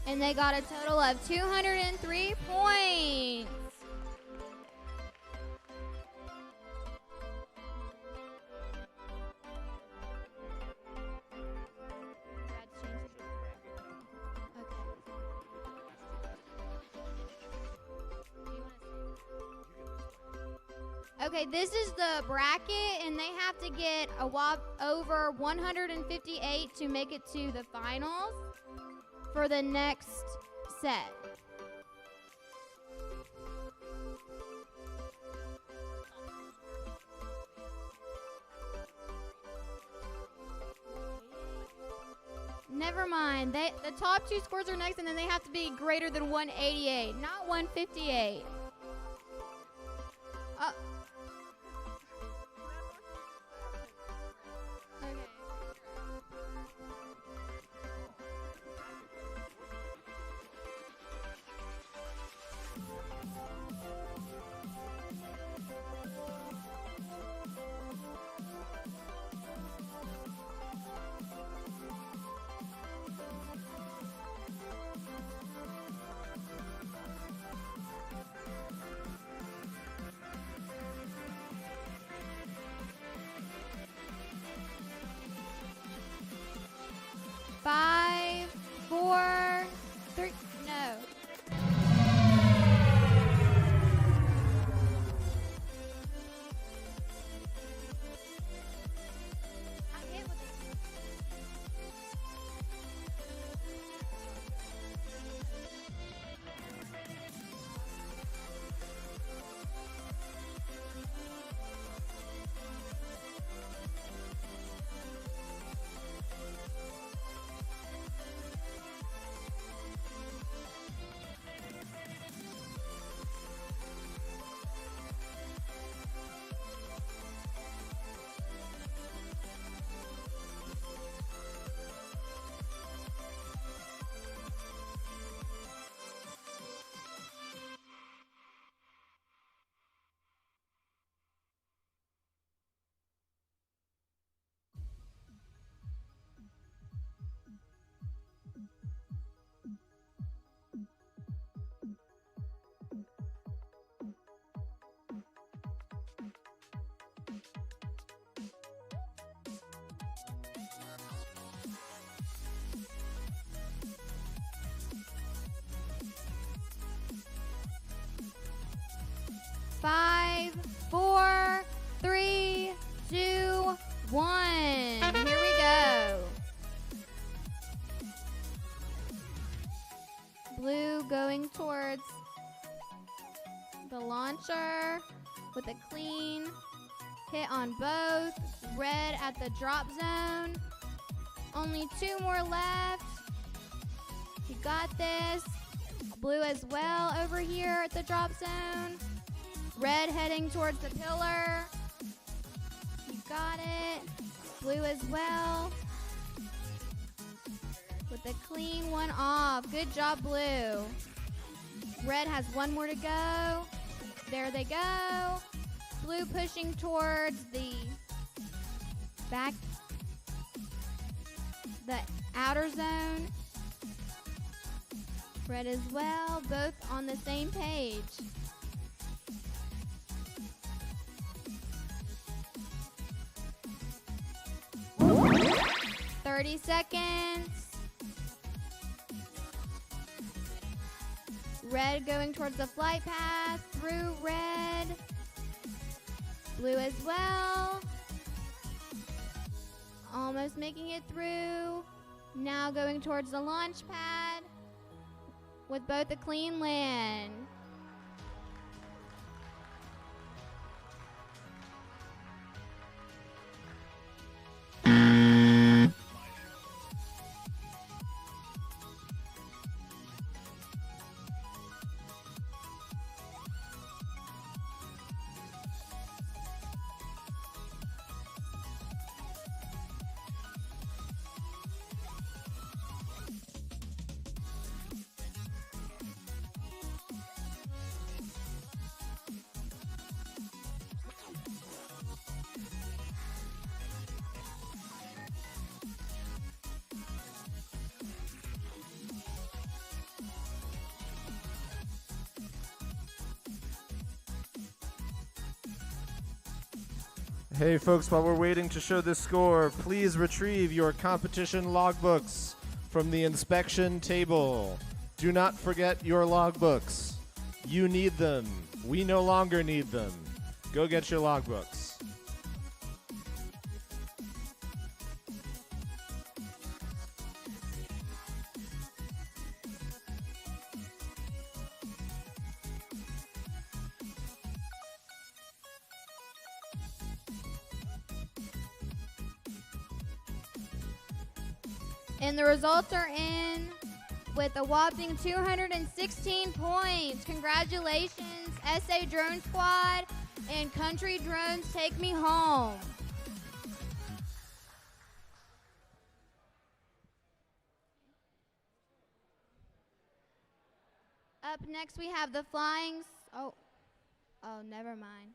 And they got a total of 203 points. Okay, this is the bracket, and they have to get a whop over 158 to make it to the finals for the next set. Never mind. The top 2 scores are next, and then they have to be greater than 188, not 158. Okay. going towards the launcher with a clean hit on both. Red at the drop zone. Only 2 more left. You got this. Blue as well over here at the drop zone. Red heading towards the pillar. You got it. Blue as well. With a clean one off. Good job, Blue. Red has 1 more to go. There they go. Blue pushing towards the back, the outer zone. Red as well, both on the same page. "30 seconds. Red going towards the flight path, through red. Blue as well. Almost making it through. Now going towards the launch pad with both a clean land. Hey folks, while we're waiting to show this score, please retrieve your competition logbooks from the inspection table. Do not forget your logbooks. You need them. We no longer need them. Go get your logbooks. And the results are in with a whopping 216 points. Congratulations, SA Drone Squad and Country Drones Take Me Home. Up next we have the Flying... Oh, never mind.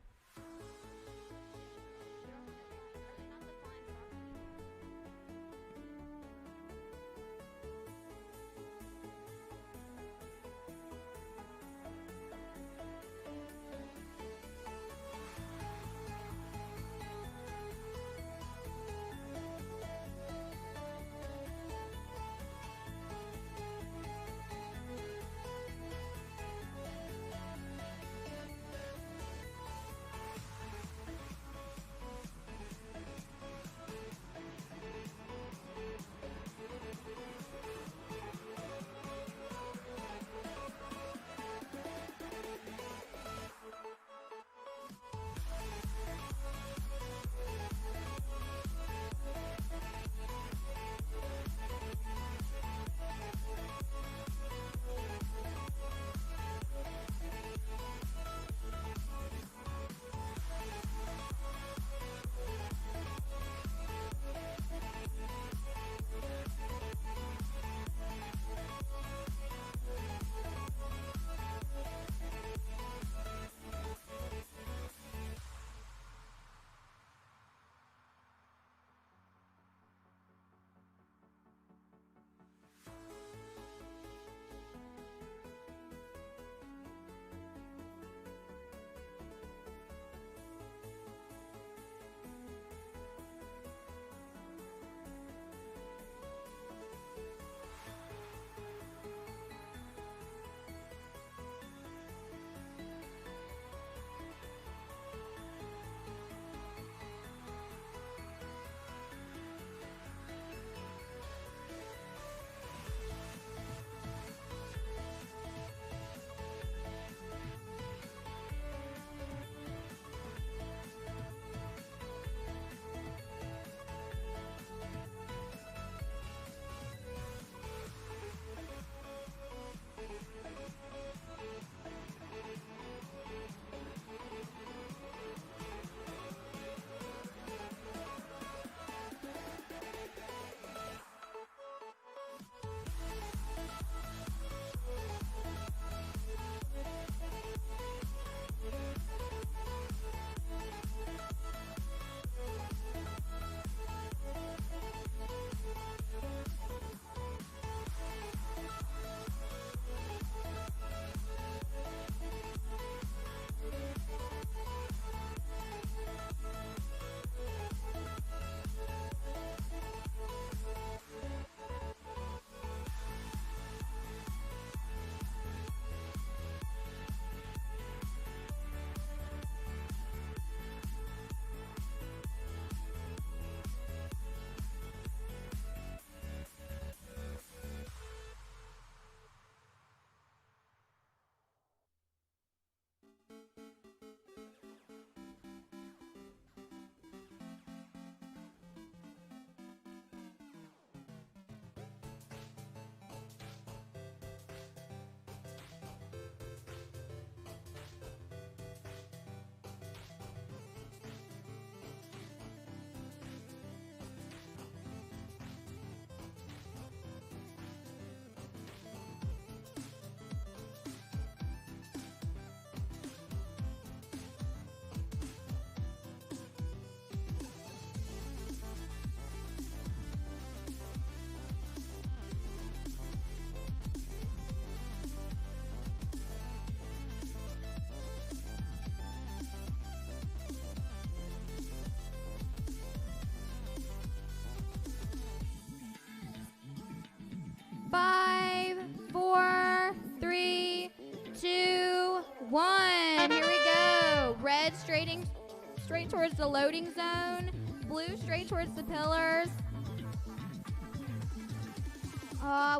straight towards the loading zone. Blue straight towards the pillars.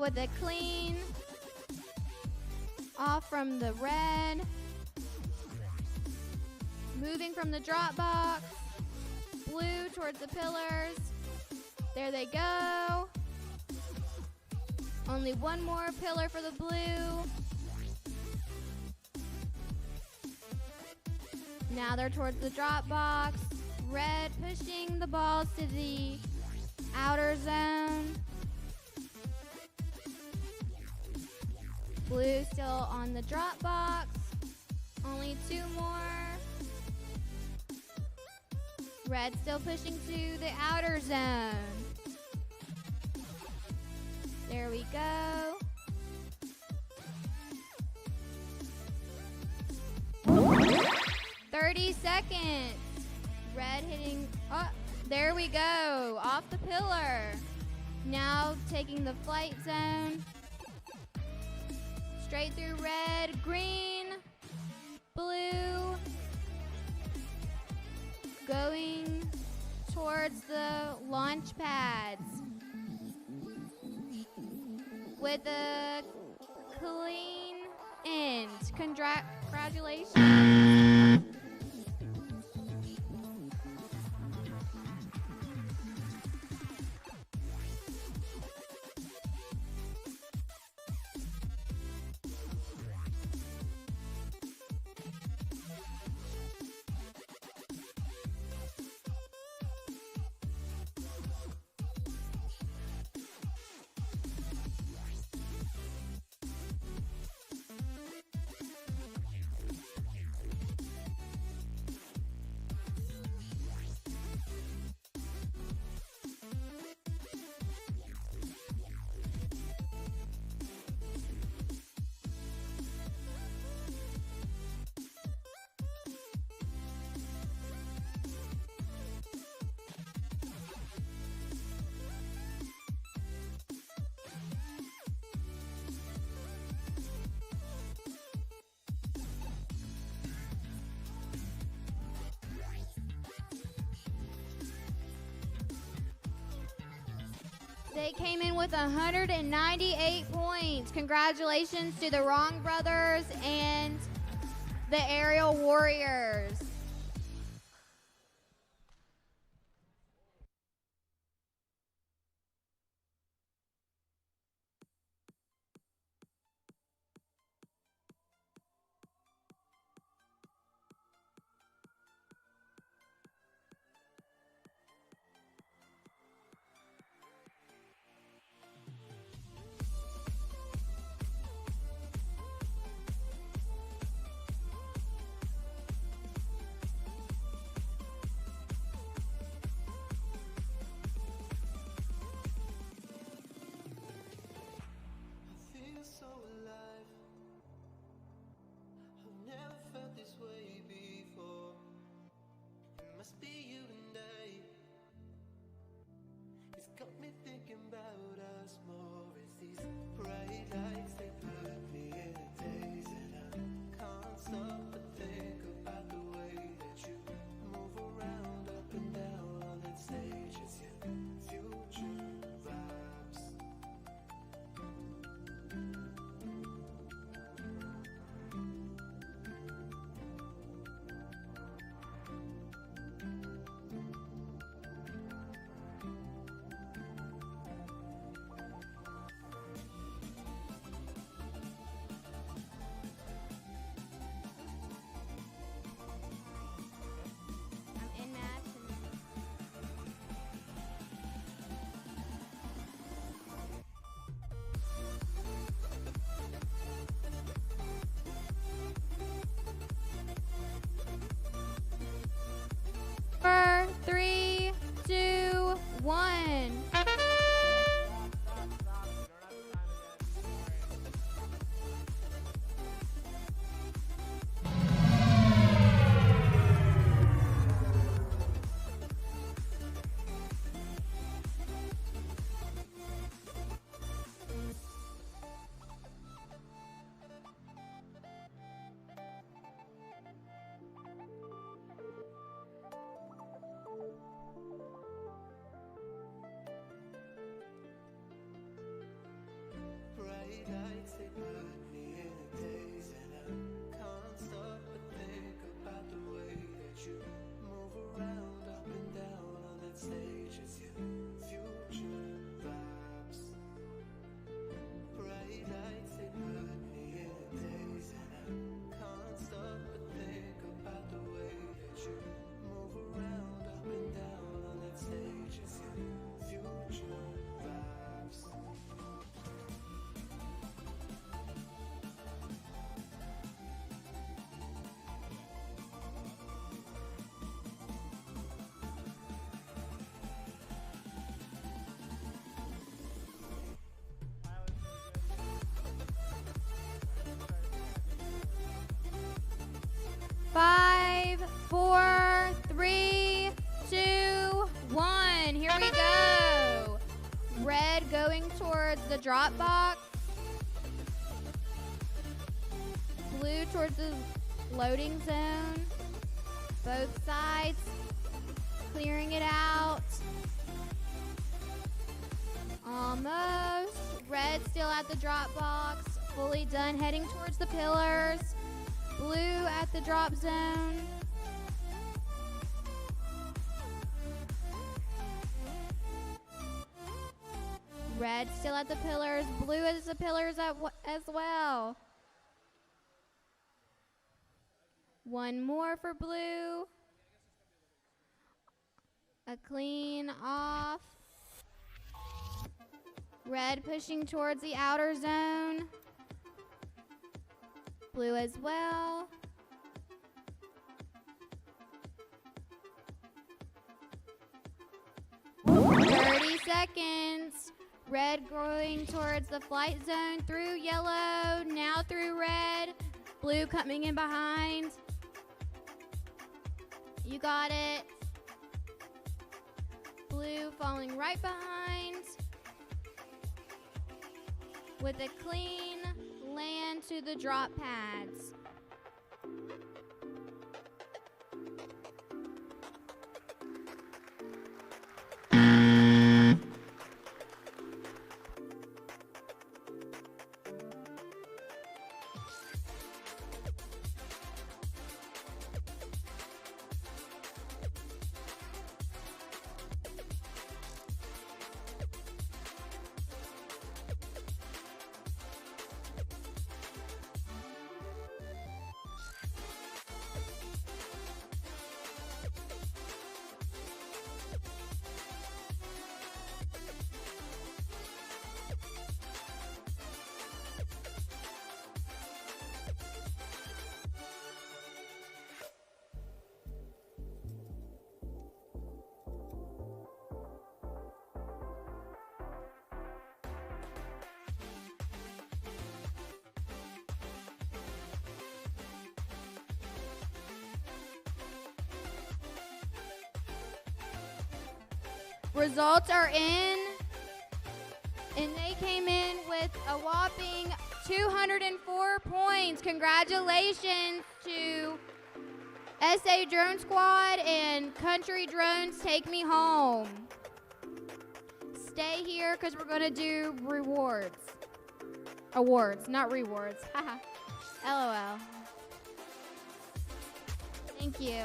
With a clean. Off from the red. Moving from the drop box. Blue towards the pillars. There they go. Only one more pillar for the blue. Now they're towards the drop box. Red pushing the balls to the outer zone. Blue still on the drop box. Only two more. Red still pushing to the outer zone. There we go. "30 seconds. Red hitting, oh, there we go, off the pillar. Now taking the flight zone. Straight through red, green, blue. Going towards the launch pads. With a clean end. Congratulations. They came in with 198 points. Congratulations to the Wrong Brothers and the Aerial Warriors. I feel so alive. I've never felt this way before. It must be you and I. It's got me thinking about us more. It's these bright lights, they put me in a daze, and I can't stop but think about the way that you move around up and down on that stage. It's your future vibes. I'm in match. Four, three, two, one. 5, 4, 3, 2, 1. Here we go. Red going towards the drop box. Blue towards the loading zone. Both sides clearing it out. Almost. Red still at the drop box. Fully done, heading towards the pillars. Blue at the drop zone. Red still at the pillars. Blue at the pillars as well. One more for blue. A clean off. Red pushing towards the outer zone. Blue as well. Seconds. Red going towards the flight zone through yellow, now through red. Blue coming in behind. You got it. Blue falling right behind. With a clean land to the drop pads. Results are in, and they came in with a whopping 204 points. Congratulations to SA Drone Squad and Country Drones Take Me Home. Stay here because we're going to do rewards. Awards, not rewards. Haha. LOL. Thank you.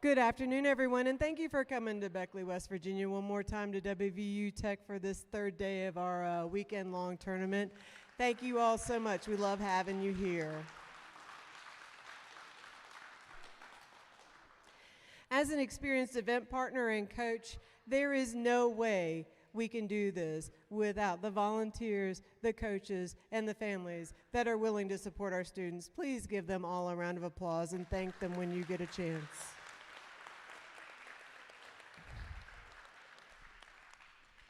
Good afternoon, everyone, and thank you for coming to Beckley, West Virginia one more time to WVU Tech for this third day of our weekend-long tournament. Thank you all so much. We love having you here. As an experienced event partner and coach, there is no way we can do this without the volunteers, the coaches, and the families that are willing to support our students. Please give them all a round of applause and thank them when you get a chance.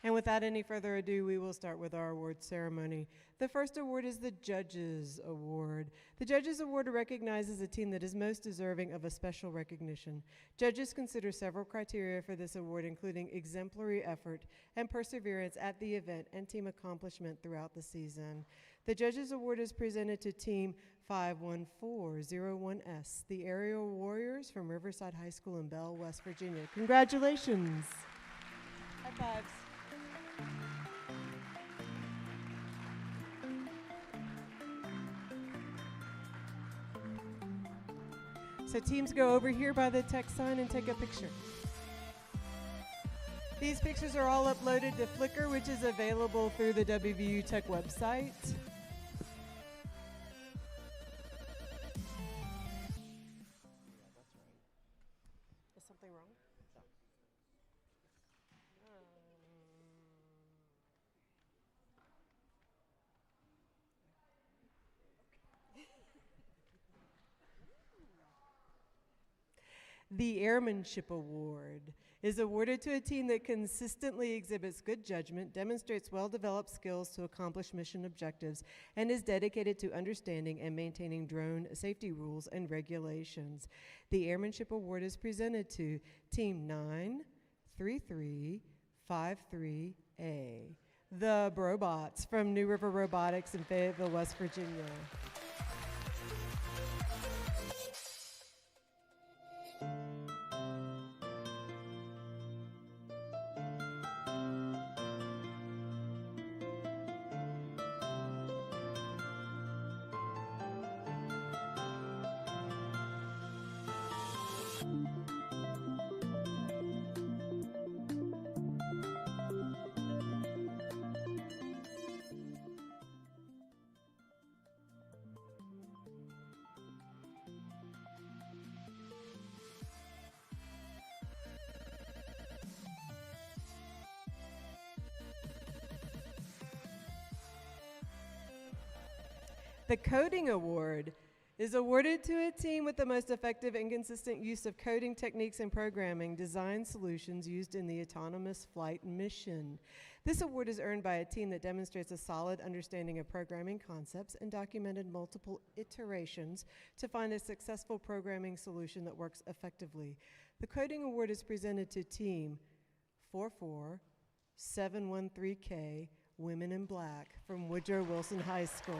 And without any further ado, we will start with our award ceremony. The first award is the Judges Award. The Judges Award recognizes a team that is most deserving of a special recognition. Judges consider several criteria for this award, including exemplary effort and perseverance at the event and team accomplishment throughout the season. The Judges Award is presented to Team 51401S, the Aerial Warriors from Riverside High School in Bell, West Virginia. Congratulations. High fives. So teams go over here by the tech sign and take a picture. These pictures are all uploaded to Flickr, which is available through the WVU Tech website. Is something wrong? The Airmanship Award is awarded to a team that consistently exhibits good judgment, demonstrates well-developed skills to accomplish mission objectives, and is dedicated to understanding and maintaining drone safety rules and regulations. The Airmanship Award is presented to Team 93353A, the Brobots from New River Robotics in Fayetteville, West Virginia. The Coding Award is awarded to a team with the most effective and consistent use of coding techniques and programming design solutions used in the autonomous flight mission. This award is earned by a team that demonstrates a solid understanding of programming concepts and documented multiple iterations to find a successful programming solution that works effectively. The Coding Award is presented to Team 44713K, Women in Black, from Woodrow Wilson High School.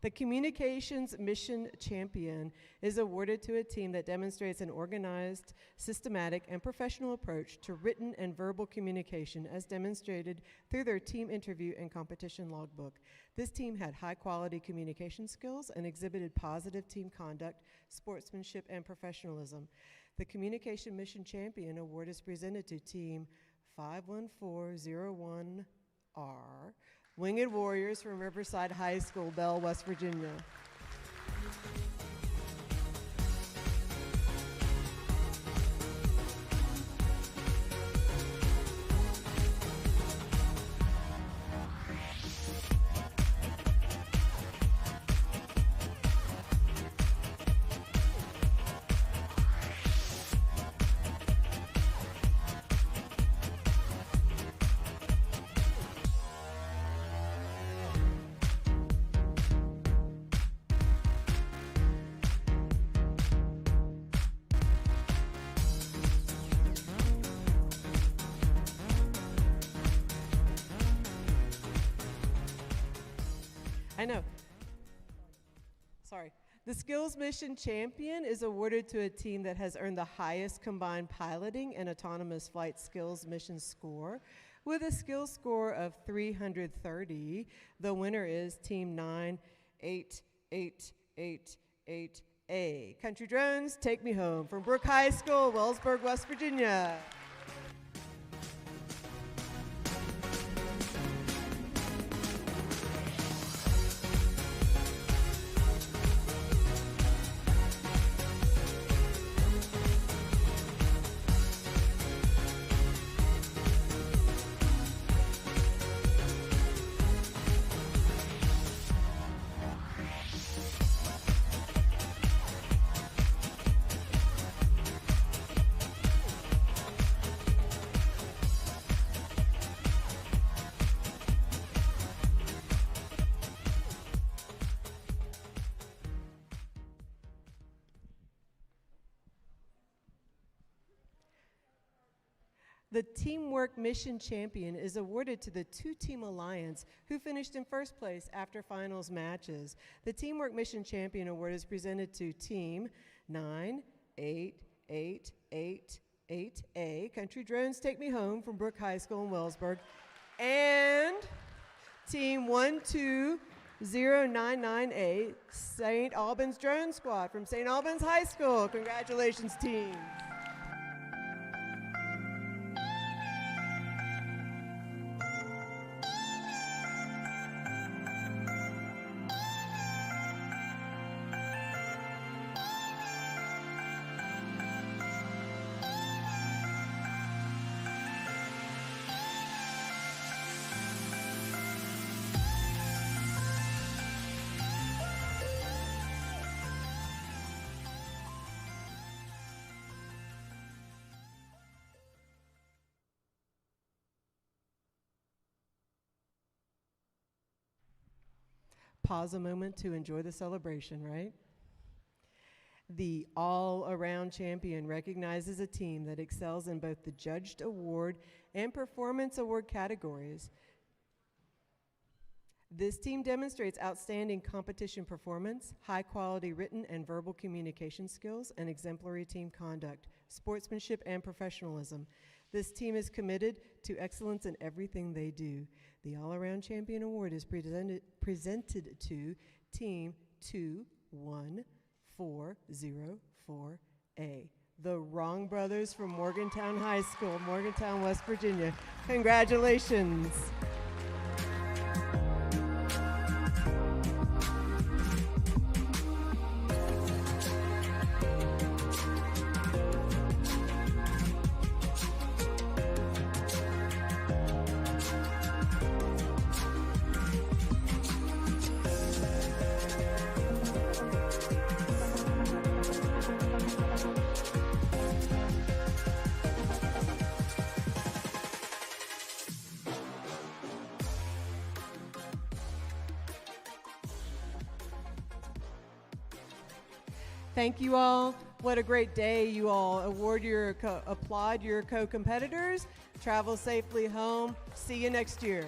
The Communications Mission Champion is awarded to a team that demonstrates an organized, systematic, and professional approach to written and verbal communication as demonstrated through their team interview and competition logbook. This team had high-quality communication skills and exhibited positive team conduct, sportsmanship, and professionalism. The Communication Mission Champion Award is presented to Team 51401R, Winged Warriors from Riverside High School, Bell, West Virginia. I know. Sorry. The Skills Mission Champion is awarded to a team that has earned the highest combined piloting and autonomous flight skills mission score. With a skills score of 330, the winner is Team 98888A. Country Drones, take me home from Brooke High School, Wellsburg, West Virginia. The Teamwork Mission Champion is awarded to the two-team alliance who finished in first place after finals matches. The Teamwork Mission Champion Award is presented to Team 98888A, Country Drones Take Me Home from Brooke High School in Wellsburg, and Team 12099A, St. Albans Drone Squad from St. Albans High School. Congratulations, team. Pause a moment to enjoy the celebration, right? The all-around champion recognizes a team that excels in both the judged award and performance award categories. This team demonstrates outstanding competition performance, high-quality written and verbal communication skills, and exemplary team conduct, sportsmanship, and professionalism. This team is committed to excellence in everything they do. The All-Around Champion Award is presented to Team 21404A, the Wrong Brothers from Morgantown High School, Morgantown, West Virginia. Congratulations. Thank you all. What a great day. You all applaud your co-competitors. Travel safely home. See you next year.